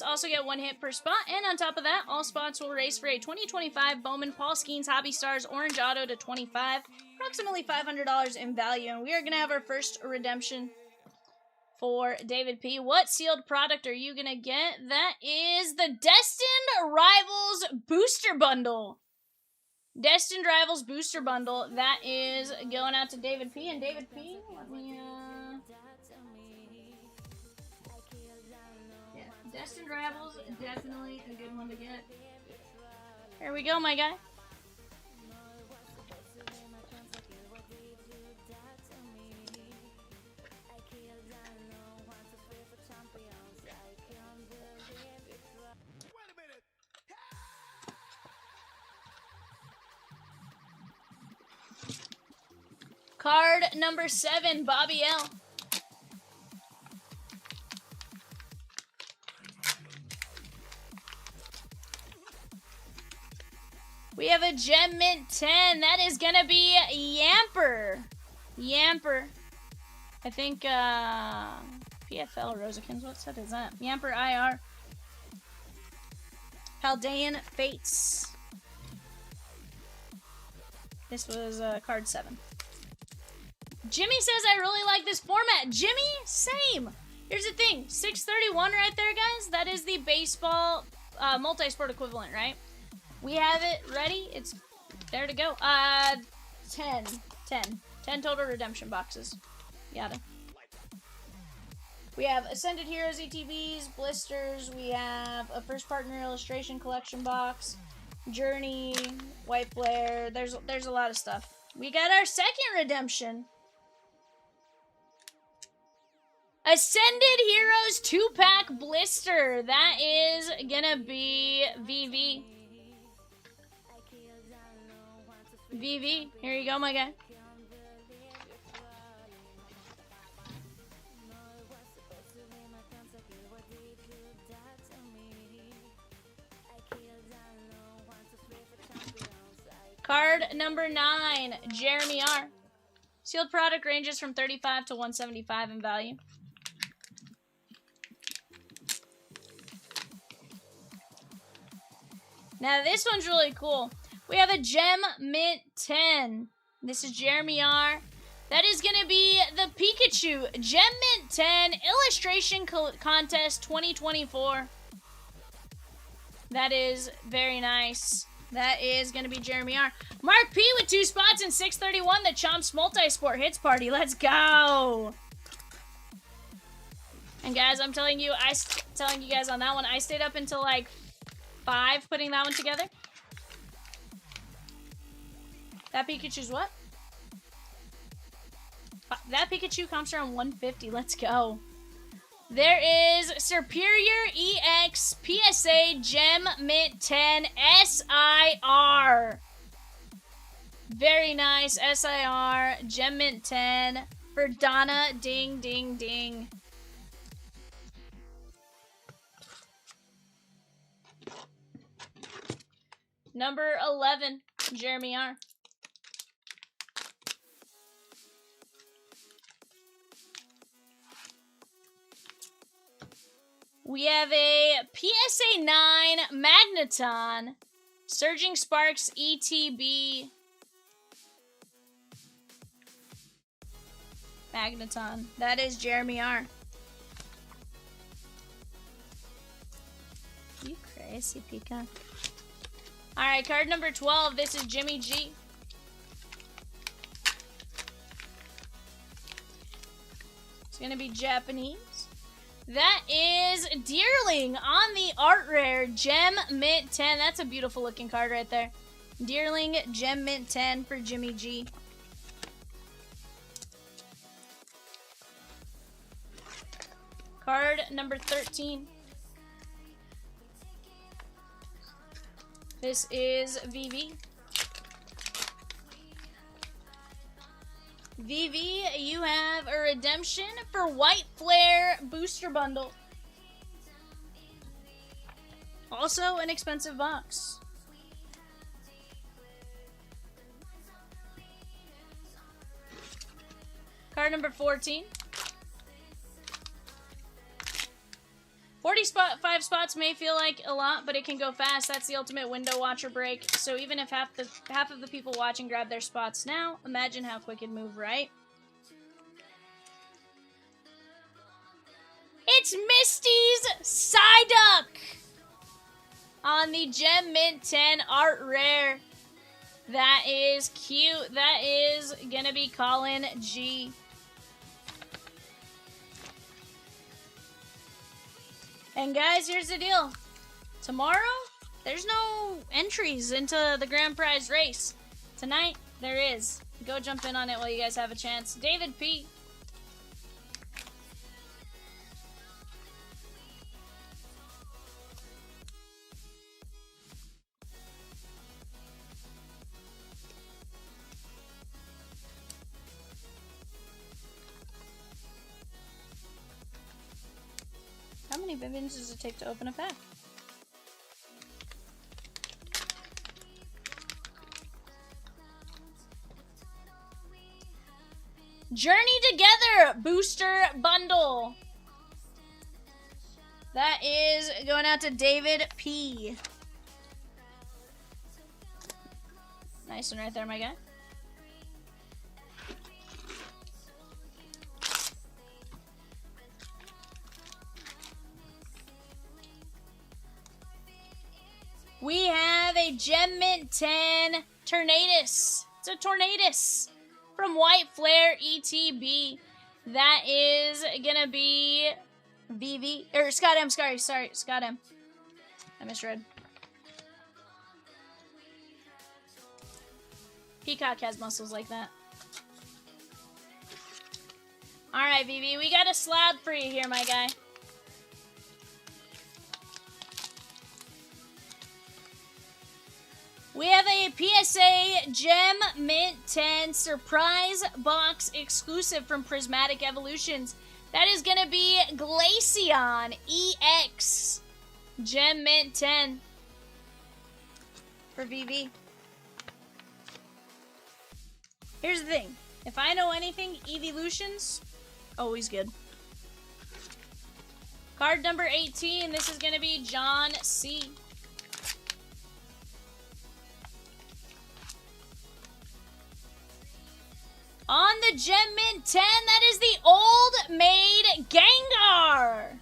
also get 1 hit per spot, and on top of that, all spots will race for a 2025 Bowman Paul Skeens Hobby Stars Orange Auto to 25, approximately $500 in value, and we are going to have our first redemption for David P. What sealed product are you going to get? That is the Destined Rivals Booster Bundle. Destined Rivals Booster Bundle. That is going out to David P. And David P, let me, yeah, Destined Rivals, definitely a good one to get. Here we go, my guy. Card number 7, Bobby L. We have a Gem Mint 10. That is going to be Yamper. Yamper. I think, PFL Rosekins. What set is that? Yamper IR. Paldean Fates. This was card 7. Jimmy says, I really like this format. Jimmy, same. Here's the thing. 631 right there, guys. That is the baseball multi-sport equivalent, right? We have it ready. It's there to go. 10 total redemption boxes. Yada. We have Ascended Heroes ETBs, blisters. We have a first partner illustration collection box, Journey, White Flare. There's a lot of stuff. We got our second redemption. Ascended Heroes 2-pack blister. That is gonna be VV. VV, here you go, my guy. Card number 9, Jeremy R. Sealed product ranges from 35 to 175 in value. Now this one's really cool. We have a Gem Mint 10. This is Jeremy R. That is going to be the Pikachu Gem Mint 10 Illustration Contest 2024. That is very nice. That is going to be Jeremy R. Mark P with 2 spots in 631. The Chomps Multi-Sport Hits Party. Let's go. And guys, I'm telling you guys on that one, I stayed up until like 5 putting that one together. That Pikachu's what? That Pikachu comes around 150. Let's go. There is Superior EX PSA Gem Mint 10 SIR. Very nice SIR Gem Mint 10 for Donna. Ding, ding, ding. Number 11, Jeremy R. We have a PSA 9 Magneton, Surging Sparks ETB. Magneton. That is Jeremy R. You crazy, Pika. Alright, card number 12. This is Jimmy G. It's going to be Japanese. That is Deerling on the Art Rare Gem Mint 10. That's a beautiful looking card right there. Deerling Gem Mint 10 for Jimmy G. Card number 13. This is VV. VV, you have a redemption for White Flare Booster Bundle. Also an expensive box. Card number 14. 45 spots may feel like a lot, but it can go fast. That's the ultimate window watcher break. So even if half of the people watching grab their spots now, imagine how quick it'd move, right? It's Misty's Psyduck on the Gem Mint 10 Art Rare. That is cute. That is gonna be Colin G. And guys, here's the deal. Tomorrow, there's no entries into the grand prize race. Tonight, there is. Go jump in on it while you guys have a chance. David P. How many Vivians does it take to open a pack? Journey Together Booster Bundle. That is going out to David P. Nice one right there, my guy. We have a Gem Mint 10 Tornadus. It's a Tornadus from White Flare ETB. That is gonna be VV or Scott M. Sorry, Scott M. I misread. Peacock has muscles like that. All right, VV, we got a slab for you here, my guy. We have a PSA Gem Mint 10 Surprise Box exclusive from Prismatic Evolutions. That is going to be Glaceon EX Gem Mint 10 for VV. Here's the thing. If I know anything, Evolutions, always good. Card number 18. This is going to be John C. On the Gem Mint 10, that is the Old Maid Gengar.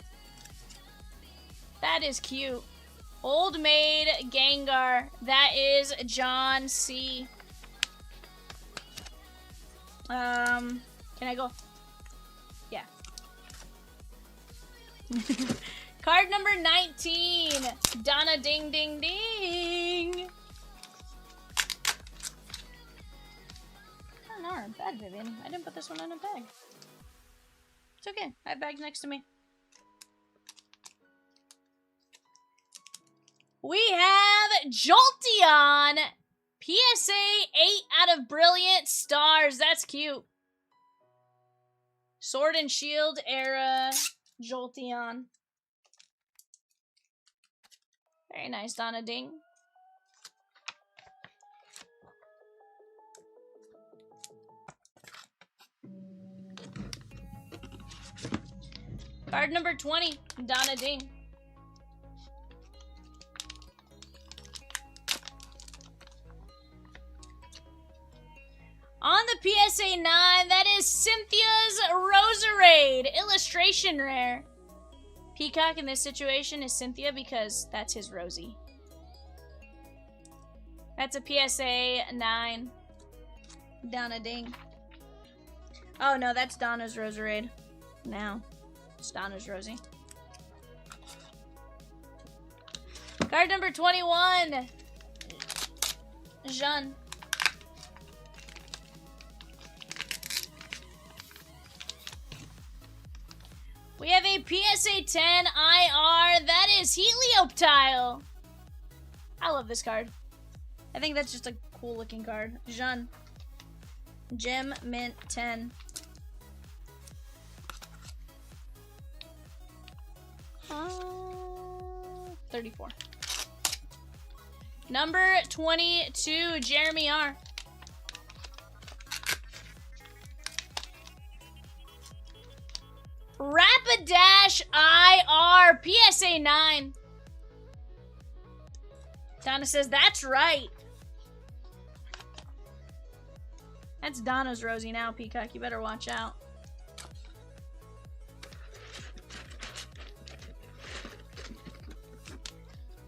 That is cute. Old Maid Gengar. That is John C. Can I go? Yeah. Card number 19. Donna Ding Ding Ding. Bad, Vivian. I didn't put this one in a bag. It's okay. I have bags next to me. We have Jolteon. PSA 8 out of Brilliant Stars. That's cute. Sword and Shield era Jolteon. Very nice, Donna Ding. Card number 20, Donna Ding. On the PSA 9, that is Cynthia's Roserade. Illustration rare. Peacock in this situation is Cynthia because that's his Rosie. That's a PSA 9. Donna Ding. Oh no, that's Donna's Roserade. Now. It's Donna's Rosie. Card number 21. Jean. We have a PSA 10 IR. That is Helioptile. I love this card. I think that's just a cool looking card. Jean. Gem Mint 10. 34. Number 22, Jeremy R. Donna-IR PSA 9. Donna says, that's right. That's Donna's Rosie now, Peacock. You better watch out.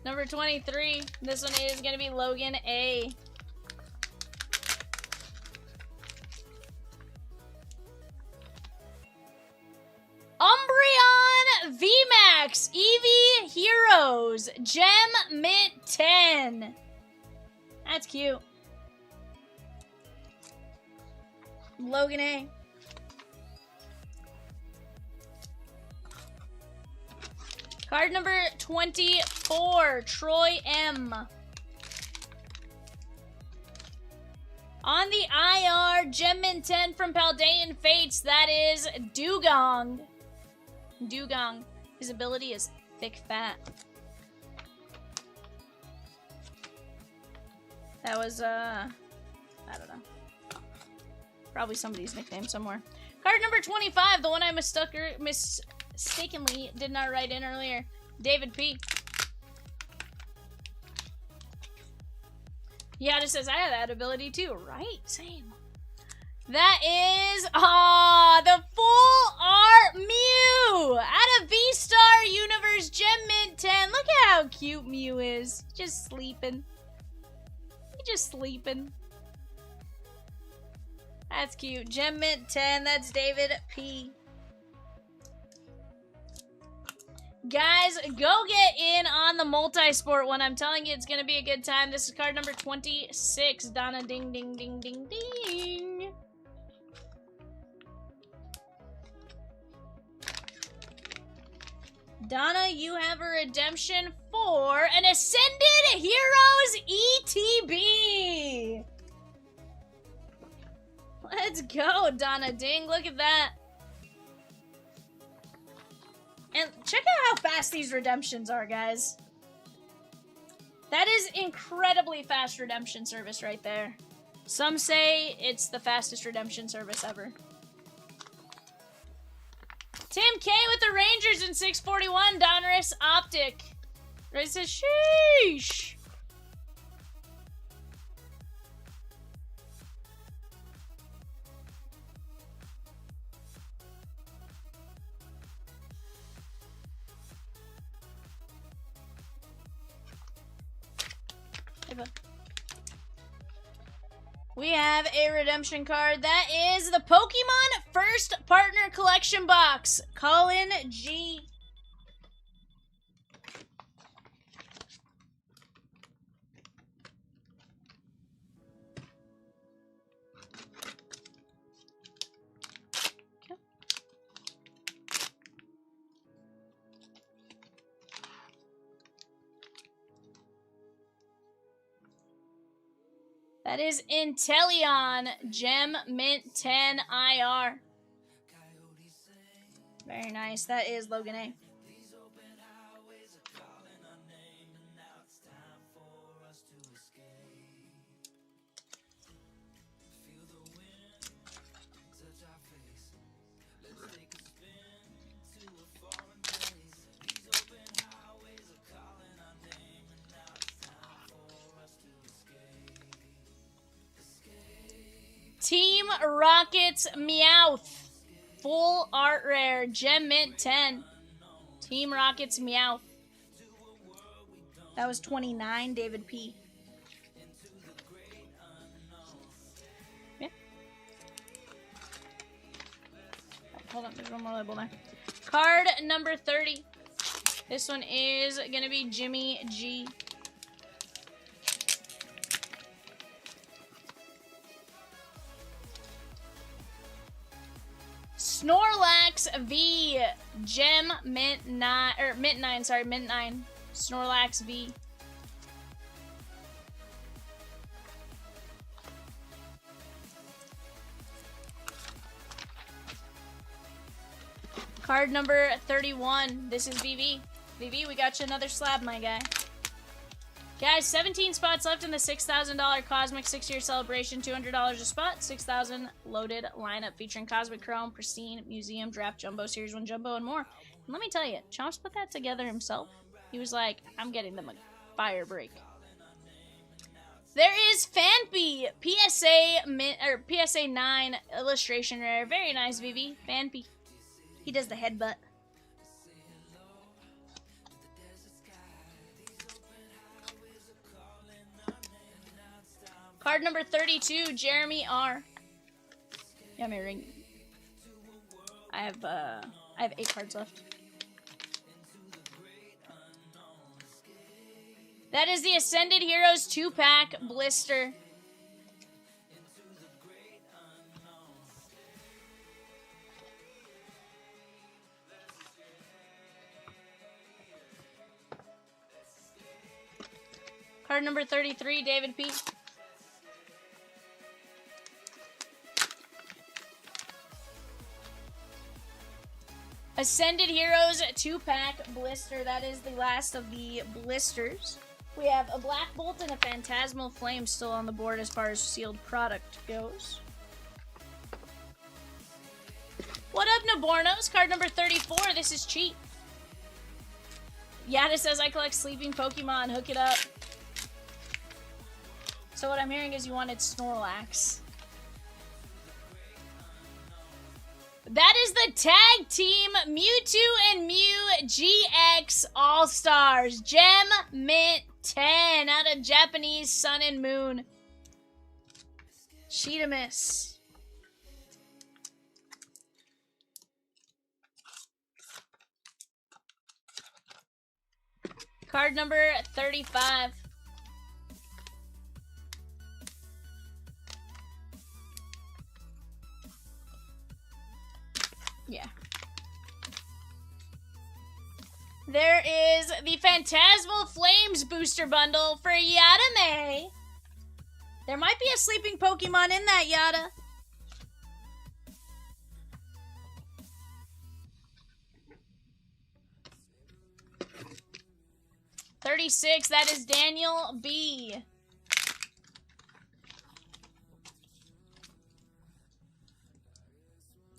Number 23. This one is going to be Logan A. Umbreon VMAX Eevee Heroes Gem Mint 10. That's cute. Logan A. Card number 24, Troy M. On the IR, Gem Mint 10 from Paldean Fates, that is Dugong. Dugong. His ability is Thick Fat. That was, I don't know. Probably somebody's nickname somewhere. Card number 25, the one I mistakenly did not write in earlier. David P. Yeah, it says I have that ability too. Right? Same. That is, the full art Mew! Out of V-Star Universe Gem Mint 10. Look at how cute Mew is. Just sleeping. He's just sleeping. That's cute. Gem Mint 10. That's David P. Guys, go get in on the multi-sport one. I'm telling you, it's going to be a good time. This is card number 26. Donna, ding, ding, ding, ding, ding. Donna, you have a redemption for an Ascended Heroes ETB. Let's go, Donna Ding. Look at that. And check out how fast these redemptions are, guys. That is incredibly fast redemption service right there. Some say it's the fastest redemption service ever. Tim K with the Rangers in 641. Donruss Optic. Ray says, sheesh. We have a redemption card. That is the Pokemon First Partner Collection Box. Colin G. That is Inteleon Gem Mint 10 IR. Very nice. That is Logan A. Team Rockets Meowth. Full art rare. Gem Mint 10. Team Rockets Meowth. That was 29, David P. Yeah. Hold on, there's one more label there. Card number 30. This one is going to be Jimmy G. Snorlax V Gem Mint 9 or Mint 9, sorry, Mint 9. Snorlax V. Card number 31. This is VV. VV, we got you another slab, my guy. Guys, 17 spots left in the $6,000 Cosmic 6-year celebration. $200 a spot. 6,000 loaded lineup featuring Cosmic Chrome, Pristine, Museum, Draft Jumbo, Series 1 Jumbo, and more. And let me tell you, Chomps put that together himself. He was like, I'm getting them a fire break. There is Fanpy PSA 9 illustration rare. Very nice, Vivi. Fanpy. He does the headbutt. Card number 32, Jeremy R. Yeah, my ring. I have 8 cards left. That is the Ascended Heroes 2-pack blister. Card number 33, David P. Ascended Heroes 2-pack blister. That is the last of the blisters. We have a Black Bolt and a Phantasmal Flame still on the board as far as sealed product goes. What up, Nabornos? Card number 34. This is cheap. Yada says, I collect sleeping Pokemon. Hook it up. So what I'm hearing is you wanted Snorlax. That is the tag team Mewtwo and Mew GX All-Stars. Gem Mint 10 out of Japanese Sun and Moon. Sheetamus. Card number 35. Yeah. There is the Phantasmal Flames booster bundle for Yadame. There might be a sleeping Pokemon in that, Yada. $36, that is Daniel B.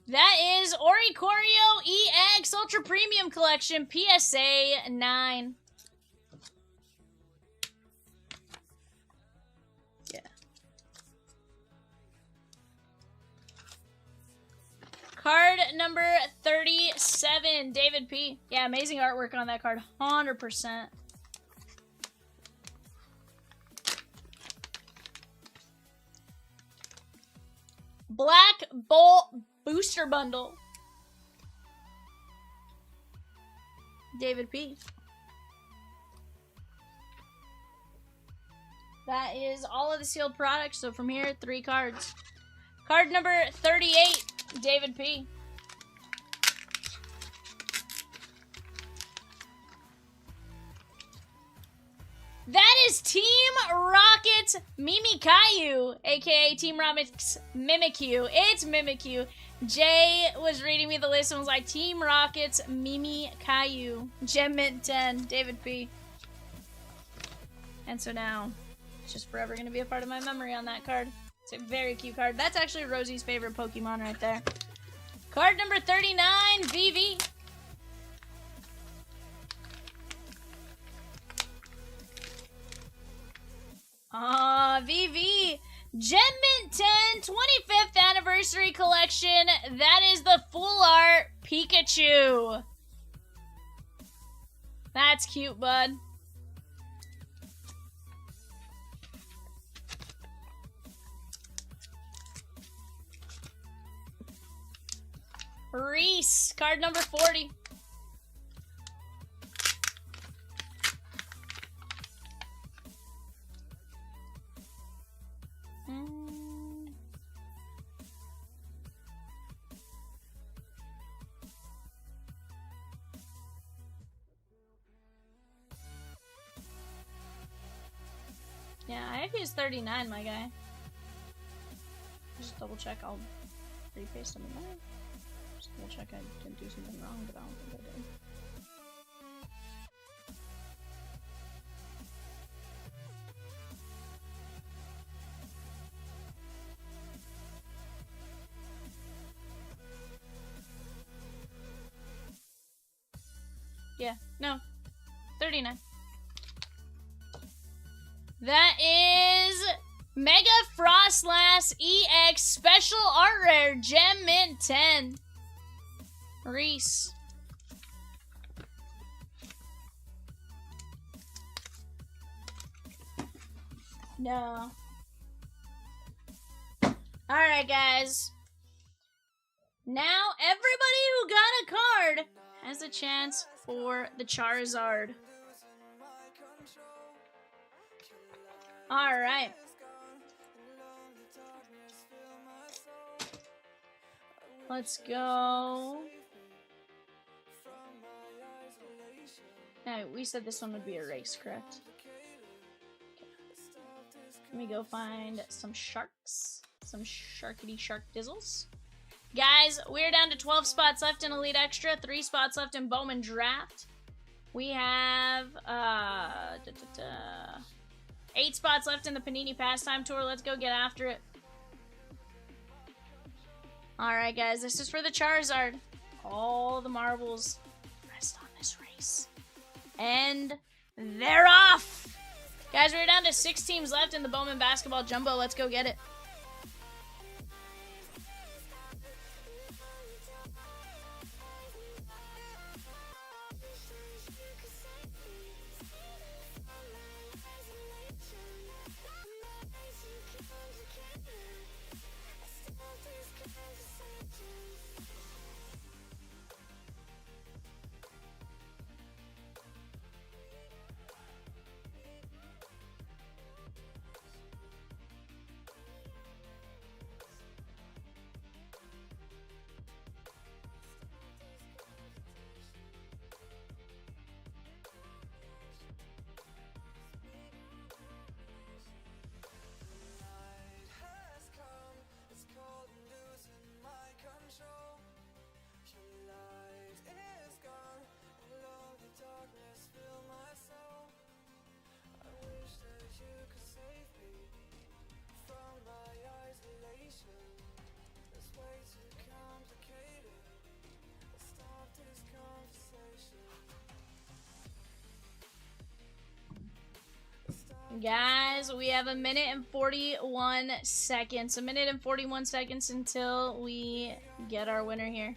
That is Oricorio EX Ultra Premium Collection PSA 9. Yeah. Card number 37, David P. Yeah, amazing artwork on that card. 100%. Black Bolt Booster Bundle. David P. That is all of the sealed products. So from here, 3 cards. Card number 38, David P. That is Team Rocket's Mimikyu, aka Team Rocket's Mimikyu. It's Mimikyu. Jay was reading me the list and was like, Team Rocket's Mimikyu. Gem Mint 10, David P. And so now, it's just forever going to be a part of my memory on that card. It's a very cute card. That's actually Rosie's favorite Pokemon right there. Card number 39, VV. VV. Gem Mint 10 25th Anniversary Collection. That is the full art Pikachu. That's cute, bud. Reese, card number 40. Yeah, I have used 39, my guy. Just double check, I'll repaste them in there. Just double check I didn't do something wrong, but I don't think I Yeah, no. 39. That is Mega Frostlass EX Special Art Rare Gem Mint 10. Reese. No. Alright, guys. Now, everybody who got a card has a chance for the Charizard. Alright. Let's go. Now, we said this one would be a race, correct? Let me go find some sharks. Some sharkity shark dizzles. Guys, we're down to 12 spots left in Elite Extra, 3 spots left in Bowman Draft. We have 8 spots left in the Panini Pastime Tour. Let's go get after it. Alright, guys, this is for the Charizard. All the marbles rest on this race. And they're off! Guys, we're down to 6 teams left in the Bowman Basketball Jumbo. Let's go get it. Guys, we have 1 minute and 41 seconds. 1 minute and 41 seconds until we get our winner here.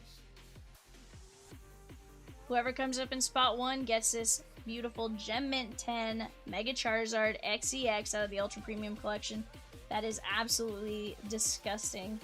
Whoever comes up in spot 1 gets this beautiful Gem Mint 10 Mega Charizard XEX out of the Ultra Premium Collection. That is absolutely disgusting.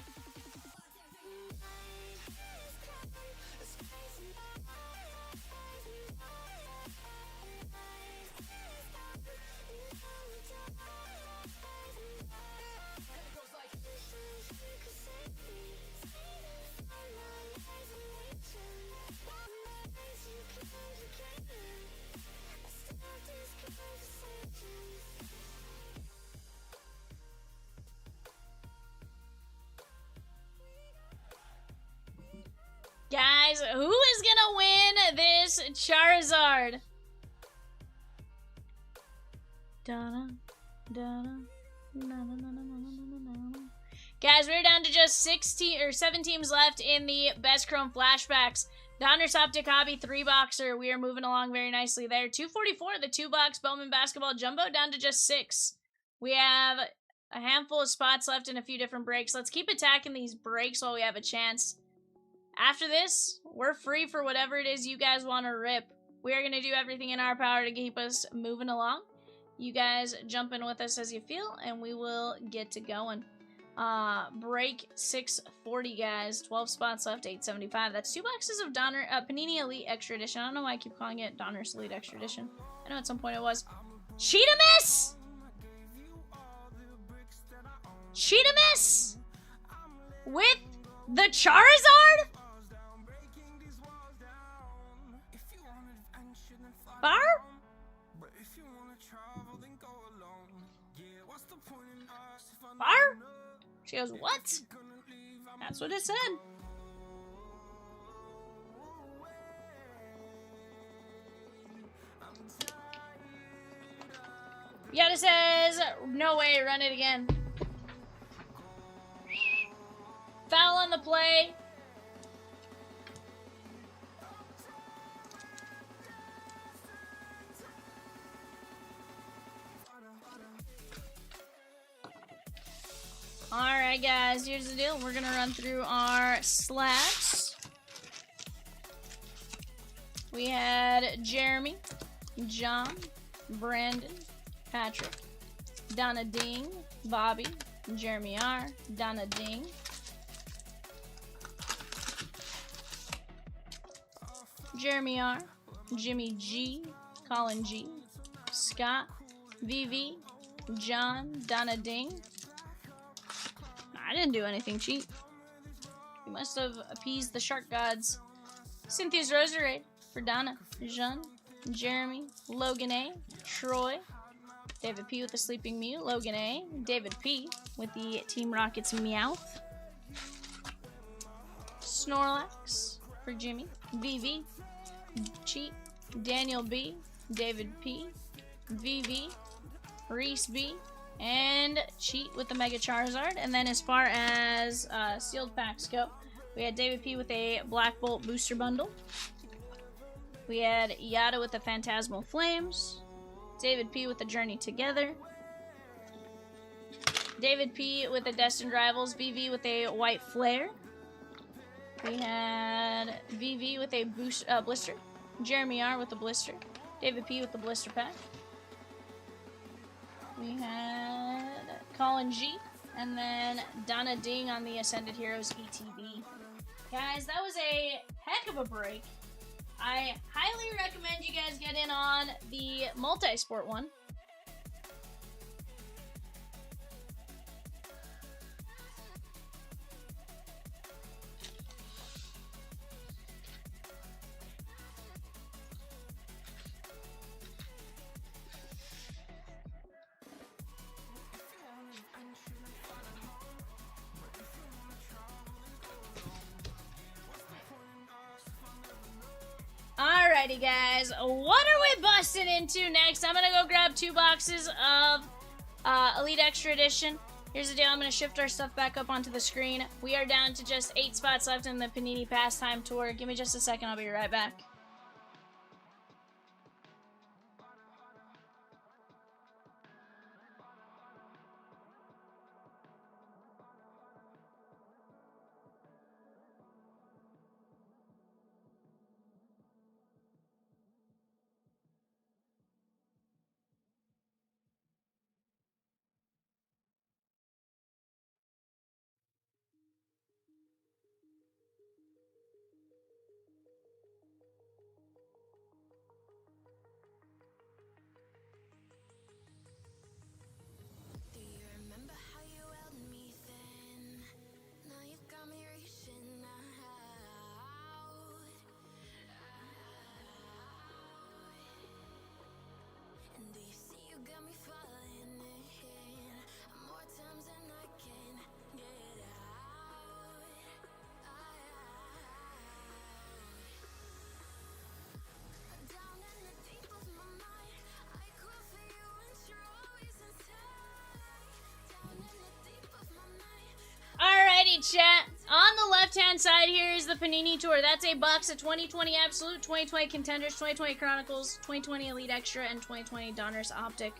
Guys, who is gonna win this Charizard? Guys, we're down to just 7 teams left in the Best Chrome Flashbacks. Donruss Optic Hobby 3-boxer. We are moving along very nicely there. 244, the 2-box Bowman Basketball Jumbo, down to just 6. We have a handful of spots left in a few different breaks. Let's keep attacking these breaks while we have a chance. After this, we're free for whatever it is you guys want to rip. We are going to do everything in our power to keep us moving along. You guys jump in with us as you feel, and we will get to going. Break 640, guys. 12 spots left, 875. That's 2 boxes of Panini Elite Extra Edition. I don't know why I keep calling it Donruss Elite Extra Edition. I know at some point it was. Cheetah Miss! Cheetah Miss! With the Charizard? Bar? Bar? She goes, what? That's what it said. Yada says, no way, run it again. Foul on the play. Alright, guys, here's the deal. We're going to run through our slabs. We had Jeremy, John, Brandon, Patrick, Donna Ding, Bobby, Jeremy R, Donna Ding, Jeremy R, Jimmy G, Colin G, Scott, VV, John, Donna Ding. I didn't do anything cheap. You must have appeased the shark gods. Cynthia's Rosary for Donna, Jean, Jeremy, Logan A, Troy, David P with the Sleeping Mew, Logan A, David P with the Team Rockets Meowth, Snorlax for Jimmy, VV, Cheat, Daniel B, David P, VV, Reese B, and Cheat with the Mega Charizard. And then as far as sealed packs go, we had David P with a Black Bolt booster bundle. We had Yada with the Phantasmal Flames, David P with the Journey Together, David P with the Destined Rivals, VV with a White Flare. We had VV with a blister, Jeremy R with the blister, David P with the blister pack. We had Colin G, and then Donna Ding on the Ascended Heroes ETB. Guys, that was a heck of a break. I highly recommend you guys get in on the multi-sport one. Alrighty, guys, what are we busting into next? I'm gonna go grab 2 boxes of Elite Extra Edition. Here's the deal, I'm gonna shift our stuff back up onto the screen. We are down to just 8 spots left in the Panini Pastime Tour. Give me just a second, I'll be right back. Do you remember how you held me then? Now you got me reaching out. And do you see you got me falling in more times than I can get out. Down in the deep of my mind, I call for you and you're always inside. Down in the deep of my mind. Alrighty, chat. On the left-hand side here is the Panini Tour. That's a box of 2020 Absolute, 2020 Contenders, 2020 Chronicles, 2020 Elite Extra, and 2020 Donruss Optic.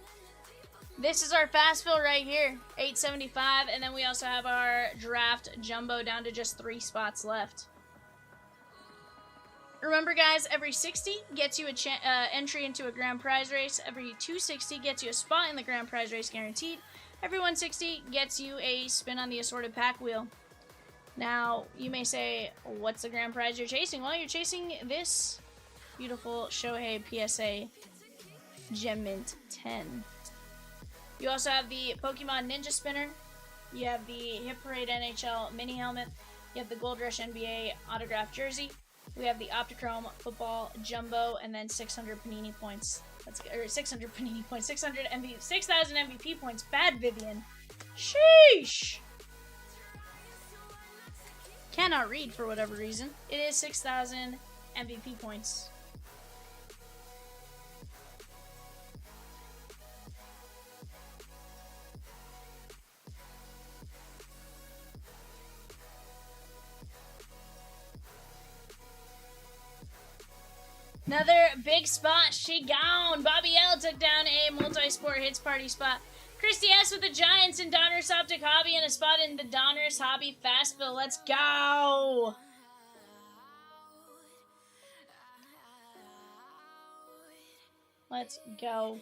This is our fast fill right here, 875, and then we also have our draft jumbo down to just 3 spots left. Remember, guys, every 60 gets you a entry into a grand prize race. Every 260 gets you a spot in the grand prize race guaranteed. Every 160 gets you a spin on the assorted pack wheel. Now, you may say, what's the grand prize you're chasing? Well, you're chasing this beautiful Shohei PSA Gem Mint 10. You also have the Pokemon Ninja Spinner. You have the Hit Parade NHL Mini Helmet. You have the Gold Rush NBA Autograph Jersey. We have the Optichrome Football Jumbo, and then 600 Panini points. Or 600 Panini points. 6,000 MVP points. Bad Vivian. Sheesh! Cannot read for whatever reason. It is 6,000 MVP points. Another big spot. She gone. Bobby L took down a multi-sport hits party spot. Chris Thirsty Ass with the Giants in Donruss Optic Hobby and a spot in the Donruss Hobby Fast Fill. Let's go! Let's go.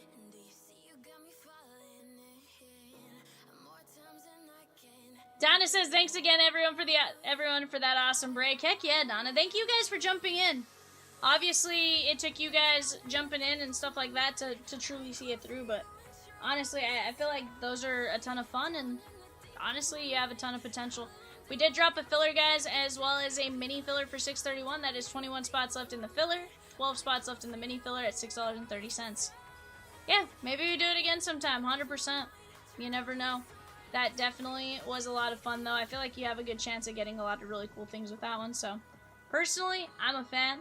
Donna says, thanks again, everyone for that awesome break. Heck yeah, Donna. Thank you guys for jumping in. Obviously, it took you guys jumping in and stuff like that to truly see it through, but honestly, I feel like those are a ton of fun, and honestly, you have a ton of potential. We did drop a filler, guys, as well as a mini filler for $6.31. That is 21 spots left in the filler, 12 spots left in the mini filler at $6.30. Yeah, maybe we do it again sometime, 100%. You never know. That definitely was a lot of fun, though. I feel like you have a good chance of getting a lot of really cool things with that one, so personally, I'm a fan.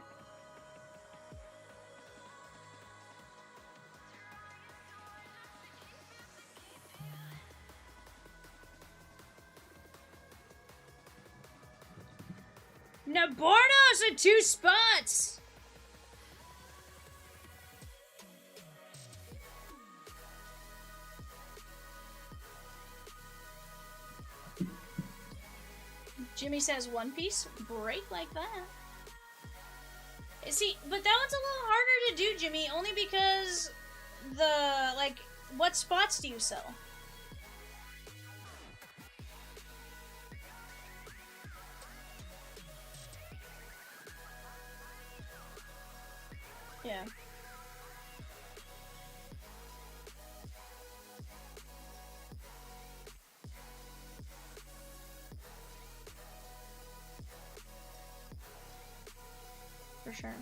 Nabornos at 2 spots! Jimmy says One Piece break like that. See, but that one's a little harder to do, Jimmy, only because what spots do you sell? Yeah. For sure.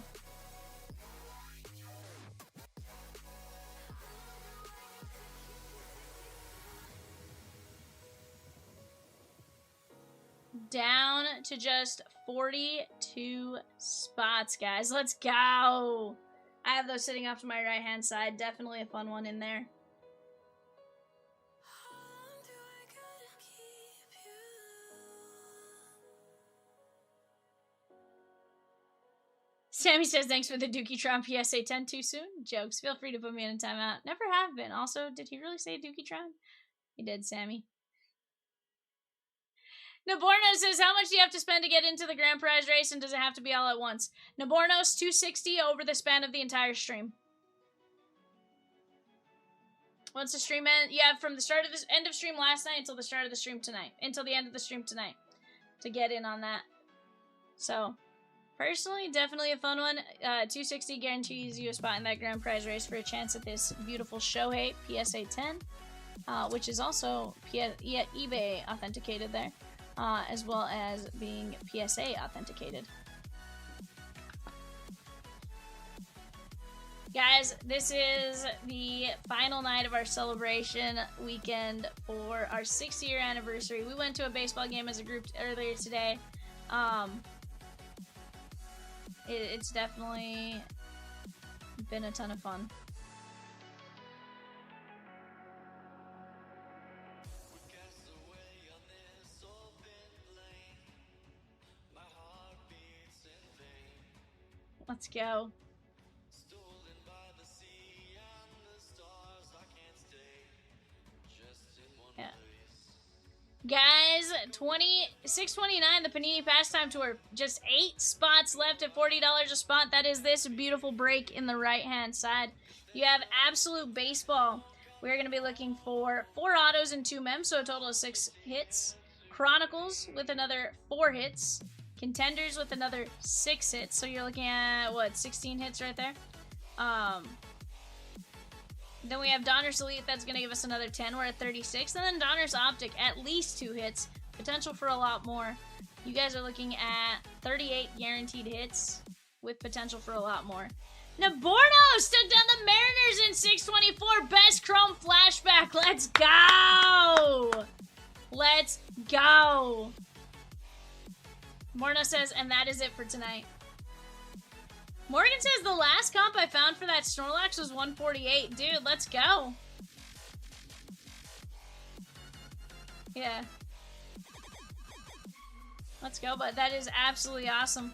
Down to just 42 spots, guys. Let's go. I have those sitting off to my right hand side. Definitely a fun one in there. Sammy says, thanks for the Dookie Tron PSA 10 too soon. Jokes. Feel free to put me in a timeout. Never have been. Also, did he really say Dookie Tron? He did, Sammy. Naborno says, how much do you have to spend to get into the grand prize race, and does it have to be all at once? Naborno's $260 over the span of the entire stream. Once the stream ends, you have from the start of the end of stream last night until the start of the stream tonight. Until the end of the stream tonight. To get in on that. So, personally, definitely a fun one. $260 guarantees you a spot in that grand prize race for a chance at this beautiful Shohei PSA 10. Which is also eBay authenticated there. As well as being PSA authenticated. Guys, this is the final night of our celebration weekend for our 6th-year anniversary. We went to a baseball game as a group earlier today. It's definitely been a ton of fun. Let's go. Yeah. Guys, 629, the Panini Pastime Tour. Just 8 spots left at $40 a spot. That is this beautiful break in the right-hand side. You have Absolute Baseball. We're going to be looking for 4 autos and 2 mems, so a total of 6 hits. Chronicles with another 4 hits. Contenders with another 6 hits. So you're looking at, what, 16 hits right there? Then we have Donruss Elite. That's going to give us another 10. We're at 36. And then Donruss Optic, at least 2 hits. Potential for a lot more. You guys are looking at 38 guaranteed hits with potential for a lot more. Nabornos took down the Mariners in 624. Best Chrome Flashback. Let's go! Let's go! Morno says, and that is it for tonight. Morgan says, the last comp I found for that Snorlax was 148. Dude, let's go. Yeah. Let's go, but that is absolutely awesome.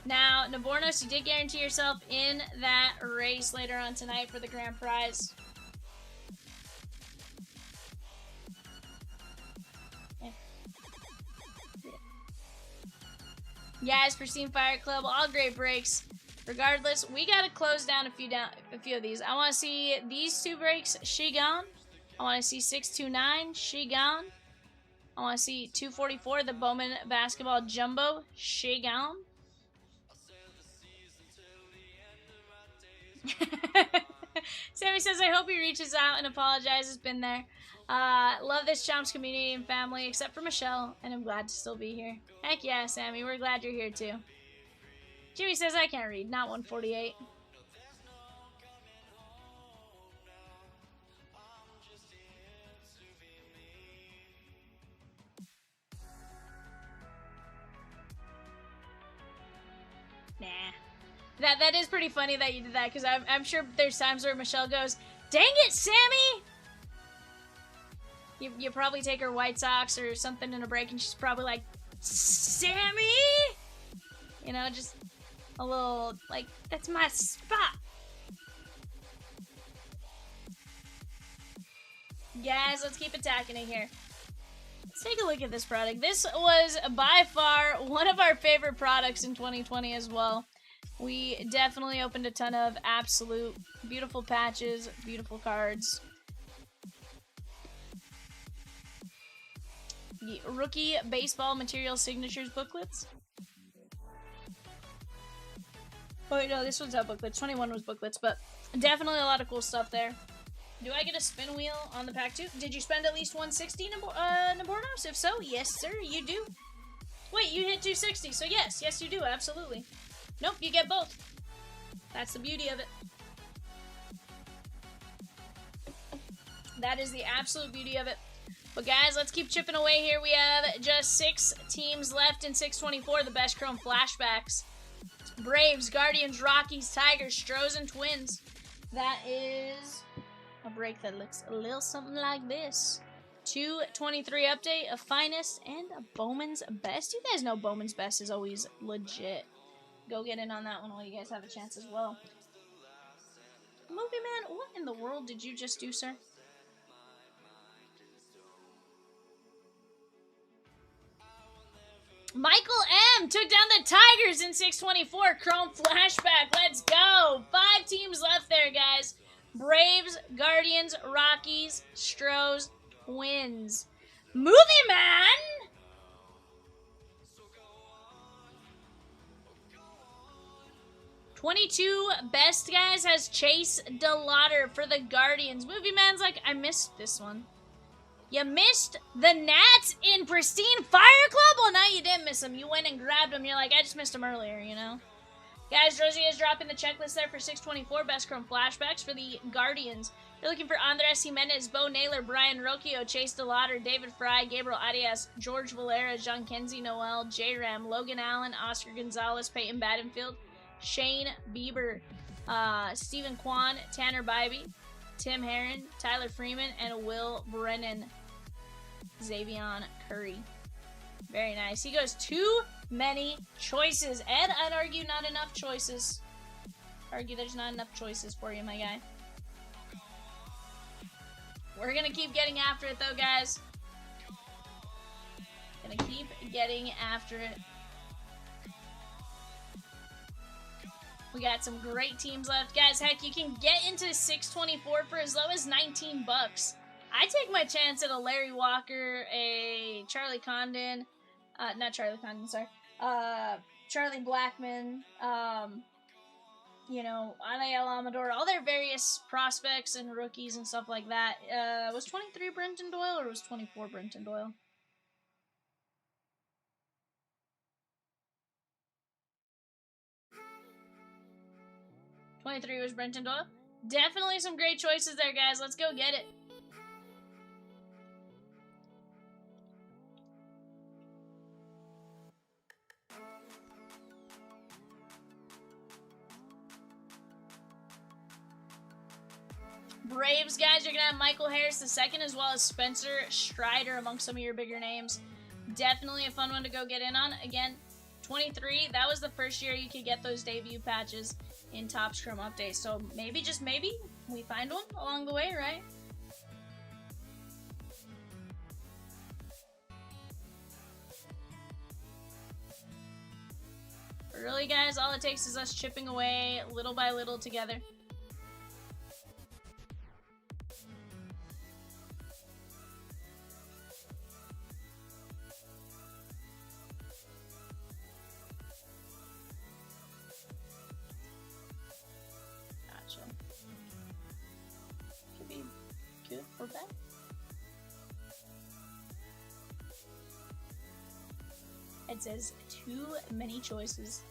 Now, Nabornos, you did guarantee yourself in that race later on tonight for the grand prize. Yes, Pristine Fire Club, all great breaks. Regardless, we gotta close down a few of these. I want to see these 2 breaks. She gone. I want to see 629. She gone. I want to see 244. The Bowman basketball jumbo. She gone. Sammy says, I hope he reaches out and apologizes. Been there. Love this Chomps community and family, except for Michelle, and I'm glad to still be here. Heck yeah, Sammy. We're glad you're here, too. Jimmy says, I can't read. Not 148. Nah. That is pretty funny that you did that, because I'm sure there's times where Michelle goes, dang it, Sammy! You probably take her White Sox or something in a break, and she's probably like, Sammy! You know, just a little, like, that's my spot. Guys, let's keep attacking it here. Let's take a look at this product. This was by far one of our favorite products in 2020 as well. We definitely opened a ton of absolute beautiful patches, beautiful cards. The rookie baseball material signatures booklets. Oh wait, no, this one's not booklets. 21 was booklets, but definitely a lot of cool stuff there. Do I get a spin wheel on the pack too? Did you spend at least 160, Nabornos? If so, yes, sir, you do. Wait, you hit 260, so yes, you do, absolutely. Nope, you get both. That's the beauty of it. That is the absolute beauty of it. But guys, let's keep chipping away here. We have just 6 teams left in 624, the best Chrome Flashbacks. Braves, Guardians, Rockies, Tigers, Stros, and Twins. That is a break that looks a little something like this. 223 update, a Finest, and a Bowman's Best. You guys know Bowman's Best is always legit. Go get in on that one while you guys have a chance as well. Movie Man, what in the world did you just do, sir? Michael M. took down the Tigers in 624. Chrome Flashback. Let's go. 5 teams left there, guys. Braves, Guardians, Rockies, Stros, Twins. Movie Man! $22 best, guys, has Chase DeLauder for the Guardians. Movie Man's like, I missed this one. You missed the Nats in Pristine Fire Club? Well, no, you didn't miss them. You went and grabbed them. You're like, I just missed them earlier, you know? Guys, Rosie is dropping the checklist there for 624 Best Chrome Flashbacks for the Guardians. They're looking for Andres Jimenez, Bo Naylor, Brian Rocchio, Chase DeLauder, David Fry, Gabriel Arias, George Valera, John Kenzie Noel, J-Ram, Logan Allen, Oscar Gonzalez, Peyton Battenfield, Shane Bieber, Stephen Kwan, Tanner Bybee, Tim Herron, Tyler Freeman, and Will Brennan. Xavion Curry. Very nice. He goes too many choices. Ed, I'd argue not enough choices. Argue there's not enough choices for you, my guy. We're gonna keep getting after it, though, guys. Gonna keep getting after it. We got some great teams left. Guys, heck, you can get into 624 for as low as 19 bucks. I take my chance at a Larry Walker, a Charlie Condon, not Charlie Condon, sorry, Charlie Blackmon, you know, Anael Amador, all their various prospects and rookies and stuff like that. Was 23 Brenton Doyle or was 24 Brenton Doyle? '23 was Brenton Doyle. Definitely some great choices there, guys. Let's go get it. Braves, guys, you're going to have Michael Harris II as well as Spencer Strider among some of your bigger names. Definitely a fun one to go get in on. Again, 23, that was the first year you could get those debut patches in Topps Chrome Updates. So maybe, just maybe, we find one along the way, right? But really, guys, all it takes is us chipping away little by little together. Gotcha. Could be good or bad. It says too many choices.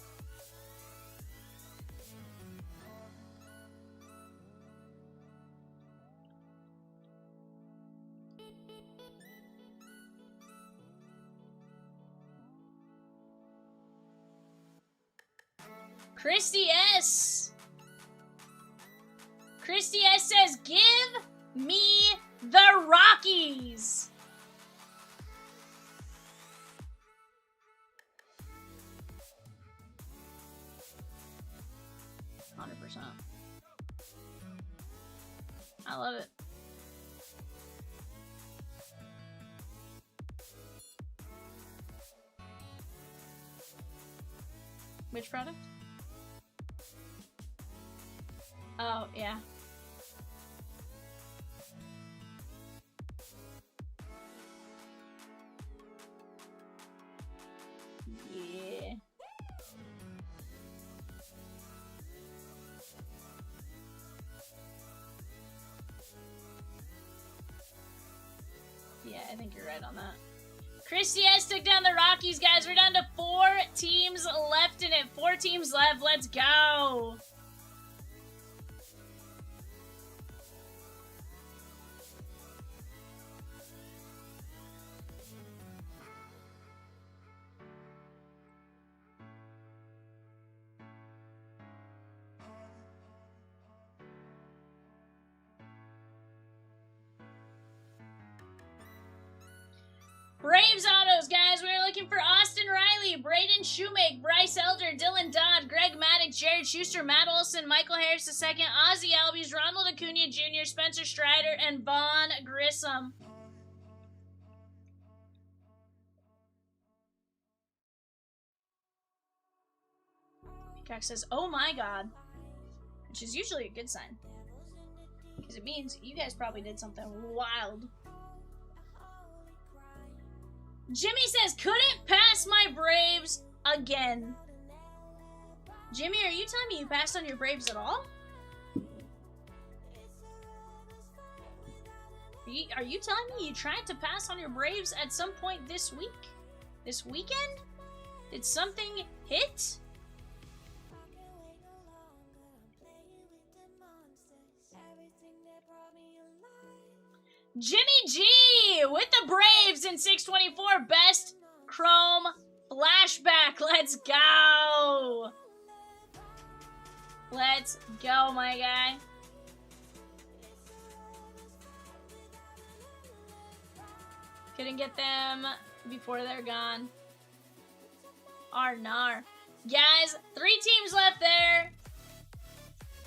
Christy S. Christy S says, "Give me the Rockies." I love it. Which product? Oh, yeah. Yeah. Yeah, I think you're right on that. Christy S took down the Rockies, guys. We're down to 4 teams left in it. 4 teams left. Let's go. Braves autos, guys. We're looking for Austin Riley, Braden Shoemake, Bryce Elder, Dylan Dodd, Greg Maddox, Jared Schuster, Matt Olson, Michael Harris II, Ozzy Albies, Ronald Acuna Jr., Spencer Strider, and Vaughn Grissom. Peacock says, "Oh my god," which is usually a good sign, because it means you guys probably did something wild. Jimmy says, "Couldn't pass my Braves again." Jimmy, are you telling me you passed on your Braves at all? Are you telling me you tried to pass on your Braves at some point this week? This weekend? Did something hit? Jimmy G with the Braves in 624. Best Chrome Flashback. Let's go. Let's go, my guy. Couldn't get them before they're gone. Arnar. Guys, 3 teams left there.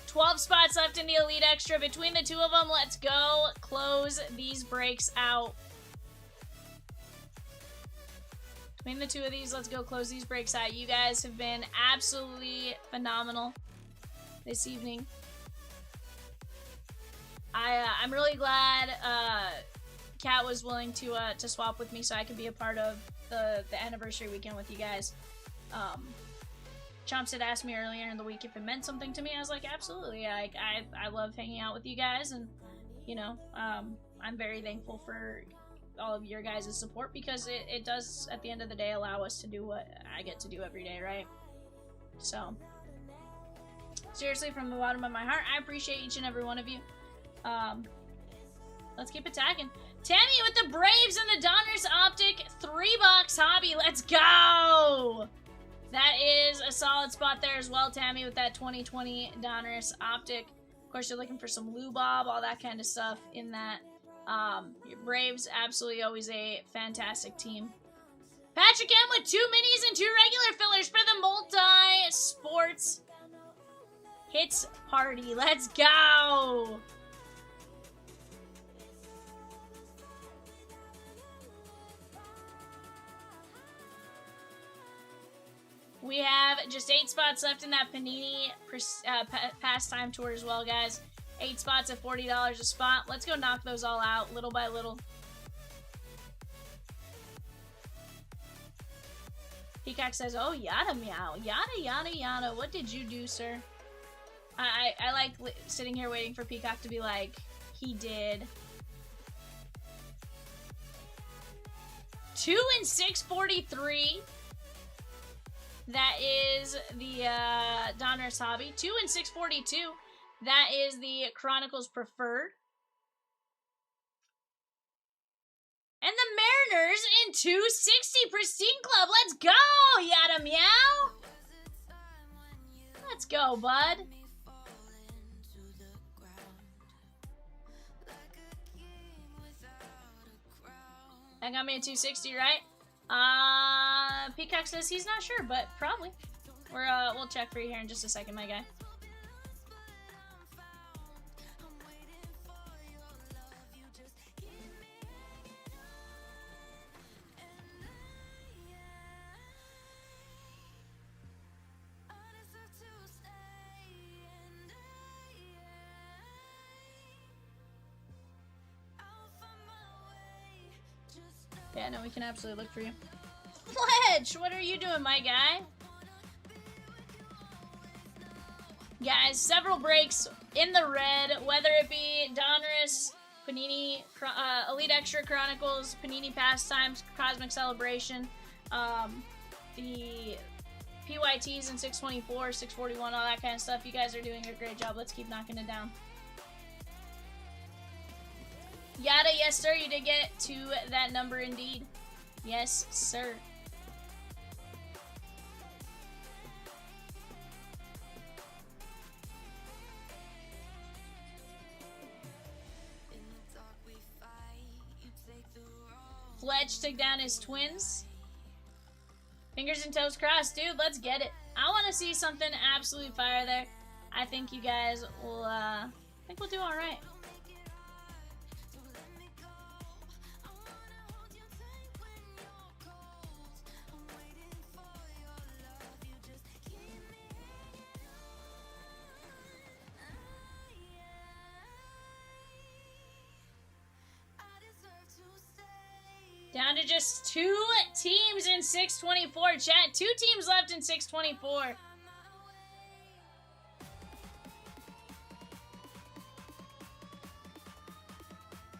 12 spots left in the Elite Extra. Between the 2 of them, let's go close these breaks out. Between the 2 of these, let's go close these breaks out. You guys have been absolutely phenomenal this evening. I'm really glad Kat was willing to swap with me so I could be a part of the anniversary weekend with you guys. Chomps had asked me earlier in the week if it meant something to me. I was like, absolutely. I love hanging out with you guys, and you know, I'm very thankful for all of your guys' support, because it does, at the end of the day, allow us to do what I get to do every day, right? So, seriously, from the bottom of my heart, I appreciate each and every one of you. Let's keep attacking. Tammy with the Braves and the Donruss Optic 3-box hobby. Let's go! That is a solid spot there as well, Tammy, with that 2020 Donruss Optic. Of course, you're looking for some Lou Bob, all that kind of stuff in that. Your Braves, absolutely always a fantastic team. Patrick M with 2 minis and 2 regular fillers for the multi-sports hits party. Let's go! We have just 8 spots left in that Panini Pastime tour as well, guys. 8 spots at $40 a spot. Let's go knock those all out little by little. Peacock says, oh, yada meow. Yada, yada, yada. What did you do, sir? I like sitting here waiting for Peacock to be like, he did. 2 and 643. That is the Donruss hobby. 2 and 642. That is the Chronicles preferred. And the Mariners in 260 Pristine Club. Let's go, Yada Meow. Let's go, bud. That got me a 260, right? Peacock says he's not sure, but probably. We'll check for you here in just a second, my guy. Yeah, no, we can absolutely look for you. Fletch, what are you doing, my guy? Guys, several breaks in the red, whether it be Donruss, Panini, Elite Extra Chronicles, Panini Pastimes, Cosmic Celebration, the PYTs in 624, 641, all that kind of stuff. You guys are doing a great job. Let's keep knocking it down. Yada, yes, sir. You did get to that number indeed. Yes, sir. Fletch took down his twins. Fingers and toes crossed, dude. Let's get it. I want to see something absolute fire there. I think you guys will, I think we'll do all right. Down to just 2 teams in 624. Chat, 2 teams left in 624.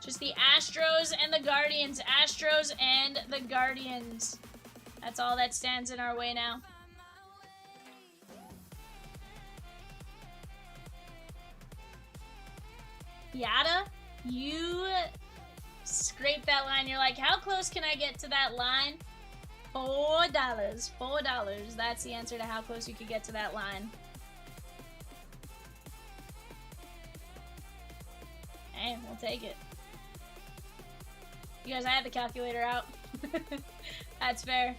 Just the Astros and the Guardians. Astros and the Guardians. That's all that stands in our way now. Yada, you scrape that line. You're like, how close can I get to that line? $4. $4. That's the answer to how close you could get to that line. Hey, we'll take it. You guys, I had the calculator out. That's fair.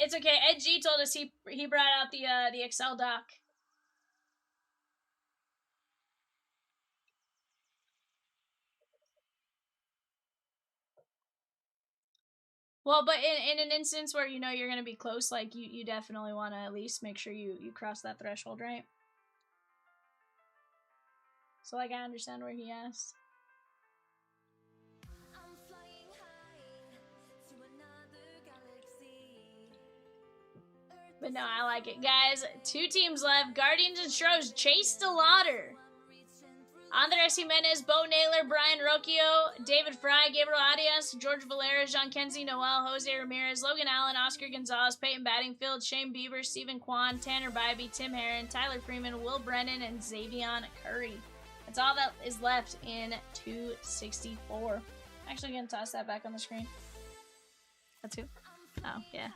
It's okay. Ed G told us he brought out the Excel doc. Well, but in an instance where you know you're going to be close, like, you definitely want to at least make sure you cross that threshold, right? So, like, I understand where he asked. But no, I like it. Guys, 2 teams left. Guardians and Stros, Chase DeLauder. Andres Jimenez, Bo Naylor, Brian Rocchio, David Fry, Gabriel Arias, George Valera, Jean Kenzie, Noel, Jose Ramirez, Logan Allen, Oscar Gonzalez, Peyton Battingfield, Shane Bieber, Stephen Kwan, Tanner Bybee, Tim Herron, Tyler Freeman, Will Brennan, and Xavion Curry. That's all that is left in 264. Actually, going to toss that back on the screen. That's who? Oh, yeah.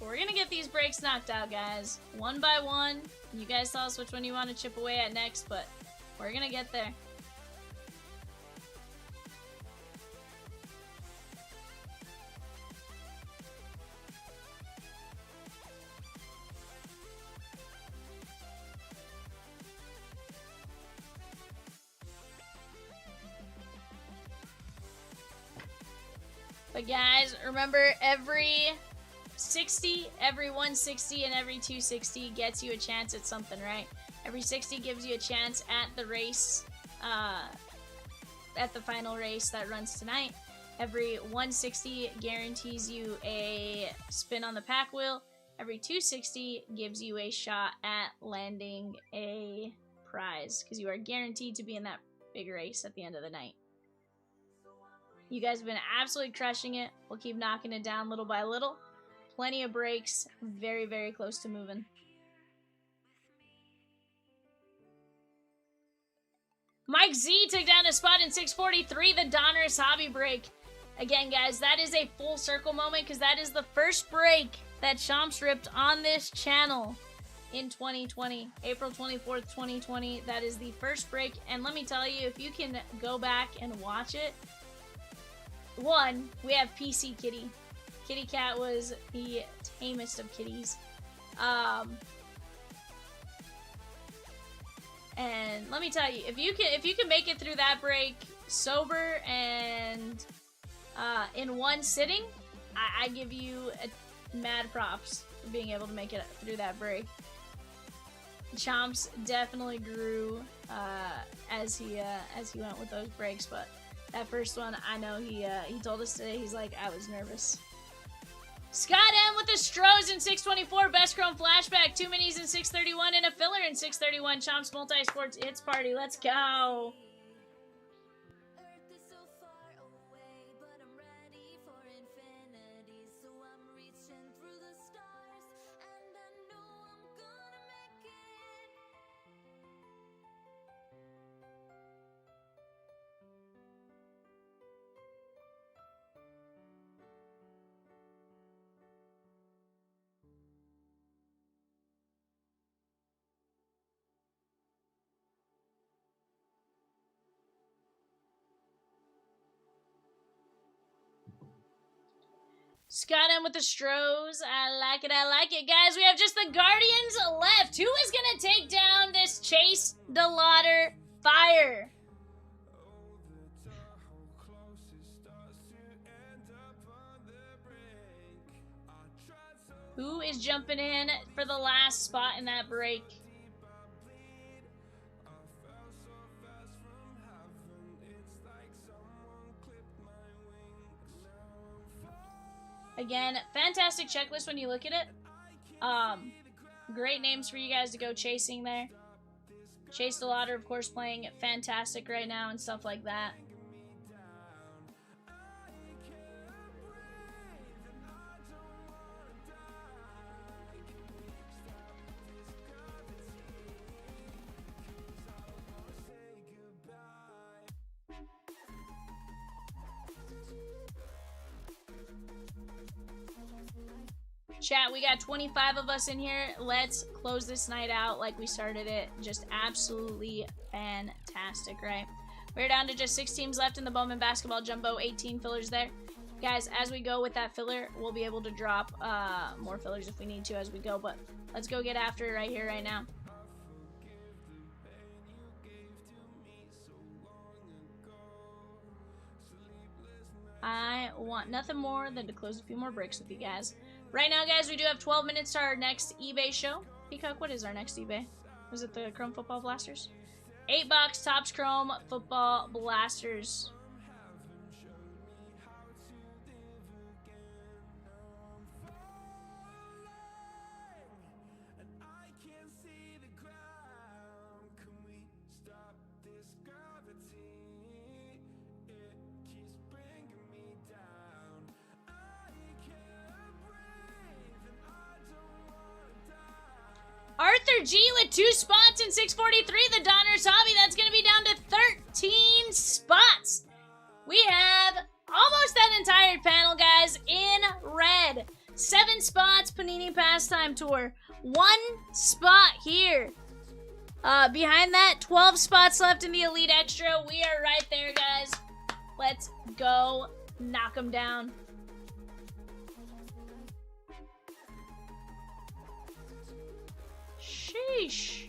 We're gonna get these breaks knocked out, guys. One by one. You guys tell us which one you want to chip away at next, but we're gonna get there. But guys, remember every 60, every 160, and every 260 gets you a chance at something, right? Every 60 gives you a chance at the race, at the final race that runs tonight. Every 160 guarantees you a spin on the pack wheel. Every 260 gives you a shot at landing a prize, because you are guaranteed to be in that big race at the end of the night. You guys have been absolutely crushing it. We'll keep knocking it down little by little. Plenty of breaks. Very, very close to moving. Mike Z took down a spot in 643, the Donruss hobby break. Again, guys, that is a full circle moment because that is the first break that Chomps ripped on this channel in 2020. April 24th, 2020. That is the first break. And let me tell you, if you can go back and watch it, one, we have PC Kitty. Kitty Cat was the tamest of kitties. And let me tell you, if you can make it through that break sober and in one sitting, I give you mad props for being able to make it through that break. Chomps definitely grew as he went with those breaks, but that first one, I know he told us today, he's like, I was nervous. Scott M with the Stros in 624, Best Chrome Flashback, 2 minis in 631, and a filler in 631. Chomps Multi-Sports Hits Party. Let's go. Earth is so far away, but I'm ready for infinity. So I'm reaching through the stars, and I know I'm gonna make it. Scott M with the Stros. I like it. I like it. Guys, we have just the Guardians left. Who is going to take down this Chase DeLauder fire? Who is jumping in for the last spot in that break? Again, fantastic checklist when you look at it. Great names for you guys to go chasing there. Chase DeLauder, of course, playing fantastic right now and stuff like that. Chat, we got 25 of us in here. Let's close this night out like we started it. Just absolutely fantastic, right? We're down to just 6 teams left in the Bowman Basketball Jumbo, 18 fillers there. Guys, as we go with that filler, we'll be able to drop more fillers if we need to as we go, but let's go get after it right here, right now. I want nothing more than to close a few more breaks with you guys. Right now, guys, we do have 12 minutes to our next eBay show. Peacock, what is our next eBay? Was it the Chrome Football Blasters? 8-box Topps Chrome Football Blasters. Arthur G with 2 spots in 643, the Donruss hobby. That's going to be down to 13 spots. We have almost that entire panel, guys, in red. 7 spots, Panini Pastime Tour. 1 spot here. Behind that, 12 spots left in the Elite Extra. We are right there, guys. Let's go knock them down. Sheesh.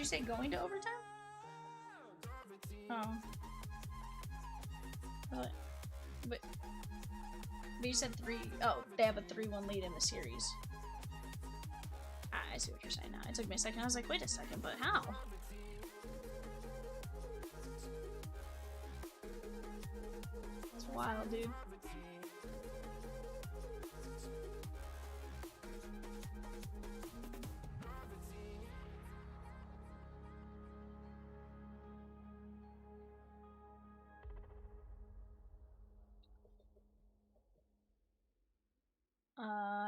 say going to overtime? Oh. But you said 3. Oh, they have a 3-1 lead in the series. Ah, I see what you're saying now. It took me a second. I was like, wait a second, but how? It's wild, dude.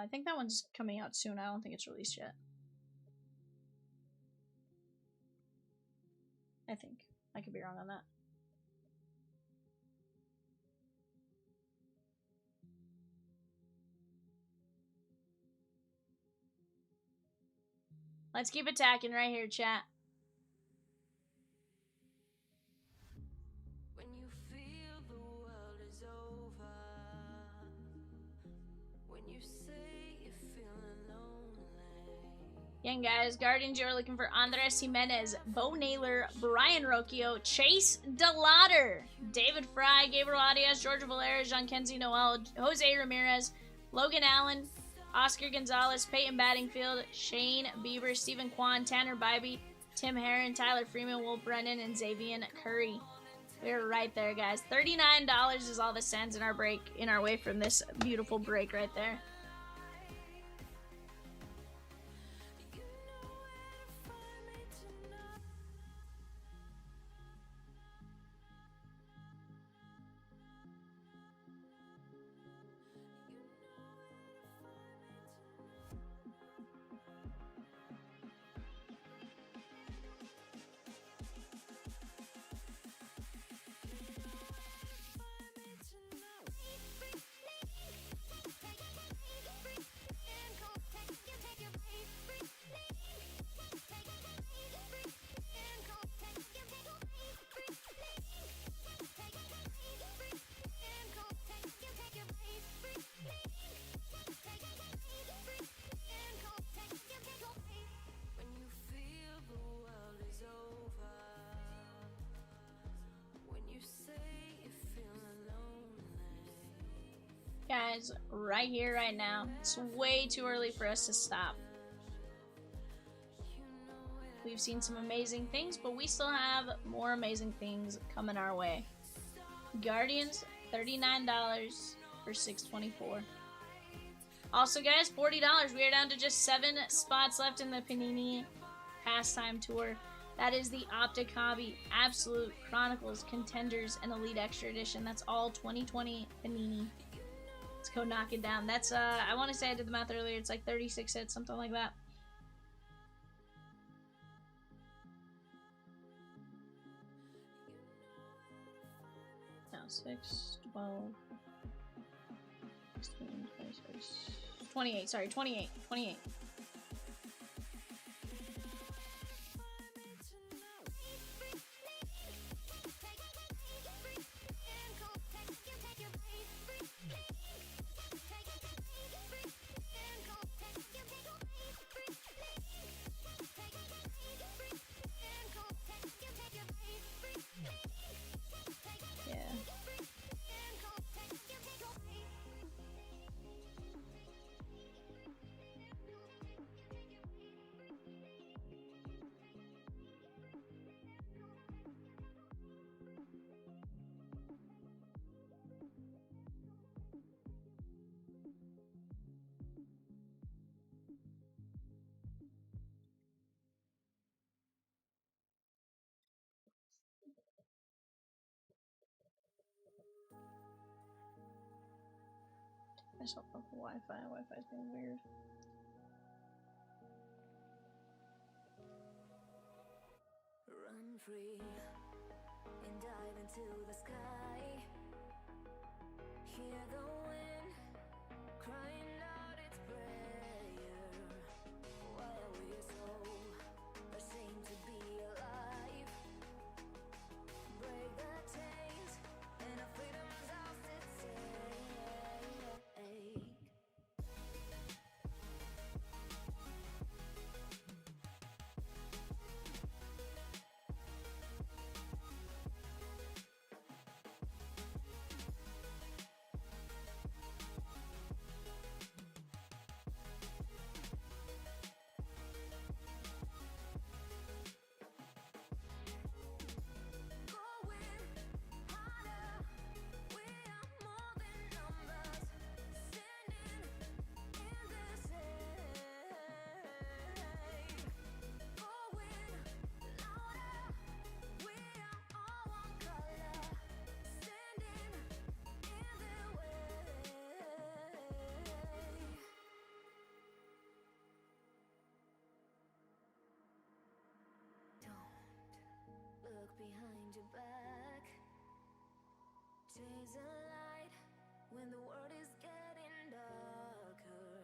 I think that one's coming out soon. I don't think it's released yet. I think. I could be wrong on that. Let's keep attacking right here, chat. When you feel the world is over, when you say you're feeling lonely. Again, guys, Guardians, you're looking for Andres Jimenez, Bo Naylor, Brian Rocchio, Chase DeLauder, David Fry, Gabriel Arias, George Valera, Jean-Kenzie Noel, Jose Ramirez, Logan Allen, Oscar Gonzalez, Peyton Battingfield, Shane Bieber, Stephen Kwan, Tanner Bybee, Tim Herron, Tyler Freeman, Will Brennan, and Xavier Curry. We're right there, guys. $39 is all that stands in our way from this beautiful break right there. Guys, right here, right now. It's way too early for us to stop. We've seen some amazing things, but we still have more amazing things coming our way. Guardians, $39 for $624. Also, guys, $40. We are down to just 7 spots left in the Panini Pastime Tour. That is the Optic Hobby, Absolute, Chronicles, Contenders, and Elite Extra Edition. That's all 2020 Panini. Let's go knock it down. That's, I want to say I did the math earlier. It's like 36 hits, something like that. No, 6, 12, 16, 26, 28, sorry, 28. I just hope the Wi-Fi. Wi-Fi's being weird. Run free and dive into the sky. Hear the wind crying out its prayer. While we're so ashamed to be alive, break the chains and our freedom's ours to take. behind your back. Chase a light when the world is getting darker.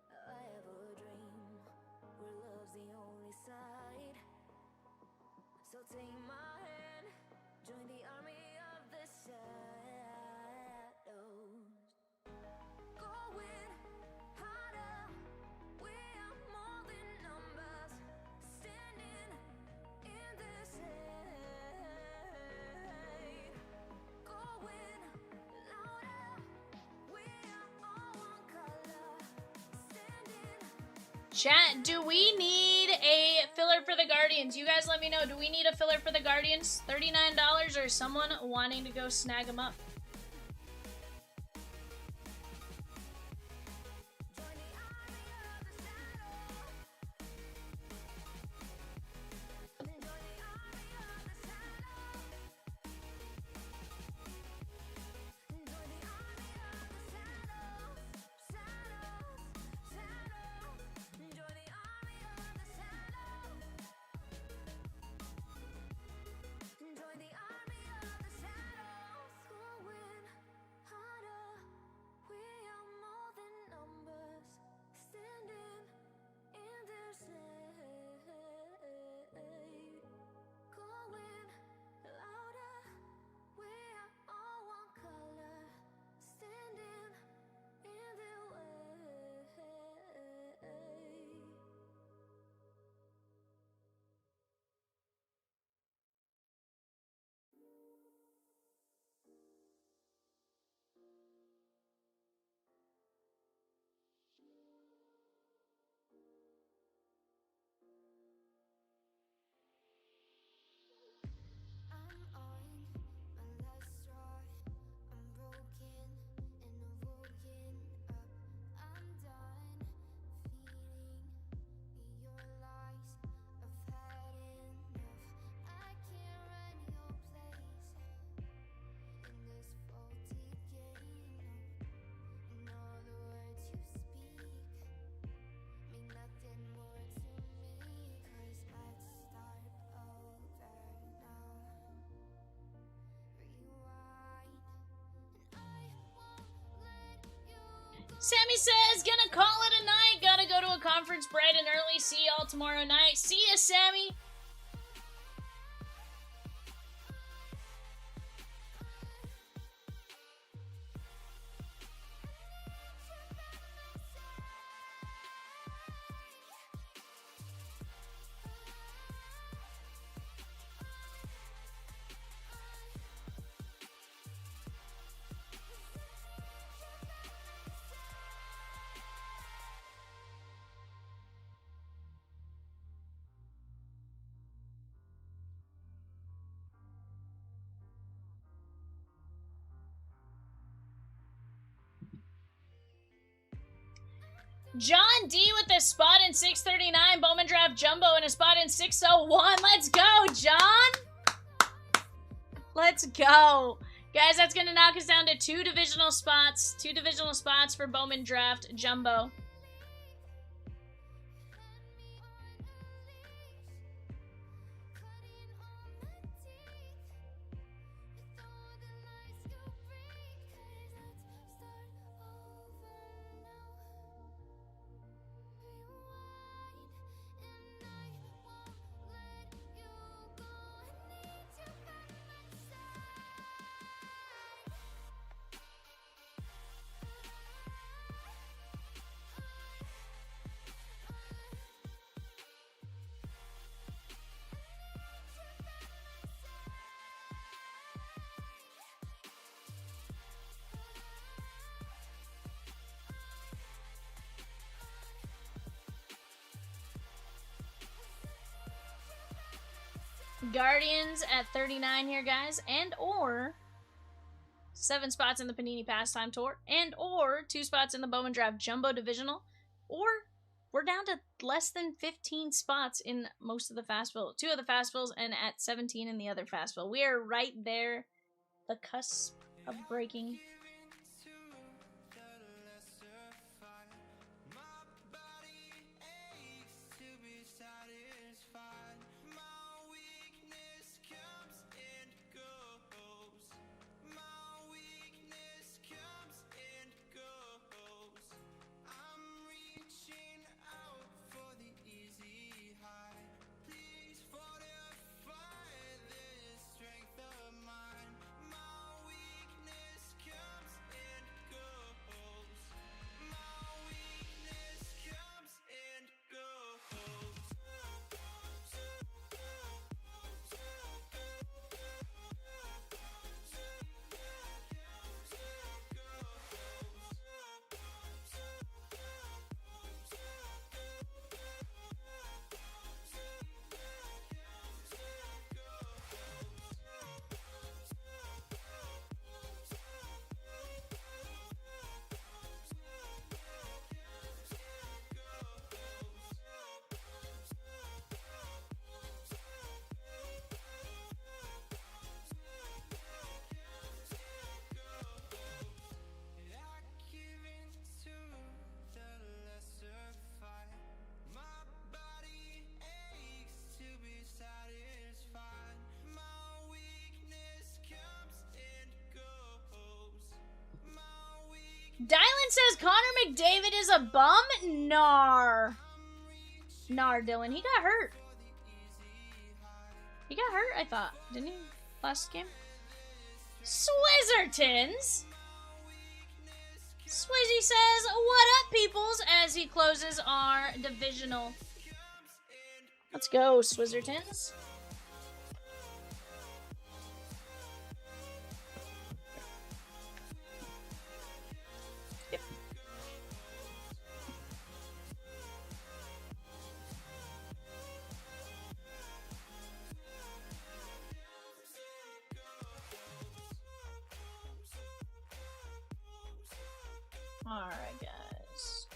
I have a dream where love's the only side. So take my hand, join the army of the shadows. Going harder, we are more than numbers, standing in the shade. Going louder, we are all one color, standing. Chat, do we need a filler for the Guardians? You guys let me know. Do we need a filler for the Guardians? $39 or someone wanting to go snag them up? Join the army of the shadows. Join the army of the shadows. Join the army of the shadows. Join the army of the shadows. Join the army of the shadows. Going harder, we are more than numbers, standing in their shade. Going louder, we are all one color, standing in their way. I'm on my last straw. I'm broken and I'm woken up. I'm done feeding your lies. I've had enough. I can't run your place in this faulty game. And all the words you speak mean nothing more to me. 'Cause let's start over now. Rewind, and I won't let you go. Sammy says, gonna call it a night. Gotta go to a conference bright and early. See y'all tomorrow night. See ya, Sammy. John D with a spot in 639. Bowman Draft Jumbo and a spot in 601. Let's go, John. Let's go. Guys, that's going to knock us down to two divisional spots. Two divisional spots for Bowman Draft Jumbo. Guardians at 39 here, guys, and or 7 spots in the Panini Pastime Tour, and or 2 spots in the Bowman Draft Jumbo Divisional, or we're down to less than 15 spots in most of the Fastball, 2 of the Fastballs, and at 17 in the other Fastball. We are right there, the cusp of breaking. says Connor McDavid is a bum? Nar, Dylan. He got hurt. He got hurt, I thought. Didn't he? Last game? Swizzertons! Swizzy says, what up, peoples? As he closes our divisional. Let's go, Swizzertons. Yep. Alright, guys.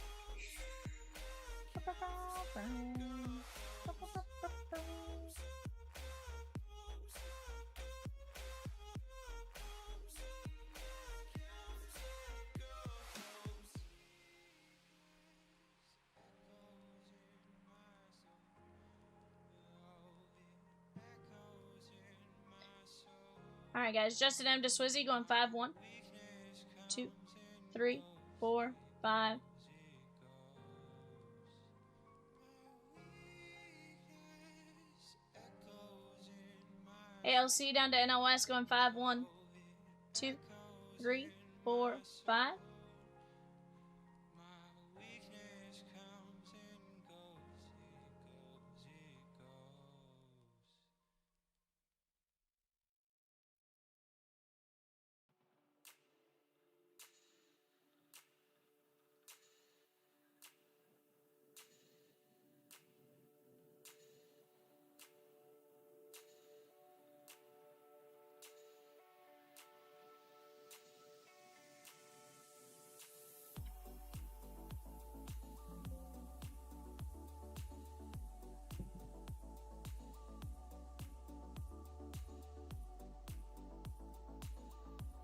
Alright, guys. Justin M to Swizzy going 5-1, 2, 3, 4, 5. ALC down to NLS going 5-1, 2, 3, 4, 5.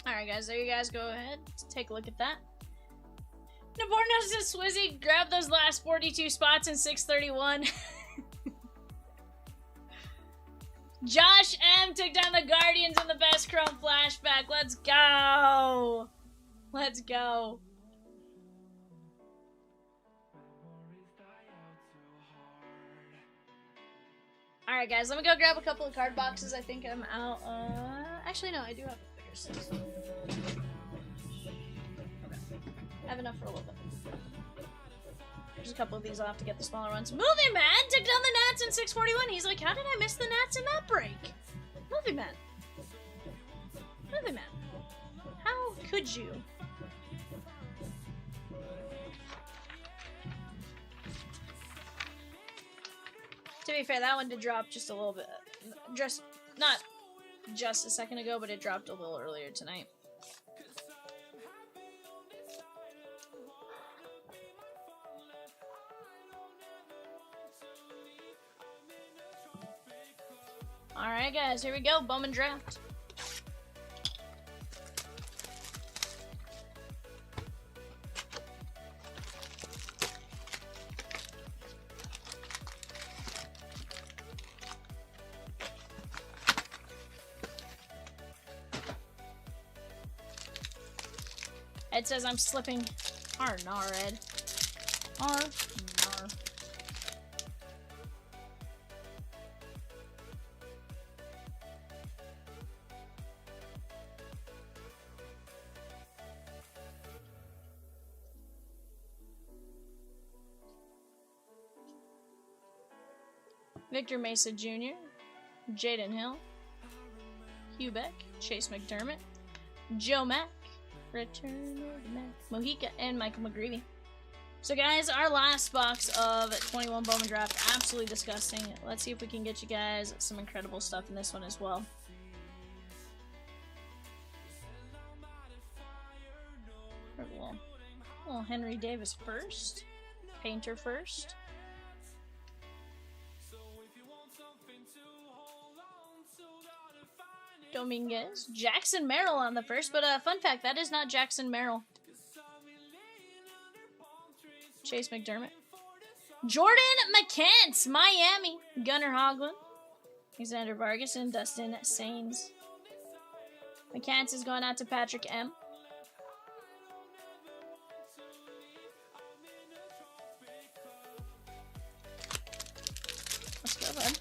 Alright, guys, there you guys go ahead. Take a look at that. Naborno says, Swizzy, grab those last 42 spots in 631. Josh M took down the Guardians in the best Chrome flashback. Let's go. Let's go. Alright, guys, let me go grab a couple of card boxes. I think I'm out. Actually, no, I do have figures. Okay. I have enough for a little bit. There's a couple of these. I'll have to get the smaller ones. Movie Man took down the Nats in 641. He's like, how did I miss the Nats in that break? Movie Man. Movie Man. How could you? To be fair, that one did drop just a little bit. Just, not just a second ago, but it dropped a little earlier tonight. Alright, guys, here we go. Bowman draft. Ed says I'm slipping. Nar, Ed. Nar. Victor Mesa Jr., Jaden Hill, Hugh Beck, Chase McDermott, Joe Mack, Return of Mac, Mojica, and Michael McGreevy. So guys, our last box of 21 Bowman Draft, absolutely disgusting. Let's see if we can get you guys some incredible stuff in this one as well. Little Henry Davis first, Painter first. Dominguez, Jackson Merrill on the first, but fun fact, that is not Jackson Merrill. Chase McDermott. Jordan McCants, Miami. Gunnar Hoglund. Alexander Vargas and Dustin Sains. McCants is going out to Patrick M. Go ahead.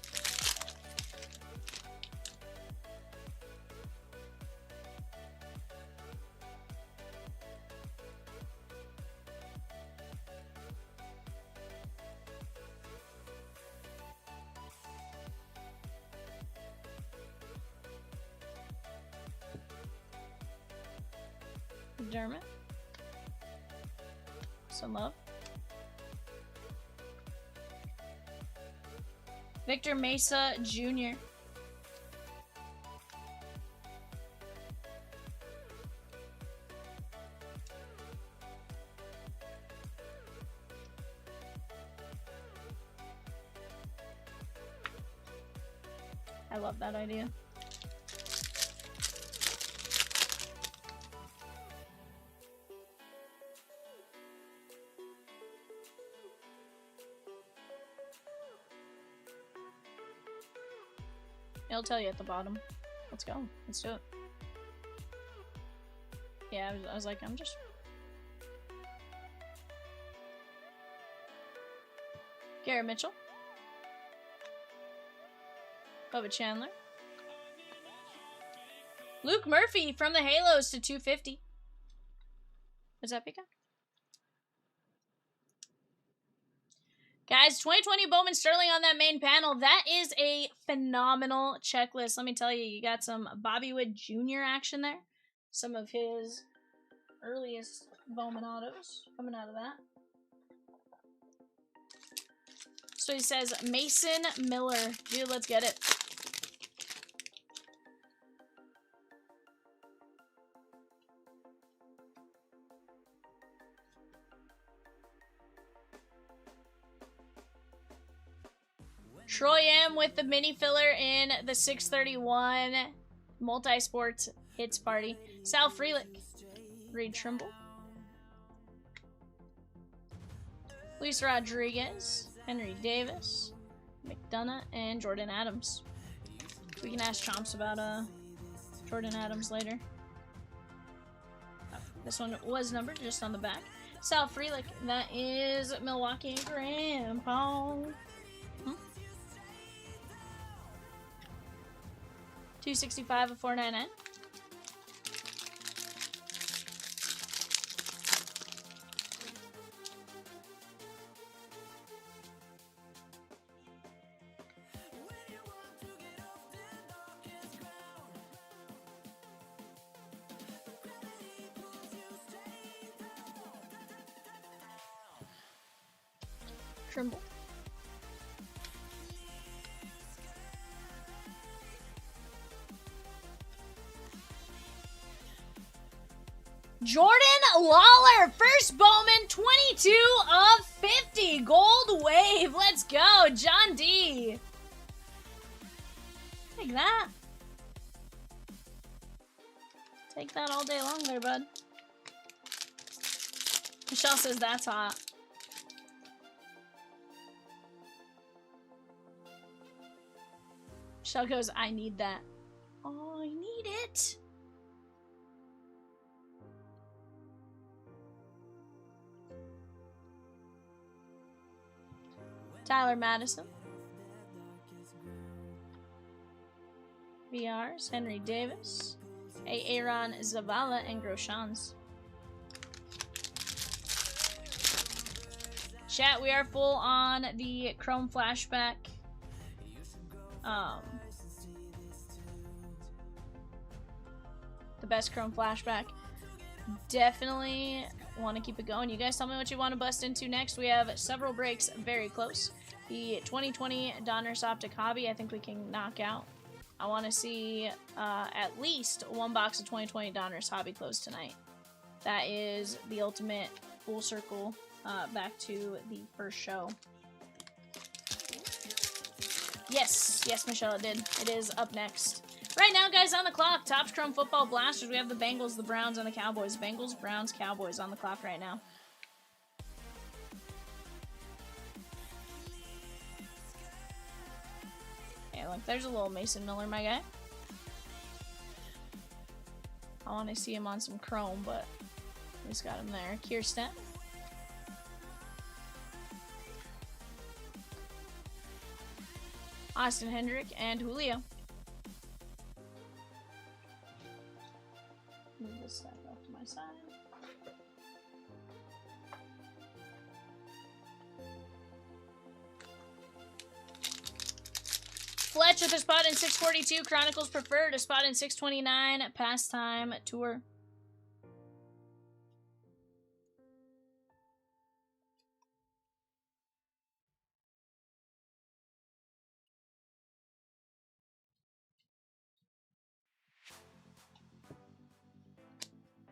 Dermot. Some love. Victor Mesa Jr. I love that idea. It'll tell you at the bottom. Let's go. Let's do it. Yeah, I was like, I'm just... Garrett Mitchell. Bubba Chandler. Luke Murphy from the Halos to 250. Is that Pika? Guys, 2020 Bowman Sterling on that main panel. That is a phenomenal checklist. Let me tell you, you got some Bobby Wood Jr. action there. Some of his earliest Bowman autos coming out of that. So he says, Mason Miller. Dude, let's get it. Troy M with the mini filler in the 631 multi-sports hits party. Sal Freelick. Reed Trimble. Luis Rodriguez. Henry Davis. McDonough. And Jordan Adams. We can ask Chomps about Jordan Adams later. Oh, this one was numbered just on the back. Sal Freelick. That is Milwaukee Grandpa. 265 of 499. Trimble. Jordan Lawler, first Bowman, 22 of 50. Gold wave. Let's go. John D. Take that. Take that all day long there, bud. Michelle says that's hot. Michelle goes, I need that. Oh, I need it. Tyler Madison. VRs. Henry Davis. Aaron Zavala and Groshans. Chat, we are full on the Chrome Flashback. The best Chrome Flashback. Definitely want to keep it going. You guys tell me what you want to bust into next. We have several breaks very close. The 2020 Donruss Optic Hobby, I think we can knock out. I want to see at least one box of 2020 Donruss Hobby close tonight. That is the ultimate full circle back to the first show. Yes, yes, Michelle, it did. It is up next. Right now, guys, on the clock, Topps Chrome Football Blasters. We have the Bengals, the Browns, and the Cowboys. Bengals, Browns, Cowboys on the clock right now. Hey, look, there's a little Mason Miller, my guy. I want to see him on some Chrome, but we just got him there. Kirsten. Austin Hendrick, and Julio. Move this stack off to my side. Fletch with a spot in 642. Chronicles preferred. A spot in 629. Pastime Tour.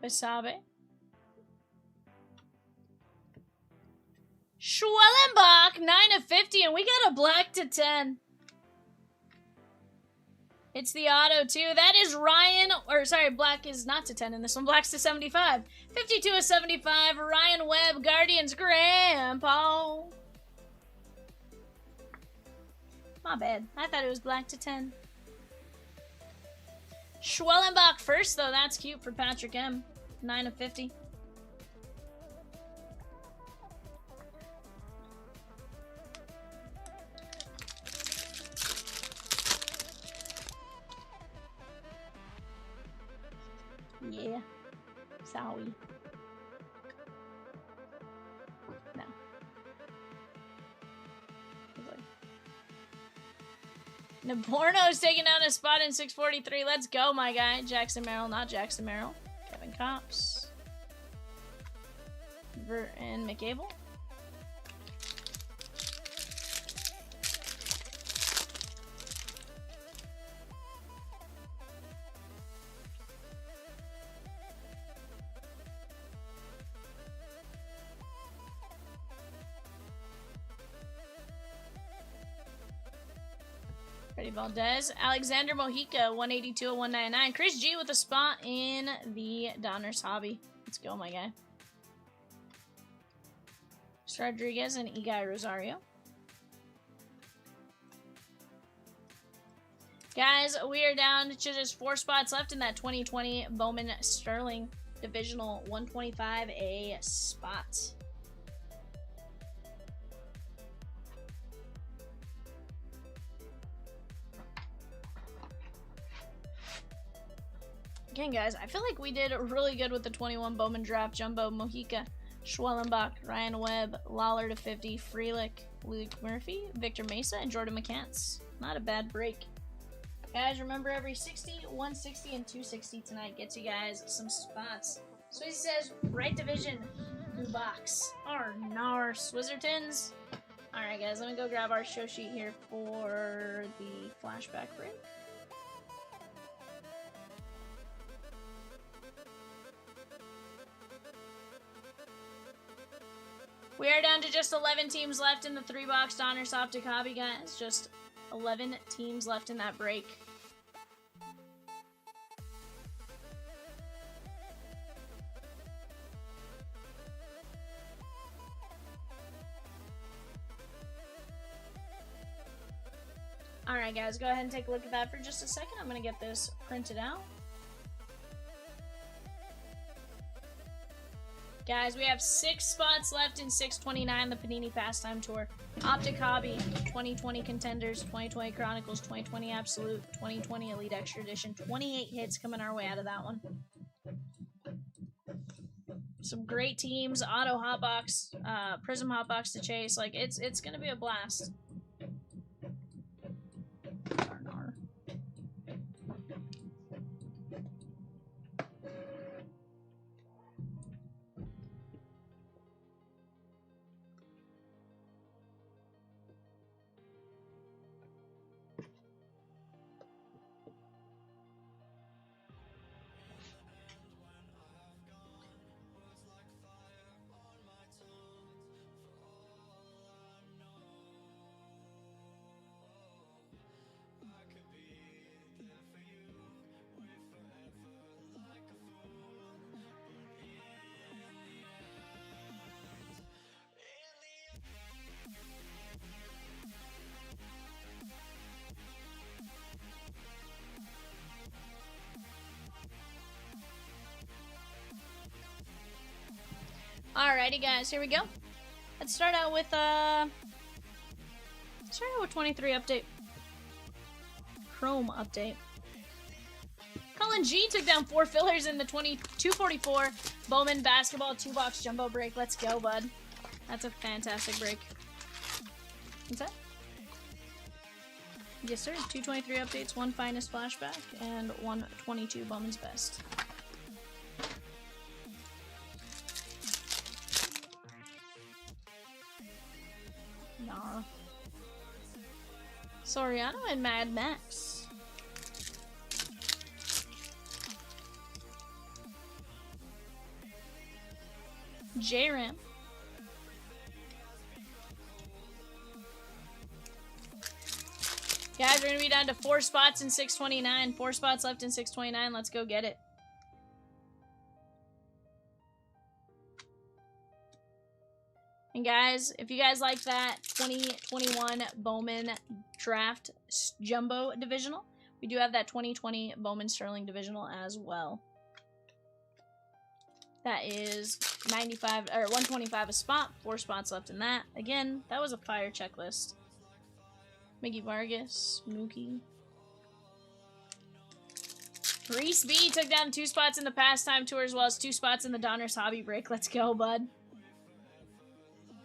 Basabe. Schwellenbach, 9 of 50, and we got a black to 10. It's the auto, too. That is Ryan, or sorry, black is not to 10 in this one. Black's to 75. 52 of 75, Ryan Webb, Guardians Grandpa. My bad. I thought it was black to 10. Schwellenbach first, though. That's cute for Patrick M. 9 of 50. Yeah. Sorry. No. Naborno's taking down a spot in 643. Let's go, my guy. Jackson Merrill, not Jackson Merrill. Kevin Cops. Vert and McAble. Freddie Valdez. Alexander Mojica, 182 of 199. Chris G with a spot in the Donruss hobby. Let's go, my guy. Rodriguez and Igor Rosario. Guys, we are down to just 4 spots left in that 2020 Bowman Sterling Divisional 125A spot. Again, guys, I feel like we did really good with the 21 Bowman Draft. Jumbo, Mojica, Schwellenbach, Ryan Webb, Lawler to 50, Freelick, Luke Murphy, Victor Mesa, and Jordan McCants. Not a bad break. Guys, remember every 60, 160, and 260 tonight gets you guys some spots. So he says, right division, new box. Nars. Wizardtons. Alright, guys, let me go grab our show sheet here for the flashback break. We are down to just 11 teams left in the 3-box Donruss Optic Hobby, guys. Just 11 teams left in that break. Alright, guys, go ahead and take a look at that for just a second. I'm going to get this printed out. Guys, we have 6 spots left in 629, the Panini Pastime Tour. Optic Hobby, 2020 Contenders, 2020 Chronicles, 2020 Absolute, 2020 Elite Extra Edition. 28 hits coming our way out of that one. Some great teams, Auto Hotbox, Prism Hotbox to chase. Like, it's going to be a blast. Alrighty, guys, here we go. Let's start out with 23 update. Chrome update. Colin G took down 4 fillers in the 244 Bowman basketball 2-box jumbo break. Let's go, bud. That's a fantastic break. What's that? Yes, sir. 223 updates, 1 finest flashback, and 122 Bowman's best. Nah. Soriano and Mad Max. J-Ram. Guys, we're going to be down to 4 spots in 629. 4 spots left in 629. Let's go get it. And guys, if you guys like that 2021 Bowman Draft Jumbo Divisional, we do have that 2020 Bowman Sterling Divisional as well. That is 95 or 125 a spot. 4 spots left in that. Again, that was a fire checklist. Miggy Vargas, Mookie. Reese B took down 2 spots in the Pastime Tour as well as 2 spots in the Donruss Hobby Break. Let's go, bud.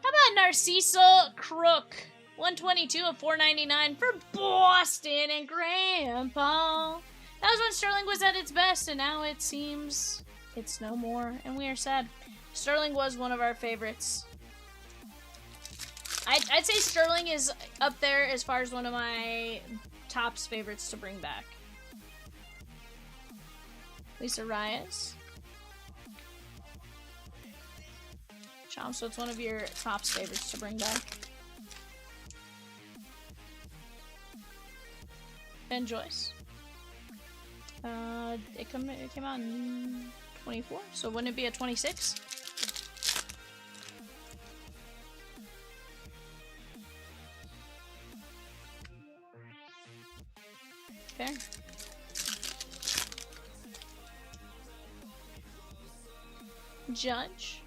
How about Narciso Crook? 122 of 499 for Boston and Grandpa. That was when Sterling was at its best, and now it seems it's no more, and we are sad. Sterling was one of our favorites. I'd say Sterling is up there as far as one of my tops favorites to bring back. Lisa Reyes. Chomp, so it's one of your tops favorites to bring back. Ben Joyce. It came out in 24, so wouldn't it be a 26? Fair. Judge.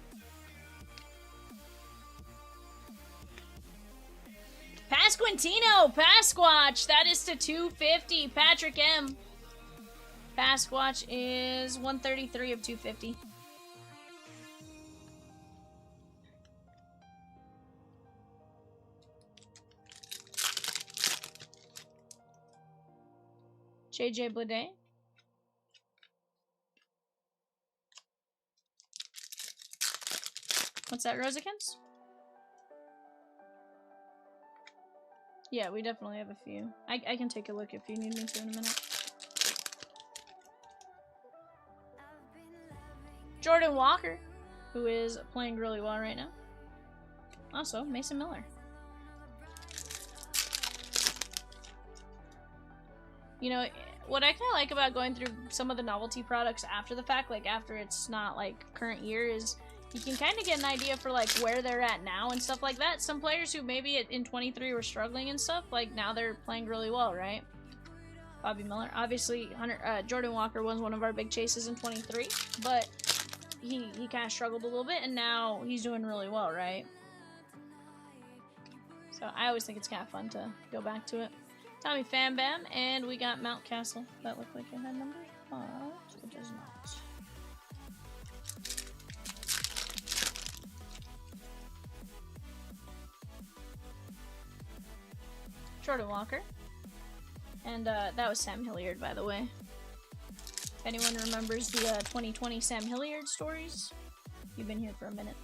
Pasquantino, Pasquatch, that is to 250. Patrick M. Pasquatch is 133 of 250. JJ Bleday. What's that, Rosikins? Yeah, we definitely have a few. I can take a look if you need me to in a minute. Jordan Walker, who is playing really well right now. Also, Mason Miller. You know, what I kind of like about going through some of the novelty products after the fact, like after it's not like current year, is you can kind of get an idea for like where they're at now and stuff like that. Some players who maybe in 23 were struggling and stuff, like now they're playing really well, right? Bobby Miller, obviously, Jordan Walker was one of our big chases in 23, but he kind of struggled a little bit, and now he's doing really well, right? So I always think it's kind of fun to go back to it. Tommy Fan Bam, and we got Mountcastle. That looked like it had numbers, but it does not. Jordan Walker. And that was Sam Hilliard, by the way. If anyone remembers the 2020 Sam Hilliard stories, you've been here for a minute.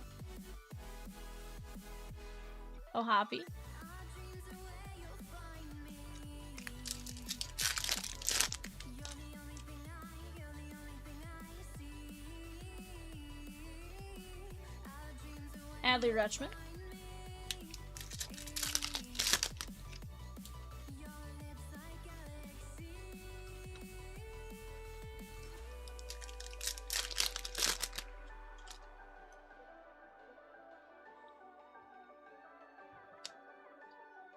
Oh, Hoppy. Adley Rutschman.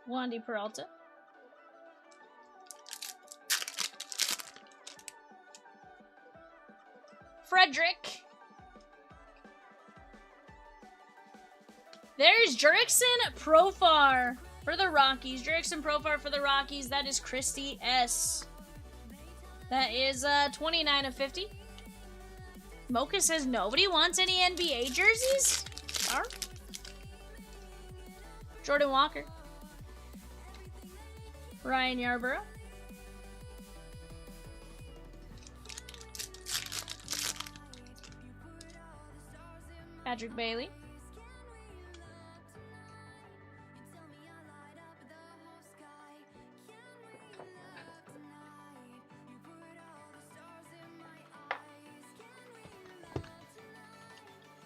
Wandy Peralta. Frederick. There's Jurickson Profar. For the Rockies, Jerickson profile for the Rockies, that is Christy S. That is 29 of 50. Mocha says nobody wants any NBA jerseys? Are? Jordan Walker. Ryan Yarborough. Patrick Bailey.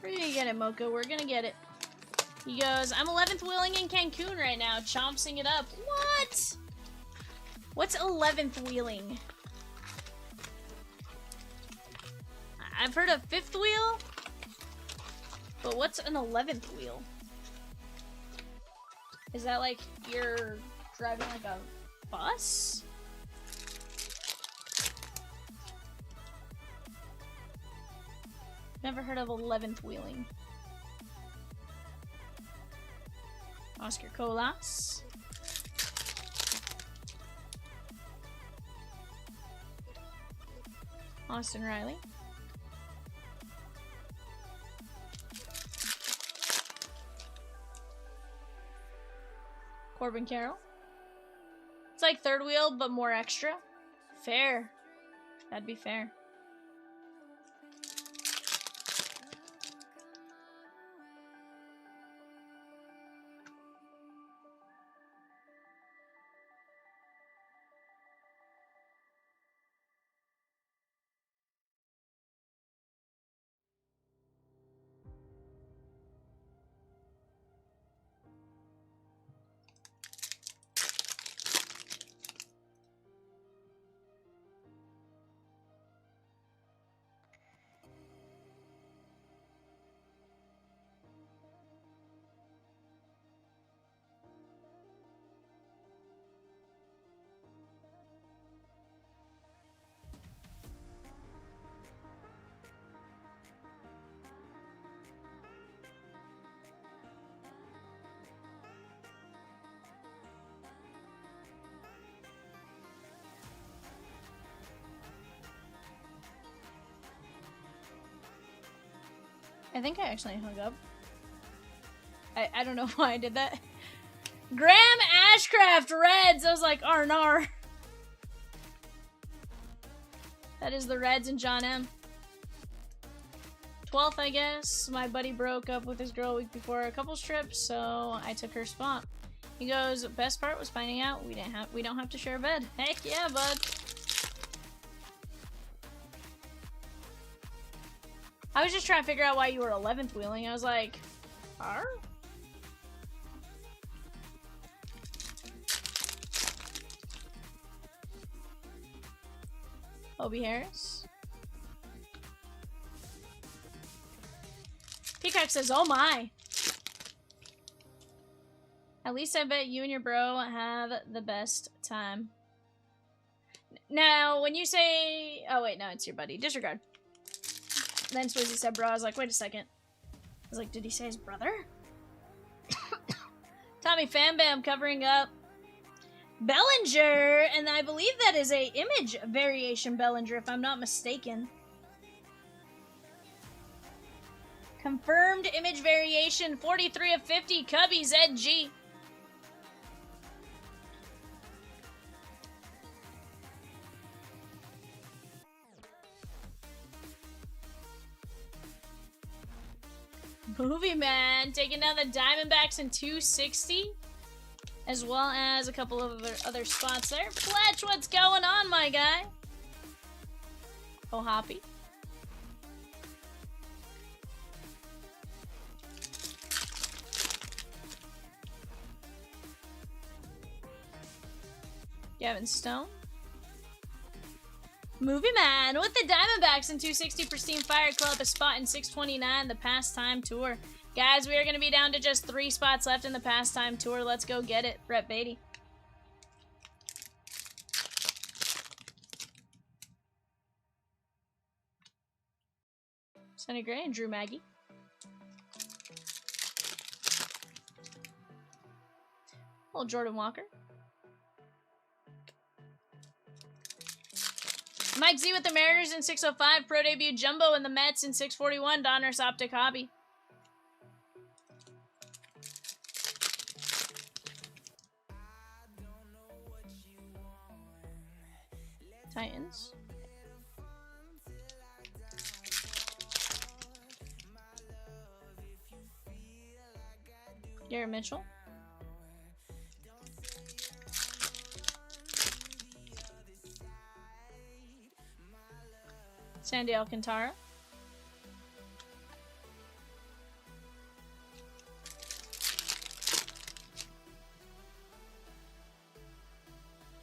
We're gonna get it, Mocha. We're gonna get it. He goes, I'm 11th wheeling in Cancun right now, chompsing it up. What? What's 11th wheeling? I've heard of 5th wheel, but what's an 11th wheel? Is that like you're driving like a bus? Never heard of 11th wheeling. Oscar Colas. Austin Riley. Corbin Carroll. It's like third wheel, but more extra. Fair. That'd be fair. I think I actually hung up. I don't know why I did that. Graham Ashcraft Reds. I was like, R&R. That is the Reds and John M. 12th, I guess. My buddy broke up with his girl a week before a couples trip, so I took her spot. He goes, best part was finding out we don't have to share a bed. Heck yeah, bud. I was just trying to figure out why you were 11th wheeling. I was like, R? Obie Harris. Peacock says, oh my. At least I bet you and your bro have the best time. Now, when you say... Oh, wait, no, it's your buddy. Disregard. Then Swizzy said bro. I was like, wait a second. I was like, did he say his brother? Tommy Fanbam covering up Bellinger, and I believe that is a image variation Bellinger, if I'm not mistaken. Confirmed image variation, 43 of 50, Cubby ZG. Movie Man taking down the Diamondbacks in 260, as well as a couple of other spots there. Fletch, what's going on, my guy? Oh, Hoppy. Gavin Stone. Movie Man with the Diamondbacks in 260, Pristine Fire Club, a spot in 629, the Pastime Tour. Guys, we are going to be down to just 3 spots left in the Pastime Tour. Let's go get it. Brett Beatty. Sonny Gray and Drew Maggie. Little Jordan Walker. Mike Z with the Mariners in 605. Pro debut Jumbo in the Mets in 641. Donruss Optic Hobby. Titans. Garrett Mitchell. Sandy Alcantara.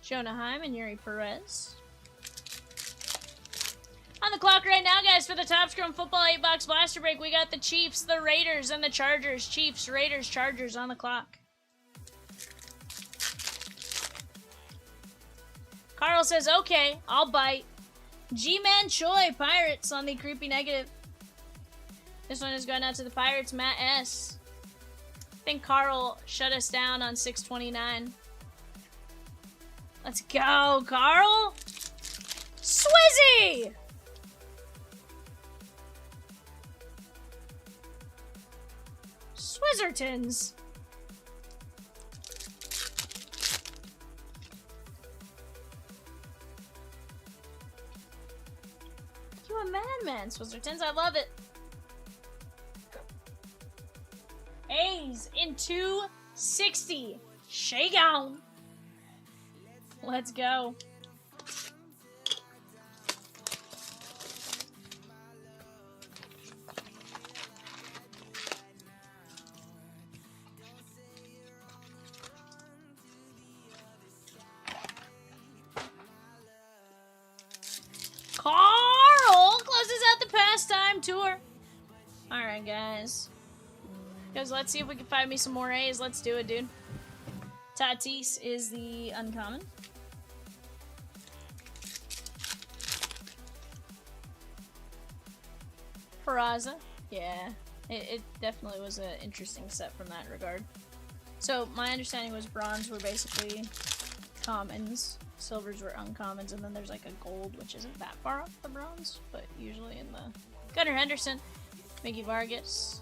Jonah Heim and Yuri Perez. On the clock right now, guys, for the Top Scrum Football 8-box blaster break, we got the Chiefs, the Raiders, and the Chargers. Chiefs, Raiders, Chargers on the clock. Carl says, okay, I'll bite. G-Man Choi, Pirates on the creepy negative. This one is going out to the Pirates, Matt S. I think Carl shut us down on 629. Let's go, Carl! Swizzy! Swizzertons. You a madman, Swizzertons. I love it. A's in 260. Shake on. Let's go. Carl closes out the Pastime tour. Alright, guys. Let's see if we can find me some more A's. Let's do it, dude. Tatis is the uncommon. Peraza. Yeah. It definitely was an interesting set from that regard. So, my understanding was bronze were basically commons. Silvers were uncommons, and then there's like a gold, which isn't that far off the bronze, but usually in the... Gunnar Henderson, Mickey Vargas.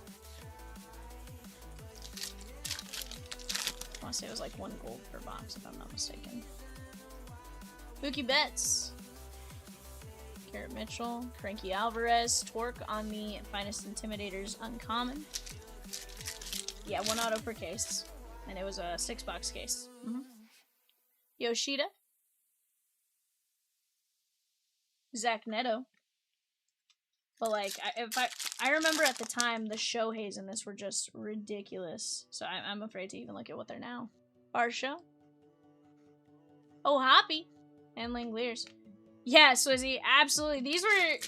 I want to say it was like 1 gold per box, if I'm not mistaken. Mookie Betts. Garrett Mitchell. Frankie Alvarez. Torque on the Finest Intimidators uncommon. Yeah, 1 auto per case. And it was a 6-box case. Yoshida. Zach Neto. But like, I remember at the time the Shoheis in this were just ridiculous. So I'm afraid to even look at what they're now. Barsha. Oh, Hoppy. And Langoliers. Yeah, Swizzy, absolutely. These were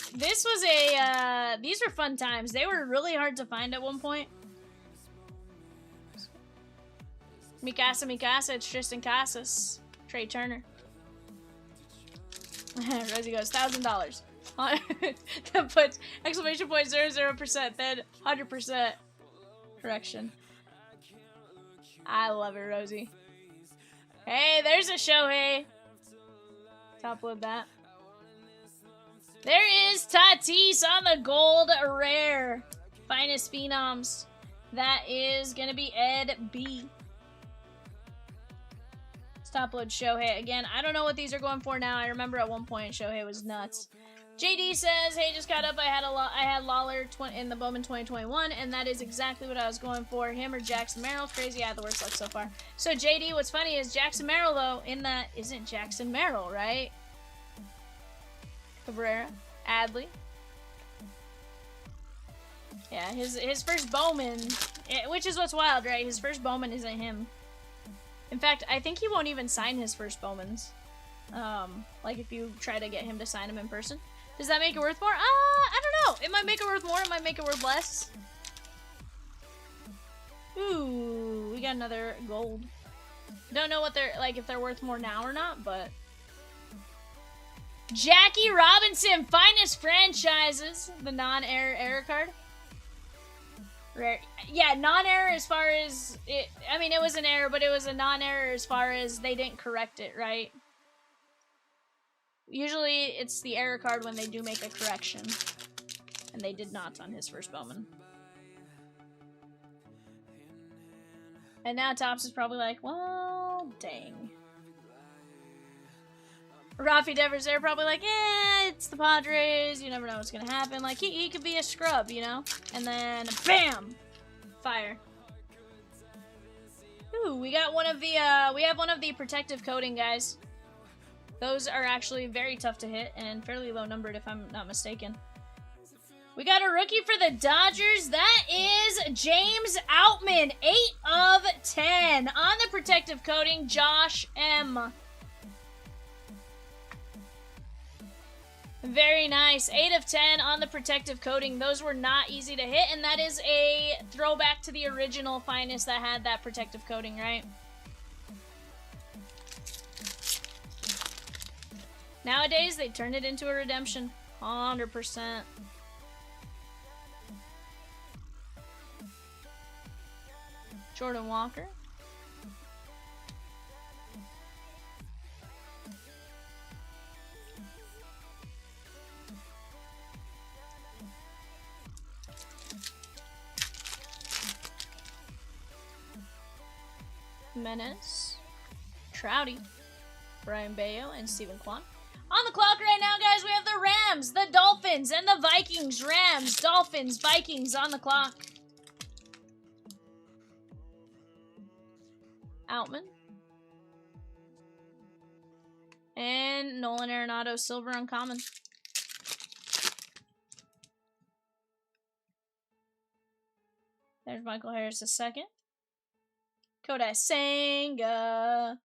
fun times. They were really hard to find at one point. Mikasa, it's Tristan Casas. Trey Turner. Rosie goes, $1,000. That puts exclamation point 00%, then 100% correction. I love it, Rosie. Hey, there's a Shohei. Top load that. There is Tatis on the gold rare. Finest Phenoms. That is going to be Ed B. Top load Shohei. Again, I don't know what these are going for now. I remember at one point Shohei was nuts. JD says, hey, just caught up. I had Lawler in the Bowman 2021, and that is exactly what I was going for. Him or Jackson Merrill. Crazy. I had the worst luck so far. So, JD, what's funny is Jackson Merrill, though, in that isn't Jackson Merrill, right? Cabrera. Adley. Yeah, his first Bowman, which is what's wild, right? His first Bowman isn't him. In fact, I think he won't even sign his first Bowmans. Like if you try to get him to sign them in person. Does that make it worth more? I don't know. It might make it worth more. It might make it worth less. Ooh, we got another gold. Don't know what they're, like, if they're worth more now or not, but... Jackie Robinson, Finest Franchises. The non-error error card. Rare. Yeah, non-error as far as it. I mean, it was an error, but it was a non-error as far as they didn't correct it, right? Usually, it's the error card when they do make a correction, and they did not on his first Bowman. And now Topps is probably like, well, dang. Rafi Devers, they're probably like, it's the Padres. You never know what's gonna happen. Like, he could be a scrub, you know? And then, bam! Fire. Ooh, we got one of the, we have one of the protective coating guys. Those are actually very tough to hit and fairly low numbered if I'm not mistaken. We got a rookie for the Dodgers. That is James Outman, 8 of 10. On the protective coating, Josh M. Very nice. 8 of 10 on the protective coating. Those were not easy to hit, and that is a throwback to the original Finest that had that protective coating, right? Nowadays, they turned it into a redemption. 100%. Jordan Walker. Menace, Trouty, Brian Bayo, and Steven Kwan. On the clock right now, guys, we have the Rams, the Dolphins, and the Vikings. Rams, Dolphins, Vikings on the clock. Outman. And Nolan Arenado, silver uncommon. There's Michael Harris the second. Kodai Senga.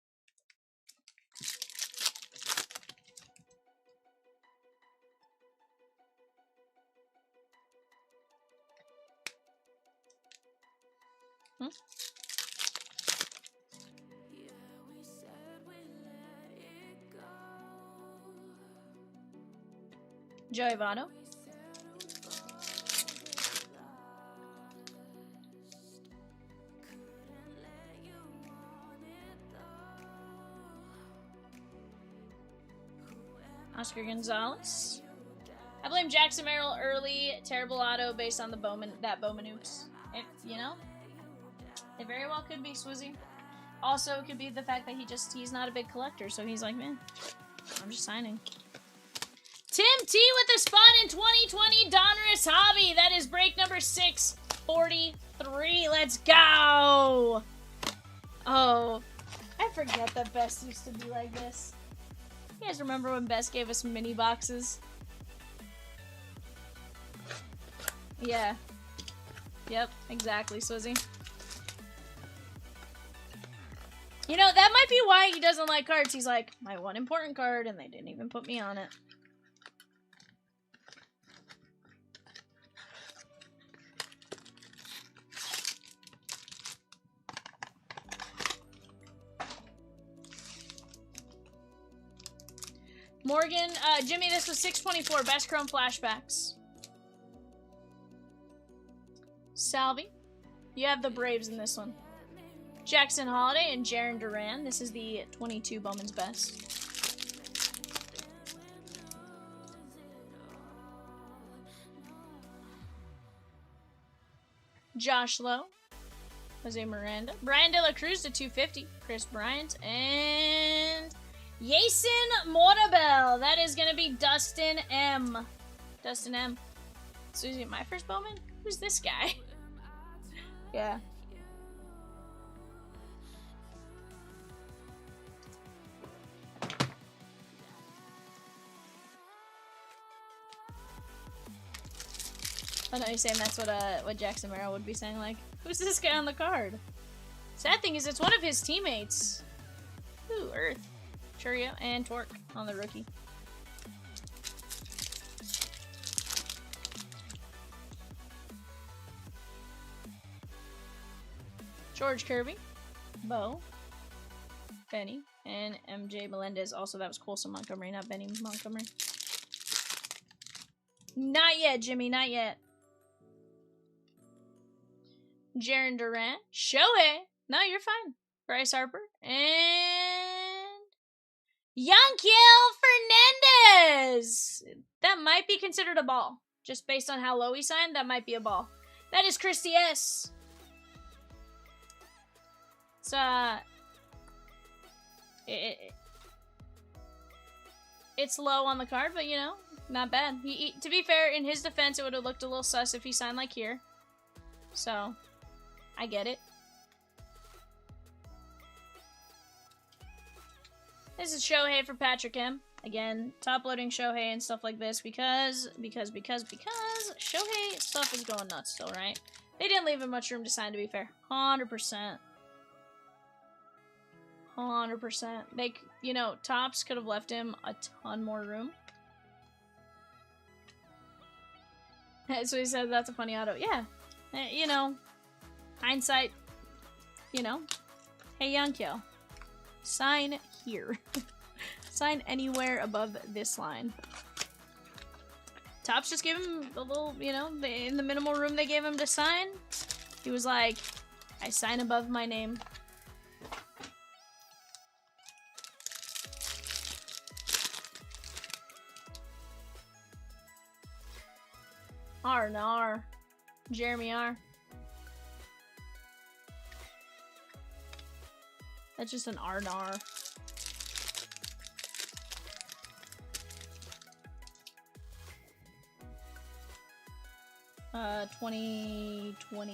Joey Votto. Oscar Gonzalez. I blame Jackson Merrill early, terrible auto based on the Bowman, that Bowman oops. It, you know, it very well could be Swizzy. Also, it could be the fact that he's not a big collector, so he's like, man, I'm just signing. Tim T with a spot in 2020 Donruss Hobby. That is break number 643. Let's go. Oh, I forget that Best used to be like this. You guys remember when Best gave us mini boxes? Yeah. Yep, exactly, Swizzy. You know, that might be why he doesn't like cards. He's like, my one important card, and they didn't even put me on it. Morgan, Jimmy, this was 624. Best Chrome Flashbacks. Salvi, you have the Braves in this one. Jackson Holiday and Jaron Duran. This is the 22 Bowman's Best. Josh Lowe. Jose Miranda. Brian De La Cruz to 250. Chris Bryant. And Jason Mortabel. That is going to be Dustin M. Dustin M. So is it my first Bowman? Who's this guy? Yeah. Oh no, you're saying that's what Jackson Merrill would be saying, like, who's this guy on the card? Sad thing is it's one of his teammates. Ooh, Earth. Churio and Torque on the rookie. George Kirby, Bo, Benny, and MJ Melendez. Also, that was Colson Montgomery, not Benny Montgomery. Not yet, Jimmy, not yet. Jaren Durant. Shohei. No, you're fine. Bryce Harper. And Yankiel Fernandez. That might be considered a ball. Just based on how low he signed, that might be a ball. That is Christy S. It's low on the card, but you know, not bad. To be fair, in his defense, it would have looked a little sus if he signed like here. So, I get it. This is Shohei for Patrick M. Again, top-loading Shohei and stuff like this because Shohei stuff is going nuts still, right? They didn't leave him much room to sign, to be fair. 100%. 100%. They, you know, Topps could have left him a ton more room. So he said that's a funny auto. Yeah. You know, hindsight, you know. Hey, Yankiel. Sign here. Sign anywhere above this line. Topps just gave him a little, you know, in the minimal room they gave him to sign. He was like, I sign above my name. R&R. Jeremy R. That's just an R&R. Uh, 21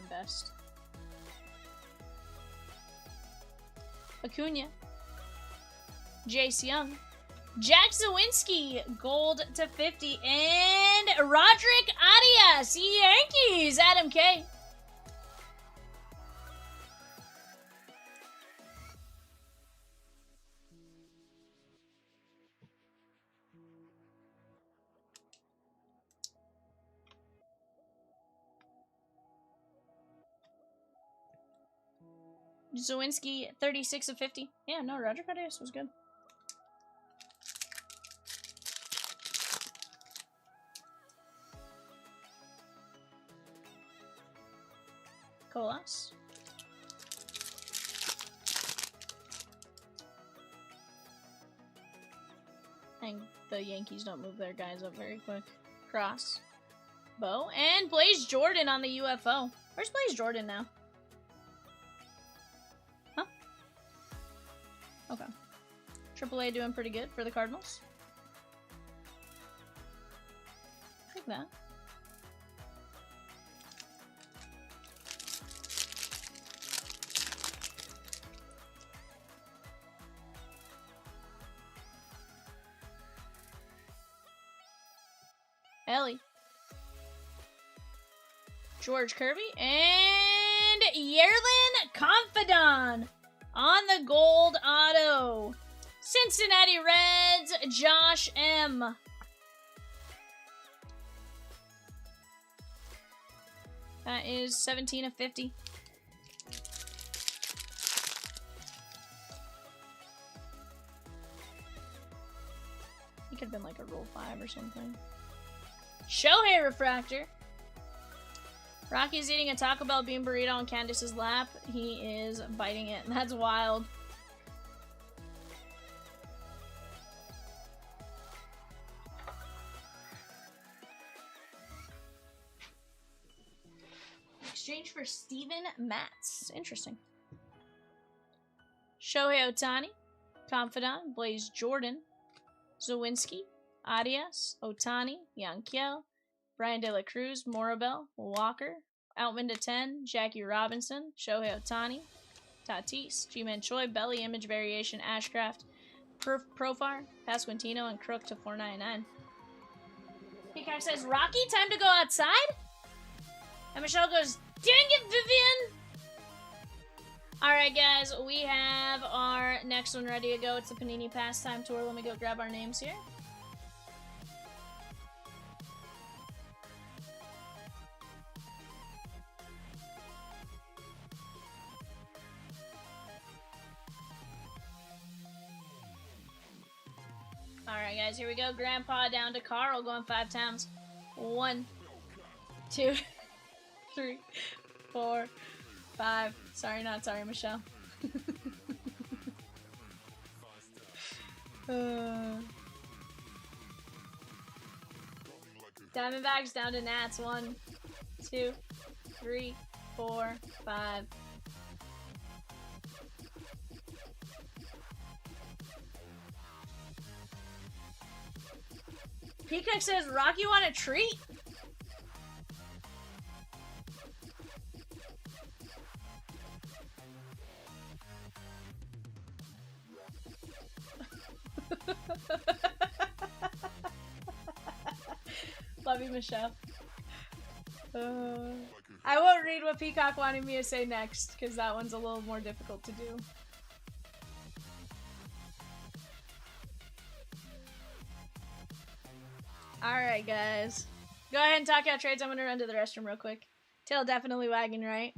best. Acuna. Jace Young. Jack Zawinski, gold to 50. And Roderick Arias, Yankees, Adam K. Zawinski, 36 of 50. Yeah, no, Roderick Arias was good. Colas. And the Yankees don't move their guys up very quick. Cross. Bo. And Blaze Jordan on the UFO. Where's Blaze Jordan now? Huh? Okay. AAA doing pretty good for the Cardinals. Like that. Ellie. George Kirby. And Yerlin Confidon on the gold auto. Cincinnati Reds, Josh M. That is 17 of 50. He could have been like a Rule 5 or something. Shohei Refractor. Rocky's eating a Taco Bell bean burrito on Candace's lap. He is biting it. That's wild. Exchange for Steven Matz. Interesting. Shohei Ohtani. Confidant. Blaze Jordan. Zawinski. Arias, Ohtani, Yankiel, Brian De La Cruz, Morabel, Walker, Outman to 10, Jackie Robinson, Shohei Ohtani, Tatis, G-Man Choi, Belly Image Variation, Ashcraft, Profar, Pasquantino, and Crook to 499. Peacock says, Rocky, time to go outside? And Michelle goes, dang it, Vivian! Alright, guys, we have our next one ready to go. It's the Panini Pastime Tour. Let me go grab our names here. Alright, guys, here we go. Grandpa down to Carl, going 5 times. 1, 2, 3, 4, 5. Sorry, not sorry, Michelle. Diamondbacks down to Nats. 1, 2, 3, 4, 5. Peacock says, Rocky want a treat? Love you, Michelle. I won't read what Peacock wanted me to say next, because that one's a little more difficult to do. Alright, guys. Go ahead and talk out trades. I'm gonna run to the restroom real quick. Tail definitely wagging, right?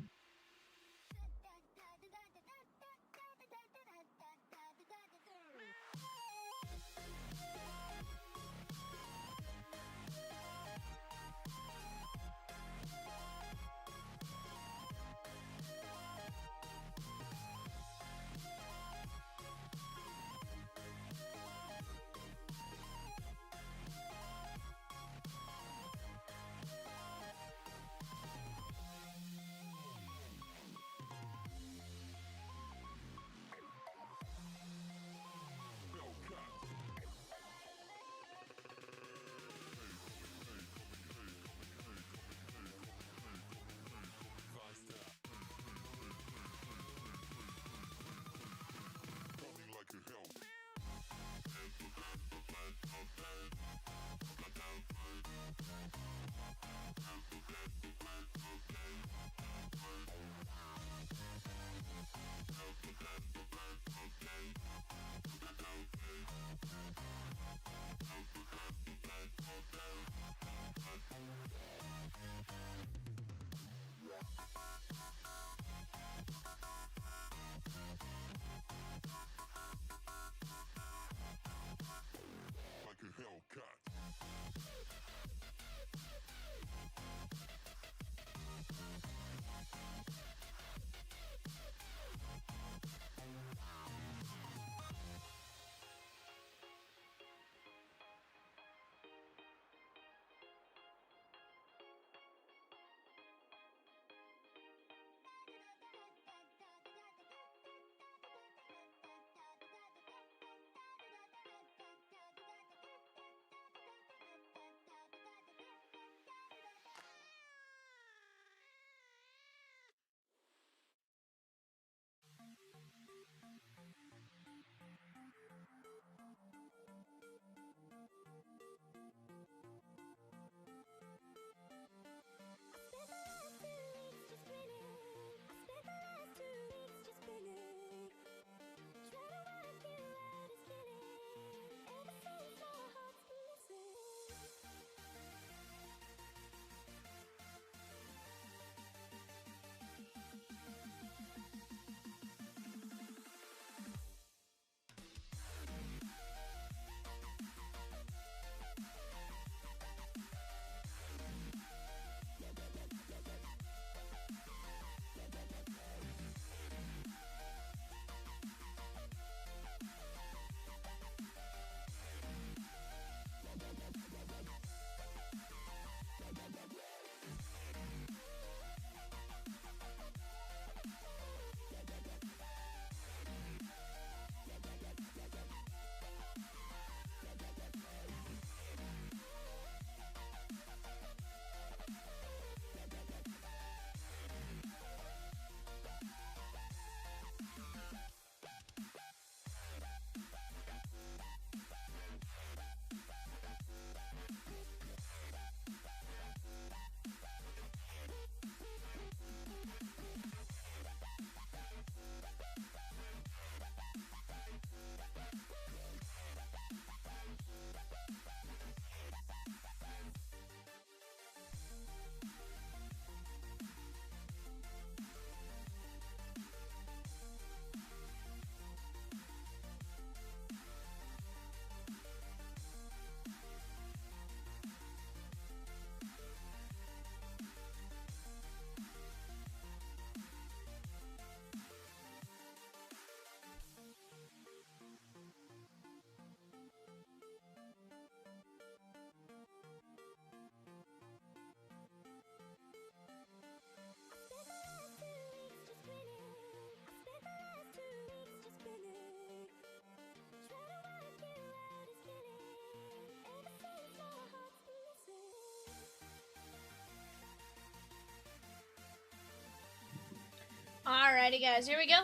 Alrighty, guys, here we go.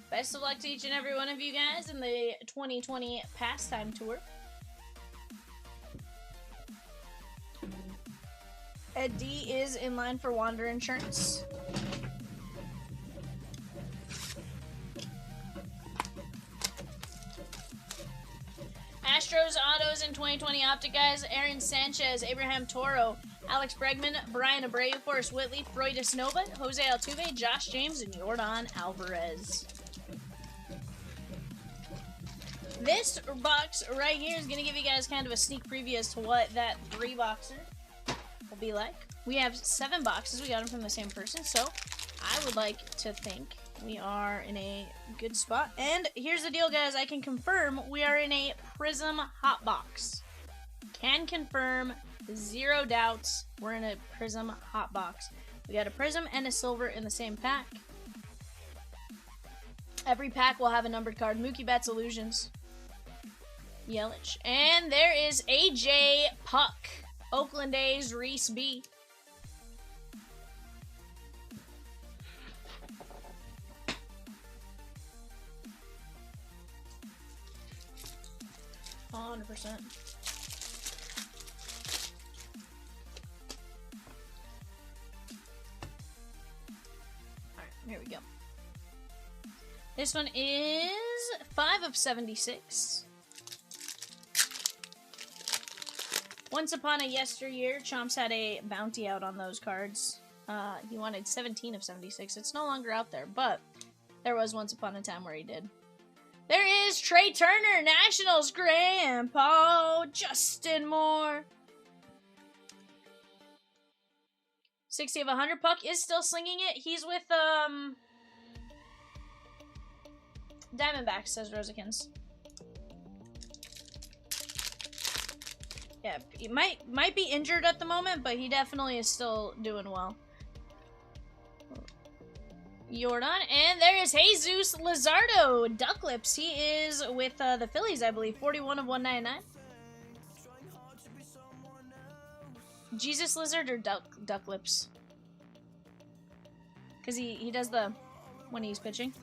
Best of luck to each and every one of you guys in the 2020 Pastime Tour. Ed D is in line for Wander Insurance. Astros autos in 2020 Optic, guys. Aaron Sanchez, Abraham Toro, Alex Bregman, Brian Abreu, Forrest Whitley, Freudis Nova, Jose Altuve, Josh James, and Yordan Alvarez. This box right here is going to give you guys kind of a sneak preview as to what that 3-boxer will be like. We have 7 boxes. We got them from the same person, so I would like to think we are in a good spot. And here's the deal, guys. I can confirm we are in a Prism Hot Box. Can confirm, 0 doubts, we're in a Prism Hot Box. We got a Prism and a Silver in the same pack. Every pack will have a numbered card. Mookie Betts Illusions. Yelich. And there is AJ Puck. Oakland A's Reese B. Oh, 100%. Alright, here we go. This one is 5 of 76. Once upon a yesteryear, Chomps had a bounty out on those cards. He wanted 17 of 76. It's no longer out there, but there was once upon a time where he did. There is Trey Turner, Nationals Grandpa, Justin Moore. 60 of 100. Puck is still slinging it. He's with, Diamondbacks, says Rosikins. Yeah, he might be injured at the moment, but he definitely is still doing well. Jordan, and there is Jesus Luzardo, Duck Lips. He is with the Phillies, I believe. 41 of 199. Jesus Lizard or Duck Lips? Because he does the, when he's pitching,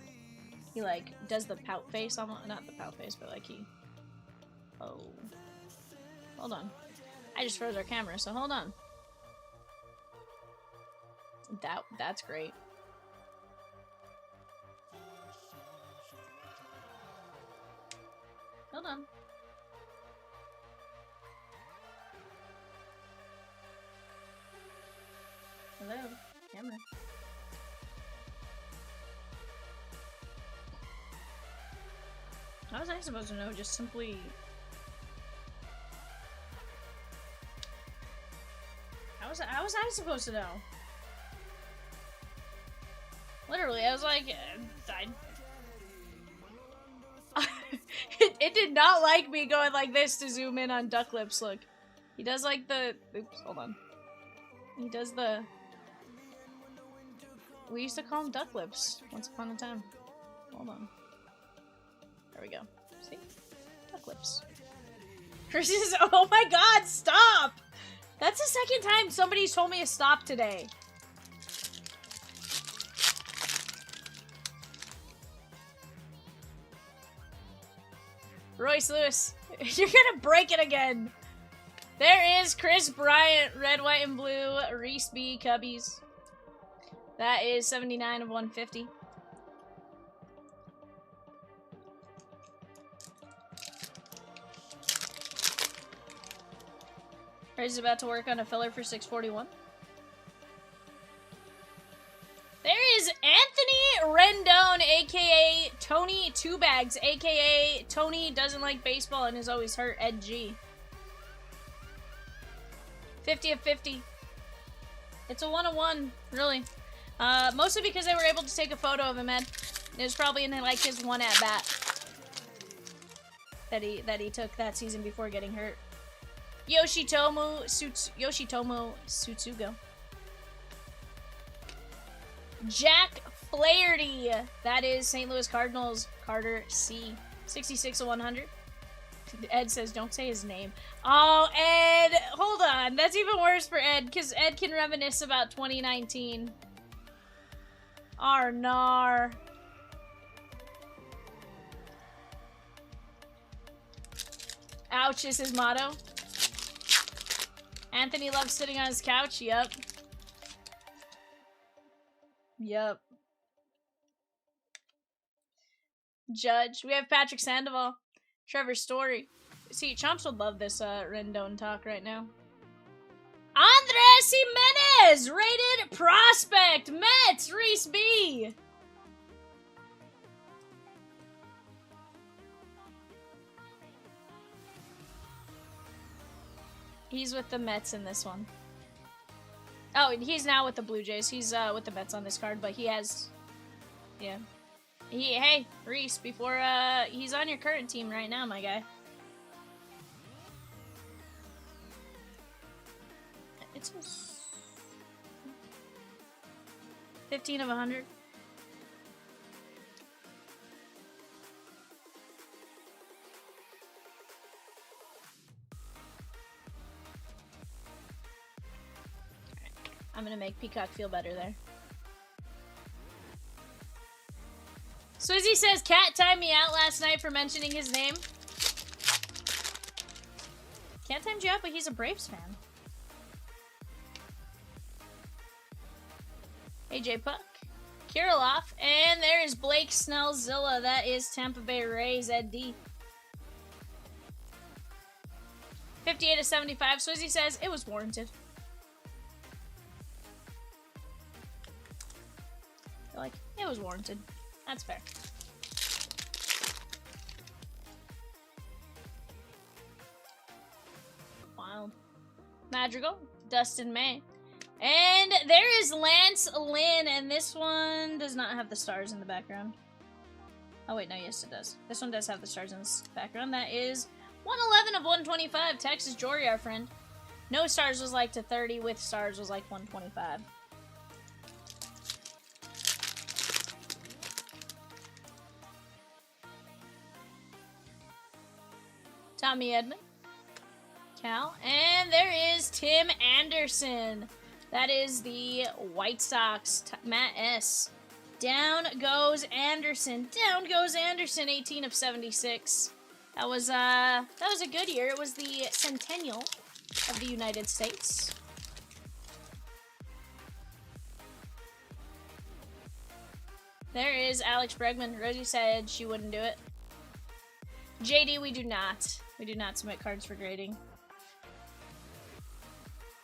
he like does the pout face, almost, not the pout face, but like he, oh. Hold on. I just froze our camera, so hold on. That's great. Hold on. Hello, camera. How was I supposed to know? Just simply... How was I supposed to know? Literally, I was like, it did not like me going like this to zoom in on Duck Lips. Look, he does like the, oops, hold on. He does the, we used to call him Duck Lips once upon a time. Hold on. There we go. See? Duck Lips. Chris is, oh my god, stop! That's the second time somebody's told me to stop today. Royce Lewis, you're gonna break it again. There is Chris Bryant, red, white, and blue, Reese B, Cubbies. That is 79 of 150. Ray's about to work on a filler for 641. There is Anthony Rendon, aka Tony Two Bags, aka Tony doesn't like baseball and is always hurt, Ed G. 50 of 50. It's a 1-of-1, really. Mostly because they were able to take a photo of him, Ed. It was probably in like his one at bat that he took that season before getting hurt. Yoshitomo Tsutsugo. Jack Flaherty. That is St. Louis Cardinals, Carter C. 66 of 100. Ed says, don't say his name. Oh, Ed. Hold on. That's even worse for Ed, because Ed can reminisce about 2019. Arnar. Ouch is his motto. Anthony loves sitting on his couch. Yep. Yep. Judge. We have Patrick Sandoval. Trevor Story. See, Chomps would love this Rendon talk right now. Andres Jimenez! Rated prospect! Mets! Reese B! He's with the Mets in this one. Oh, he's now with the Blue Jays. He's with the Mets on this card, but he has... Yeah. Hey, Reese, before, he's on your current team right now, my guy. It's 15 of 100. I'm gonna make Peacock feel better there. Swizzy says, Cat timed me out last night for mentioning his name. Cat timed you out, but he's a Braves fan. AJ Puck. Kirilloff. And there is Blake Snellzilla. That is Tampa Bay Rays, Ed D. 58 of 75. Swizzy says, it was warranted. Like, it was warranted. That's fair. Wild. Madrigal. Dustin May. And there is Lance Lynn, and this one does not have the stars in the background. Oh wait, no, yes it does. This one does have the stars in the background. That is 111 of 125. Texas Jory, our friend. No stars was like to 30, with stars was like 125. Tommy Edman. Cal. And there is Tim Anderson. That is the White Sox. Matt S. Down goes Anderson. Down goes Anderson. 18 of 76. That was a good year. It was the centennial of the United States. There is Alex Bregman. Rosie said she wouldn't do it. JD, we do not. We do not submit cards for grading.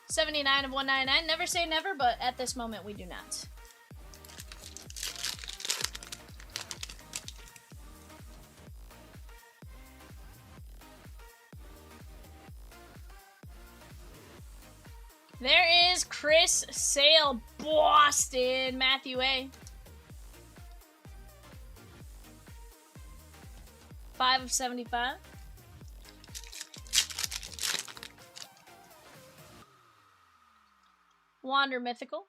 79 of 199. Never say never, but at this moment we do not. There is Chris Sale, Boston, Matthew A. 5 of 75. Wander Mythical.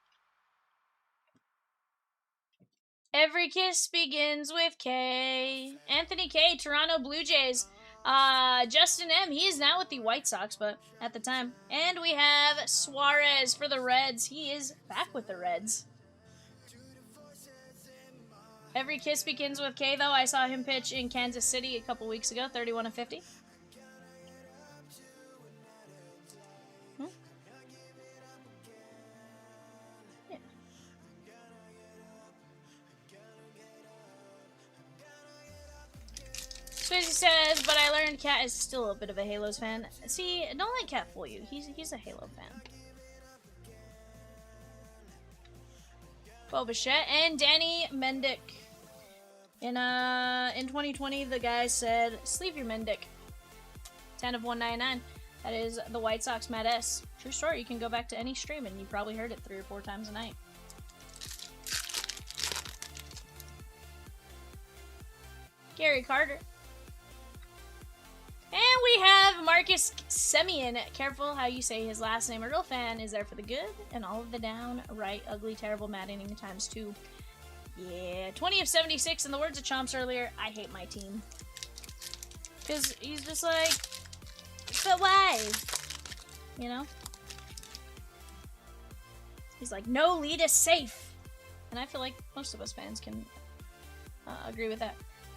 Every kiss begins with K. Anthony K, Toronto Blue Jays. Justin M, he is now with the White Sox, but at the time. And we have Suarez for the Reds. He is back with the Reds. Every kiss begins with K, though. I saw him pitch in Kansas City a couple weeks ago, 31 of 50. Yeah. Swizzy says, but I learned Cat is still a bit of a Halos fan. See, don't let Cat fool you. He's a Halo fan. Bobichette and Danny Mendick. In 2020, the guy said, sleeve your Mendick. 10 of 199. That is the White Sox Matt S. True story. You can go back to any stream and you probably heard it 3 or 4 times a night. Gary Carter. And we have Marcus Semien. Careful how you say his last name. A real fan is there for the good and all of the downright ugly, terrible, maddening times too. Yeah, 20 of 76. In the words of Chomps earlier, I hate my team. Because he's just like, but why? You know? He's like, no lead is safe. And I feel like most of us fans can agree with that.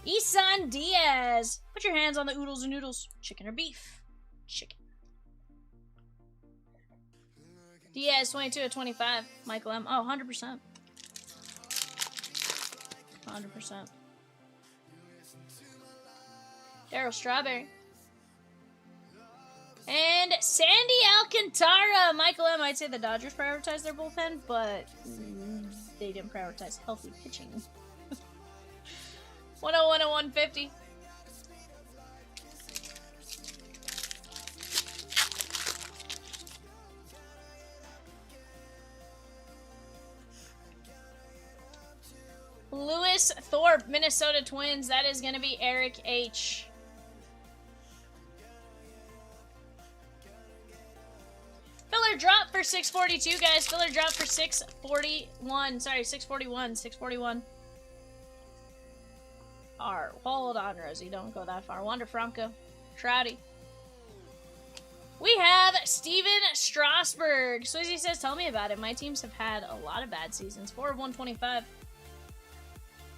Isan Diaz. Put your hands on the oodles and noodles. Chicken or beef? Chicken. Diaz, 22 of 25. Michael M. Oh, 100%. 100%. Daryl Strawberry. And Sandy Alcantara. Michael M. I'd say the Dodgers prioritized their bullpen, but they didn't prioritize healthy pitching. 101 of 150. Lewis Thorpe, Minnesota Twins. That is going to be Eric H. Filler drop for 642, guys. Filler drop for 641. Sorry, 641. 641. Hold on, Rosie. Don't go that far. Wander Franco. Trouty. We have Steven Strasburg. Swizzy says, tell me about it. My teams have had a lot of bad seasons. 4 of 125.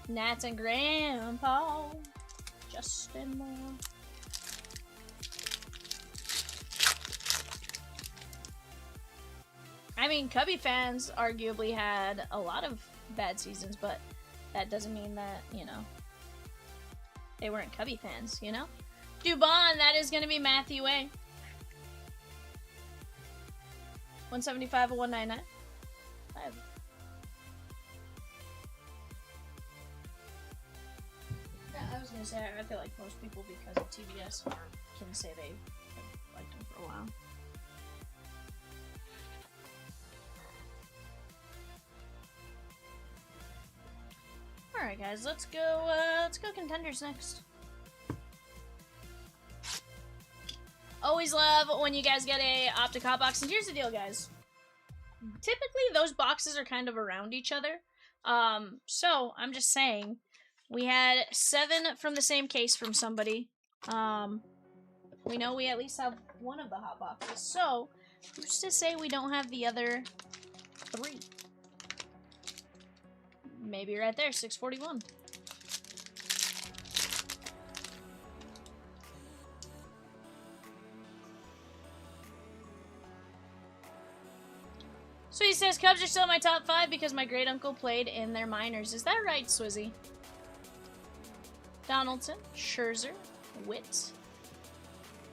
Nats and Grandpa. Justin Moore. I mean, Cubby fans arguably had a lot of bad seasons, but that doesn't mean that, you know, they weren't Cubby fans, you know? Dubon, that is going to be Matthew A. 175 of 199. I was going to say, I feel like most people, because of TBS, can say they have liked him for a while. Alright guys, let's go Contenders next. Always love when you guys get a Optic Hot Box, and here's the deal, guys. Typically, those boxes are kind of around each other. So, I'm just saying, we had 7 from the same case from somebody. We know we at least have one of the Hot Boxes, so, who's to say we don't have the other 3? Maybe right there, 641. So he says, Cubs are still in my top 5 because my great uncle played in their minors. Is that right, Swizzy? Donaldson, Scherzer, Witt,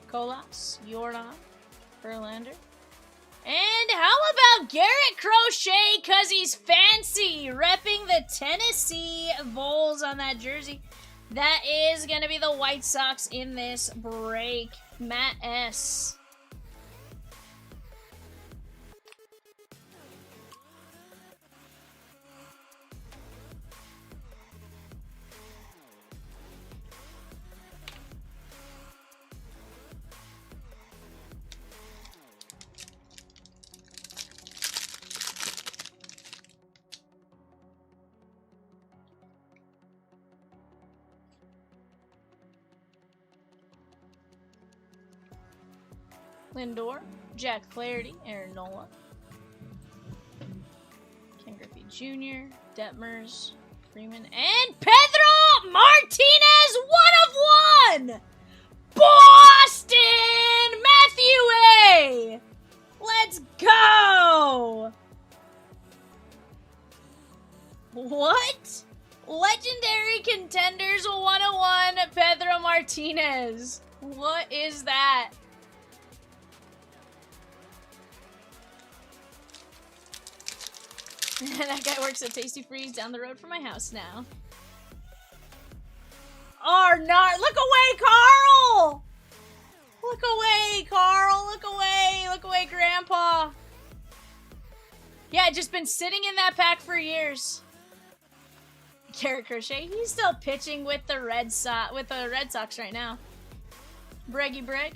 Colas, Jordan, Verlander. And how about Garrett Crochet, because he's fancy, repping the Tennessee Vols on that jersey. That is going to be the White Sox in this break. Matt S. Lindor, Jack Flaherty, Aaron Nola, Ken Griffey Jr., Detmers, Freeman, and Pedro Martinez, 1 of 1! Boston! Matthew A! Let's go! What? Legendary Contenders 101, Pedro Martinez. What is that? That guy works at Tasty Freeze down the road from my house now. Arnard, look away, Carl! Look away, Carl, look away. Look away, Grandpa. Yeah, just been sitting in that pack for years. Garrett Crochet, he's still pitching with the Red Sox right now. Breggy Breg.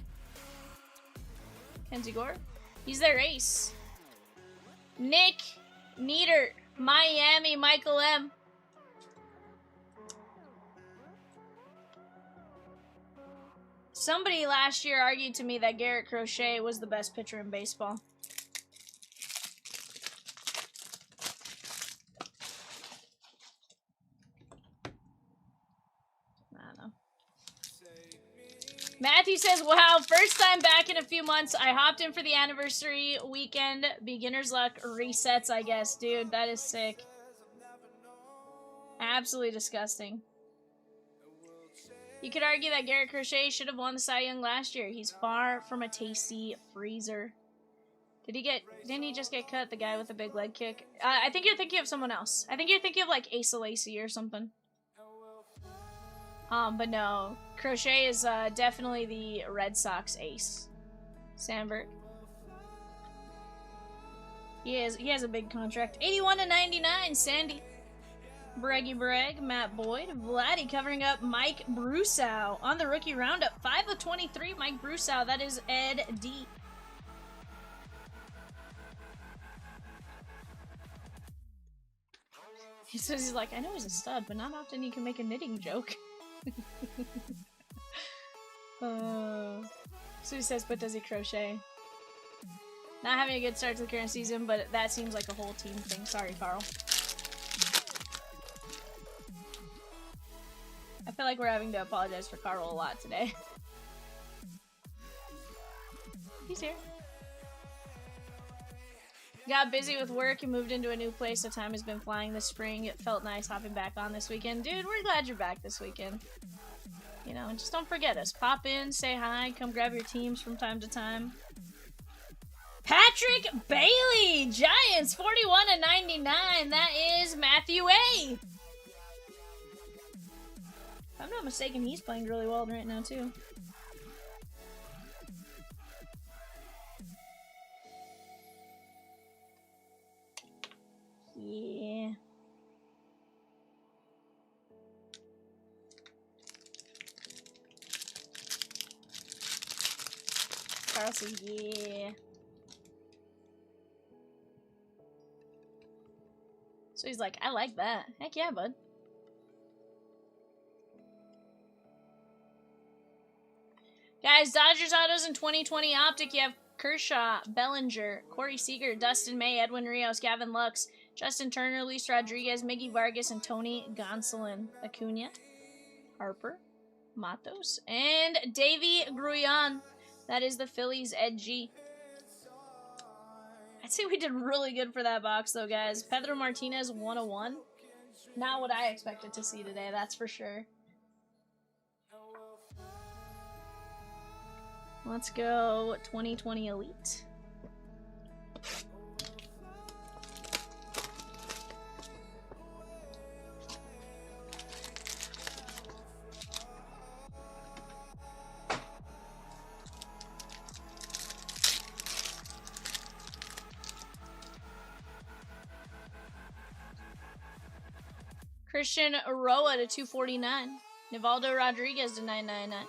Kenzie Gore. He's their ace. Nick Nieder, Miami, Michael M. Somebody last year argued to me that Garrett Crochet was the best pitcher in baseball. Matthew says, wow, first time back in a few months. I hopped in for the anniversary weekend. Beginner's luck resets, I guess. Dude, that is sick. Absolutely disgusting. You could argue that Garrett Crochet should have won the Cy Young last year. He's far from a tasty freezer. Didn't he just get cut, the guy with the big leg kick? I think you're thinking of someone else. I think you're thinking of, like, Asa Lacy or something. But no. Crochet is, definitely the Red Sox ace. Sandberg. He has a big contract. 81/99, Sandy. Breggy Breg, Matt Boyd. Vladdy covering up Mike Brusow on the rookie roundup. 5/23, Mike Brusow. That is Ed D. He says he's like, I know he's a stud, but not often you can make a knitting joke. So he says, but does he crochet? Not having a good start to the current season, but that seems like a whole team thing. Sorry, Carl. I feel like we're having to apologize for Carl a lot today. He's here. Got busy with work and moved into a new place, so time has been flying this spring. It felt nice hopping back on this weekend. Dude, we're glad you're back this weekend. You know, and just don't forget us. Pop in, say hi, come grab your teams from time to time. Patrick Bailey! Giants, 41/99. That is Matthew A. If I'm not mistaken, he's playing really well right now, too. Yeah. Carl says, yeah. So he's like, I like that. Heck yeah, bud. Guys, Dodgers autos in 2020 Optic. You have Kershaw, Bellinger, Corey Seager, Dustin May, Edwin Rios, Gavin Lux, Justin Turner, Luis Rodriguez, Miggy Vargas, and Tony Gonsolin. Acuna, Harper, Matos, and Davey Gruyan. That is the Phillies Ed G. I'd say we did really good for that box, though, guys. Pedro Martinez, 101. Not what I expected to see today, that's for sure. Let's go 2020 Elite. Christian Aroa to 249. Nivaldo Rodriguez to 999.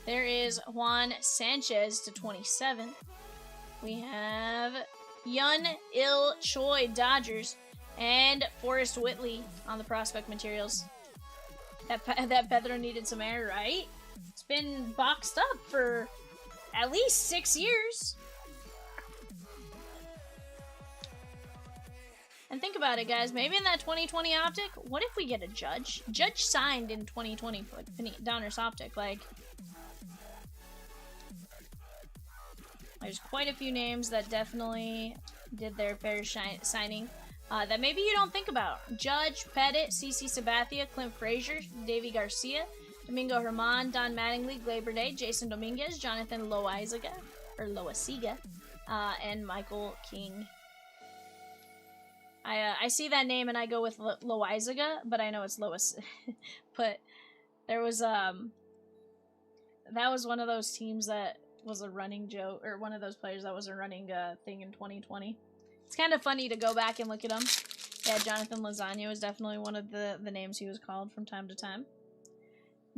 There is Juan Sanchez to 27. We have Yun Il Choi, Dodgers, and Forrest Whitley on the prospect materials. That Pedro needed some air, right? It's been boxed up for at least 6 years. And think about it, guys. Maybe in that 2020 Optic, what if we get a Judge? Judge signed in 2020 Donruss Optic. Like, there's quite a few names that definitely did their fair signing that maybe you don't think about. Judge, Pettit, CC Sabathia, Clint Frazier, Davey Garcia, Domingo Herman, Don Mattingly, Gleyber Day, Jason Dominguez, Jonathan Loaizaga, and Michael King. I see that name and I go with Loaizaga, but I know it's Lois. But there was that was one of those teams that was a running joke, or one of those players that was a running thing in 2020. It's kind of funny to go back and look at him. Yeah, Jonathan Lozano is definitely one of the names he was called from time to time.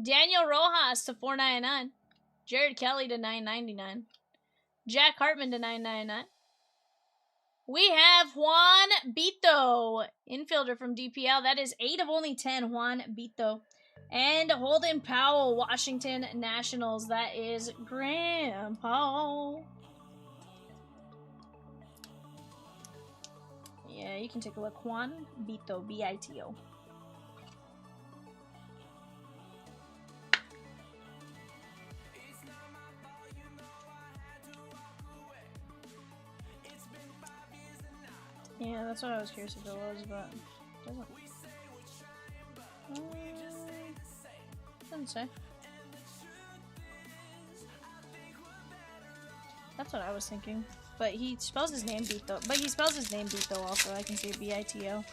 Daniel Rojas to 499. Jared Kelly to 999. Jack Hartman to 999. We have Juan Bito, infielder from DPL. That is 8 of only 10, Juan Bito. And Holden Powell, Washington Nationals. That is Grandpa. Yeah, you can take a look. Juan Bito, B-I-T-O. Yeah, that's what I was curious if it was, but it doesn't. Doesn't say. That's what I was thinking. But he spells his name Bito. But he spells his name Bito also. I can see B-I-T-O.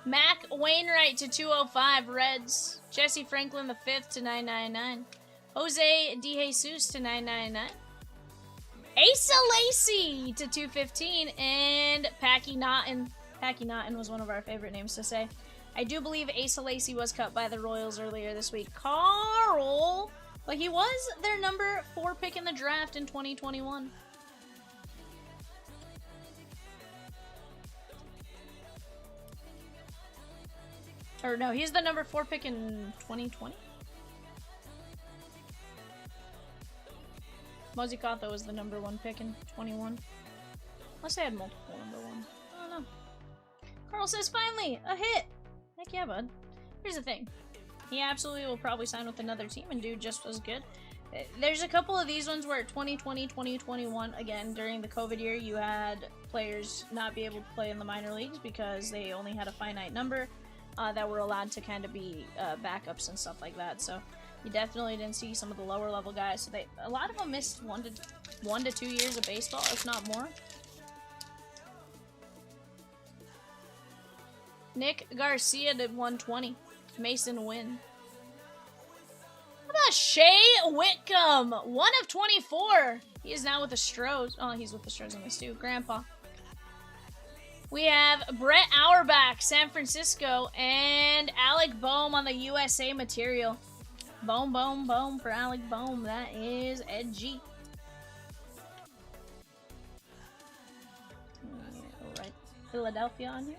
Mac Wainwright to 205 Reds. Jesse Franklin the 5th to 999. Jose De Jesus to 999. Asa Lacey to 215. And Packy Naughton. Packy Naughton was one of our favorite names to say. I do believe Asa Lacey was cut by the Royals earlier this week. Carl! But he was their number 4 pick in the draft in 2021. Or no, he's the number 4 pick in 2020? Mozzicato was the number 1 pick in 21. Unless they had multiple number 1. I don't know. Carl says, finally, a hit! Heck yeah, bud. Here's the thing. He absolutely will probably sign with another team and do just as good. There's a couple of these ones where 2020, 2021, again, during the COVID year, you had players not be able to play in the minor leagues because they only had a finite number that were allowed to kind of be backups and stuff like that. So you definitely didn't see some of the lower level guys. So a lot of them missed 1 to 2 years of baseball, if not more. Nick Garcia did 120. Mason Wynn. How about Shea Whitcomb? 1 of 24. He is now with the Stros. Oh, he's with the Stros on this too. Grandpa. We have Brett Auerbach, San Francisco, and Alec Boehm on the USA material. Boom, boom, boom for Alec Boehm. That is edgy. All right, Philadelphia on here.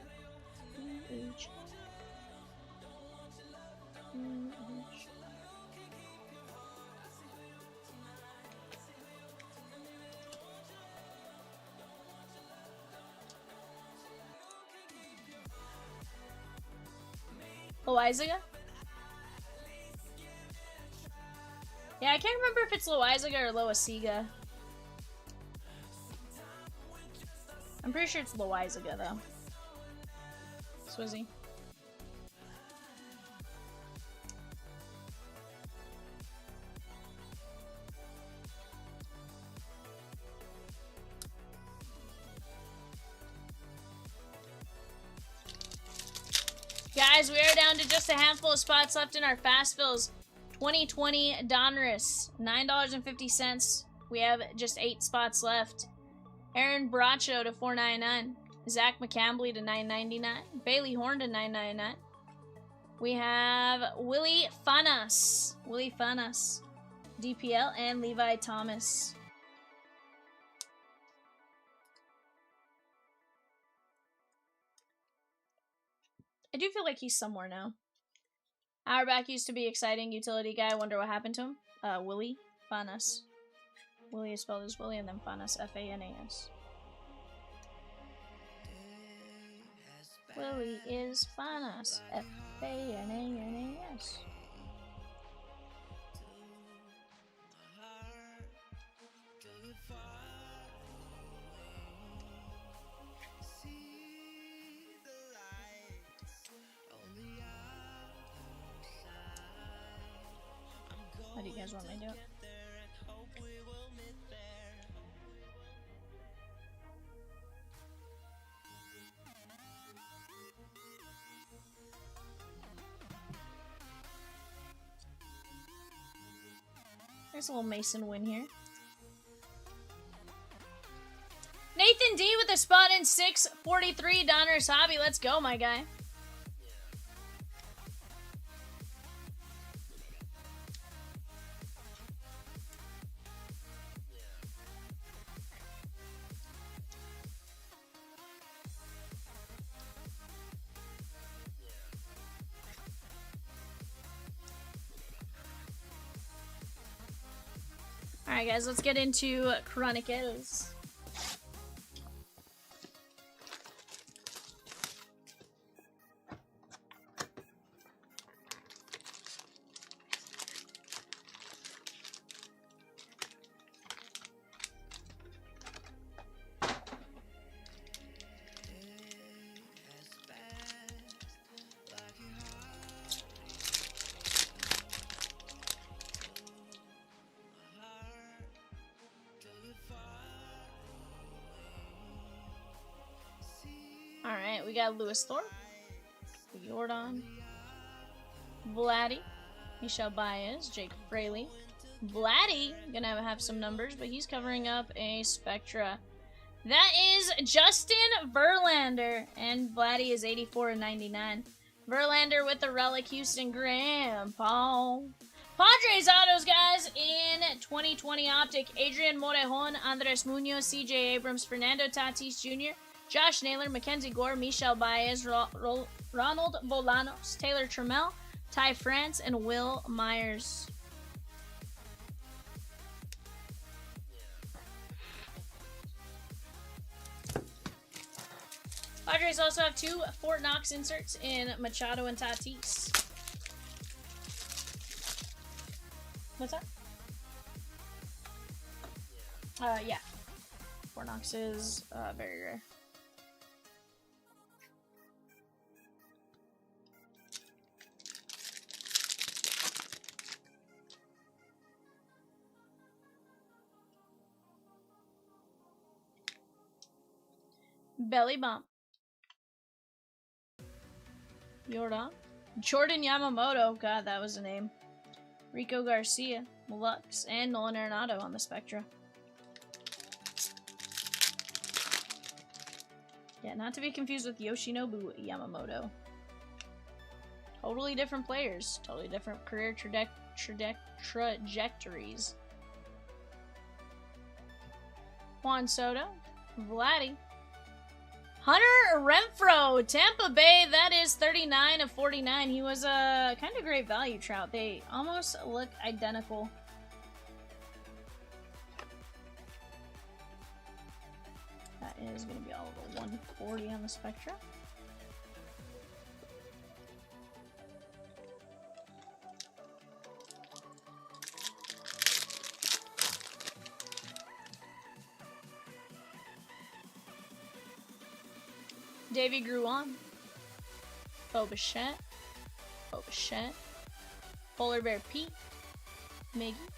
Loizaga? Yeah, I can't remember if it's Loizaga or Loasiga. I'm pretty sure it's Loizaga though. Swizzy. Guys, we are down to just a handful of spots left in our Fast Fills. 2020 Donruss, $9.50. We have just 8 spots left. Aaron Bracho to $4.99. Zach McCambley to $9.99. Bailey Horn to $9.99. We have Willie Fanas. Willie Fanas. DPL and Levi Thomas. I do feel like he's somewhere now. Auerbach used to be exciting utility guy. I wonder what happened to him. Willie Fanas. Willie is spelled as Willie and then Fanas. F-A-N-A-S. Willie is Fanas. F-A-N-A-N-A-S. How do you guys want me to do it? There's a little Mason Wynn here. Nathan D with a spot in 643 Donruss Hobby. Let's go, my guy. Alright guys, let's get into Chronicles. we got Lewis Thorpe, Jordan, Vladdy, Michelle Baez, Jake Fraley. Vladdy gonna have some numbers, but he's covering up a Spectra. That is Justin Verlander, and Vladdy is 84/99. Verlander with the relic, Houston Grandpa. Padres autos, guys, in 2020 Optic. Adrian Morejon, Andres Munoz, CJ Abrams, Fernando Tatis Jr., Josh Naylor, Mackenzie Gore, Michelle Baez, Ronald Bolanos, Taylor Trammell, Ty France, and Will Myers. Padres also have 2 Fort Knox inserts in Machado and Tatis. What's that? Yeah. Fort Knox is very rare. Belly bump. Jordan Yamamoto. God, that was a name. Rico Garcia, Lux, and Nolan Arenado on the Spectra. Yeah, not to be confused with Yoshinobu Yamamoto. Totally different players. Totally different career trajectories. Juan Soto, Vladdy. Hunter Renfroe, Tampa Bay, that is 39/49. He was a kind of great value trout. They almost look identical. That is going to be all of the 140 on the Spectra. Davey Gruon, Bobichette, Polar Bear Pete, Miggy,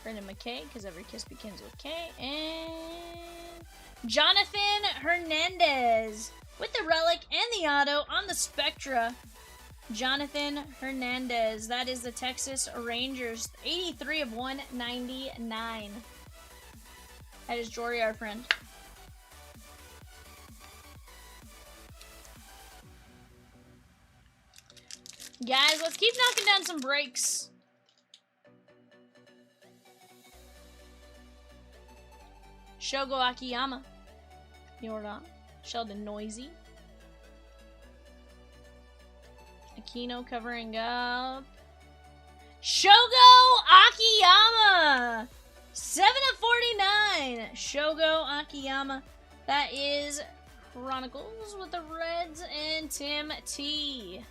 Brendan McKay, because every kiss begins with K, and Jonathan Hernandez with the relic and the auto on the Spectra. Jonathan Hernandez, that is the Texas Rangers, 83/199. That is Jory, our friend. Guys, let's keep knocking down some breaks. Shogo Akiyama. Jordan. Sheldon Noisy. Aquino covering up. Shogo Akiyama! 7/49. Shogo Akiyama. That is Chronicles with the Reds and Tim T.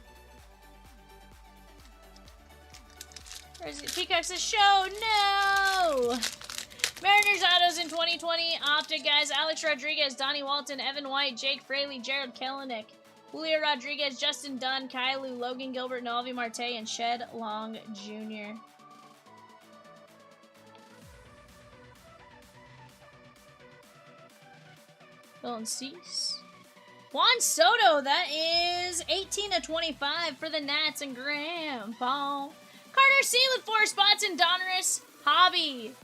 Peacock says, show, no! Mariners autos in 2020. Optic, guys. Alex Rodriguez, Donnie Walton, Evan White, Jake Fraley, Jared Kelenic, Julio Rodriguez, Justin Dunn, Kailu, Logan Gilbert, Noelvi Marte, and Shed Long Jr. Dylan Cease. Juan Soto, that is 18/25 for the Nats and Grandpa. Carter C with 4 spots in Donruss. Hobby.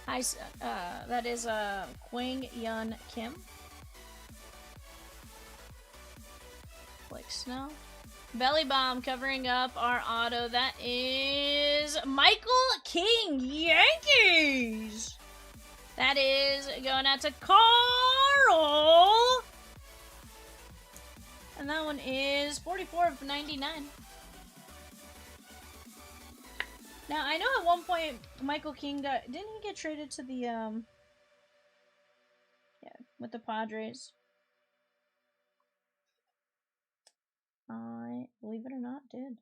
Hi, that is Kwang Yun Kim. Blake Snow. Belly Bomb covering up our auto. That is Michael King. Yankees. That is going out to Carl. And that one is 44/99. Now, I know at one point Michael King got... Didn't he get traded to the, yeah, with the Padres? I, believe it or not, did.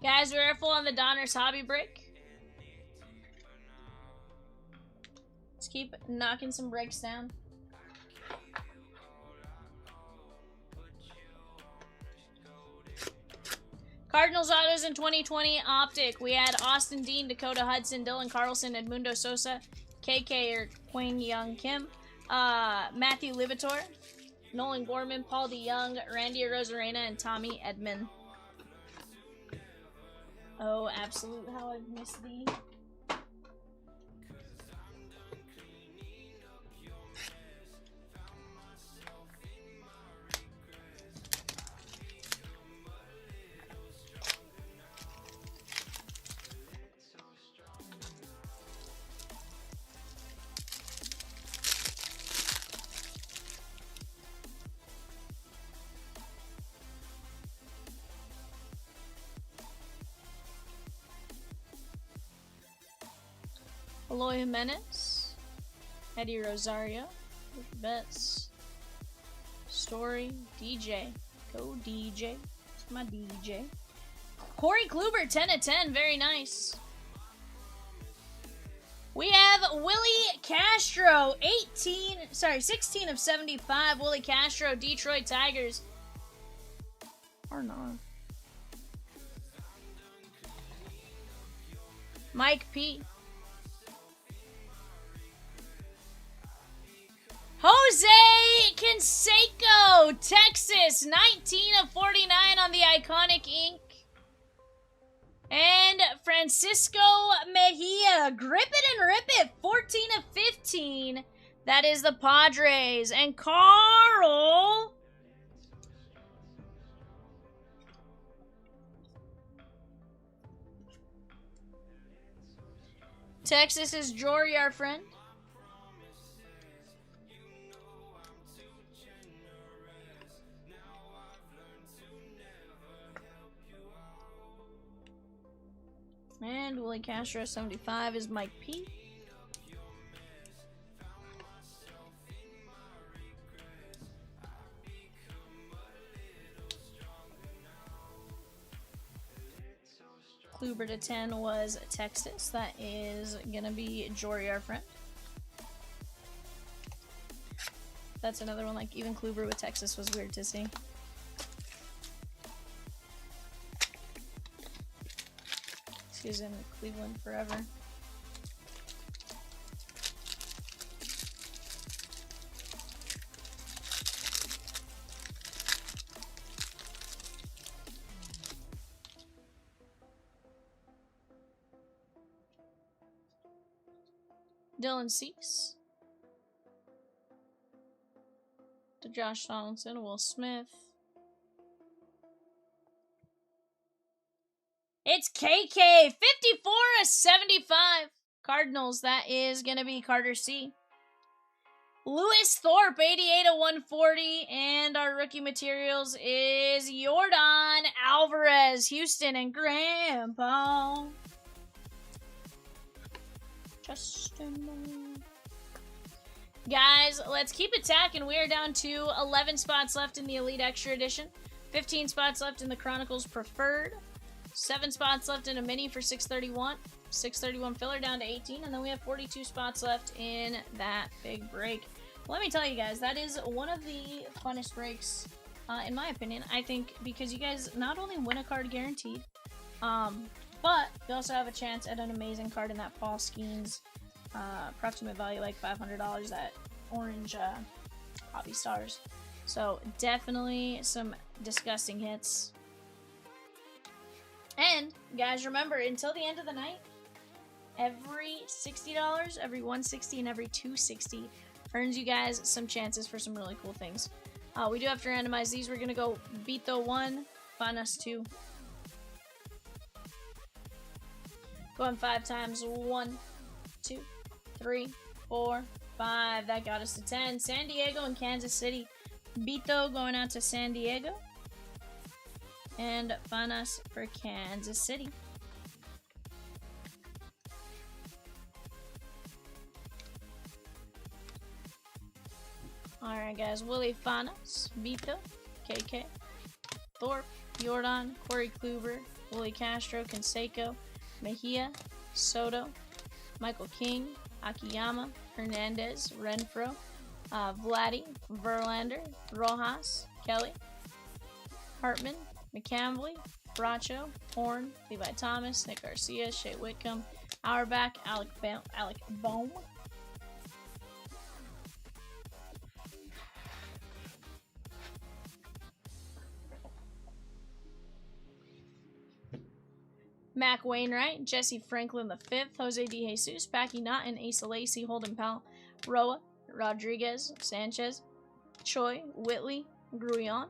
Guys, we're full on the Donruss hobby break. Let's keep knocking some breaks down. Cardinals autos in 2020 Optic. We had Austin Dean, Dakota Hudson, Dylan Carlson, Edmundo Sosa, KK or Quang Young Kim, Matthew Libator, Nolan Gorman, Paul DeYoung, Randy Rosarena, and Tommy Edman. Oh, absolute how I've missed thee. Eloy Jimenez, Eddie Rosario, Betts, Story, DJ, go DJ, it's my DJ. Corey Kluber, 10 of 10, very nice. We have Willie Castro, 16 of 75, Willie Castro, Detroit Tigers. Or not. Mike P. Jose Canseco, Texas, 19 of 49 on the iconic ink. And Francisco Mejia, grip it and rip it, 14 of 15. That is the Padres. And Carl. Texas is Jory, our friend. And Willie Castro, 75 is Mike P. Kluber to 10 was Texas. That is gonna be Jory, our friend. That's another one, like even Kluber with Texas was weird to see. He's in Cleveland forever. Dylan Cease. To Josh Donaldson, Will Smith. It's KK, 54 of 75. Cardinals, that is going to be Carter C. Lewis Thorpe, 88 of 140. And our rookie materials is Yordan Alvarez, Houston, and Grandpa. Justin. Guys, let's keep attacking. We are down to 11 spots left in the Elite Extra Edition. 15 spots left in the Chronicles Preferred. 7 spots left in a mini for 631. 631 filler down to 18. And then we have 42 spots left in that big break. Let me tell you guys, that is one of the funnest breaks, in my opinion. I think because you guys not only win a card guaranteed, but you also have a chance at an amazing card in that Paul Skeens approximate value like $500, that orange Hobby Stars. So definitely some disgusting hits. And guys, remember, until the end of the night, every $60, every $160, and every $260 earns you guys some chances for some really cool things. We do have to randomize these. We're gonna go Beto 1, Fanas 2. Going 5 times. 1, 2, 3, 4, 5. That got us to 10. San Diego and Kansas City. Beto going out to San Diego. And Fanas for Kansas City. Alright guys, Willie Fanas, Beto, KK, Thorpe, Yordan, Corey Kluber, Willie Castro, Canseco, Mejia, Soto, Michael King, Akiyama, Hernandez, Renfro, Vladdy, Verlander, Rojas, Kelly, Hartman, McCambly, Bracho, Horn, Levi Thomas, Nick Garcia, Shea Whitcomb, Auerbach, Alec Bohm. Mac Wainwright, Jesse Franklin V, Jose De Jesus, Packy Naughton, Asa Lacey, Holden Powell, Roa, Rodriguez, Sanchez, Choi, Whitley, Grullon,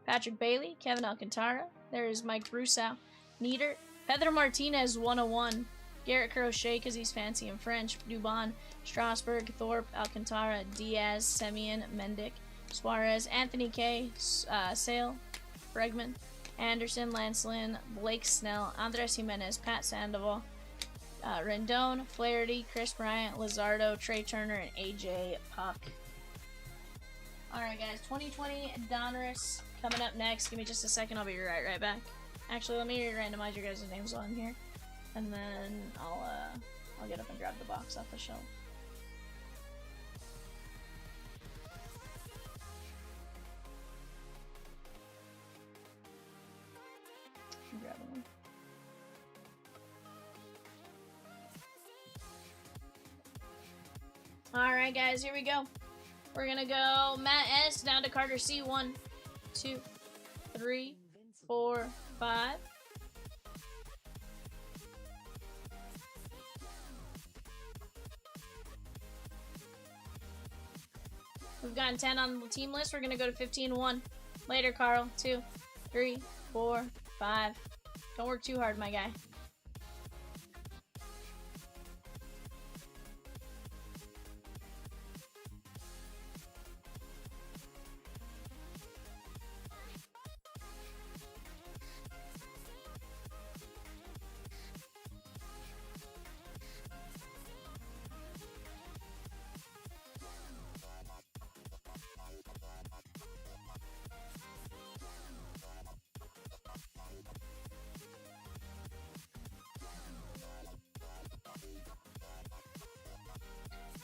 Patrick Bailey, Kevin Alcantara. There is Mike Brussow, Nieder, Pedro Martinez 101, Garrett Crochet because he's fancy in French, Dubon, Strasburg, Thorpe, Alcantara, Diaz, Semyon, Mendick, Suarez, Anthony K, Sale, Bregman, Anderson, Lance Lynn, Blake Snell, Andres Jimenez, Pat Sandoval, Rendon, Flaherty, Chris Bryant, Lizardo, Trey Turner, and AJ Puck. Alright guys, 2020 Donruss coming up next. Give me just a second, I'll be right back. Actually, let me randomize your guys' names on here, and then I'll get up and grab the box off the shelf. Grabbing them. Alright guys, here we go. We're gonna go Matt S down to Carter C. 1, 2, 3, 4, 5. We've gotten 10 on the team list. We're gonna go to 15-1. Later, Carl. 2, 3, 4, 5. Don't work too hard, my guy.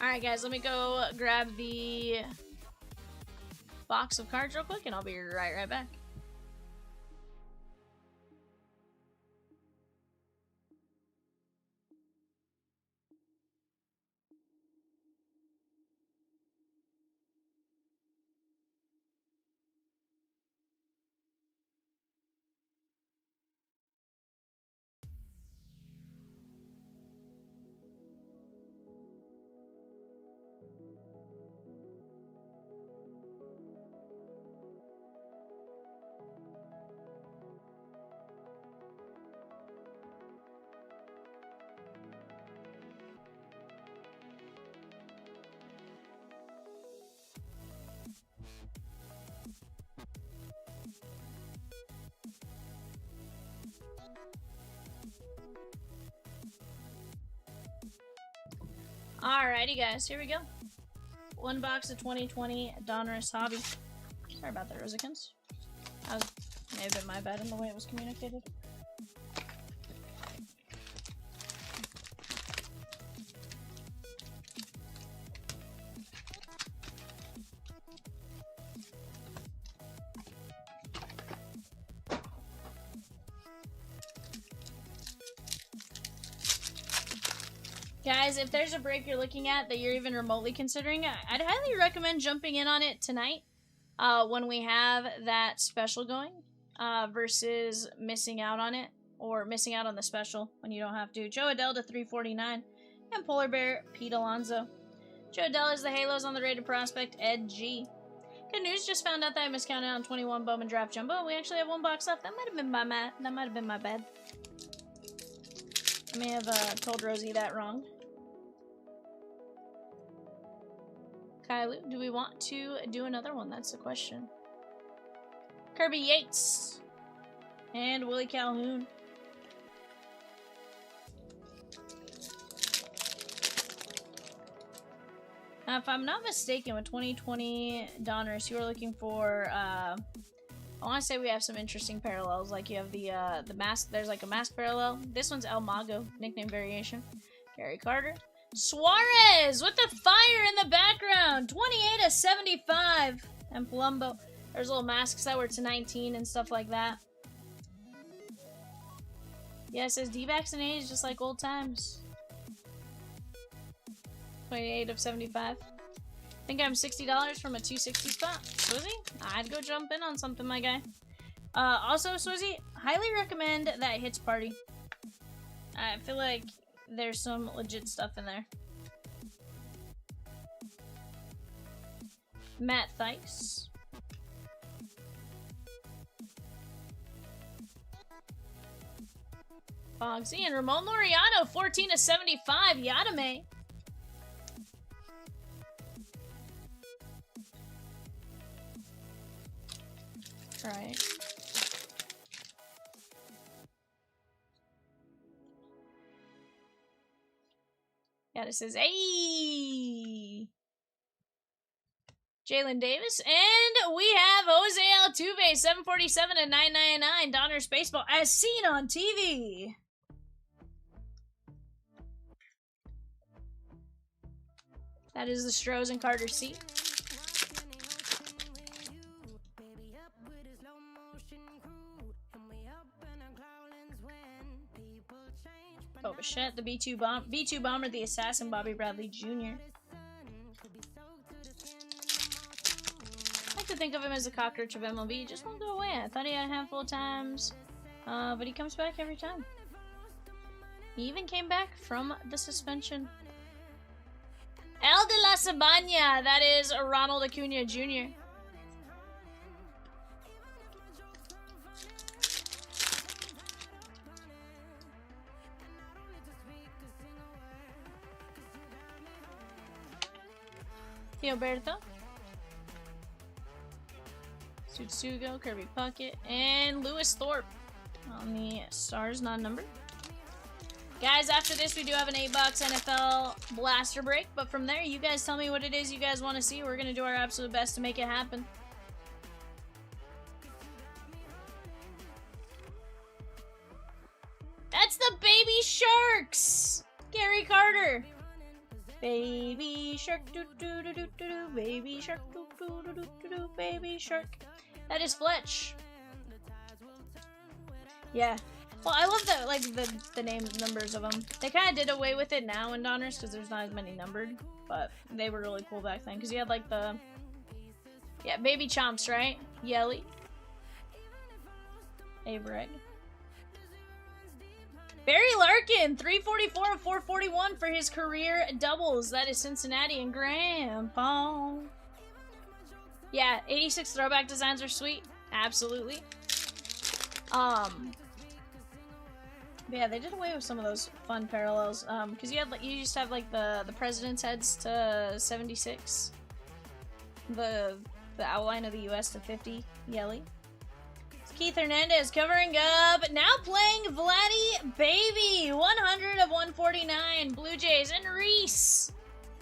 Alright guys, let me go grab the box of cards real quick and I'll be right back. Alrighty guys, here we go. One box of 2020 Donruss Hobby. Sorry about that, Rosikins. That may have been my bad in the way it was communicated. Guys, if there's a break you're looking at that you're even remotely considering, I'd highly recommend jumping in on it tonight when we have that special going versus missing out on it or missing out on the special when you don't have to. Joe Adele to 349 and Polar Bear Pete Alonso. Joe Adele is the Halos on the rated prospect Ed G. Good news, just found out that I miscounted on 21 Bowman Draft Jumbo. We actually have one box left. That might have been my bad. I may have told Rosie that wrong. Kylu, do we want to do another one? That's the question. Kirby Yates and Willie Calhoun. Now, if I'm not mistaken, with 2020 Donruss, you are looking for I want to say we have some interesting parallels. Like you have the mask. There's like a mask parallel. This one's El Mago, nickname variation. Gary Carter, Suarez with the fire in the background. 28/75, and Palumbo. There's little masks that were to 19 and stuff like that. Yeah, it says D-backs and age just like old times. 28 of 75. I think I'm $60 from a 260 spot. Swizzy, I'd go jump in on something, my guy. Also, Swizzy, highly recommend that Hits Party. I feel like there's some legit stuff in there. Matt Thice. Fogsy and Ramon Laureano, 14 of 75. Yadame. Right. Yeah, this says, hey! Jalen Davis, and we have Jose Altuve, 747 and 999, Donruss Baseball, as seen on TV. That is the Strohs and Carter C. Oh, Bichette, the B2 bomber, the assassin, Bobby Bradley Jr. I like to think of him as the cockroach of MLB. He just won't go away. I thought he had a handful of times, but he comes back every time. He even came back from the suspension. El de la Sabana, that is Ronald Acuna Jr. Gilberto, Tsutsugo, Kirby Puckett, and Lewis Thorpe on the Stars non-numbered. Guys, after this we do have an 8-box NFL blaster break, but from there you guys tell me what it is you guys want to see. We're going to do our absolute best to make it happen. That's the Baby Sharks! Gary Carter! Baby shark, doo doo doo doo doo, baby shark, doo doo doo doo doo, baby shark. That is Fletch. Yeah. Well, I love that, like, the name numbers of them. They kind of did away with it now in Donruss because there's not as many numbered, but they were really cool back then because you had, like, the, yeah, Baby Chomps, right? Yelly. Abreg. Barry Larkin, 344 and 441 for his career doubles. That is Cincinnati and Grandpa. Yeah, 86 throwback designs are sweet. Absolutely. Yeah, they did away with some of those fun parallels. Because you had, like, you used to have, like, the president's heads to 76. The outline of the U.S. to 50. Yelly. Keith Hernandez covering up, now playing Vladdy Baby, 100 of 149, Blue Jays, and Reese,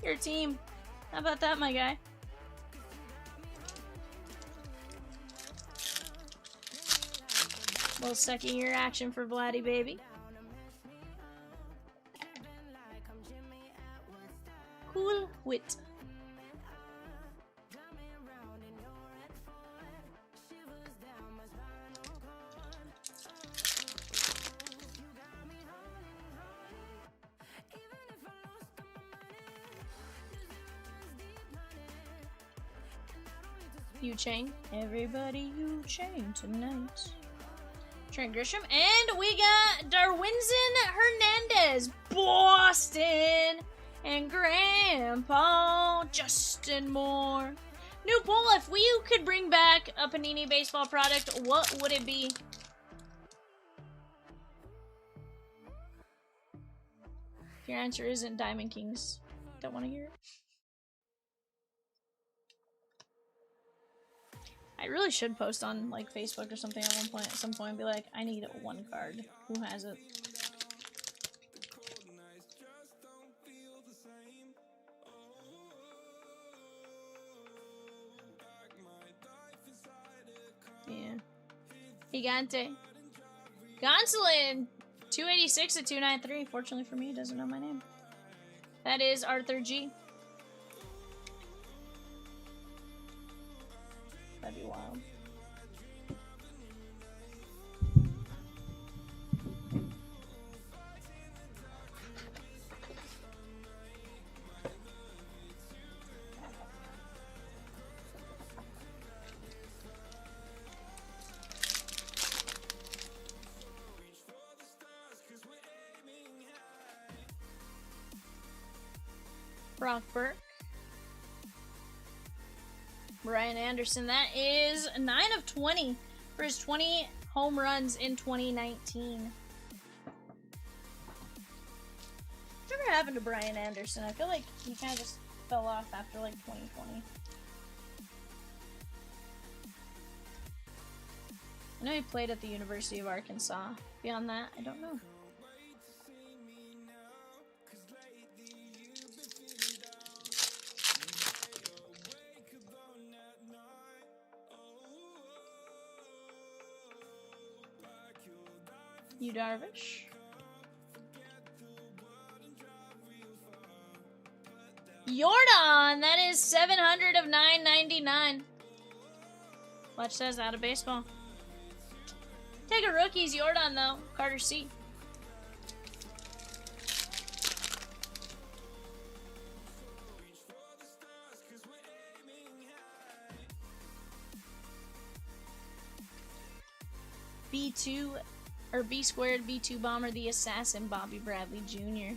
your team. How about that, my guy? Little second year action for Vladdy Baby. Cool wit. U-Chain. Everybody U-Chain tonight. Trent Grisham. And we got Darwinzon Hernandez. Boston. And Grandpa Justin Moore. New poll, if we could bring back a Panini baseball product, what would it be? If your answer isn't Diamond Kings, don't want to hear it. I really should post on, like, Facebook or something at some point and be like, I need one card. Who has it? Yeah. Gigante. Gonsolin! 286 to 293. Fortunately for me, he doesn't know my name. That is Arthur G. That'd be wild. Brock Burke. Brian Anderson, that is 9 of 20 for his 20 home runs in 2019. Whatever happened to Brian Anderson? I feel like he kind of just fell off after like 2020. I know he played at the University of Arkansas. Beyond that, I don't know. Yu Darvish. Jordan, that is 700 of 999. Fletch says out of baseball. Take a rookies, Jordan though. Carter C. B2 or B squared B2 bomber, the assassin, Bobby Bradley Jr.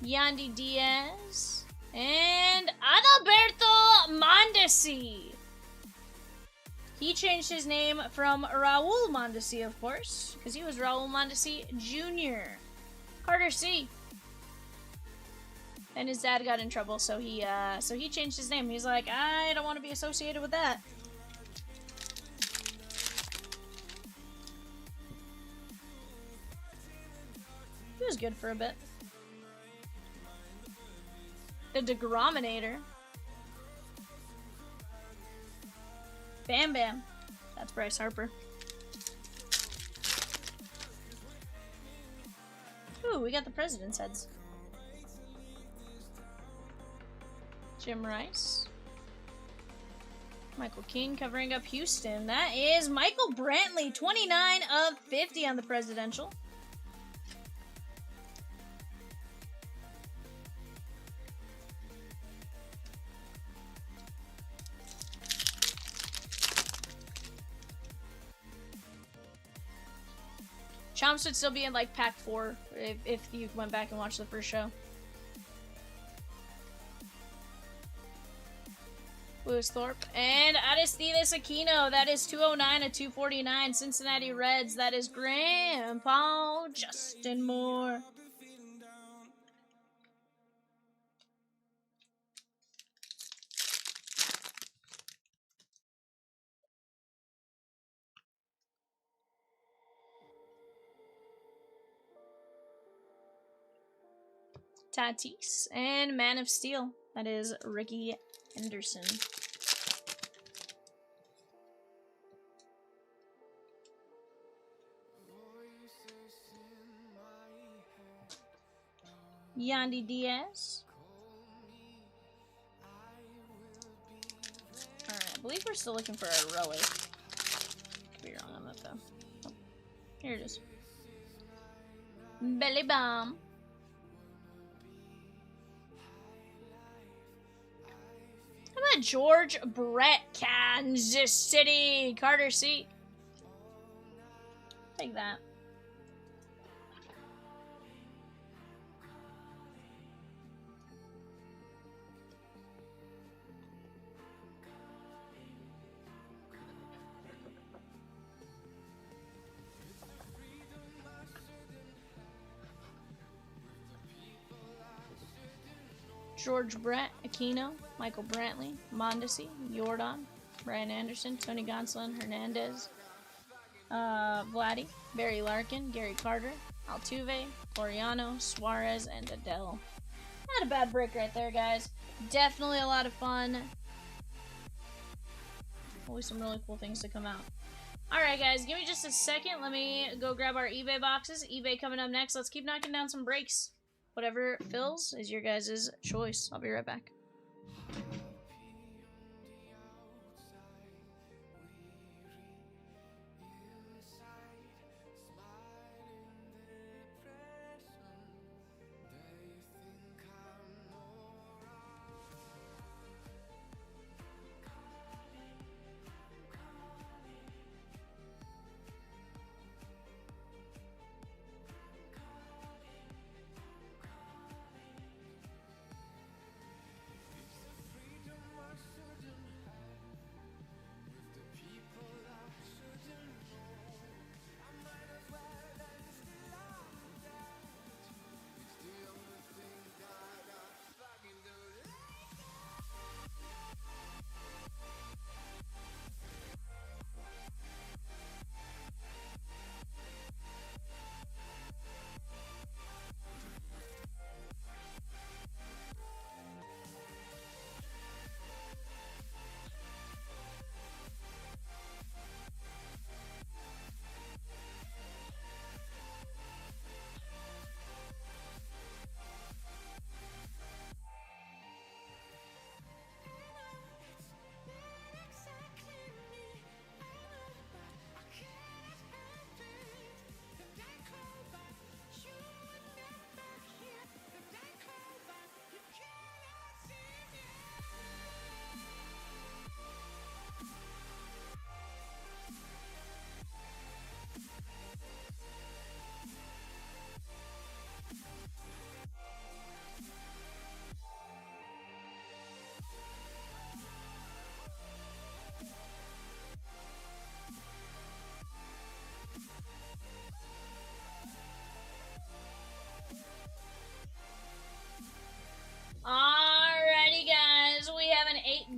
Yandy Diaz and Adalberto Mondesi. He changed his name from Raul Mondesi, of course, because he was Raul Mondesi Jr. Carter C. And his dad got in trouble, so he changed his name. He's like, I don't want to be associated with that. He was good for a bit. The Degrominator. Bam Bam. That's Bryce Harper. Ooh, we got the President's heads. Jim Rice. Michael King covering up Houston. That is Michael Brantley. 29 of 50 on the Presidential. Chomps would still be in like pack 4 if you went back and watched the first show. Lewis Thorpe and Aristides Aquino. That is 209 of 249. Cincinnati Reds. That is Grandpa Justin Moore. Tatis and Man of Steel. That is Ricky Henderson. Yandy Diaz. Alright, I believe we're still looking for a relic. Could be wrong on that though. Oh, here it is. Belly Bomb. How about George Brett, Kansas City? Carter C. Take that. George Brett, Aquino, Michael Brantley, Mondesi, Jordan, Brian Anderson, Tony Gonsolin, Hernandez, Vladdy, Barry Larkin, Gary Carter, Altuve, Floriano, Suarez, and Adele. Not a bad break right there, guys. Definitely a lot of fun. Always some really cool things to come out. Alright, guys, give me just a second. Let me go grab our eBay boxes. eBay coming up next. Let's keep knocking down some breaks. Whatever fills is your guys' choice. I'll be right back.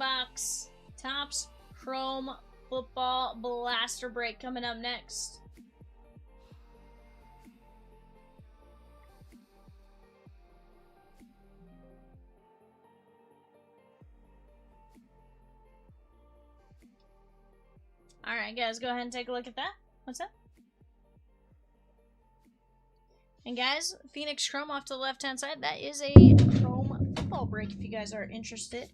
box. Topps Chrome Football Blaster Break coming up next. Alright, guys, go ahead and take a look at that. What's that? And guys, Phoenix Chrome off to the left-hand side. That is a Chrome football break if you guys are interested.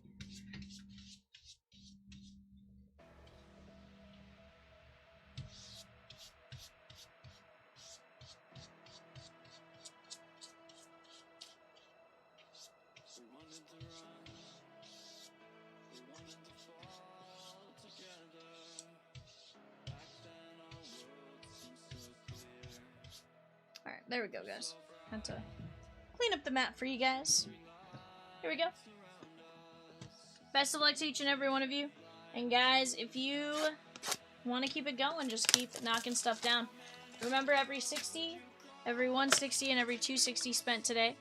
Alright, there we go, guys. Had to clean up the map for you guys. Here we go. Best of luck to each and every one of you. And guys, if you want to keep it going, just keep knocking stuff down. Remember, every 60, every 160, and every 260 spent today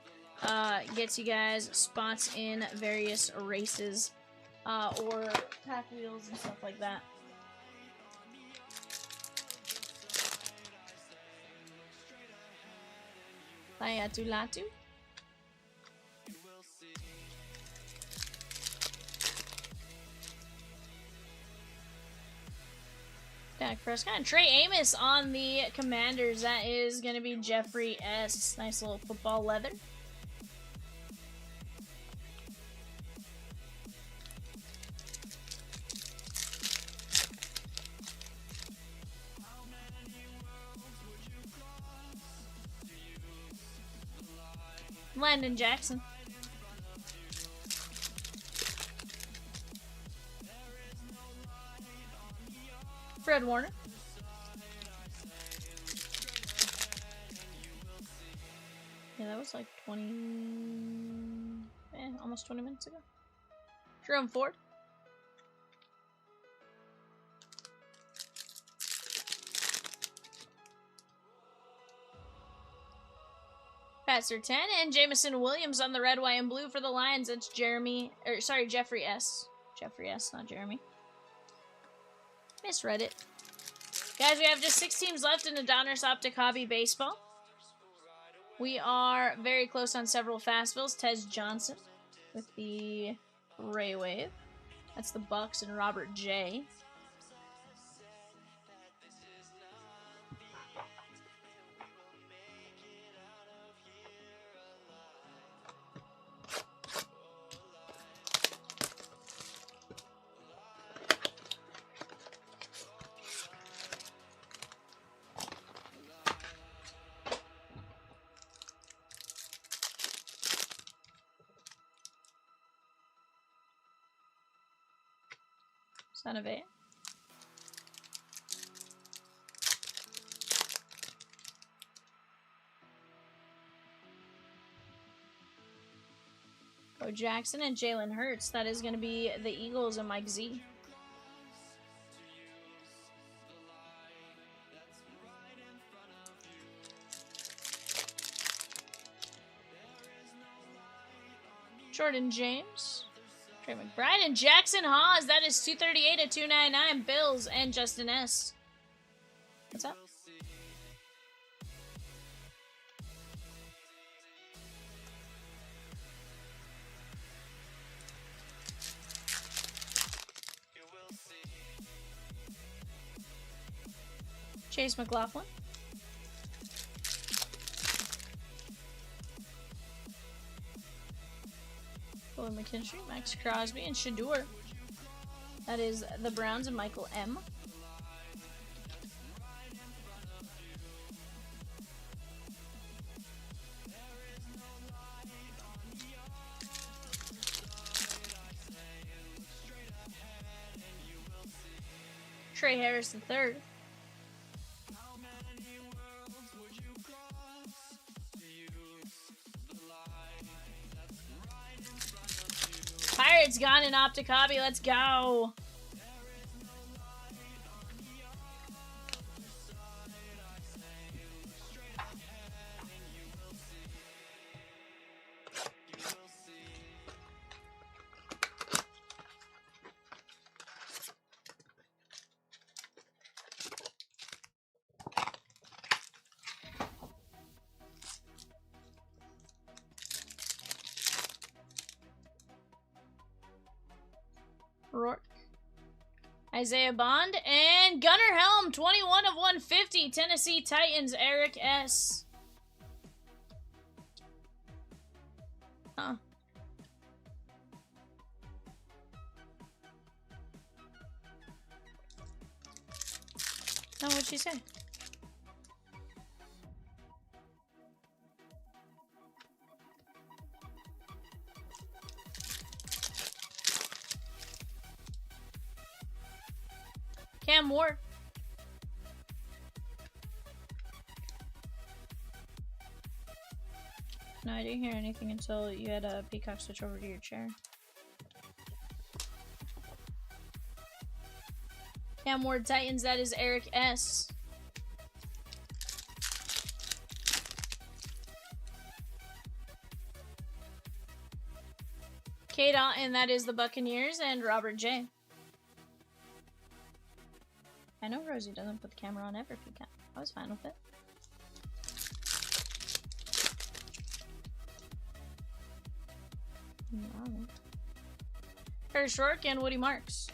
gets you guys spots in various races or pack wheels and stuff like that. Latu Latu. Dak Prescott and Trey Amos on the Commanders. That is going to be Jeffrey S. Nice little football leather. Landon Jackson. Fred Warner. Yeah, that was like 20... almost 20 minutes ago. Jerome Ford. Pat Sertan and Jamison Williams on the red, white, and blue for the Lions. It's Jeffrey S. Jeffrey S, not Jeremy. Misread it. Guys, we have just 6 teams left in the Donruss Optic Hobby Baseball. We are very close on several fastballs. Tez Johnson with the Ray Wave. That's the Bucks and Robert J. Son of it. Bo Jackson and Jalen Hurts. That is going to be the Eagles and Mike Z. Jordan James. Trey McBride and Jackson Hawes. That is 238 at 299. Bills and Justin S. What's up? Chase McLaughlin. Willie McKinstry, Max Crosby, and Shador. That is the Browns and Michael M. Trey Harris III. Pirates gone in Optic Hobby. Let's go. Rourke. Isaiah Bond. And Gunnar Helm, 21 of 150. Tennessee Titans, Eric S. Huh. Oh, what'd she say? Cam Ward. No, I didn't hear anything until you had a Peacock switch over to your chair. Cam Ward Titans, that is Eric S. Kate and that is the Buccaneers, and Robert J. I know Rosie doesn't put the camera on ever, Peacock. I was fine with it. Hirsch Rourke and Woody Marks.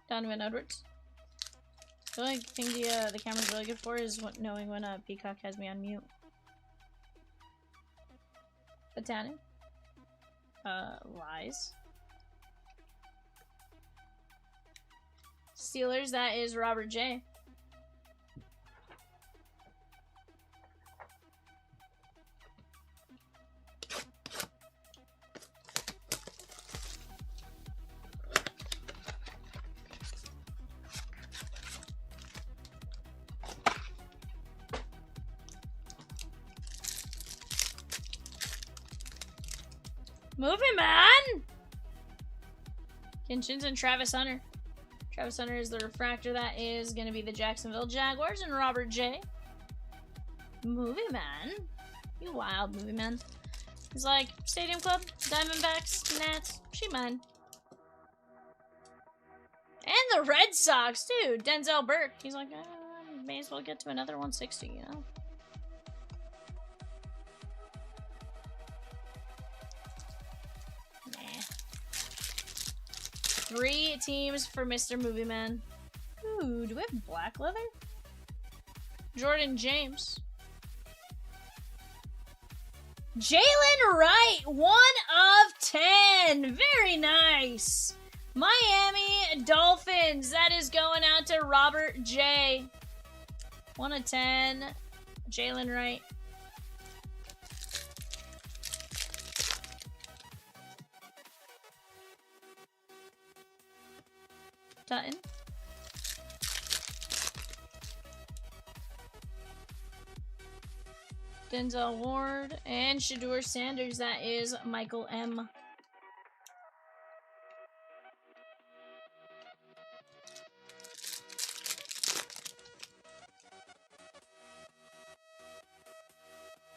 Donovan Edwards. The only thing the camera's really good for is knowing when Peacock has me on mute. Botanic. Lies. Steelers, that is Robert J. Moving, man! Kinchins and Travis Hunter. Travis Hunter is the refractor. That is going to be the Jacksonville Jaguars and Robert J. Movie man. You wild movie man. He's like, Stadium Club, Diamondbacks, Nats, she mine. And the Red Sox, too. Denzel Burke. He's like, may as well get to another 160, you know? Nah. 3 teams for Mr. Movie Man. Ooh, do we have black leather? Jordan James. Jalen Wright, 1 of 10. Very nice. Miami Dolphins. That is going out to Robert J. 1 of 10. Jalen Wright. Dutton. Denzel Ward and Shedeur Sanders. That is Michael M.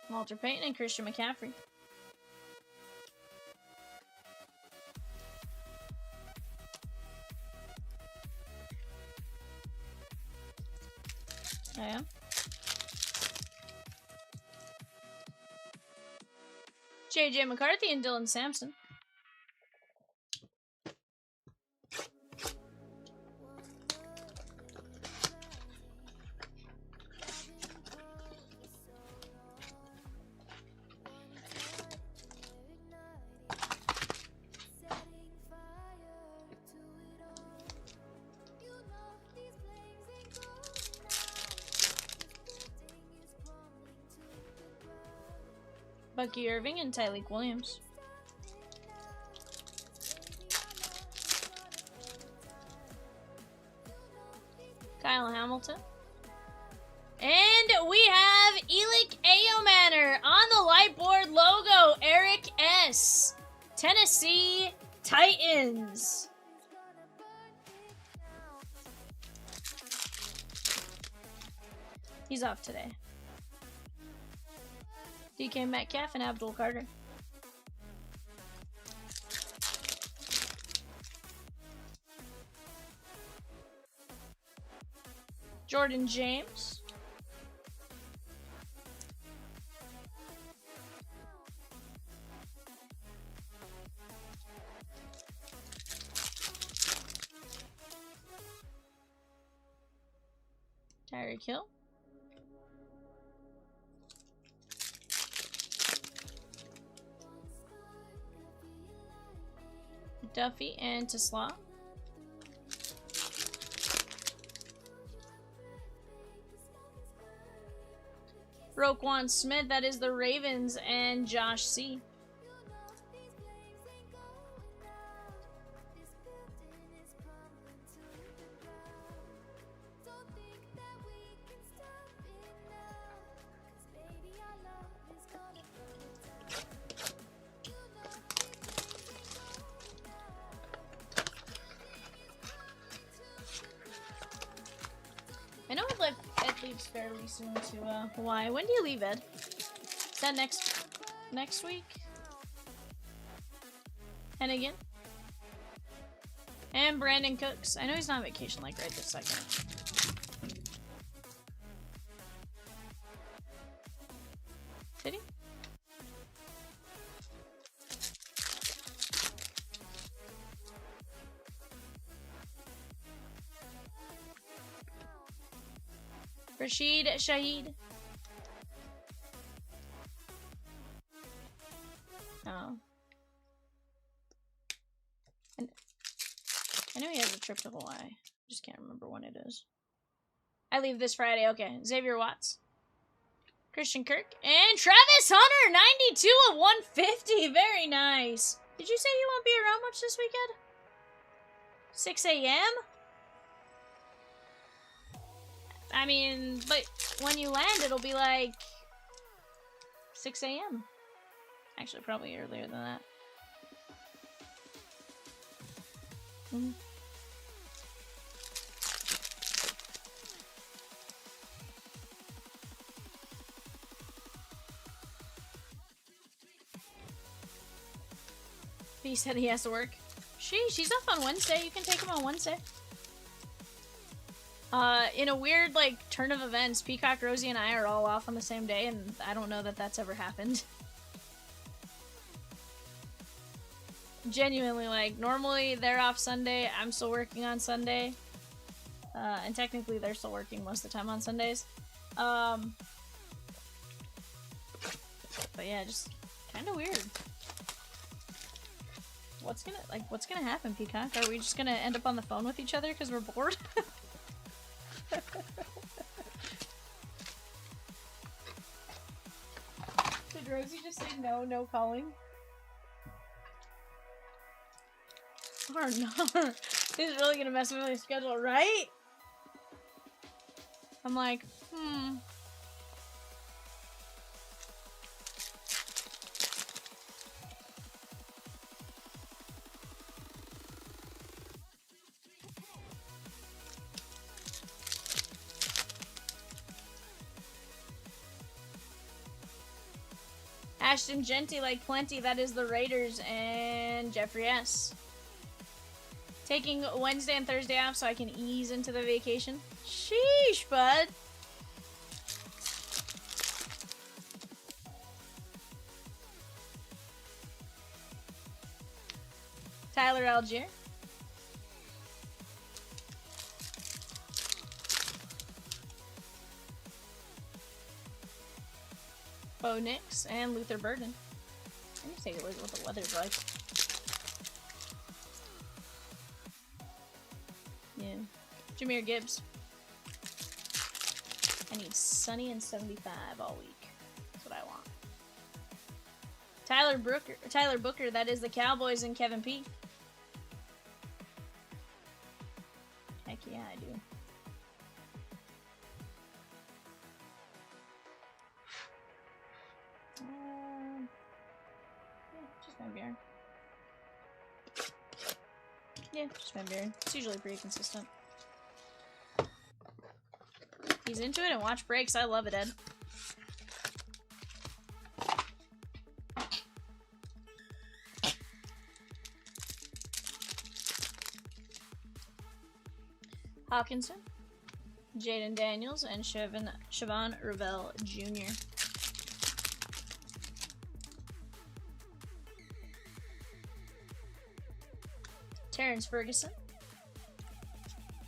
Walter Payton and Christian McCaffrey. Yeah. JJ McCarthy and Dylan Sampson. Bucky Irving and Tyleek Williams. Kyle Hamilton. And we have Elick Ayomanor on the light board logo. Eric S. Tennessee Titans. He's off today. DK Metcalf and Abdul Carter. Jordan James. Tyreek Hill. Duffy and Tesla. Roquan Smith, that is the Ravens, and Josh C. I know Ed leaves fairly soon to Hawaii. When do you leave, Ed? Is that next week? And again? And Brandon Cooks. I know he's not on vacation like right this second. Did he? Rashid Shaheed. Oh. And I know he has a trip to Hawaii. Just can't remember when it is. I leave this Friday. Okay. Xavier Watts. Christian Kirk. And Travis Hunter. 92 of 150. Very nice. Did you say you won't be around much this weekend? 6 a.m.? I mean, but when you land, it'll be like 6 a.m. Actually, probably earlier than that. Mm-hmm. He said he has to work. She's off on Wednesday. You can take him on Wednesday. In a weird, like, turn of events, Peacock, Rosie, and I are all off on the same day, and I don't know that that's ever happened. Genuinely, like, normally they're off Sunday, I'm still working on Sunday. And technically they're still working most of the time on Sundays. But yeah, just kind of weird. What's gonna happen, Peacock? Are we just gonna end up on the phone with each other because we're bored? Did Rosie just say no calling? Oh no. This is really gonna mess with my schedule, right? I'm like, Ashton Genty, like plenty, that is the Raiders, and Jeffrey S. Taking Wednesday and Thursday off so I can ease into the vacation. Sheesh, bud. Tyler Algier. Bo Nix and Luther Burden. Let me take a look at what the weather's like. Yeah. Jahmyr Gibbs. I need sunny and 75 all week. That's what I want. Tyler Booker, that is the Cowboys, and Kevin P. Heck yeah, I do. Yeah, just Van Buren. It's usually pretty consistent. He's into it and watch breaks. I love it, Ed. Hawkinson, Jaden Daniels, and Siobhan Revell Jr. Terrence Ferguson,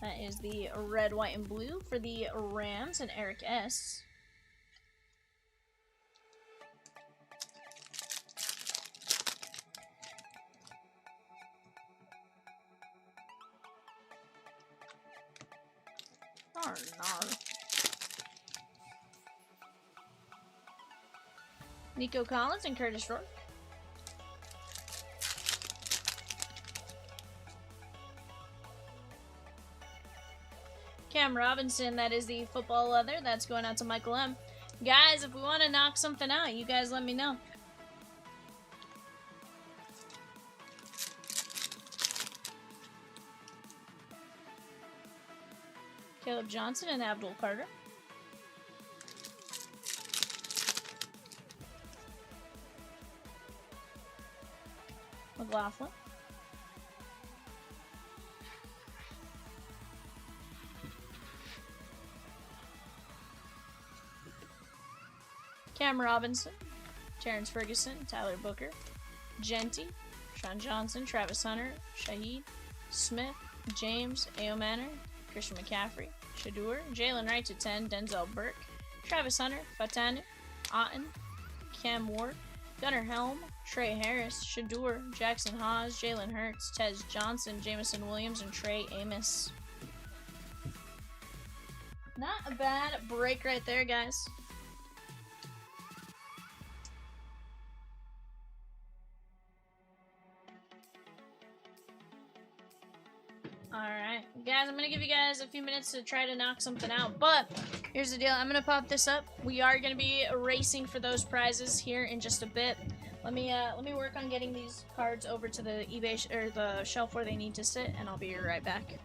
That is the red, white, and blue for the Rams and Eric S. Oh, no. Nico Collins and Curtis Rourke. Cam Robinson, that is the football leather. That's going out to Michael M. Guys, if we want to knock something out, you guys let me know. Caleb Johnson and Abdul Carter. McLaughlin. Cam Robinson, Terrence Ferguson, Tyler Booker, Genty, Sean Johnson, Travis Hunter, Shaheed, Smith, James, Ao Manor, Christian McCaffrey, Shadur, Jalen Wright to 10, Denzel Burke, Travis Hunter, Fatanu, Otten, Cam Ward, Gunnar Helm, Trey Harris, Shadur, Jackson Haas, Jalen Hurts, Tez Johnson, Jamison Williams, and Trey Amos. Not a bad break right there, guys. Alright, guys, I'm going to give you guys a few minutes to try to knock something out, but here's the deal. I'm going to pop this up. We are going to be racing for those prizes here in just a bit. Let me work on getting these cards over to the eBay or the shelf where they need to sit, and I'll be right back.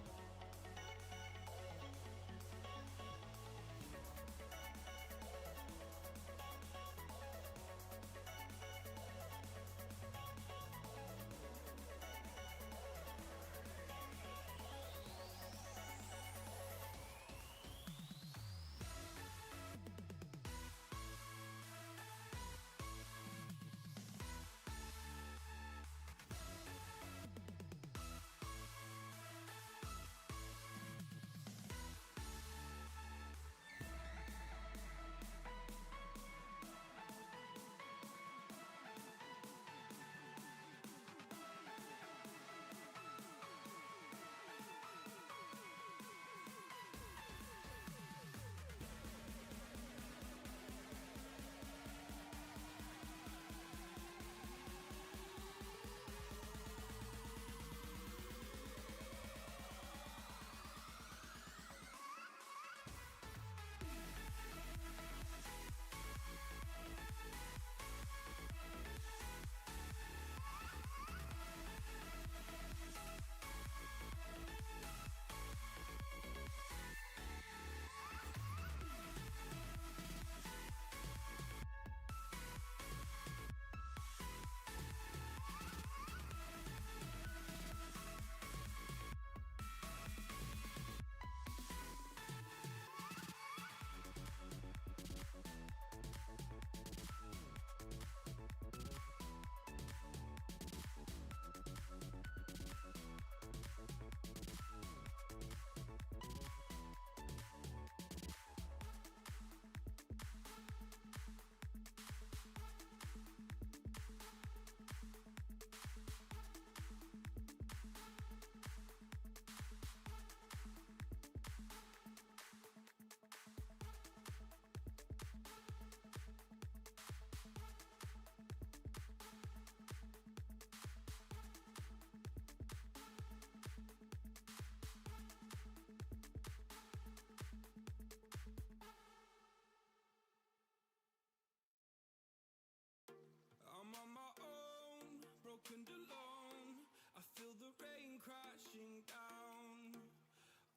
I'm on my own, broken alone. I feel the rain crashing down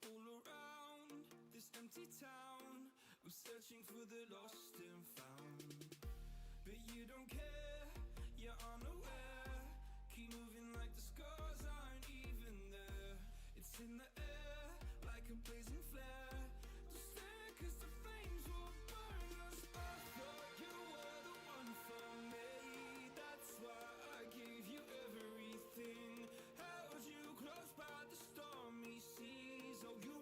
all around this empty town. I'm searching for the lost and found, but you don't care, you're unaware. Keep moving like the scars aren't even there. It's in the air like a blazing flare. Don't stare 'cause the flames will burn us. I thought you were the one for me. That's why I gave you everything. Held you close by the stormy seas. Oh, you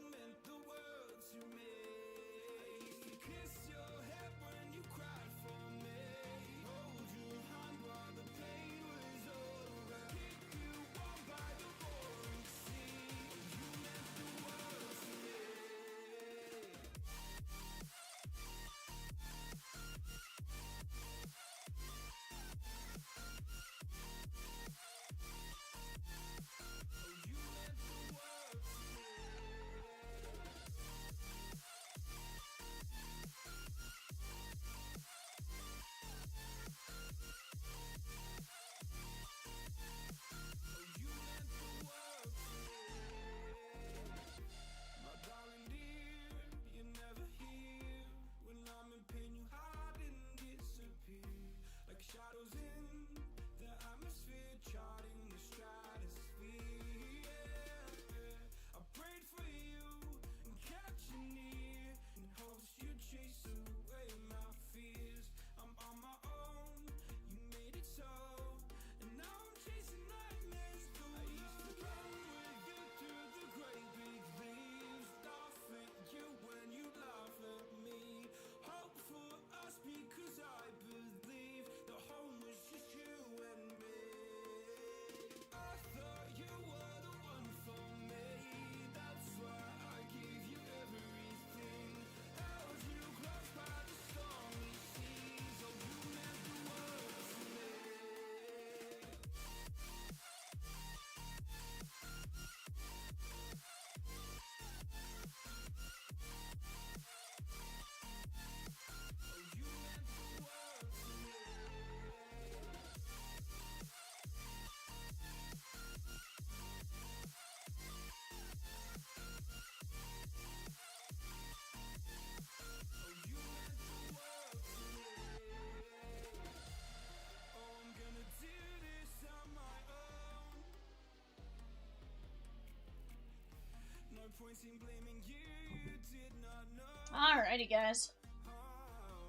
Alrighty, guys.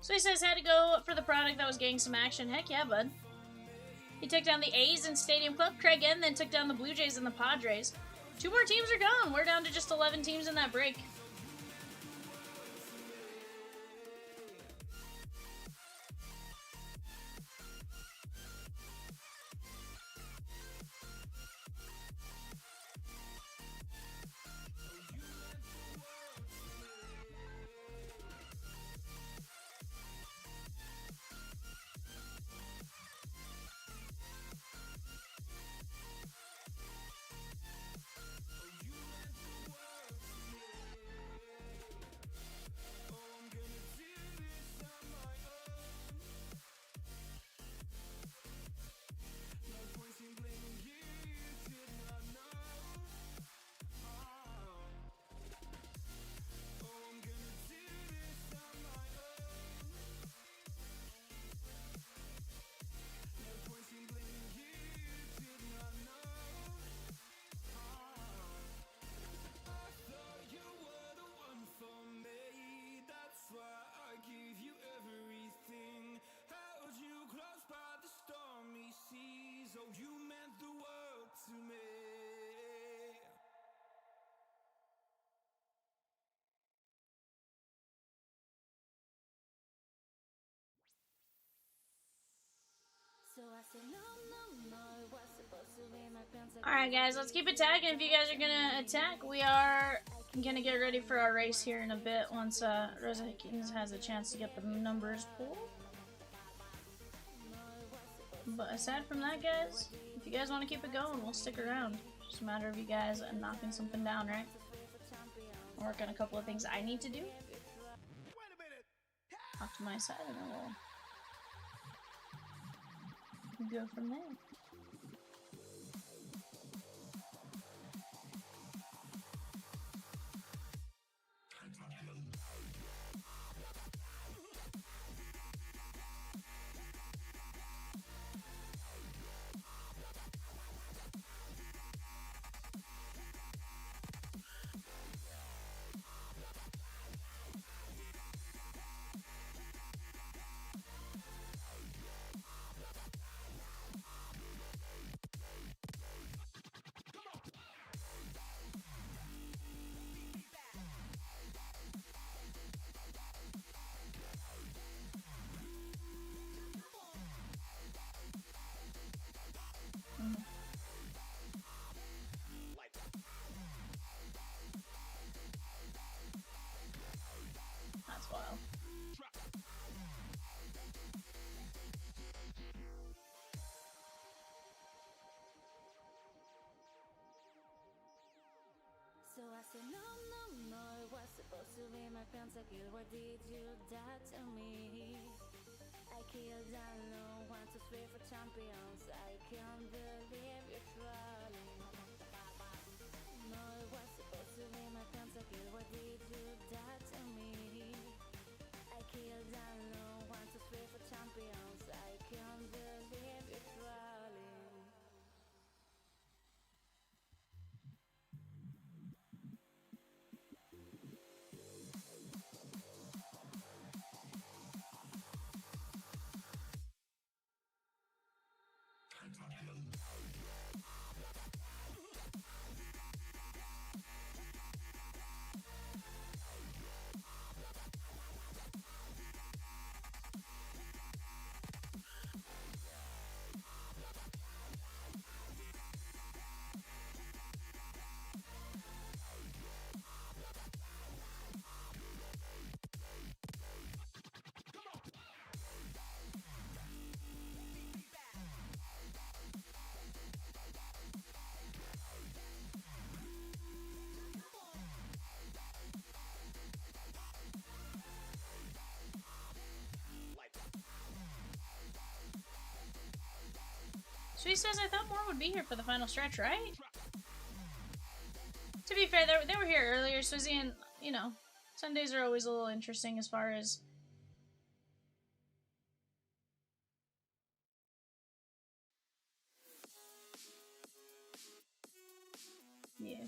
So he says had to go for the product that was getting some action. Heck yeah, bud. He took down the A's in Stadium Club. Craig N then took down the Blue Jays and the Padres. 2 more teams are gone. We're down to just 11 teams in that break. Alright guys, let's keep attacking. If you guys are gonna attack, we are gonna get ready for our race here in a bit once Rosa Hickens has a chance to get the numbers pulled. But aside from that, guys, if you guys want to keep it going, we'll stick around. Just a matter of you guys knocking something down, right? I'll work on a couple of things I need to do. Off to my side, and then we'll go from there. That's wild. So I said no, it was supposed to be my pentakill. Why did you die to me? I killed down low, 1, 2, 3 for champions. I can't believe you're trolling. No, it was supposed to be my pentakill. Why did you die to me? I killed down low, 1, 2, 3 for champions. I can't believe you're trolling. Sweet says, I thought more would be here for the final stretch, right? To be fair, they were here earlier, Swizzy, and, you know, Sundays are always a little interesting as far as... Yeah.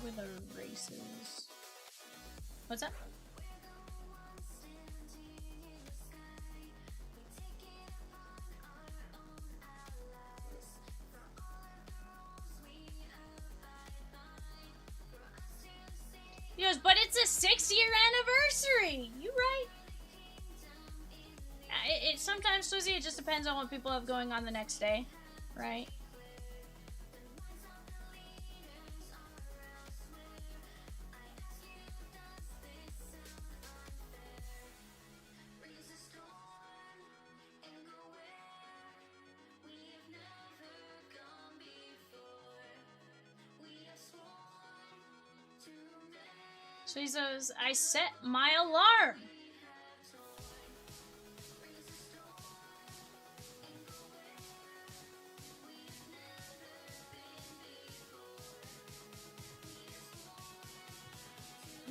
probably the races. What's that? He goes, but it's a 6-year anniversary. You right? It sometimes, Swizzy, it just depends on what people have going on the next day, right? So he says, I set my alarm.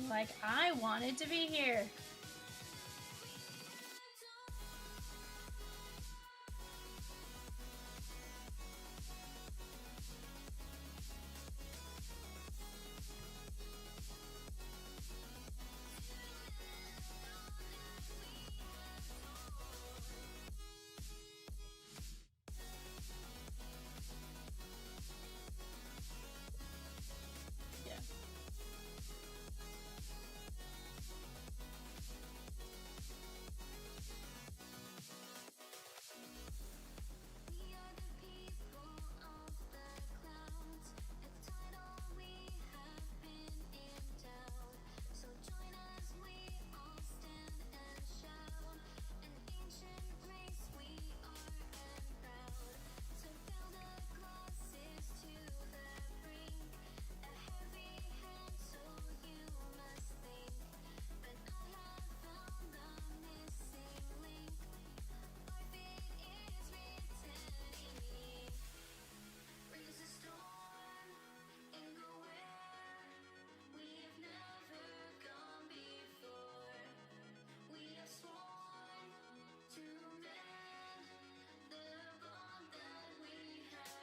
Like, I wanted to be here.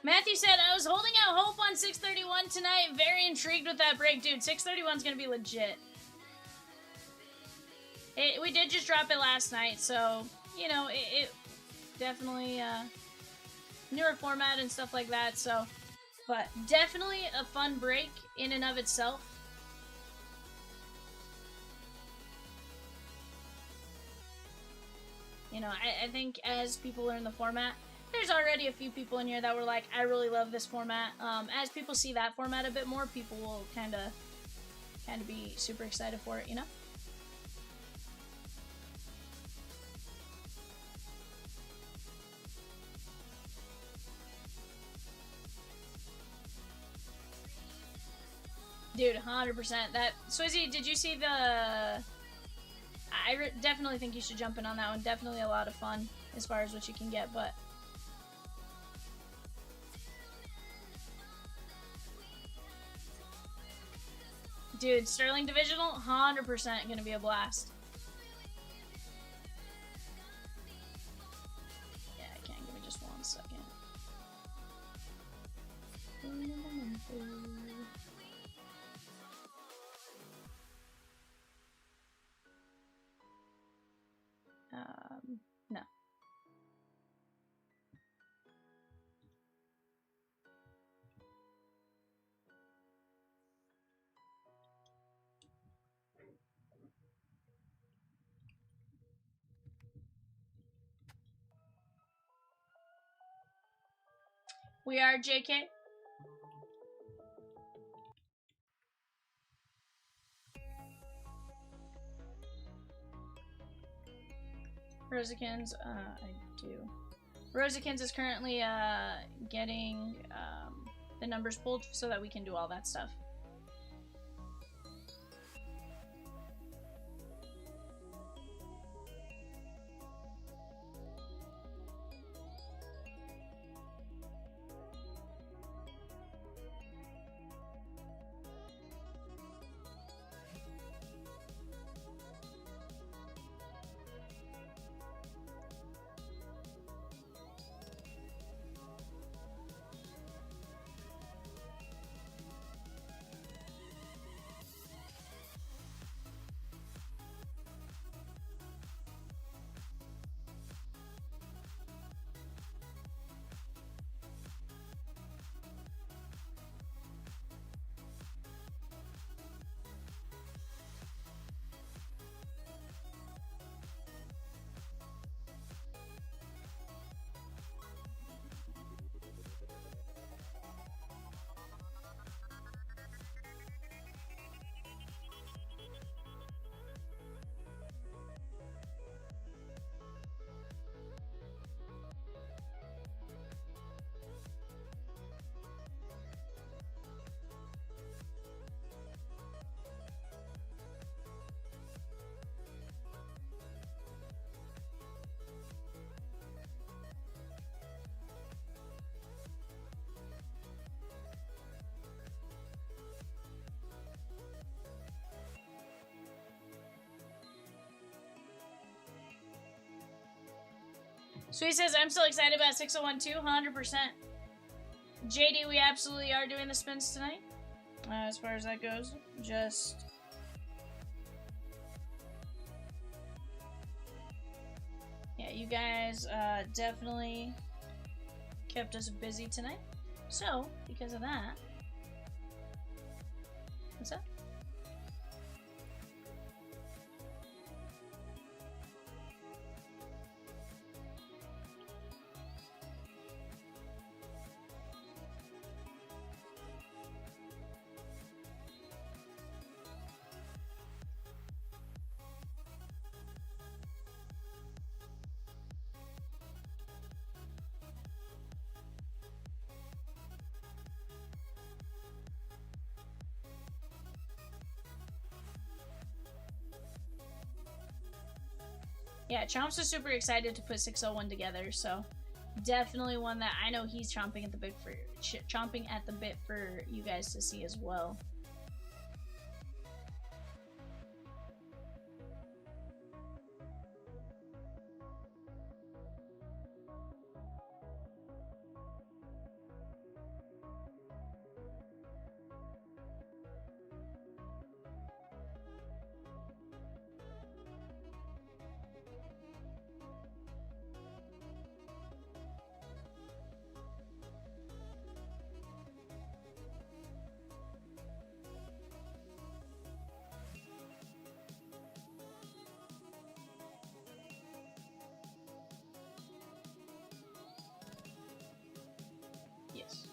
Matthew said, I was holding out hope on 631 tonight. Very intrigued with that break. Dude, 631 is going to be legit. We did just drop it last night, so, you know, it definitely newer format and stuff like that, so. But definitely a fun break in and of itself. You know, I think as people learn the format, there's already a few people in here that were like, I really love this format. As people see that format a bit more, people will kind of be super excited for it, you know? Dude, 100%. That Swizzy, did you see the? I definitely think you should jump in on that one. Definitely a lot of fun as far as what you can get, but. Dude, Sterling Divisional, 100% gonna be a blast. Yeah, I can. Give me just 1 second. No. We are JK. Rosikins, I do. Rosikins is currently getting the numbers pulled so that we can do all that stuff. So he says, I'm still excited about 601 too, 100%. JD, we absolutely are doing the spins tonight. As far as that goes, just... Yeah, you guys definitely kept us busy tonight. So, because of that... What's up? Yeah, Chomps is super excited to put 601 together, so definitely one that I know he's chomping at the bit for you guys to see as well. Yes.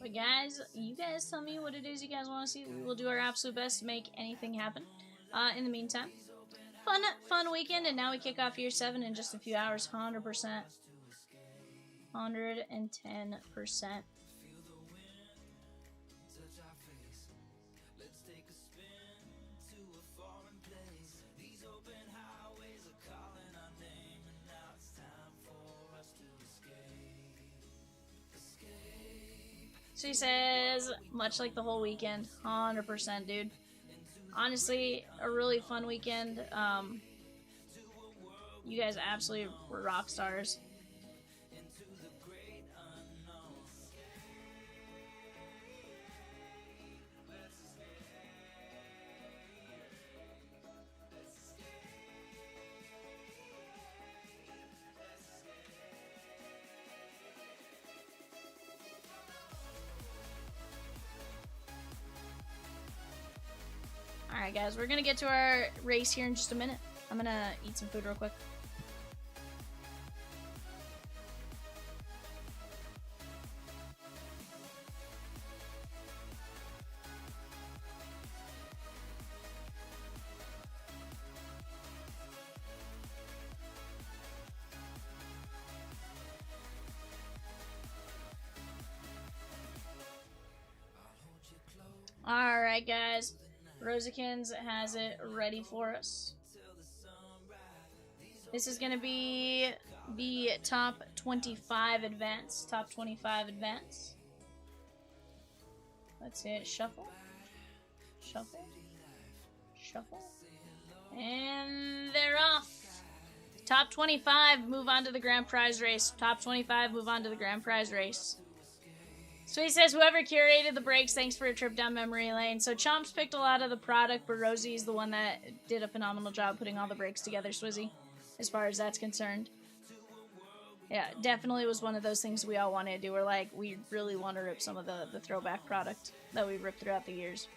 But guys, you guys tell me what it is you guys want to see. We will do our absolute best to make anything happen. In the meantime, fun weekend, and now we kick off year 7 in just a few hours. 100%. 110%. So he says, much like the whole weekend, 100%, dude. Honestly, a really fun weekend. You guys absolutely were rock stars. Alright guys, we're gonna get to our race here in just a minute. I'm gonna eat some food real quick. Alright guys, Rosikins has it ready for us. This is going to be the top 25 advance. Top 25 advance. Let's hit shuffle. Shuffle. Shuffle. And they're off. Top 25 move on to the grand prize race. Top 25 move on to the grand prize race. So he says, whoever curated the breaks, thanks for a trip down memory lane. So Chomps picked a lot of the product, but Rosie's the one that did a phenomenal job putting all the breaks together, Swizzy. as far as that's concerned. Yeah, definitely was one of those things we all wanted to do. We're like, we really want to rip some of the throwback product that we ripped throughout the years.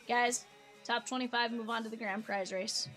Guys, top 25, move on to the grand prize race.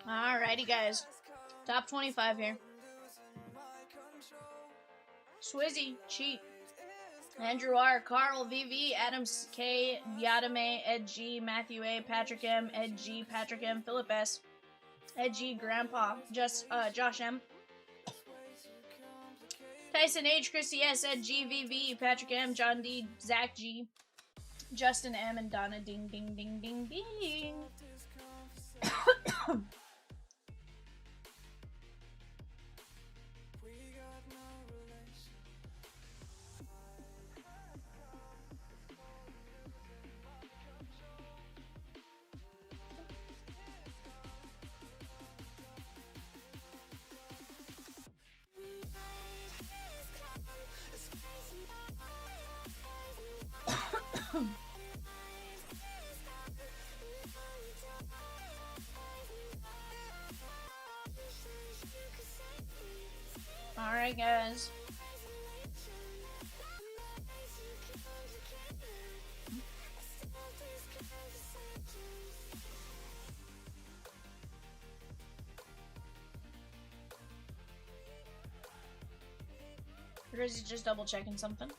Alrighty, guys. Top 25 here. Swizzy, cheap. Andrew R, Carl, VV, Adams K, Yadame, Ed G, Matthew A, Patrick M, Ed G, Patrick M, Philip S, Ed G, Grandpa, Josh M, Tyson H, Chrissy S, Ed G, VV, Patrick M, John D, Zach G, Justin M, and Donna Ding Ding Ding Ding Ding. Alright, guys. Grizzy's just double checking something.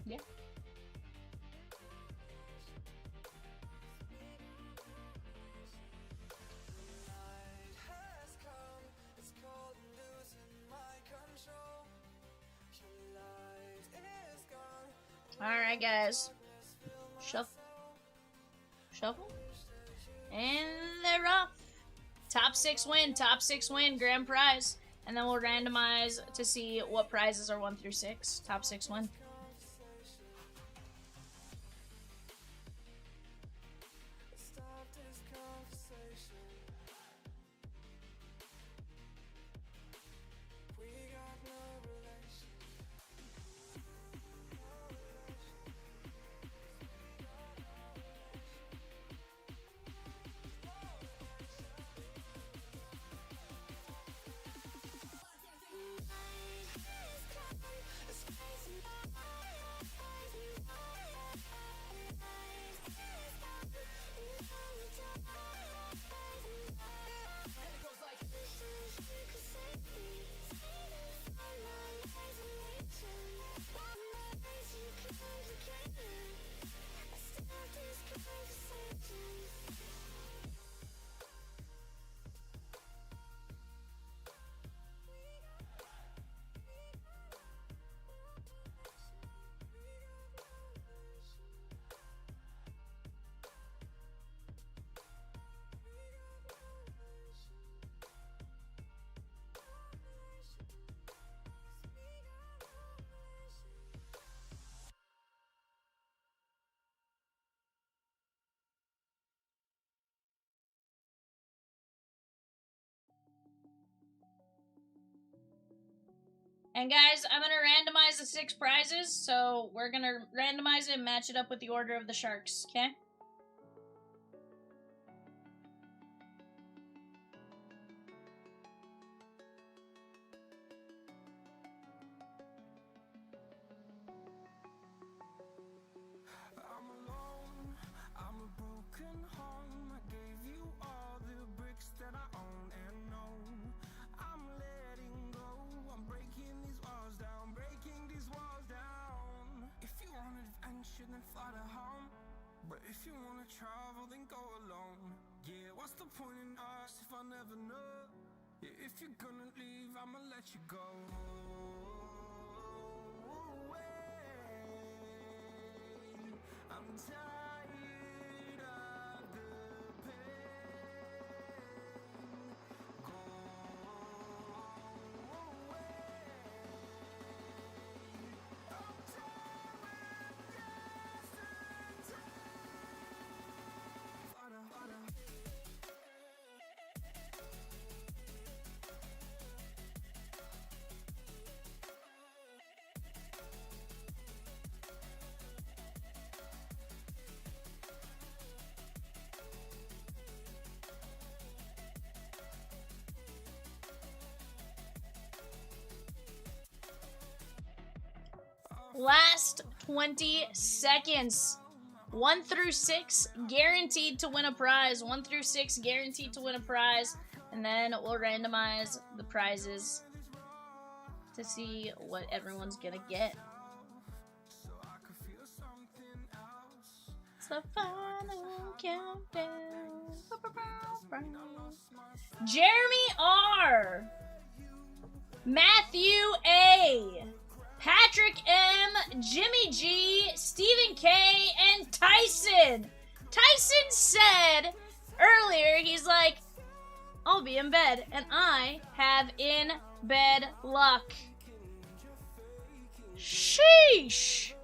Yeah. Alright, guys. Shuffle. Shuffle. And they're off. Top 6 win. Top 6 win. Grand prize. And then we'll randomize to see what prizes are 1 through 6. Top 6 win. And guys, I'm going to randomize the 6 prizes, so we're going to randomize it and match it up with the order of the sharks, okay? I'm alone, I'm a broken home. I gave you all the bricks that I own and know. I'm letting go, I'm breaking these walls down, breaking these walls down. If you want adventure, then fly to home. But if you wanna travel, then go alone. Yeah, what's the point in us if I never know? Yeah, if you're gonna leave, I'ma let you go. I'm tired of the pain. Go away. I'm tired with yesterday. Last 20 seconds. 1 through 6, guaranteed to win a prize. 1 through 6, guaranteed to win a prize. And then we'll randomize the prizes to see what everyone's gonna get. It's the final countdown. Jeremy R. Matthew A. Patrick M. Jimmy G. Stephen K. and Tyson. Tyson said earlier, he's like, I'll be in bed, and I have in bed luck. Sheesh.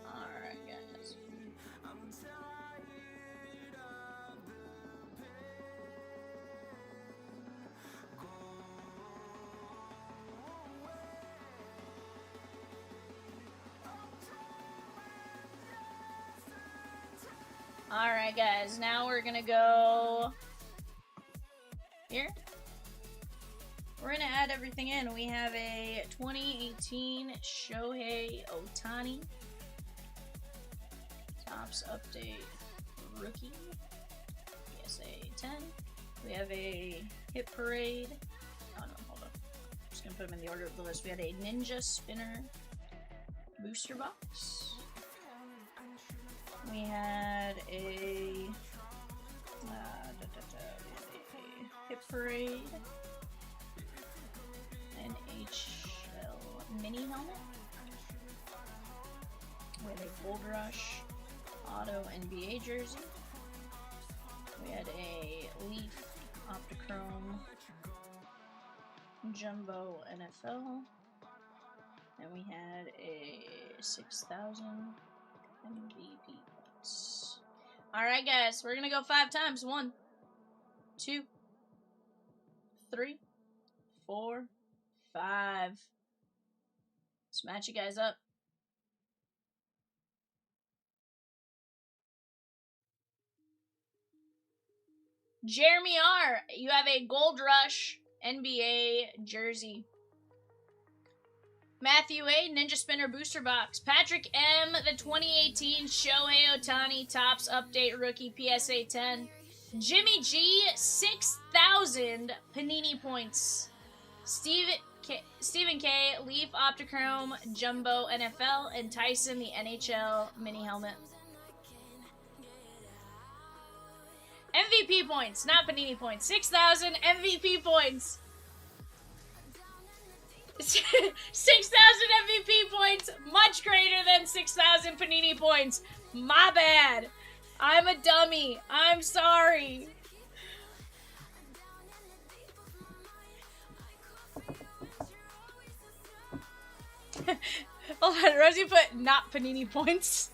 Alright, guys. Alright, guys. Now we're gonna go here. We're gonna add everything in. We have a 2018 Shohei Ohtani Topps Update Rookie PSA 10. We have a Hit Parade. Oh no, hold up. I'm just gonna put them in the order of the list. We had a Ninja Spinner Booster Box. We had a Hit Parade, an HL Mini Helmet, we had a Gold Rush Auto NBA Jersey, we had a Leaf Optichrome Jumbo NFL, and we had a 6,000 MVP points. Alright, guys, we're gonna go 5 times. 1, 2, 3, 4, 5. Let's match you guys up. Jeremy R., you have a Gold Rush NBA jersey. Matthew A., Ninja Spinner Booster Box. Patrick M., the 2018 Shohei Ohtani Topps Update Rookie PSA 10. Jimmy G., 6,000 Panini points. Stephen K., Leaf Optichrome Jumbo NFL. And Tyson, the NHL Mini Helmet. MVP points, not Panini points. 6,000 MVP points. 6,000 MVP points, much greater than 6,000 Panini points. My bad. I'm a dummy. I'm sorry. Hold on, Rosie put not Panini points.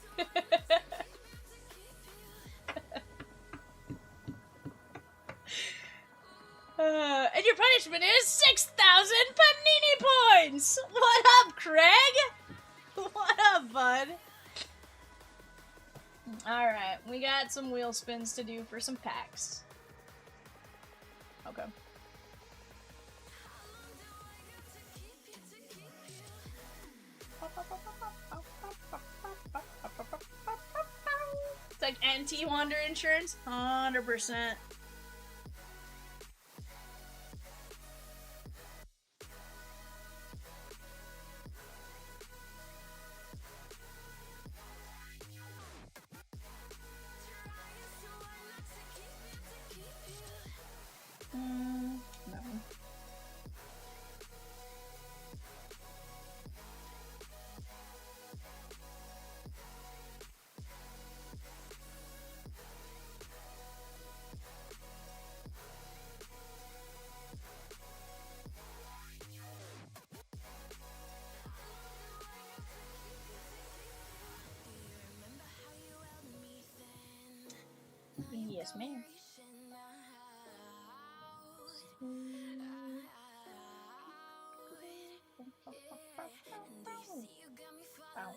And your punishment is 6,000 Panini points! What up, Craig? What up, bud? Alright, we got some wheel spins to do for some packs. Okay. It's like anti-wander insurance? 100%. No. Yes, ma'am. Ow.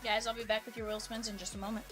Guys, I'll be back with your wheel spins in just a moment.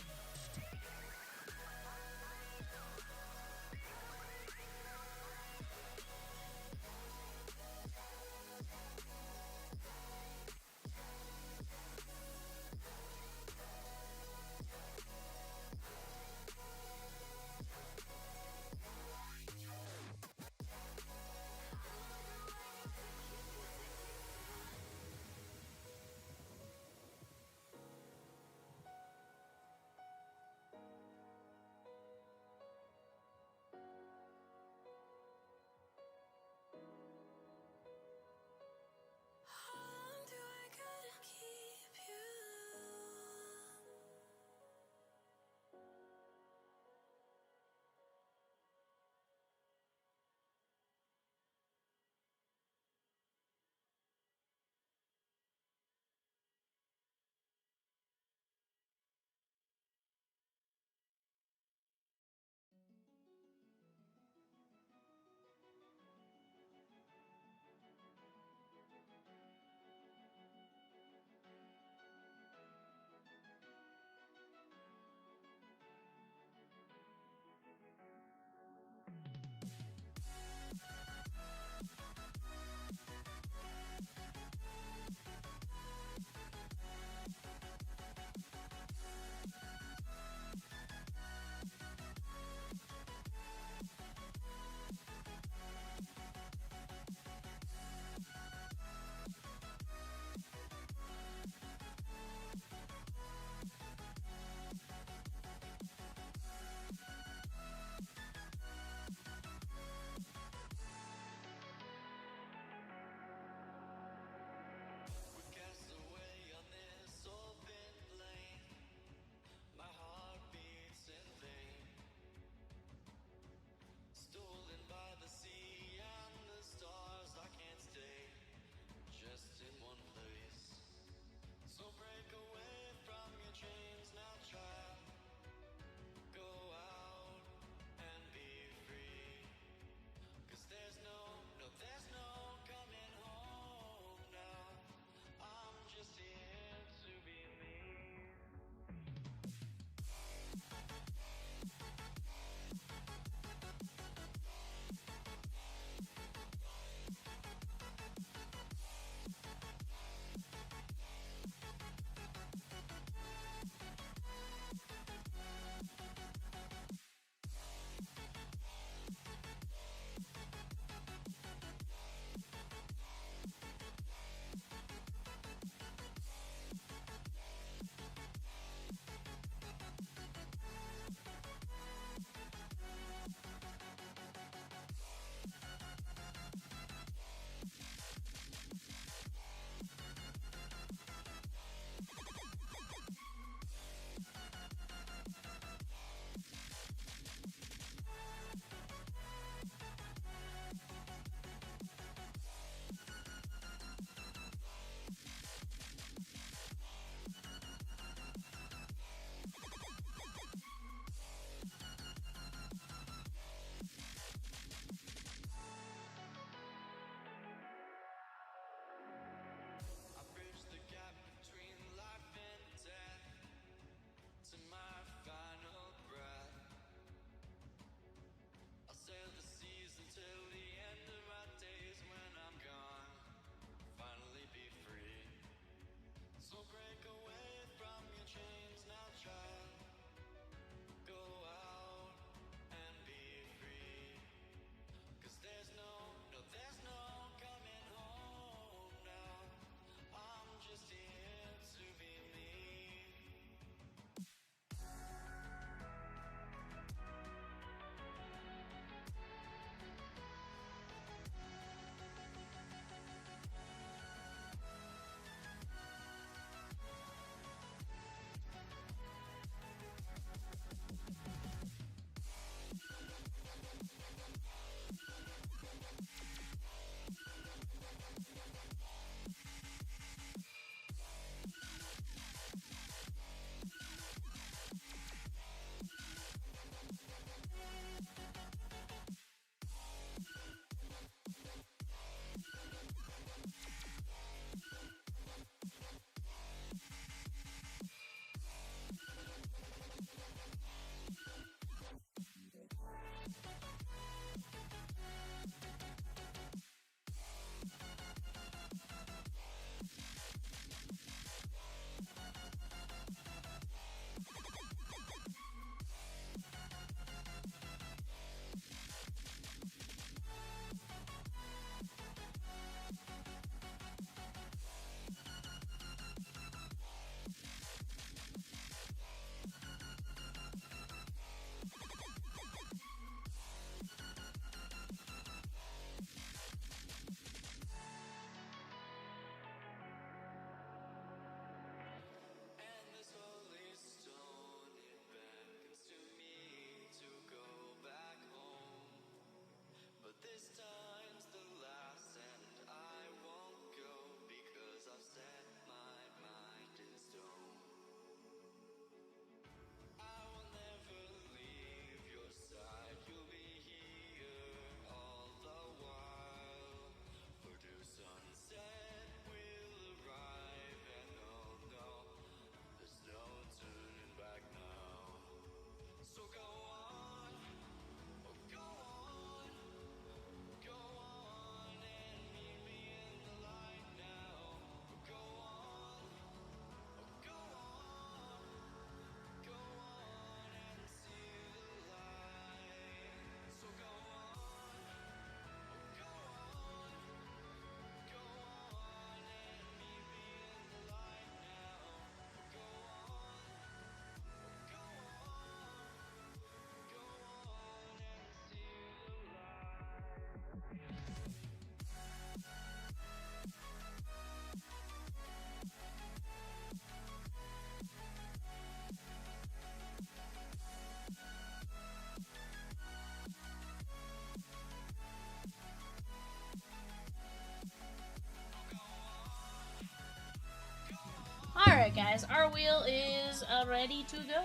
Alright, guys, our wheel is ready to go.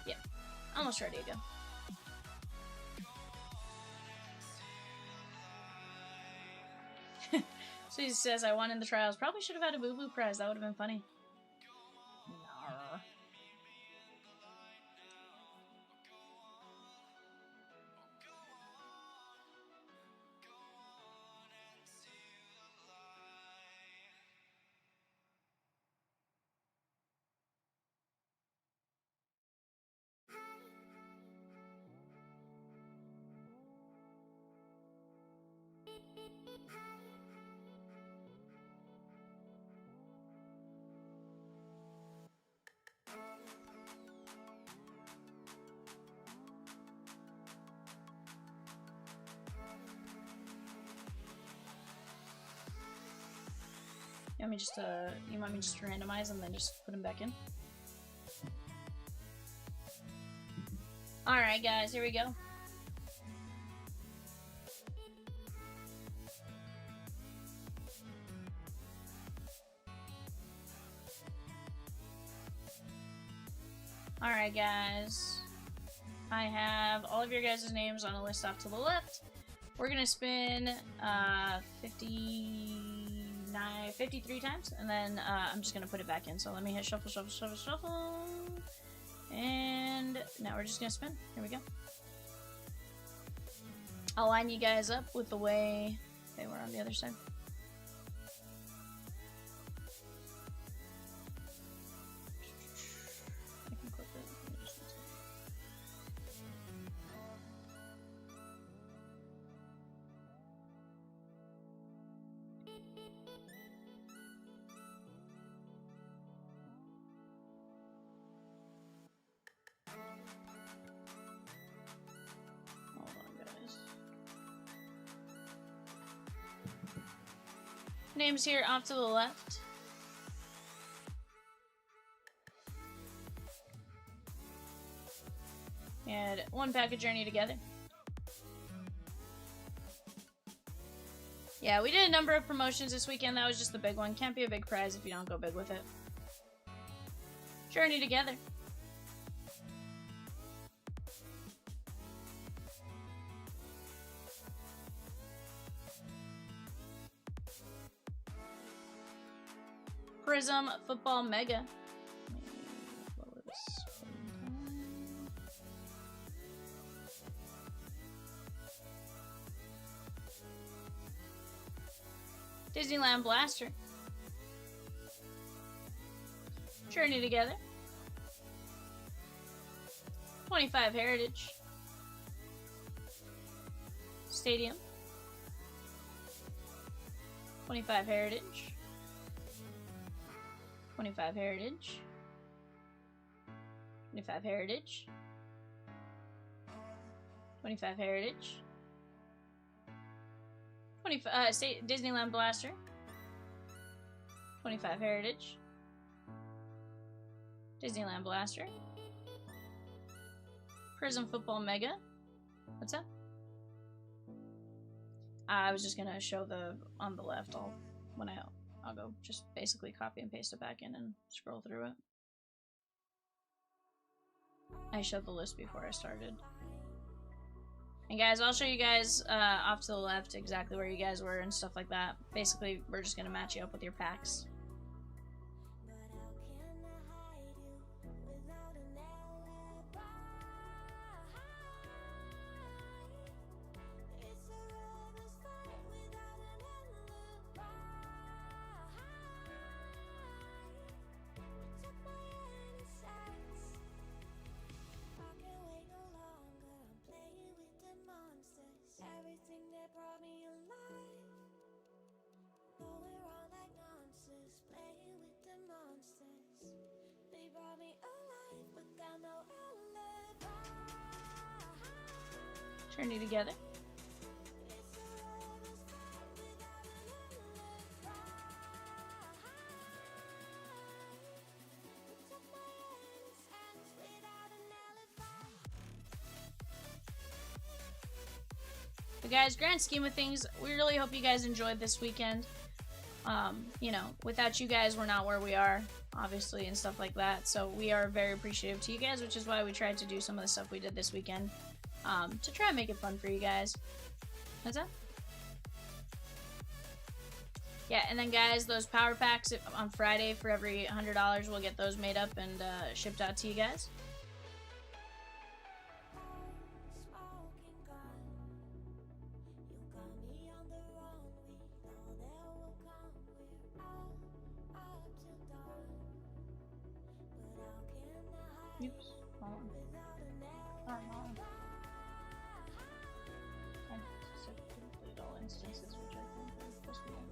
Yep, almost ready to go. Susie says, I won in the trials. Probably should have had a boo-boo prize. That would have been funny. Nar. You want me just to randomize and then just put them back in? Alright, guys, here we go. Alright, guys. I have all of your guys' names on a list off to the left. We're gonna spin 53 times, and then I'm just gonna put it back in. So let me hit shuffle, shuffle, shuffle, shuffle. And now we're just gonna spin. Here we go. I'll line you guys up with the way they were on the other side. I can clip it. Hold on, guys. Names here off to the left. And one pack of Journey Together. Yeah, we did a number of promotions this weekend. That was just the big one. Can't be a big prize if you don't go big with it. Journey Together. Prism Football Mega. Disneyland Blaster. Journey Together. 25 Heritage. Stadium. 25 Heritage. 25 Heritage. 25 Heritage. 25 Heritage. 25 Disneyland Blaster. 25 Heritage. Disneyland Blaster. Prism Football Mega. What's that? I was just gonna show the on the left. I'll go just basically copy and paste it back in and scroll through it. I showed the list before I started. And guys, I'll show you guys off to the left exactly where you guys were and stuff like that. Basically, we're just gonna match you up with your packs. Journey Together. But guys, grand scheme of things, we really hope you guys enjoyed this weekend. You know, without you guys, we're not where we are, obviously, and stuff like that. So we are very appreciative to you guys, which is why we tried to do some of the stuff we did this weekend, to try and make it fun for you guys. What's that? Yeah, and then guys, those power packs on Friday for every $100, we'll get those made up and shipped out to you guys. Oops, hold on. Oh, no. I just deleted all instances, which I think are supposed to be wrong.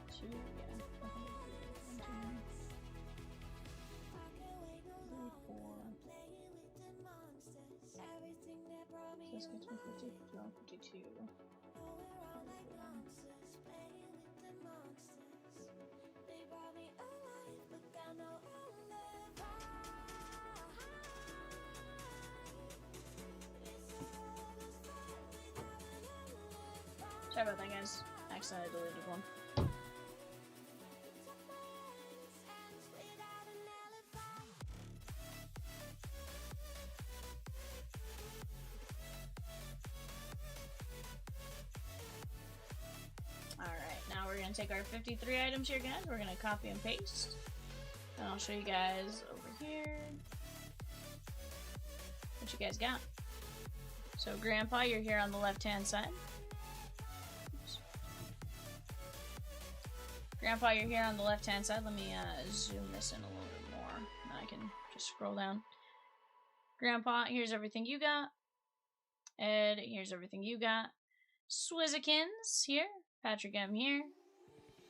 2, yeah. 1, 2, 3, 4. So this gets me 50, 51, 52. Sorry about that, guys. Accidentally deleted one. Alright, now we're going to take our 53 items here, guys. We're going to copy and paste. And I'll show you guys over here what you guys got. So, Grandpa, you're here on the left-hand side. Oops. Grandpa, you're here on the left-hand side. Let me zoom this in a little bit more. Now I can just scroll down. Grandpa, here's everything you got. Ed, here's everything you got. Swizzikins here. Patrick M here.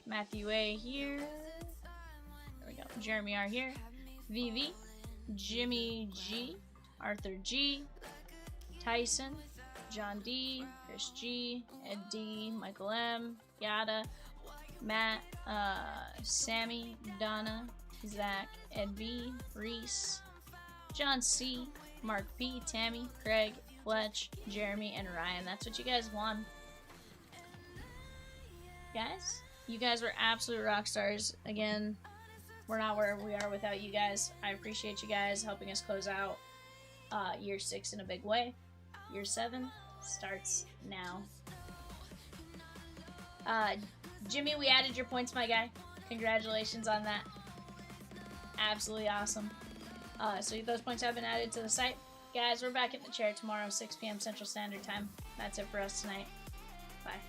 Matthew A here. There we go. Jeremy R here. VV. Jimmy G. Arthur G. Tyson. John D. Chris G. Ed D. Michael M. Yada. Matt. Sammy. Donna. Zach. Ed B. Reese. John C. Mark P. Tammy. Craig. Fletch. Jeremy. And Ryan. That's what you guys won. Guys, you guys were absolute rock stars. Again, we're not where we are without you guys. I appreciate you guys helping us close out year 6 in a big way. Year 7 starts now. Jimmy, we added your points, my guy. Congratulations on that. Absolutely awesome. So those points have been added to the site. Guys, we're back in the chair tomorrow, 6 p.m. Central Standard Time. That's it for us tonight. Bye.